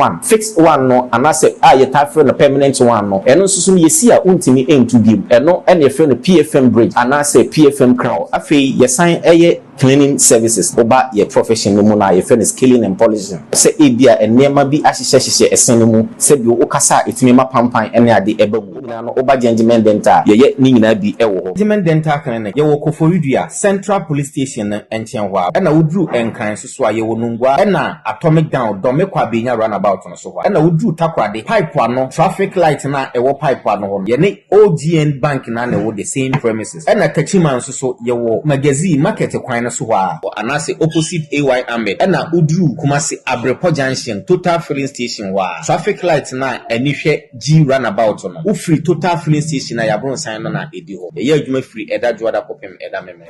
one no anase ye tafre no permanent one no eno susu yesi a untimi entu bi eno ene yefe no PFM bridge anase PFM crown afi yesan eye cleaning services oba ye profession no mu na yefe no scaling and polishing se ebia enema bi ahyehyehye esen no mu se bi okasa etimi ma pampan ene ade ebabu na no oba Gentleman Dental ye ni nyina bi ewo Gentleman Dental Clinic ye wo Koforidua Central Police Station enchen hwa na wodru enkran so a ye wo nungwa na Atomic Down do mekwa benya runabout no so hwa na wodru takwade pipe ano traffic light na ewo pipe ano ho ye ne OGN bank na wo the same premises na Kachiman so ye wo magazine market kwan no so hwa anase opposite AY Ahmed na wodru Kumasi Abrepo Junction Total Filling Station hwa traffic light na enihwe G runabout no wo free Total Filling Station na yabron sign no na edi ho ye adwuma free eda joada kopem eda meme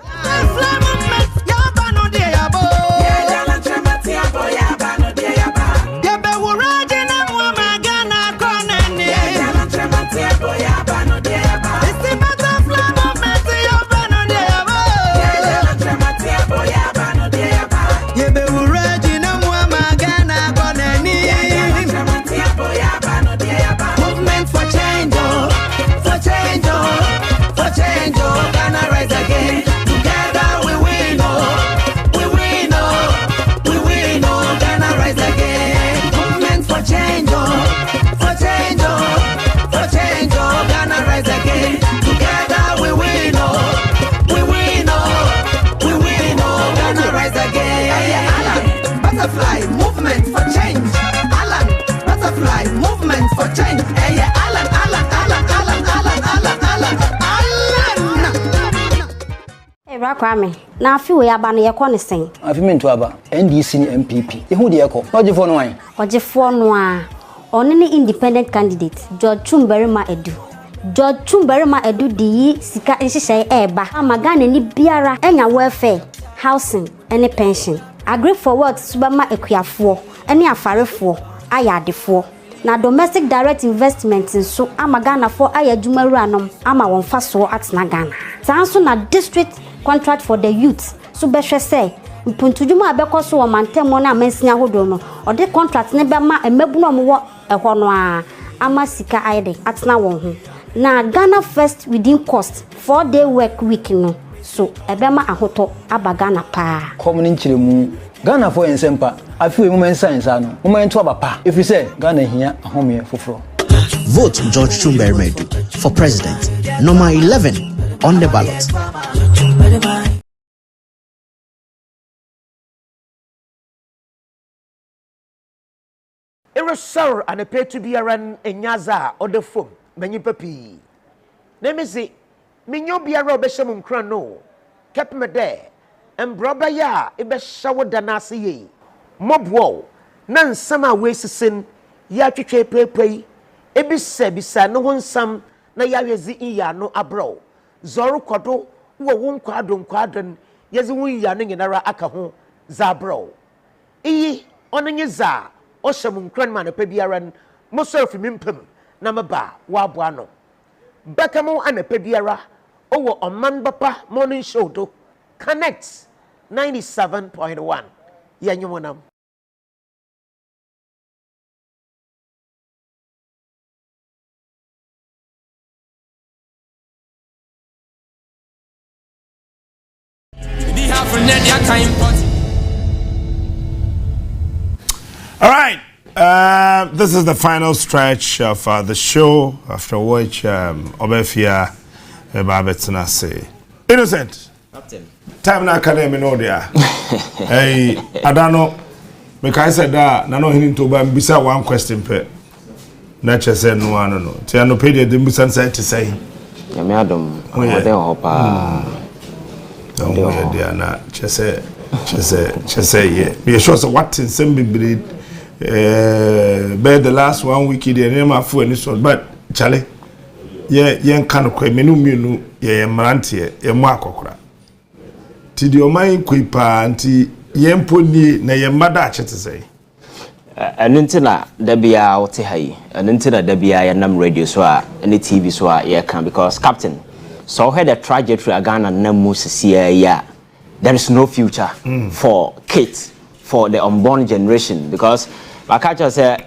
Kwame na afi we aba na yekọ ne sen afi me nto aba NDC ni MPP ehu de yekọ ogefo no wan ogefo no a oni ni independent candidate George Chumberima Edu di sika nhyehyɛ eba amagana ni biara enya welfare housing any pension agree for work subama ekuafo ene afarefo ayadefo na domestic direct investments nso ama Ghana for ayadwumaru anom ama won fa so atena Ghana sanso na district contract for the youth so behwe say mpuntudwuma abekọ so wo mantemo na amansinya hodo no ode contract ne be ma emabunu omwo ehọ no a ama sika aide atena won ho na Ghana first within cost 4-day work week no so ebema ahoto aba Ghana pa komuni nchiremu Ghana for ensempa afi we moment science ano moment to abapa if you say Ghana hia ahome foforo. Vote George Chumberemedu for president, number 11 on the ballot. Erosor and a pay to be around in Yaza or the phone, many papi. Nemesi, Minyo Biara Beshamum Crano, kept me there, and Brabaya, a best shower danasi. Mob woe, none summer waste sin, Yachi pay, Ebise bisa no one some, na yazi iya no abro. Zoru Kodo, who won't quadron, Yazi yanning in ara akaho, Zabro. Oning za. Oshamun Cranman a pebiaran, Mosurf Mimpum, Namaba, Wabuano. Bakamo and a pebiara, over on Manbapa Morning Show to Connects 97.1. Yanyumanam. All right, this is the final stretch of the show, after which Obefia Babetsina say. Innocent. Captain. Time na academy no there. Hey, I don't know. Because I said that, no hinting to buy bisa one question per. Nature said no one no. Tiano paid the Dimbusan said to say. Yeah, madam. Oh, yeah. Don't worry, dear. Na, just say, yeah. Be sure so what in some be the last 1 week the name of food and this one, but Charlie, yeah, young kind of menu, yeah, Marantia, yeah, Markokra. Tid your mind quipa, auntie, yen pony, na your mother, to say. An internet, there be out here, an internet, there be a num radio, so any TV, so yeah, can because Captain, so had a trajectory again and Namus, yeah. There is no future for kids, for the unborn generation, because like I just said,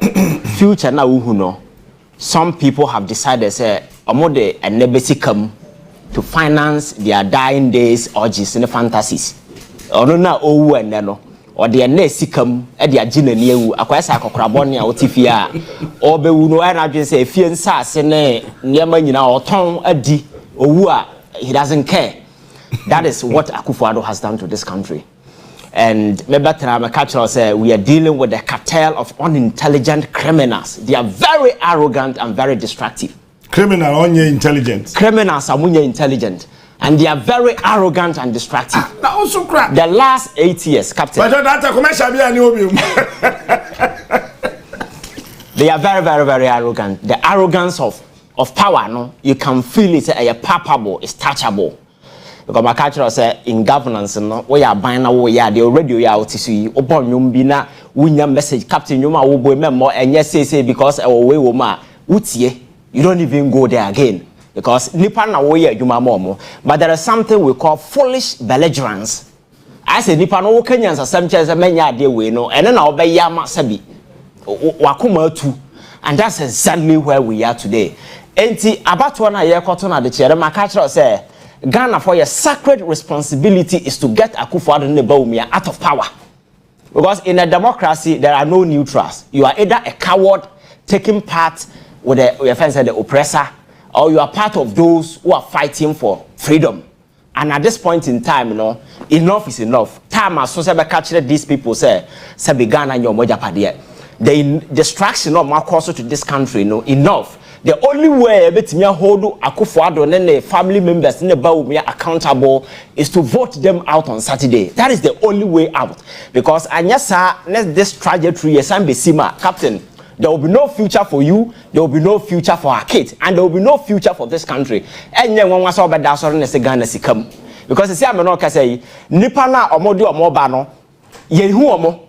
future now who know. Some people have decided say amode and nebesi come to finance their dying days orgies and fantasies. Or no oh and no or their nesi come at their gina near akwasa craboni or tifia or be no and I just say fian sass and near or tongue a d or he doesn't care. That is what Akufo-Addo has done to this country. And we are dealing with a cartel of unintelligent criminals. They are very arrogant and very destructive. Criminal on your intelligence. Criminals are intelligent. And they are very arrogant and destructive. That also crap. The last 8 years, Captain. But that's a commercial. They are very, very, very arrogant. The arrogance of power, no, you can feel it. It's palpable, it's touchable. Because my culture say in governance, no, we are buying we are the radio ya otisi upon yumbina winya message Captain Yuma will be member and yes say because our way woma utie you don't even go there again because nipa na we yuma momo. But there is something we call foolish belligerence. I say nipa no Kenyans asem chese menya de we no and then na obe yama sabi wakuma tu, and that's exactly where we are today. Enti abatwa na ye koto na de chere my culture say Ghana for your sacred responsibility is to get Akufo-Addo out of power. Because in a democracy, there are no neutrals. You are either a coward taking part with the oppressor, or you are part of those who are fighting for freedom. And at this point in time, you know, enough is enough. Time as soon as these people say Ghana your moja the destruction of Marcoso to this country, you know, enough. The only way betimia hold Akufo-Addo and the family members in the Baumia accountable is to vote them out on Saturday. That is the only way out. Because anyasa this trajectory Besima, Captain, there will be no future for you, there will be no future for our kids, and there will be no future for this country. And then one was over that sort of Ghana come. Because the same no say Nipana Omodu Omobano, Yehuomo,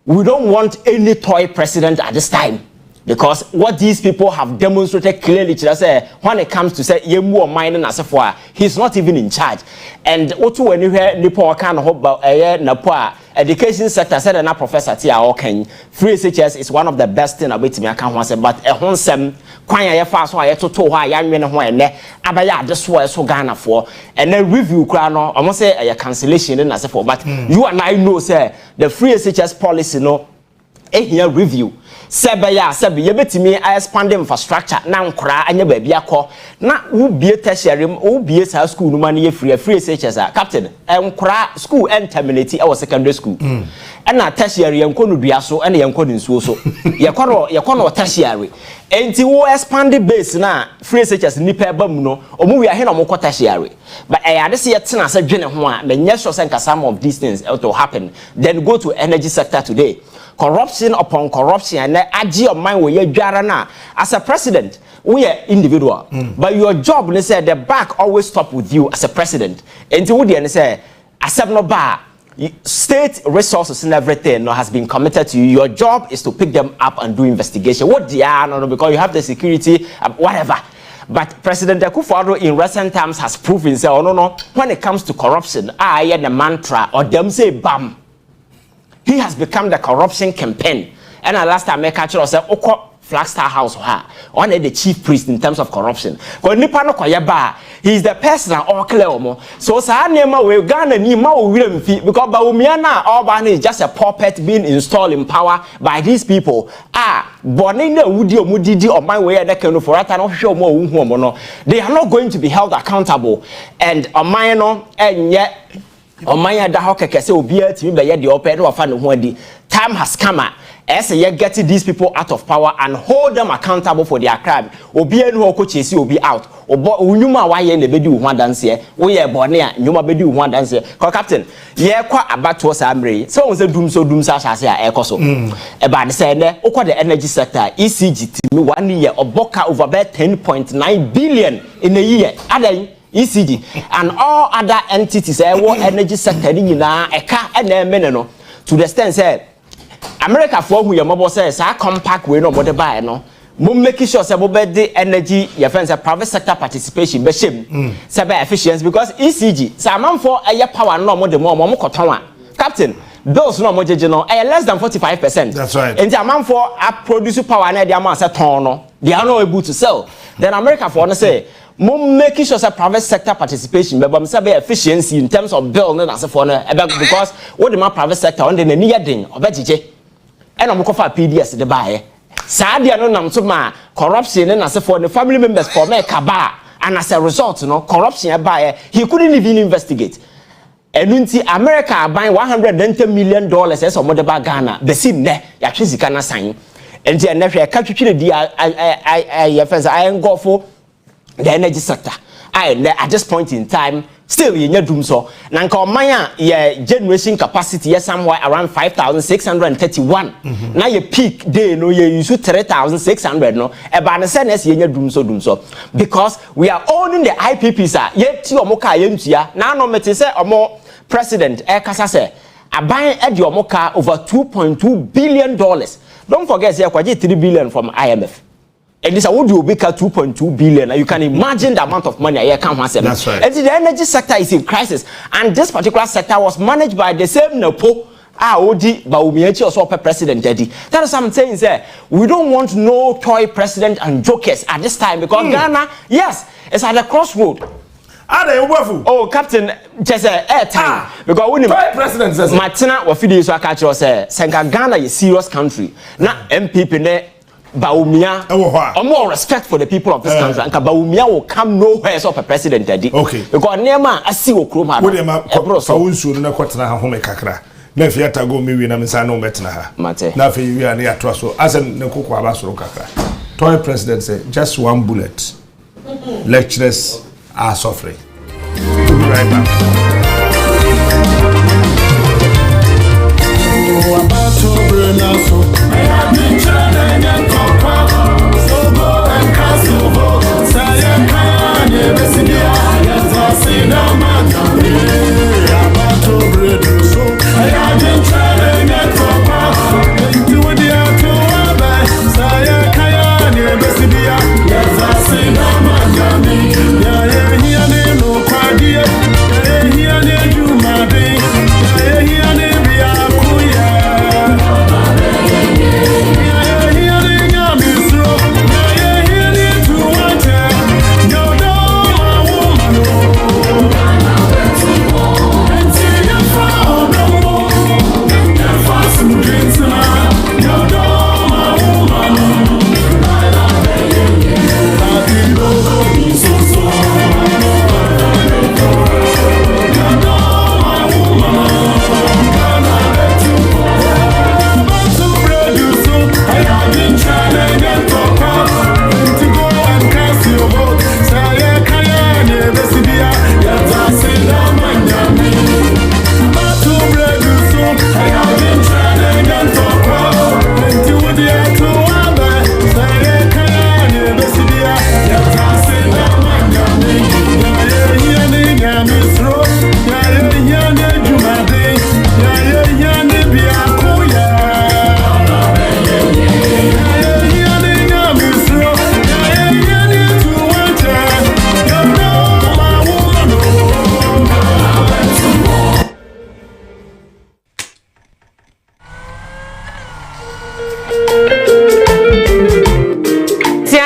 we don't want any toy president at this time. Because what these people have demonstrated clearly to us, when it comes to say yemu or mining as a he's not even in charge. And also when you hear Nipo kind of hope Napua education sector said na professor Tia Oken, free SHS is one of the best thing about me I can't say, but a honsem kwanya ya fast why to why ya men ho ene abaya this was so Ghana for and then review krano almost say a cancellation in as for but you and I know say the free SHS policy no here review Sebaya Sebi yebetimi expand infrastructure na nkora anya ba bia kɔ na wo bie tertiary wo bie sa school no man ye free SHS captain nkora school and terminate our secondary school na tertiary yenko no dua so na yenko nsuo so yekɔ no tertiary enti wo expand base na free SHS nipa ba mu no omu wi ahe na mo kɔ tertiary but ade se yetena se dwene ho a menye sure say some of these things will happen. Then go to energy sector today. Corruption upon corruption and agi of mine where you na as a president we are individual but your job they say the back always stop with you as a president until they say accept no bar state resources and everything no has been committed to you. Your job is to pick them up and do investigation what they are no because you have the security whatever. But President Akufo-Addo in recent times has proven say oh no when it comes to corruption I hear the mantra or them say bam. He has become the corruption campaign. And last time I catch us said, "Oko Flagstaff House, one of the chief priest in terms of corruption." Because Nipano Koyaba, he is the person all clear. So Sanema we Ghana ni ma William Fee because Baumiana Orban is just a puppet being installed in power by these people. Bonina Udio Mudidi or my way that can for no show more. They are not going to be held accountable. And a minor and yet. Omaya da hoke kese obia timi be ye de open no fa no ho adi time has come as you get these people out of power and hold them accountable for their crime obia no ko chesi obi out obo unyuma wa ye na bedi wo adanse wo ye bone a nyuma bedi wo adanse ko captain ye kwa abato samre so won say dum sa asase a ekoso e ba de say ne ukwa the energy sector ECG timi 1 year oboka over 10.9 billion in a year adan ECG and all other entities energy sector nyina eka na emene no to the extent say America for who your mobile says a compact we no more buy no mo make sure say mo be the energy your friends say private sector participation be shame say be efficiency because ECG say man for aye power no mo de mo koton captain bills no mo jeje no less than 45%. That's right. And the man for produce power na the amount say ton no they are not able to sell. Then America for no say making sure that private sector participation but say efficiency in terms of bill na say for no because what the private sector on the near thing obejije and am for PDS the buy sa dia no nam so ma corruption na say for the family members for make kaba and as a result no corruption buy he couldn't even investigate. Enunti America buying $110 million as of Modeba Ghana the sin there ya twizika na sign and the never catch di I go for the energy sector. At this point in time, still in your doom so. Nanka Maya, your generation capacity is somewhere around 5,631. Now your peak day, no, you use 3,600. No, about the same as your doom so. Because we are owning the IPPs. Yet you are moka yentia. Now no matter say or more president Kasase. I buy at your moka over $2.2 billion. Don't forget, say, $3 billion from IMF. And this would you be 2.2 billion. And you can imagine the amount of money I can't answer. That's right. And the energy sector is in crisis. And this particular sector was managed by the same Nepo. Odi Baumiachi also president daddy. That is what I'm saying, sir. We don't want no toy president and jokers at this time because Ghana, yes, it's at the crossroad. Oh, Captain, just air time. Because when the president says Martina Wafidi so catch us say Ghana is a serious country. Now MPP ne Baumia or more respect for the people of this country. And Baumia will come nowhere as a president daddy. Okay. Because Nema I see Okroma. What am I so soon na kwatna home kakra. Na fi atago mi wi na msa no metna ha. Mate. Na fi wi ani atwa so. Asen ne kokwa ba so kakra. Toy president say just one bullet. Lecturers are suffering. We'll be right back. I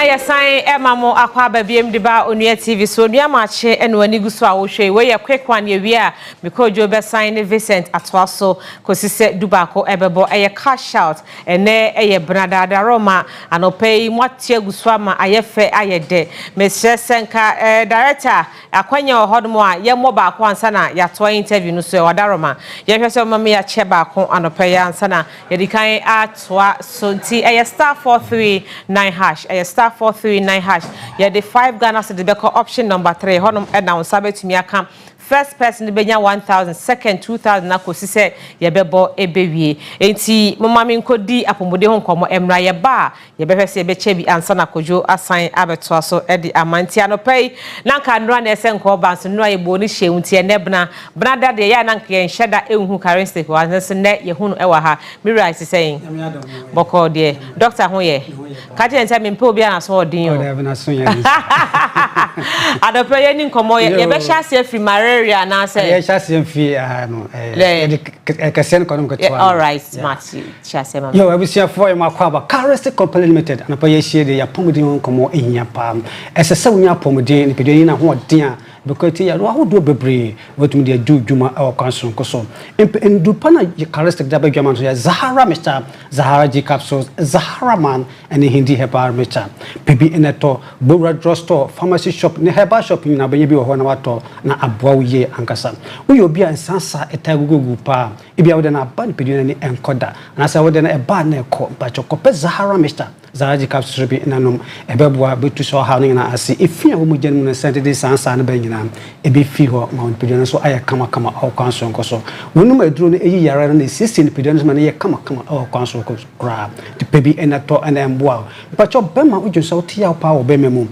ya sign emamo akwa babiem de ba Onua TV so Onua Maakye eno ani guso a wo hwe we ye quick one ye wi a because jo be sign Vincent Atwaso kosise dubako ebebo eye cash out ene eye bradada Roma anopai mwatie guso ama ayefe ayede mesre senka director akwanya ohodmo a ye mo ba ko ansa na ya to interview no so wadaroma ye hwese mama ya che ba ko anopai ansa na ye dikan atwa so nti eye star 439 hash star 439 hash yeah the 5 Ghana cedi beko option number 3 honum na unsabe tumi aka first person the benya 1000 second 2000 na kosi se ye bebo ebewie enti mama mi nkodi apomode ho nkomo emra ye ba ye behwese ye beche bi ansa na kojo asan abeto so edi amanti anopai nanka nro na ese nko ba so nro ye bo ni hyewunti ye nebna brada de ya nanka ye nheda enhu currency ko anse ne ye hunu ewa ha mi right saying boko de doctor ho ye ka je nta mi mpe obi ana so odin yo anopai ye ni nkomo ye be hya se free area na say yeah chasem fi no kesen kono ko twa all right smart chasem mama yo abusia for ma kwa ba Currency Company Limited na pa ye hie de ya pomodin komo ehia pa esese wonya pomodin ni pedoni na ho odin a because ya no ahodo bebre wotum de adu dwuma e okanson koso ndu pana Currency da ba dwuma so ya Zahara Mr Zahara G capsules Zahara man and hindi herbal Mr bibi eneto Bora drugstore pharmacy shop ne herbal shop na ba ye bi ho na wato na abwa ye ankasa uyo obi ansansa etagugugu pa ibia wo de na ban peduna ni enkoda na sa wo de na eba na ekọ ba chokope Zahara Mr Zahara capsule bi nanom ebeboa betu so ha na ase efia wo mu gyanum na Saturday sansa na ba nyina ebi fi ho ma peduna so aya kama o kwanso nkoso wonum aduro no eyi yara na sisi ni peduna so na ye kama o kwanso ko kra de pebi enato ana emboa ba cho bema ujunso tia pa wo bememu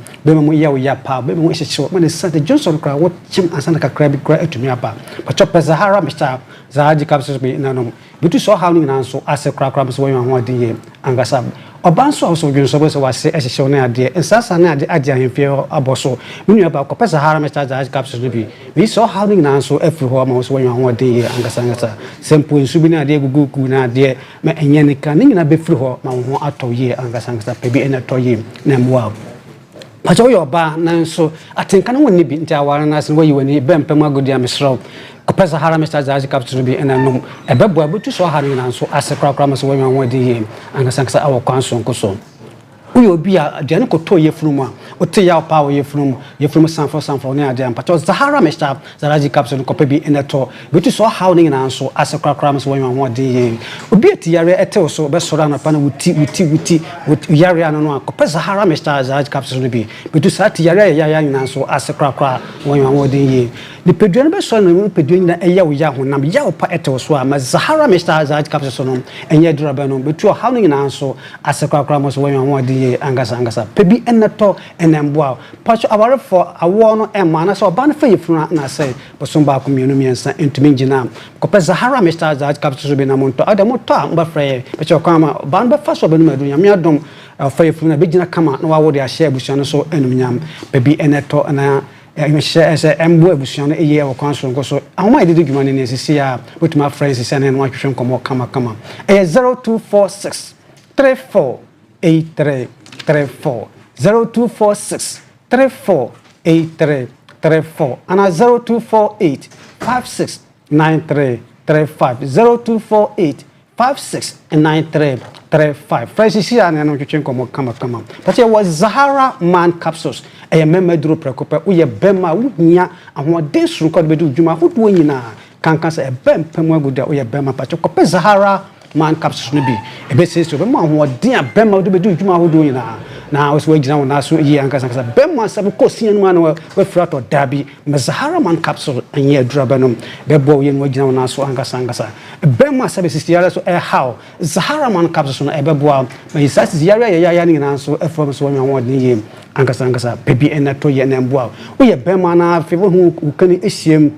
ya wo ya pa bememu ehyeche ma na Saturday Johnson kra wo chim asana kakra bi kra etumi aba ba cho Zahara Mr Zahara capsules bi nanom betu so ha na so ase kra so wo ho adin ye angasa obanso also gunso bo so wase ehyeche na ade ensasa na ade ahemfie aboso menu aba ko Zahara Mr Zahara capsules bi we so ha na so afri ho ma so wo ho adin ye angasa sempo nsu bi na ade gugu na ade ma enye ne kan nyina be fri ho ma ho ato ye angasa pebi ena to ye na mwa pacho yo ba na so atenka no woni bi nti awara na se wo yi woni bempem agodi amesro ko Zahara Mr Zahara capsules bi ena no ebebo abutu so ha na so asekra ma so wo nwa de ye angasa awo kwanso nkoso uyo obi a de ne ko to ye funu mu a ote ya pa wo ye funu sanfo ne ade ampacho Zahara Mr Zahara capsules ko pebi ena to butu so ha ne na so asekra ma so wo nwa de ye obi ati yare ete so be sora na pa na wuti yare anu no ko Zahara Mr Zahara capsules bi butu sa ati yare ya na so asekra wo nwa de ye ni peduen be so na peduen na eya wo ya honam ya wo pa ete so a ma Zahara Mr Zahara capsules no enye durabe no butu ha ne na so asekra ma so wo nwa de angasa pebi enato enemboa pacho aware for awo no emana so ban fa yefuna na say bosomba komienu miensa entumi ngina ko Zahara Mr Zahara capsules bi na monto adamoto a mba frɛ pecho kwama ban ba fa so benu madunya me adom fa yefuna be gina kama na wawo de ahye abusuano so enumnyam pebi enato na se embo abusuano eye o kwanso ngoso ahoma edede dwuma ne sisi a botuma friends sisi na no ahwehwe nkomo kama 0246 348334 0246 348334 and 0248 569335 0248 569335 Francis ya na no twetwe nkomo kama but it was Zahara man capsules e memedro prekope wo ye bema wo hia ahoden suru ko be du dwuma hodo nyina kankan se e bempem aguda wo ye bema pacho ko Zahara man capsules no bi e be se so be ma ahoden a bema wo be du dwuma hodo nyina na wo so gina wona so yi ankasa bema sabe ko sian ma no we frato dabi me Zahara man capsule anye adura benom be bo ye no gina wona so ankasa bema sabe sistiara so how Zahara man capsules no e be bo me isasi yare ya ni na so e from so won won ye ankasa pebi enato ye na mbo wo ye bema na fe wo hu ukani esiem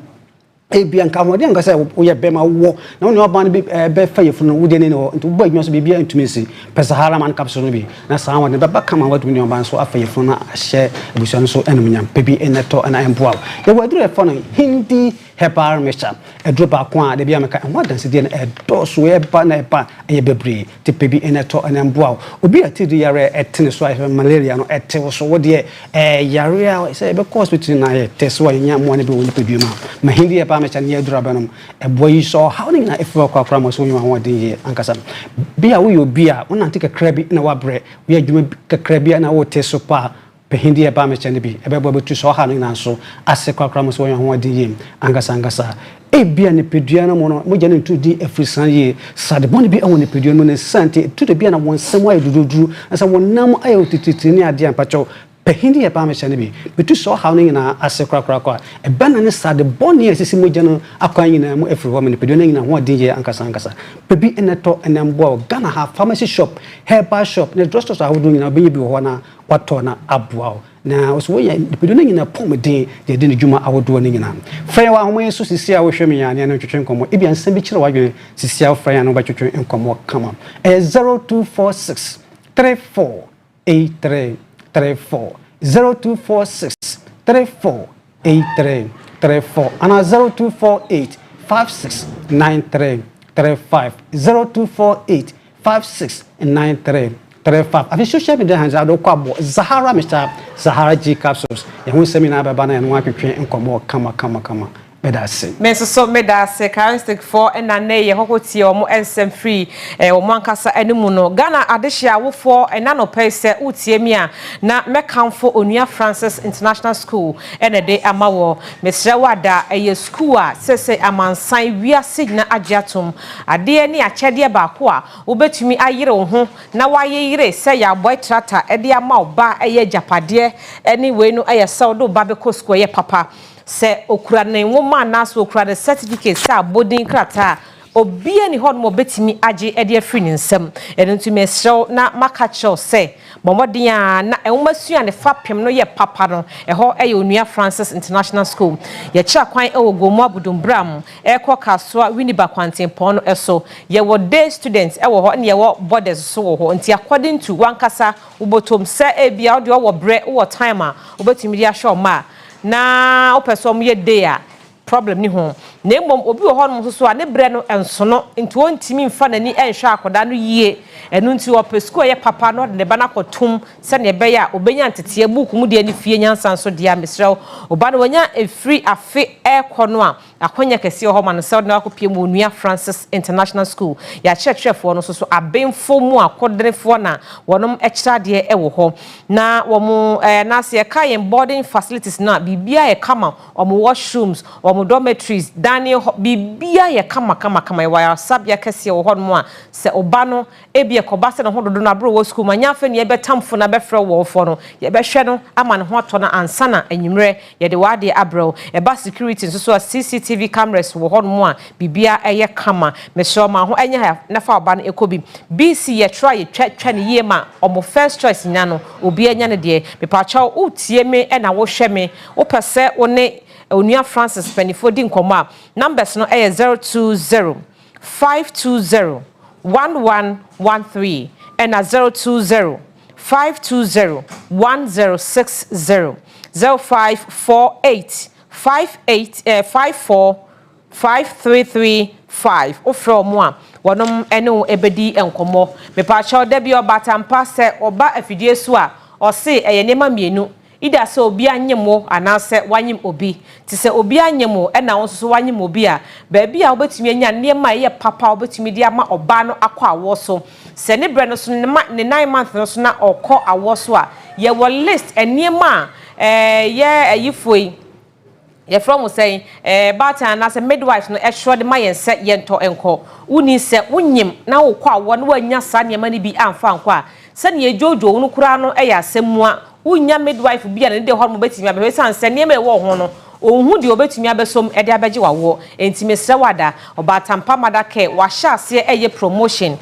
ebi anka mo de anka say wo ye bema wo na wo ne oban bi be fa ye funu wo de ne no ntu bo adwuma so bibia ntumisi pe Zahara man capsule no bi na sa wo ne be ba kama wo de ne oban so afa ye funu na ahye abusuan so enum nyam pebi eneto na emboa ye waduru e fo no hindi herbal mixture e drop akwa de bia meka ho dance de e do so e ba na e ba e bebre te pebi eneto enemboa obi atidi yare etene so malaria no ete so wo de yare a say be hospital na e test wa nya mo ne be woni pebi ma hindi e ba mixture ne adura banom e boy so how ni na e fo kwa mo so nwa ho de ye ankasa bia wo yo bia wona take krabi na wa bre we adwuma kakrabi na wo test so pa Pehindi e ba me chane bi ebe bo betu so ha no nyina so ase kwakra mo so won ho adi yim angasa e bia ne pedua na mo no mo gya ne tu di afrisan ye sade bon bi e won ne pedua no ne sante tu de bia na won sem wa dududuru asa won nam ayo tititi ne ade ampacho Pehindi e ba me chane bi betu so ha no nyina ase kwakra kwa e ba na ne sade bon ye sisi mo gya no akwan nyina mo afri ho me ne pedua na nyina ho adi ye angasa pebi eneto enembo Ghana ha pharmacy shop herbal shop ne drugstore ahodo nyina be bi ho na watona abuao na oswo ya pedona nyina pomden de de djuma awodo ne nyina frɛ wa homo yeso sisia wo hwɛ me ya ne no twetwe nkomo e bia nsɛm bi kyerɛ wadwen sisia wo frɛ ya no ba twetwe nkomo kama 0246 348334 0246 348334 ana 0248 569335 0248 569335 Afi social media hands out kwabo Zahara Mr. Zahara G capsules. Ya hu seminar baba na no atwetwe nkomo kama. Medase. So medase characteristic 4 and na ye hokoti omo ensem free omo ankasa animu no Ghana adehia wofo na no pese utie mi a na mekamfo Onua Francis International School ene de amawo mesre wada eye school a sese amansan wiase na agiatum ade ni akyede ba ko a obetumi ayire wo ho na waye yire se ya boy trata ede ama oba eye japade eni we no eye se do ba be ko school ye papa se okura ne nwoma na so okura the certificate sa boarding krata obia ni hon mo betimi age e de free nsem eno ntumi esrew na makacho se bomodin a na enwoma sua ne fapem no ye papa no eho eye Onua Francis International School ye kira kwan ewo gomu abudumbram ekoka so winiba kwantempon no eso ye wo day students ewo ho ne ye wo borders so wo ho nti according to wankasa ubotom se ebia ode wo bre wo time a obetimi dia show ma na opesom ye day a problem ni ho na emom obi wo ho so a ne bre no ensono nti wontimi mfa nani enhwe akoda no yie enu nti opesko ye papa no de ba na kotum se ne be ya obenya ntete buku mu de ani fie nyansan so dia mesrew oba no wanya efri afe ekono a akonya kese ho ma no se na akopie mu Onua Francis International School ya chechefo no so abenfo mu akodrefo na wonom ekira de ewo ho na wo mu na se kai boarding facilities na bibia ye kama omo washrooms omo dormitories Daniel bibia ye kama ya sabia kese wo ho no a se oba no ebie kobase no hododo na bro wo school manya fa ne betamfo na befre wo fo no ye behwe no ama ne ho ato na ansana anyimre ye de wade abro eba security so CCTV cameras wo ho no a bibia eye kama mesho ma ho enya na fa oba no ekobi BC ye try ye twa ne ye ma omo first choice nya no obi enya ne de mepacha utie me na wo hwe me wo pese wo ne Onua Francis penifo di nkoma numbers no 020 520 1113 and 020 520 1060 0548 54 5335 ofro mo a wonom ene ebedi enkomo me pa cha oda bi obatampa se oba afidie su a o se eyenema mienu ida se obi anyemo anase wanyem obi ti se obi anyemo na won so wanyem obi a ba bia obetumi anya nema ye papa obetumi dia ma oba no akọ awo so se ne bre no so ne 9 months no so na okọ awo so a ye wo list enema ye ayifoi ye from say but na se midwife no ehwo de ma ye nse ye nto enko uni se unyem na wo kọ awo no wanya sa nema ne bi amfa anko a se ne jojo no kura no ya asemua unya midwife bia ne de ho mo betimi abehwe sanse ne ma wo ho no ohun de obetumi abesom ede abeje wawo entimesre wada obatampa madake wa hyase eye promotion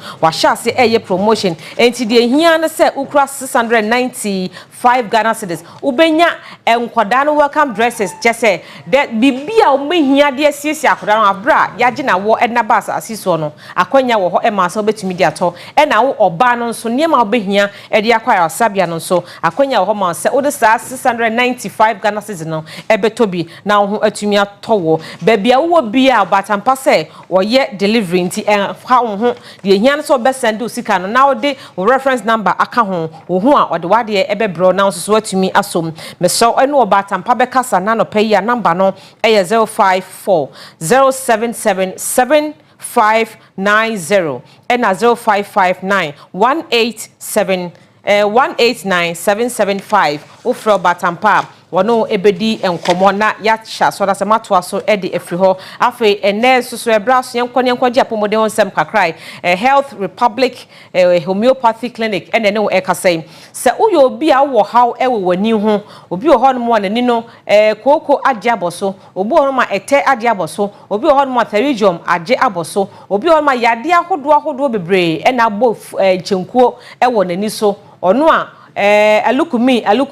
enti de hia ne se ukura 690 5 Ghana cedis. Ubenya enkwada no welcome dresses just say that bibia umehia de asiesie akoda no abra yaje na wo edna bas asiso no akwanya wo ho ema so betumi de ato e na wo oba no nso niema obehia e de akwa asabia no nso akwanya wo ho ma se wo de sa 695 Ghana cedis no ebetobi na wo ho atumi atowo babia wo bia obatampa se wo ye delivery nti ha wo ho de hia no so be send o sika no na wo de reference number aka ho wo ho a ode wade ebebro na nso so atumi asom me so eno obatampa be kasa na no pay ya number no eye 054 0777 590 and 0559 189 ofro batampa wono ebedi enkomo na yacha so da se matoa so edi efri ho afi ene so ebraso yenkwaji apomode onsem kakrai Health Republic homeopathy clinic ene ne wo ekasai se uyo obi a wo haw ewo wani ho obi ho no mo nani no koko age aboso obi ho ma ete age aboso obi ho no ma theridium age aboso obi ho ma yade ahodo bebre ena abo chenkuo ewo nani so ono a aluku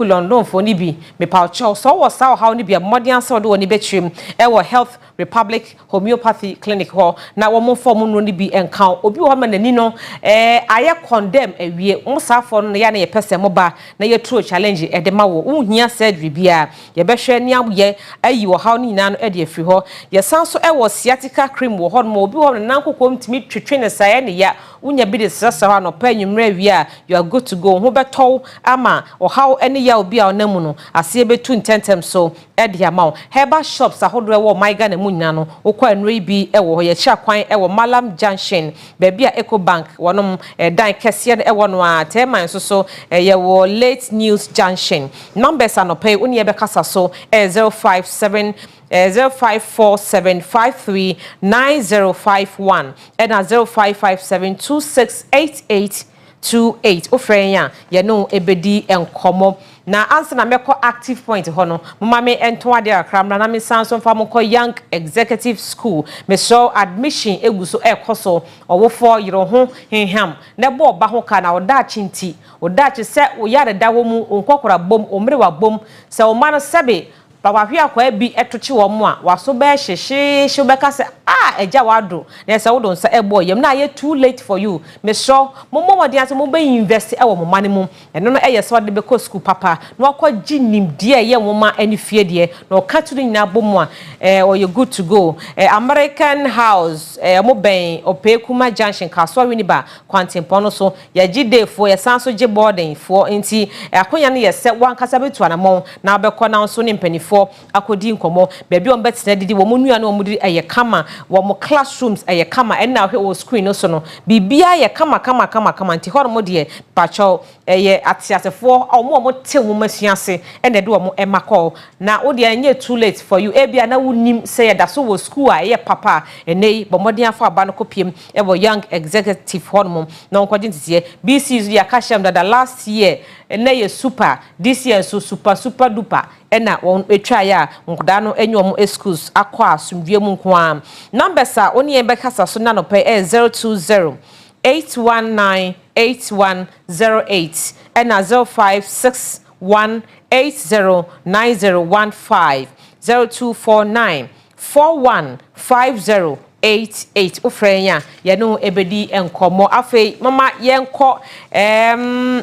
London for ni bi me pa cho so wo sa how ni bi modern so do ni betrim Health Republic homeopathy clinic ho na wo mo form no ni bi enka obi ho ma nani no aye condemn awie wo sa for no ya na ye pese mo ba na ye true challenge e de ma wo unhia surgery bia ye be hwe ni aye ayi wo how ni na no e de afri ho ye san so sciatica cream wo ho no obi ho na nkokɔ mtimi twetwe ne saye ne ya unya bi de sasa ho no pa nwumra awie a you are good to go ho beto ama o how any ya obi a onamu no ase betu intentem so e de ama herbal shops ahodo e wo maiga na munya no okwa enre bi e wo ye chia kwan e wo Malam Junction baby a Eco Bank wonom dan kese e wo no a teman so ye wo Late News Junction numbers anope uni e be kasa so 057 0547539051 and 0557268828 ofrenya ye no ebedi enkomo na answer na meko active point hono mama me ento ade akramra na me sanso fa mko Young Executive School me so admission eguso ekoso owofo yiro ho henham na bo ba ho ka na odachi nti odachi se wo yare dawo mu onkokora bom omre wa bom se o ma no sebe Papa hwe akwa bi etochi wo mu a waso be hyehye be ka se eja wado na se wo don se ebo yem na ye too late for you me so momo wode ase mo be invest e wo mo mane mu eno no eye so de be ko school papa na akwa ginim de ye wo ma ani fie de na o ka tu nyina bom a or you good to go American House mo ben Opekuma Junction Kaswa Winiba Kwantempo no so ya gide fo ye sanso ge boarding fo nti akonya no ye se wan kasa betu anamon na be ko na so ne mpanifo akodi nkomo baby on betena didi wo munua na wo mudi eye kama wo mo classrooms eye kama en na hwe wo screen no so no bibia ye kama nti horo mo de pacho eye atiasefo omo te wo masuase ene de wo emakọ na wo de anye too late for you ebia na wonim say da so wo school a ye papa enei bomodian fa aba no kopiem e wo Young Executive hormone na onkwadi nttie BC ya kasham da last year ene ye super this year so super duper ena won etwa ya nkoda no enyo mo schools akwa asumdue mu nko numbers a oni en bekasa so na no pe 020 8198108 ena 0561809015 0249 415088 ofrenya ye no ebedi enkomo afei mama yenko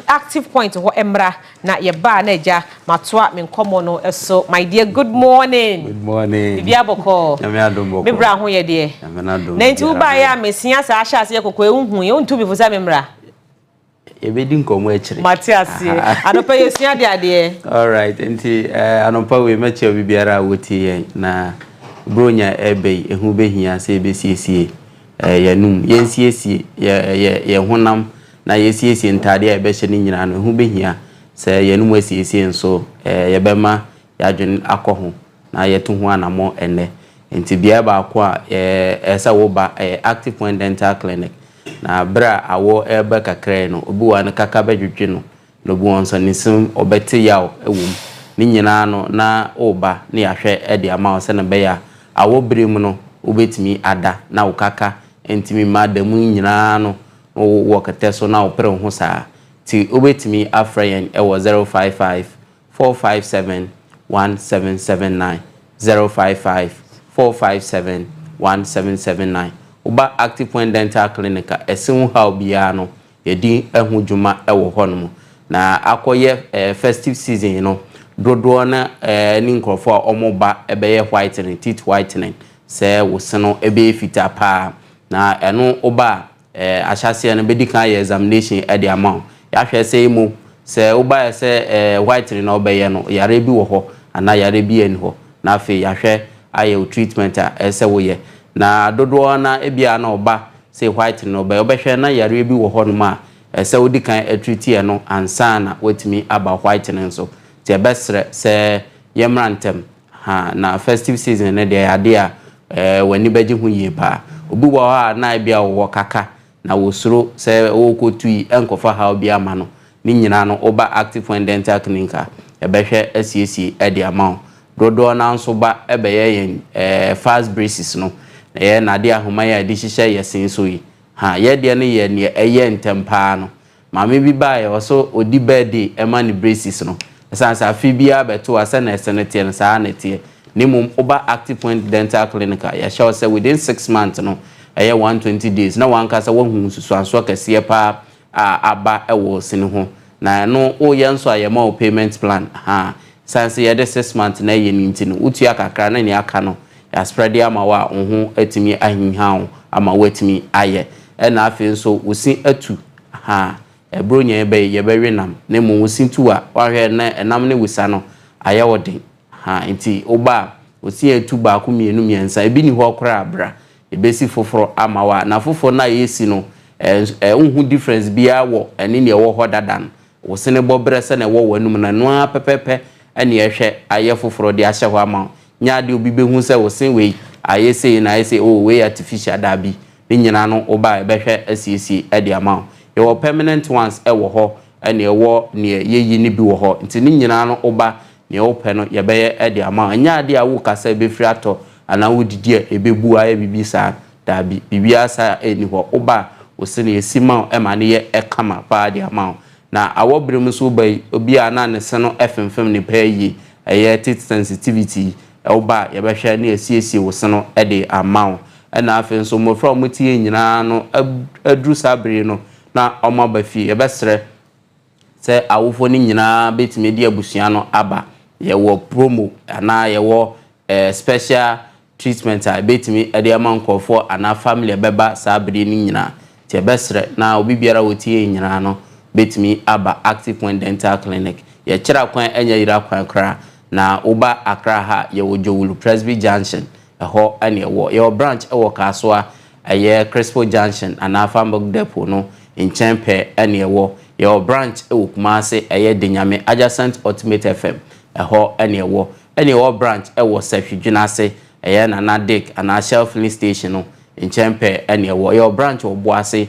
active point ho emra na ye ba na eja matoa me nkomo no eso my dear good morning bibia boko me bra ho ye de na nti u ba ya mesia sa ahya se kokko ehun ye untu bi fusa me mra ebedi nkomo ekire matiasi anopa yesia de ade all right nti anopa we meche bibiara woti ye na bronya ebe ehu behia se besiesie yanum yensiesie ye honam na yesiesie ntade a ebe hye ni nyina no ehu behia se yanum asiesie nso ye bema yadwen akọ na yeto ho anamo ene nti bia ba akọ esa wo ba Active Point Dental Clinic na bra awo ebe kakra no obi wa no kaka bedwedwe no no bu onso nisim obete yaw ewum ni nyina no na oba na yahwe ede ama se na be ya awo brem no obetimi ada na ukaka entimi madamu nyina no wo kete so na opere ho saa ti obetimi afra yen e wo 055 457 1779 055 457 1779 Uba Active Point Dental Clinic esin ha obiya no yedi ehu dwuma ewo honom na akoye festive season no dodo na ni nkrofo omoba ebeye whitening teeth whitening se woseno ebe fita pa na eno oba ahyase no bedi kan examination e de amount ya hwe se mu se oba se whitening na obeye no yare bi wo ho ana yare bi en ho na afi ya hwe aye treatment a ese wo ye na dodo na ebia na oba say white no be obehwe na yare bi wo hono ma ese wodi kan treaty no ansa na wetimi aba white nso te besre se yemrantem ha na festive season ne de ade a wani beji hu yie pa obi wo ha na ebia wo kaka na wosuro se wo kotui enkofa ha obi ama no ni nyina no oba Active Point Dental Clinic ebehwe asiesi e de amount dodo na nso ba ebeye yen fast braces no na de ahoma ya de hihye yesin so yi ha ye de ne ye ne eye ntempa no maame bi ba ye so odi birthday e ma ne braces no esansa afi bia beto asa na senete ne sa na tie ne mum oba Active Point Dental Clinic ya show say within 6 months no eye 120 days na wan kasa wahu susu anso kase pa aba e wo sine ho na no o ye nso ayema payment plan ha sanse ye de 6 months na ye ninti no utu akakra na ne aka no ya spread ama wa ohu etimi ahinhawo ama wetimi aye na afi nso usi atu ha ebronya ebe ye be wenam na mu usi tu a wahwe na enam ne wusa no aye wodin ha nti oba usi atu ba ku mienu miensa ebi ni ho kora abra ebesi foforo ama wa na foforo na yesi no unhu difference bia wo ene ne wo ho dadan wo sene bobre se na wo wanum na no a pepepe ene ehwe aye foforo de ahye ho ama nyaade obi behu se wo sen we aye sei na aye sei oh we artificial dabi ni nyina no oba ebehwe asiesi e de ama yo permanent ones e wo ho ene wo ne yeyi ni bi wo ho nti ni nyina no oba ne ope no ye beye e de ama nyaade a wo kasa be firi ato ana wo didi e bebu aye bibi sa dabi bibi asa eni ho oba wo se ne esima e ma ne ye e kama pa de ama na awobrem so bai obi ana ne se no efemfem ne pa yi eye tit sensitivity oba ye behwe na esiesie wo se no e de ama na afi nso mo fra mo tie nyina no adru sabre no na omo ba fi ye besre se awofo ni nyina betime di abusua no aba ye wo promo ana ye wo special treatment a betime e de ama nkofo ana family beba sabre ni nyina tie besre na obi biara wo tie nyina no betime aba Active Point Dental Clinic ye kira kwan enya yira kwan kra na uba Accra ha ye wo Jowulu Presby Junction ho ane wo ye branch e wo Kasoa ye Crespo Junction ana Fambog Depot no in Chempe ane wo ye branch e wo Kumase ye Denyame adjacent Ultimate FM ho ane wo branch e wo Sefidwinase ye Nana Dick ana Shell Filling Station no in Chempe ane wo ye branch wo Boase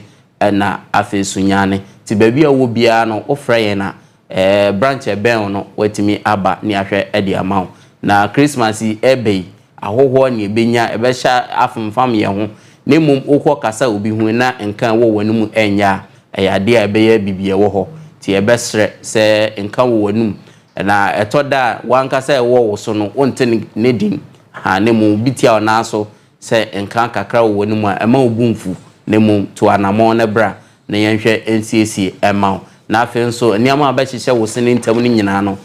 na Afesunyane ti baby a wo bia no ofra ye na branch ebe no wetimi aba ni ahwe e de amount na Christmas ebe ahoho ni ebenya ebesha afamfam ye ho ne mum okọ kasa obi hu na nkan wo wanum enya eyade a ebeye bibie wo ho ti ebesre se nkan wo wanum na etoda wankasa wo wo so no onte ne din ha ne mum bitia na so se nkan kakra wo wanum a ema obumfu ne mum to anamo ne bra na yenhwe NCC ema na afi nso niam abehihye wo sene ntam ni nyina no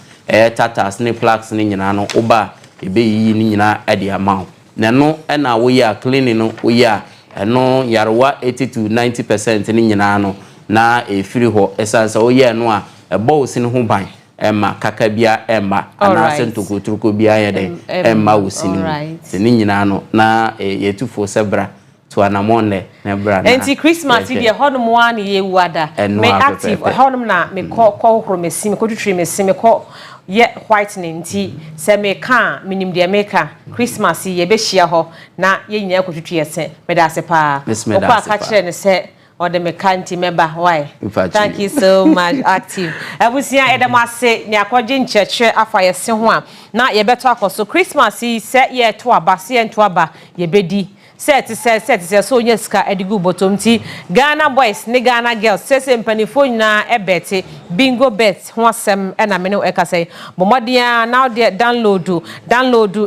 tatas ne plaques ni nyina no oba ebe yi ni nyina ade amount na no na wo ya cleaning no wo ya no yarwa 80 to 90% ni nyina no na efiri ho esansa wo ya no a ebo wo sene ho ban ema kakabia ema ana sentoko turko bia ye de ema wo sene ni nyina no na yetufo sebra to anamonde na bra na enti Christmas di honum wa ne ye wada me active honum na me ko horo mesim ko tutri mesim ko ye whitening nti se me ka minim de meka Christmas ye be hia ho na ye nyina ko tutri yese me da se pa ko aka kire ne se or the mekanti member why thank you so much active abusia edamase ni akwaje ncheche afa yese ho a na ye beto akoso Christmas se ye to aba se ye to aba ye bedi set so nya sika edigu bottom ti Ghana boys ne Ghana girls say mpanifo nyina ebete bingo bet ho asem na me ne ekasai bomodia now dey download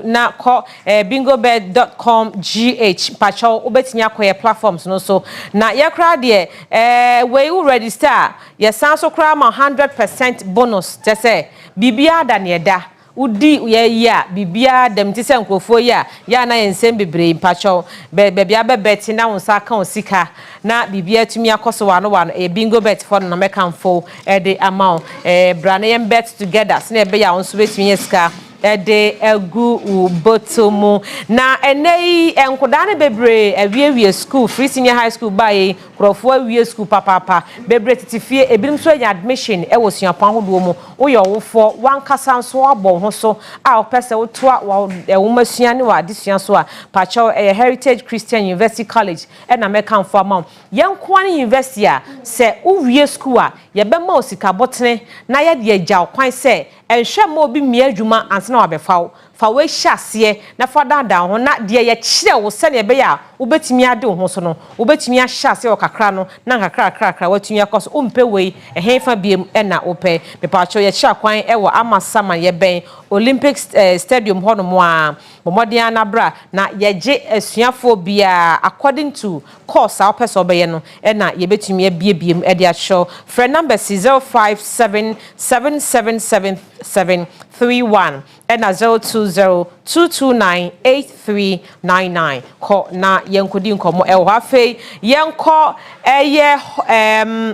na call bingobet.com.gh pacho obetinya koye platforms no so na ye kra de we you register ye san so kra ma 100% bonus te say bibia da ne da udi ye ya bibia dem ti se nkofo ya na ensem bebre pacho bebia bebeti na wonsa ka osika na bibia tumi akoso wano bingo bet for na mekanfo de amount brane yem bet together se na be ya wonso betumi esika de egu ubotomu na enei enkoda ne bebre awie school free senior high school by krofo awie school papa bebre titifie ebinim so nya admission e wosuapan hodo mu woye wofo wankasa nso abo ho so a opese wotoa womasua ne wa adesua so a pacho Heritage Christian University College e na mekanfo amount yenkoa ne university a se uwie school a ye bema osika botene na ye de agya kwan se enhwe ma obi mia adwuma anse na wabefawo fa we hyase na fa dada ho na de ye kire wo se ne be ya wobetimi ade ho so no wobetimi ahyase o kakra no na kakra watumi akoso umpe we ehefa biem na ope me paacho ye kira kwan e wo amasama ye ben Olympic Stadium hono mo a bomodea na bra na ye je asuafo bia according to course a opese obeye no na ye betumi abiebiem e de ahyo phone number 05777731 and 0202298399 ko na yenkodi nkomo e wo afi yenko eye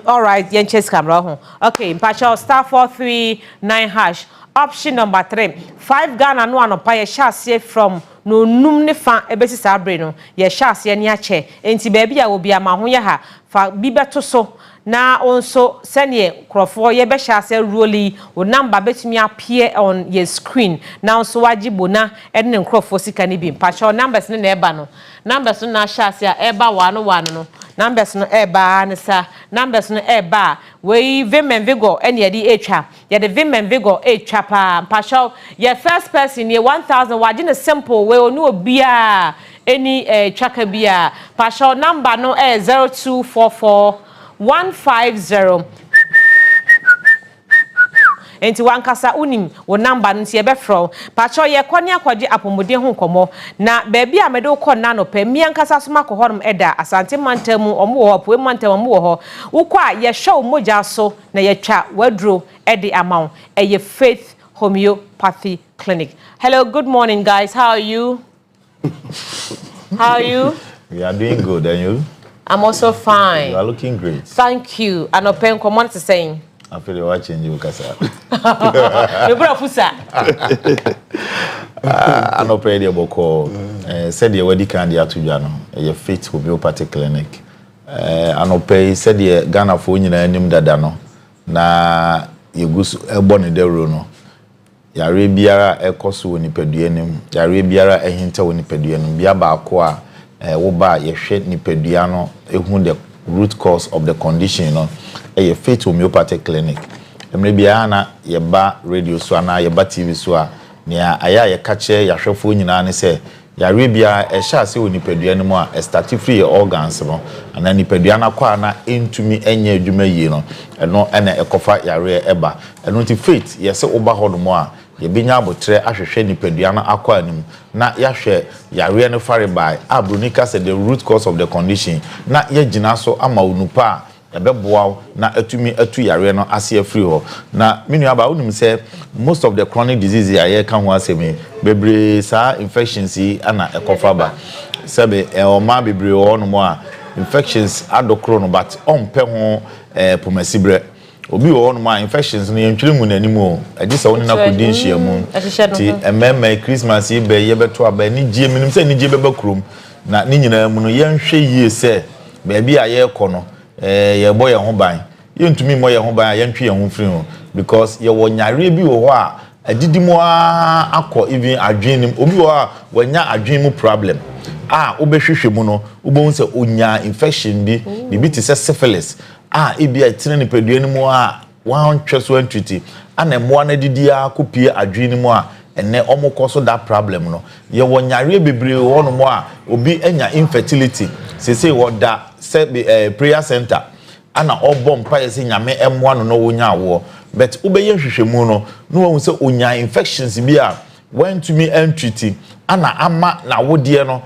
all right yenches camera ho okay mpacha star 439# option number 3 5 Ghana no anopa ye hyase from no num ne fa ebesi sabre no ye hyase ne ache enti ba bia obi ama ho ye ha fa bibeto so na onso sene krofo ye be hyase roli o number betumi appear on your screen na onso wagibona ene krofo sika ne bi mpacha numbers ne na eba no numbers no na hyase a eba 11 no numbers no eba nisa numbers no eba we Vim Vigor ene ye di etwa ye de Vim Vigor etwa pa mpacha ye first person ye 1000 wagine simple we onu obia any tracker bia mpacha number no 0244 enti wankasa unim wo number nti e be fro pacho ye kwani akwaje apomode ho komo na baabi a mede ukọ na no pa mi ankasa so makohorum eda asante mantamu omo wo po mantamu omo wo ho ukọ a ye hwe moja so na ye twa wadro ede amount ye Faith Homeopathy Clinic. Hello, good morning guys, how are you? How are you? We are doing good, and you? I'm also fine. You are looking great. Thank you. And open comment to saying. I feel you're watching you, Kasa. You brought Fusa. I know pay the boko. Said the wedding candy at Tujano. A Faith Homeopathy Clinic. I know pay said the Ghana for you name dadano. Na you go born in the rono. Yare biara ekoso woni peduanim. Yare biara ehinta woni peduanim. Bia ba akwa woba ye hwe nipadua no ehun the root cause of the condition no a Faith Homeopathy Clinic. Emre bia na ye ba radio so na ye ba TV so a nia aya ye kache ya hwefo nyina ne se yare bia e sha se woni padua no mu a start free organs no ana nipadua na kwa na entumi enye adwuma yi no eno ena ekofa yare eba eno ti Faith ye se oba hodo a ye binya abotre ahwehwe nipadua na akwa anim na yahwe yare no fare by abronika said the root cause of the condition na ye gina so ama onupa ebeboa na atumi atu yare no ase afiri ho na menu aba onum say most of the chronic diseases aye kan ho asemi bebre sa infections ana ekofa ba sebe oma bebre ho no mo a infections adokro no but ompe ho pomasibre obi wo no ma infections no yentwiri mu nanimo agisa woni na kudin hia mu ti emema Christmas yi be ye beto aba ni gie minim se ni gie beba krom na ni nyina mu no yenhwe yie se ba bia ye kɔ no ye boye ho ban yentumi mo ye ho ban yentwe ye ho firi ho because ye wo nyare bi wo ho a adidimu akɔ even adwenim obi wo a wanya adwenu problem obehwehwe mu no ubon se onya infection bi ti se syphilis ebi atine ne padua ni mu a wan tweso entity ana mo na didi akopie adwene mu a ene omo koso that problem no ye wonyare bebre wono mo a obi anya infertility sese woda se prayer center ana obom pa yesi nyame emwa no wonya awo but ubeye hwehwemu no no wo se onya infections bi a when to me entity ana ama na wodie no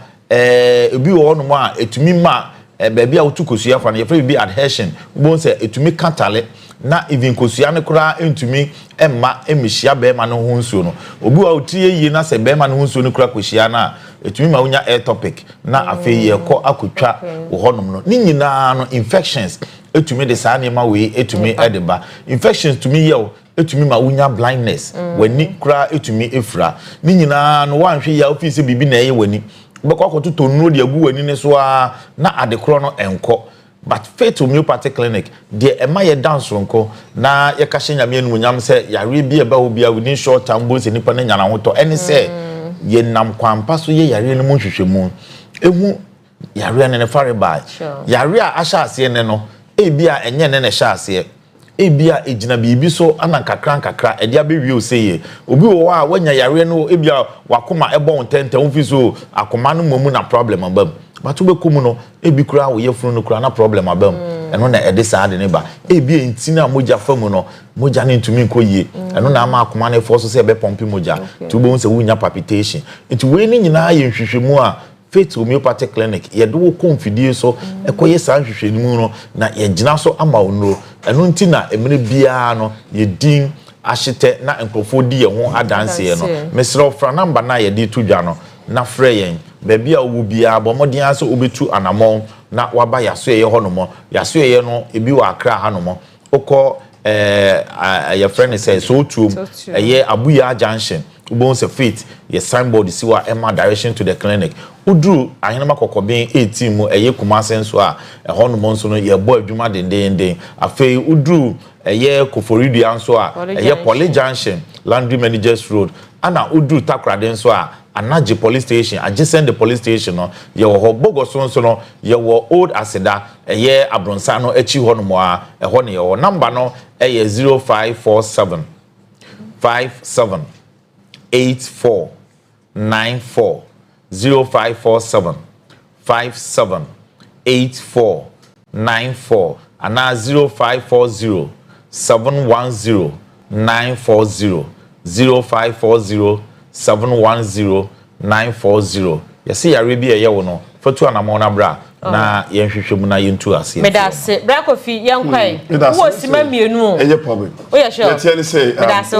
obi wono mo a etumi ma baby a wotukosua fa no ye bi adhesion bo se etumi katale na even kosua ne kura entumi emma emihia be ma no ho nsuo no obi wa otie yi na se be ma no ho nsuo no kura kosia na etumi ma wonya air topic na afei ye kɔ akotwa wo honom no ni nyina no infections etumi de saa ne ma we etumi edeba infections tumi ye etumi ma wonya blindness wani kura etumi efura ni nyina no wanhwe ya office bibi na ye wani beko akoto no de agu wani ne so a na adekro no enko but Faith Homeopathy Clinic de ema ye dance nko na ye ka hye nyame enu nyam se yare bi eba obi a within short time bo se nipa na nyana hoto ene se ye nam kwampa so ye yare no mu hwehwemu ehu yare ne fare ba yare a ahya ase ne no ebi a enye ne hya ase ebi a ejina bibi so ana kakra ede abewie oseye obi wo a wanya yare no ebi a wakoma ebo ontente onfi so akoma no momu na problem abam batu be komu no ebi kura wo yefunu no kura na problem abam eno na ede saa de ne ba ebi entina moja famu no moja ne ntumi nkoyie eno na ama akoma na efo so se be pompi moja tubo nse wunya palpitation nti we ni nyina ye nhwehwemu a Faith Homeopathy Clinic ye do konfidie so ekoye saa nhwehwenu no na ye gina so ama onuro eno nti na emre bia no ye din ahyete na enkrofo di ye ho adanse ye no mesro fra number na ye di tudwa no na frɛ yen baabi a wo bia bomodin aso obetu anamon na waba yaso ye honomo yaso ye no ebi wa akra hanomo okɔ your friend says so true ye Abuya Junction ubon se Faith ye signboard siwa Emma direction to the clinic udru ahenema kokobin 18 mu eye Kumase so a honomo so no ye boy adwuma den afei udru eye Koforidi anso a eye Poly Junction Landry Managers Road ana udru Takrade so a Anaji police station adjacent the police station no ye wo Bogoso so no ye wo Old Aseda eye Abronsa no echi ho no mo a ho ne ye wo number no eye 0547 57 84 94 0547 57 84 94 and 0540 710 940 0540 710 940 yesi yare bi eye wo no fotu anamon na bra na yenhwehwemu na yentu ase medase brakofi yankwai wo sima mienu eye problem o ya sure yeti ani say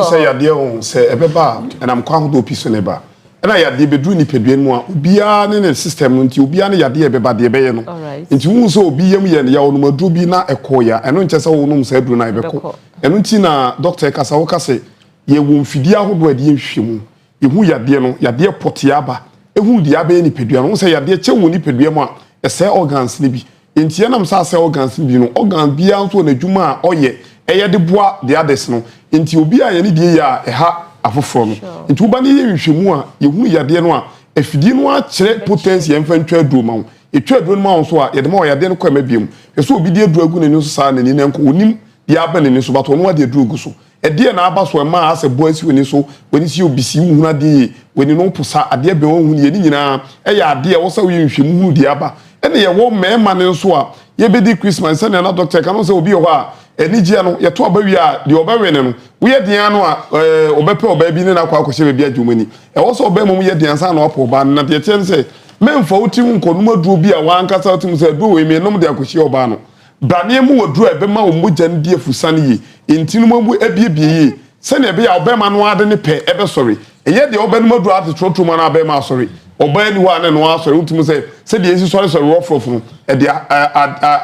say yade o say ebeba enam kwa hodo piso ne ba na yade bedru ni peduen mu a obia ne system nti obia ne yade ebeba de ebeye no nti wu so obi yam ye ya onu madru bi na ekoya eno nche se wo num sa edru na ebeko eno nti na doctor kasa wo kase ye wo mfidi ahodo ade yenhwehwemu ehu yade no yade potiaba ehu di abe ni pedua no say yade chewu ni pedua mu a ese organs ni bi nti enam sa se organs ni bi no organ bia nso na dwuma a oye eye de boa de ades no nti obi a ye ni die ya eha afoforo no nti uba ni ye hwehwemu a yehu yade no a efidi no a kire potency emfa ntwa aduro ma wo etwa aduro ma wo so a ye de ma wo yade no kwa mabiem eso obi de aduro agu na ni so sa na ni na nko onim de aba na ni so bato no wa de aduro gu so edie na aba so ma ase boasi woni so woni si obisi hu na de woni no pusa ade be won hu ni nyina eya ade wo sa wo nhwehwemu hu de aba ene ye wo mema ne so a ye be di Christmas na na doctor kan so obi ho a eni gie no ye to abawi a de obawe ne no wo ye dian no a obepe oba bi ne na kwa akohye be bia dwumani e wo so oba mum ye dian sa na opo ba na de chen se memfa wuti nkonum aduro bi a wankasa wuti se do we me nom de akohye oba no brane mu woduro ebe ma wo mogya ndi afusane yi intinu mu ebiebie yi se na ebe ya obema no ade ne pe ebe sorry eye de obenum aduro ate trotro ma na ebe ma sorry oba ni wa na no asori wuti se de esi sorry rough no e de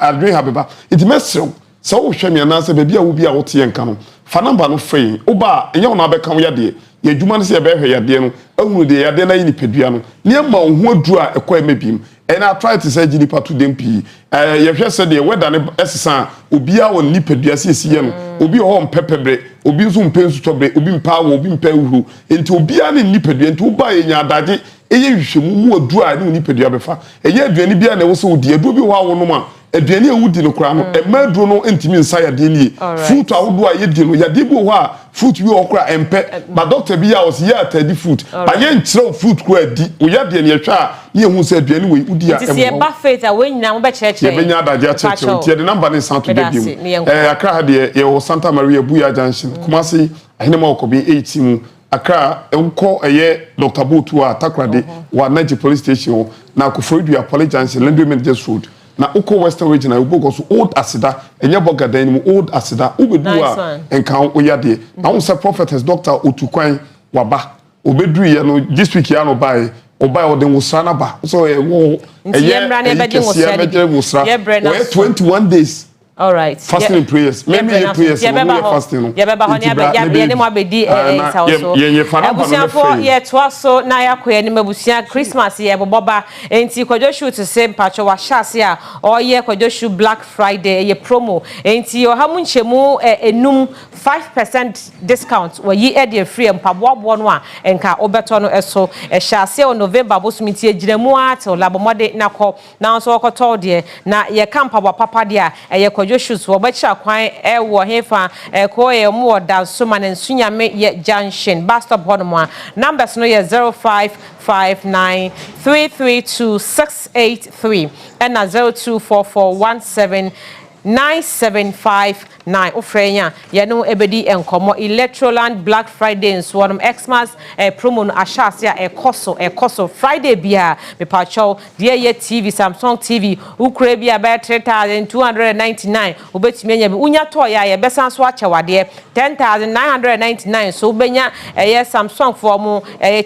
adwen habeba it mesrew se wo hweme na se bebia wo bia wo te enka no fa number no free oba enye wona abeka wo yade ye dwuma no se ye be hwe yade no ahunu de yade na yi ni pedua no ne ma wo aduro a ekọ emebim and I try to say jini patu dempi ye hwe se de weda ne esesa obi a won ni pedua se esiye no obi ho mpepebre obi nso mpensu tobre obi mpa wo obi mpa uhuru enti obi a ne ni pedua enti oba ye nya adage eye hwehwemu mu aduro a ne ni pedua befa eye aduani bia na wo so odi aduro bi ho awo no ma aduane a wudi no kora no emaduro no ntimi nsa ya de nie fruit awodo a yedi no ya de bi ho a fruit bi okora empe ba doctor bi ya osi ya atadi fruit ba ye nkyerɛ fruit ko adi o ya de ne hwɛ a ne hu sɛ aduane we wudi a emmo ti ye buffet a we nyina mo be kyerɛkyerɛ ye benya adagye kyerɛkyerɛ ti ye de number ne santo de bi mu akra ha de ye Santa Maria Buya Junction Kumasi ahinema okobi 18 mu Accra enko eye Dr. Botu a Takrade wa Naji police station na Koforidua police junction Lendo Managers Road na uko Western region na ugo so old asida enye bogadan mu old asida ubedu a enka oyade na wo se prophetess Dr. Otukwan waba obedu ye no this week ya no bai obai odin wusana ba so wo eye wusra 21 days. All right. Fasting prayers. Maybe prayers. Fasting. Yeah, baba honya be ya ne mo abedi so. Abusiafo ye to so na yakoye ne mabusia Christmas ye boboba enti kwadwo shoot se mpacho wa hyase a oye kwadwo shoot Black Friday ye promo enti o ha mu nchemu enum 5% discount wa yi e de free mpaboabo no a enka obeto no eso hyase o November bosumiti agiramu a te labomode nakọ na so okoto de na ye kampa wa papa de a ye Joshua wo bacha kwan wo hefa ko ye mo da so man nsunyame ye junction bus stop hono numbers no ye 0559332683 and 0244179759 ofrenya ye no ebedi enkomo Electroland Black Friday nso wonum Xmas promo no ashase a ekoso Friday bia me pacho de ye TV Samsung TV ukure bia ba 3299 obetimi anya bi unya to ya ye besan so achewade 10999 so benya ye Samsung for mu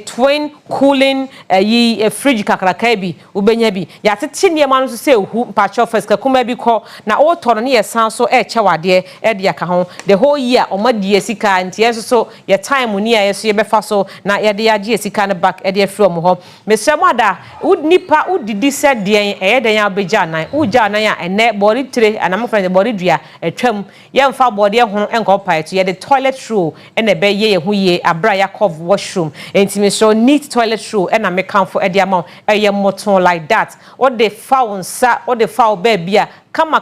twin cooling yi fridge kakraka bi ubenya bi ya tete ne ma no so se hu pacho first ka kuma bi ko na o to no ne ye san so chewade e de aka ho the whole year o madie sika ntie so ye time ni ya so ye befa so na ye de age sika ne back e de from ho mesremo ada nipa udidi se de e de ya beja nan uja nan ya ene body tire anam friend body dua atwam ye mfa body ho enko pipe ye the toilet roll ene be ye hu ye abra yakov washroom enti so neat toilet roll ena me kan for e de amount e ye moton like that what the foul sa what the foul baby kama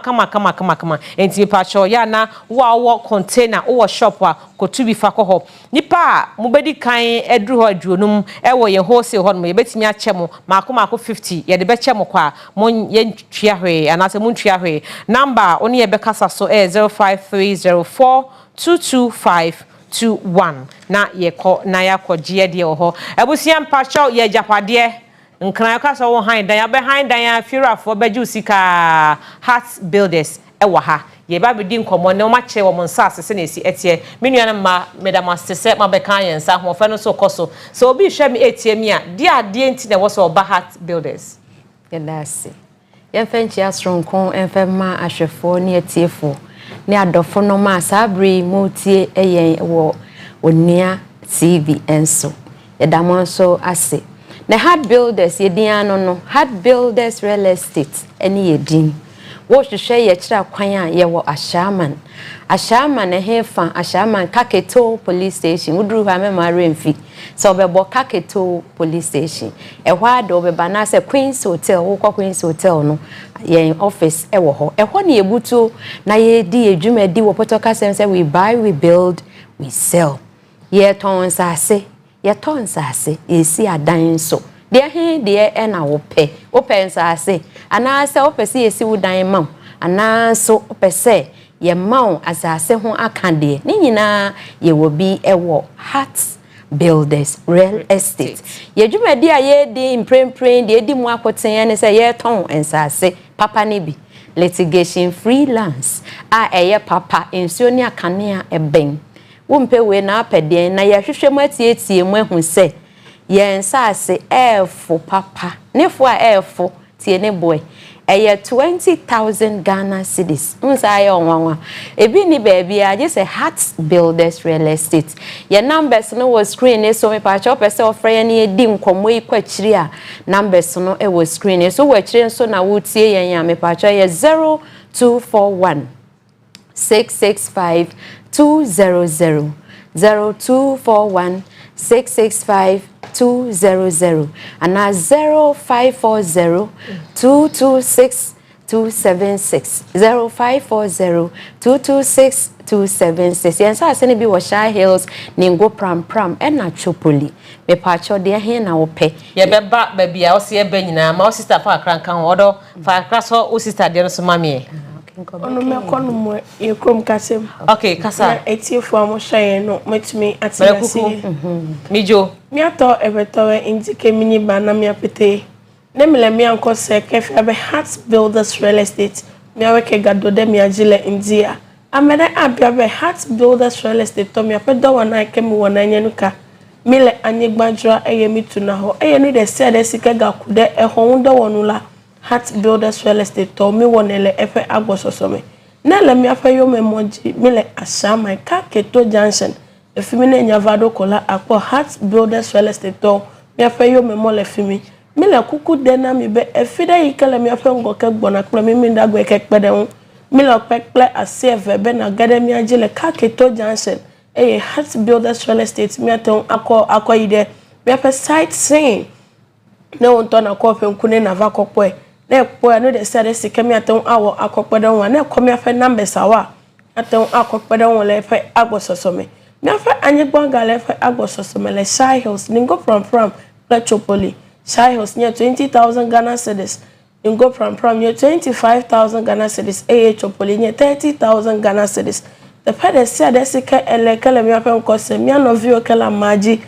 enti pacho ya na wo container wo shop a kotubi fa ko ho nipa mo bedi kan edru ho aduonum e wo ye wholesale ho no ye betimi a che mo mako 50 ye de be che mo kwa mo ye ntwia hwe anase mo ntwia hwe number oni ye be kasa so 0530422521 na ye ko na ya ko gie de ho abusiam pacho ye japade nkran ka so wo han dan ya be han dan ya firafo beju sika Heart Builders ewa ha ye ba be di nkomo ne o ma che wo monsa asese na esi etie menua na ma medam asese ma be kan yen sa ho fe no so koso so obi hwe me etie mi a di ade enti na wo so ba Heart Builders ye dase ye fenchi asronkon enfema ahwefo ne etiefo ne adofo no ma sabri mu tie eyen wo onua TV enso ye damon so ase the Heart Builders yediano no Heart Builders real estate any yedin wo hwehwe ye kira kwan a ye wo ashaman hefa ashaman Kaketo police station uduru ha me ma remfi so obebo Kaketo police station ehwa do obeba na se Queen's Hotel wo Queen's Hotel no ye office ewo ho ehwo na yebutu na ye di edwuma di wo potoka say we buy, we build, we sell ye ton sase ye si adan so de he de e na wo pe nsase ana se wo pe se ye si wo dan ma ana so wo pe se ye ma asase ho aka de ni nyina ye wo bi e wo Heart Builders real estate ye dwumadi a ye di imprempren de di mu akoten ne se ye ton nsase papa ne bi litigation freelance a eye papa ensuo ni akanea eben wumpe we na apeden na ye hwehwem atietie mu ehun se ye nsase efo papa nefo a efo tie ne boy eye 20,000 Ghana cedis unsa ye onwanwa ebi ni baby a je say Heart Builders real estate ye numbers no was screen so me pa cho pese ofre ne di nkomo yi kwachiri a numbers no e was screen so wachiri so na wotie yen ya me pa cho ye 0241 665 200 0241 665 200 and 0540 226 276 0540 226 276. Yen sa se ne bi wo Shy Hills Ningo Pram Pram na Chopoli. Me pa cho de he na wo pe. Ye beba ba bia wo se ye ba nyina ma wo sister fa akrankan odo fa akra so wo sister de no so mame. Ono me kono mo ye krom kasem. Okay, kasa. Etiefo amo hye no metumi atinasi. Mijo. Mi ato ebeto indike mini ba na mi apete. Ne mele mi anko se kefi abe Heart Builders Real Estate. Mi aweke gado de mi agile India. Amede abia be Heart Builders Real Estate to mi apedo wana kemi wana nyenuka. Mile anyigbadra eye mi tuna ho. Eye ni de se de sika gakude ehon ndo wonula. Heart Builders Real Estate to mi wonele efe agbososome. Na le mi afa yo memoji mile asama ka keto junction. Efimi na nyavado kola akpo Heart Builders Real Estate to mi afa yo memole fimi. Mile kuku dena mi be efida yikele mi afa ngoke gbona kplo mi ndagwe ekpede hu. Mile pekple aseve be na gade mi agile ka keto junction. Eye Heart Builders Real Estate mi aton akọ ide. Mi afa sightseeing. Na wonto na ko fe nkune na va kokwe. Na ekpo no de sare sika mi aton awo akokpede hu na ko mi afa numbers awa. Aton akokpede hu le fe agbososome. Mi afa anyegbanga le fe agbososome le Shy Hills Ningo from Chopoli. Shy Hills near 20,000 Ghana cedis. You go from near 25,000 Ghana cedis. Chopoli near 30,000 Ghana cedis. The pede said desika elekele mi apen kose mi anovio kala maji.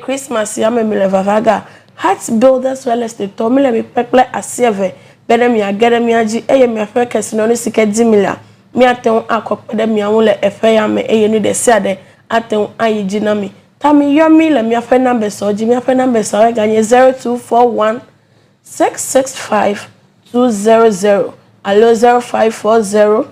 Christmas ya me milevavaga. Heart Builders Real Estate to mi le mi pekle asieve. Bede mi agede mi aji. Mi afe kesino ni sike 10 million. Mi aten akopede mi amule efe ya me. Ni de sade aten ayi jinami. Tami yomi le mi afe number soji mi afe number sawe ganye 0241 665 200 alo 0540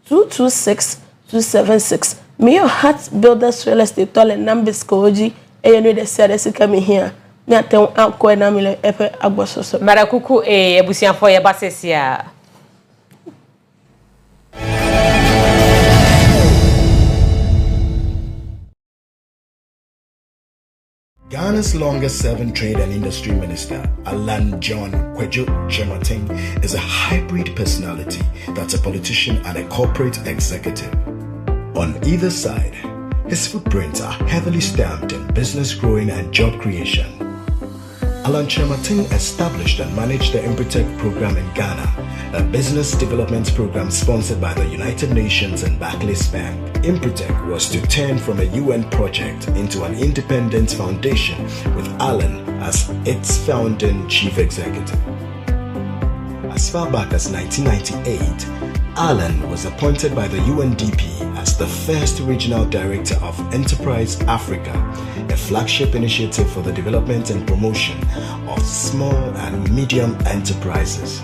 226 276. Me your Heart Builders Real Estate tole numbers koji ni de sade sika mi here. Mi aten akọ na mi le efe agbososo. Marakuku ebusianfo ye basesia. Ghana's longest-serving trade and industry minister, Alan John Kwejo Chemating, is a hybrid personality that's a politician and a corporate executive. On either side, his footprints are heavily stamped in business growing and job creation. Alan Chemating established and managed the Impretech program in Ghana, a business development program sponsored by the United Nations and Barclays Bank. Impretech was to turn from a UN project into an independent foundation with Alan as its founding chief executive. As far back as 1998, Alan was appointed by the UNDP as the first regional director of Enterprise Africa, a flagship initiative for the development and promotion of small and medium enterprises.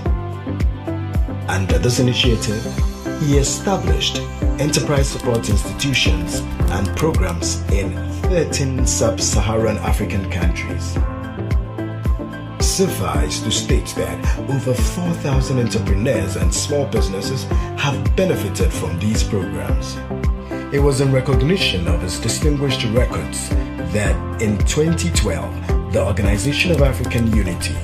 Under this initiative, he established enterprise support institutions and programs in 13 sub-Saharan African countries. Suffice to state that over 4,000 entrepreneurs and small businesses have benefited from these programs. It was in recognition of his distinguished records that in 2012, the Organization of African Unity,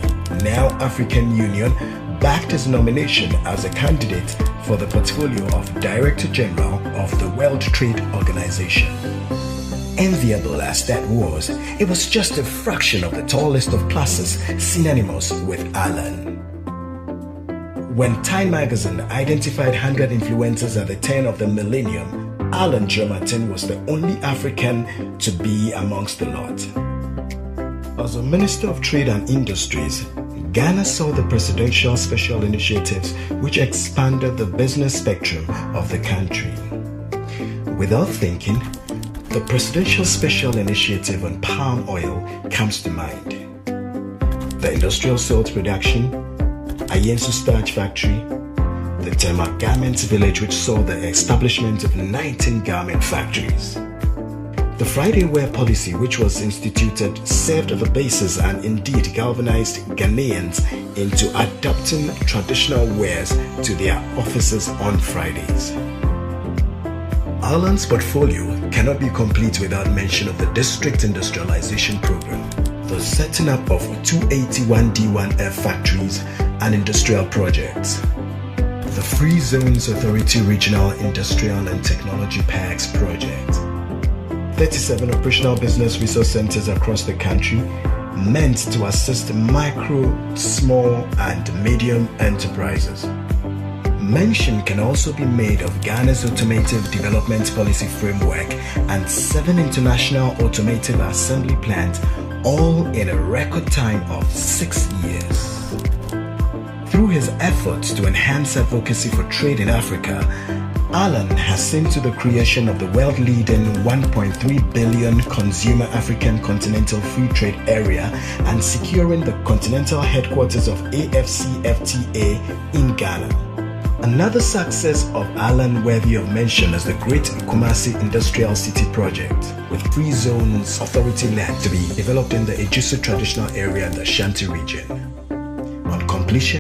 now African Union, backed his nomination as a candidate for the portfolio of Director General of the World Trade Organization. Enviable as that was, it was just a fraction of the tall list of classes synonymous with Alan. When Time magazine identified 100 influencers at the turn of the millennium, Alan Chemating was the only African to be amongst the lot. As a Minister of Trade and Industries, Ghana saw the Presidential Special Initiatives which expanded the business spectrum of the country. Without thinking, the Presidential Special Initiative on palm oil comes to mind. The industrial salt production, Ayensu Starch Factory, the Tema Garments Village which saw the establishment of 19 garment factories. The Friday Wear policy which was instituted served the basis and indeed galvanized Ghanaians into adopting traditional wears to their offices on Fridays. Alan's portfolio cannot be complete without mention of the District Industrialization Program, the setting up of 281 D1F factories and industrial projects. the Free Zones Authority Regional Industrial and Technology Parks project. 37 operational business resource centers across the country meant to assist micro, small, and medium enterprises. Mention can also be made of Ghana's Automotive Development Policy Framework and 7 international automotive assembly plants, all in a record time of 6 years. Through his efforts to enhance advocacy for trade in Africa, Alan has seen to the creation of the world-leading 1.3 billion consumer African Continental Free Trade Area and securing the continental headquarters of AFCFTA in Ghana. Another success of Alan worthy of mention is the Great Kumasi Industrial City Project, with Free Zones Authority land to be developed in the Ejisu traditional area in the Ashanti region. On completion,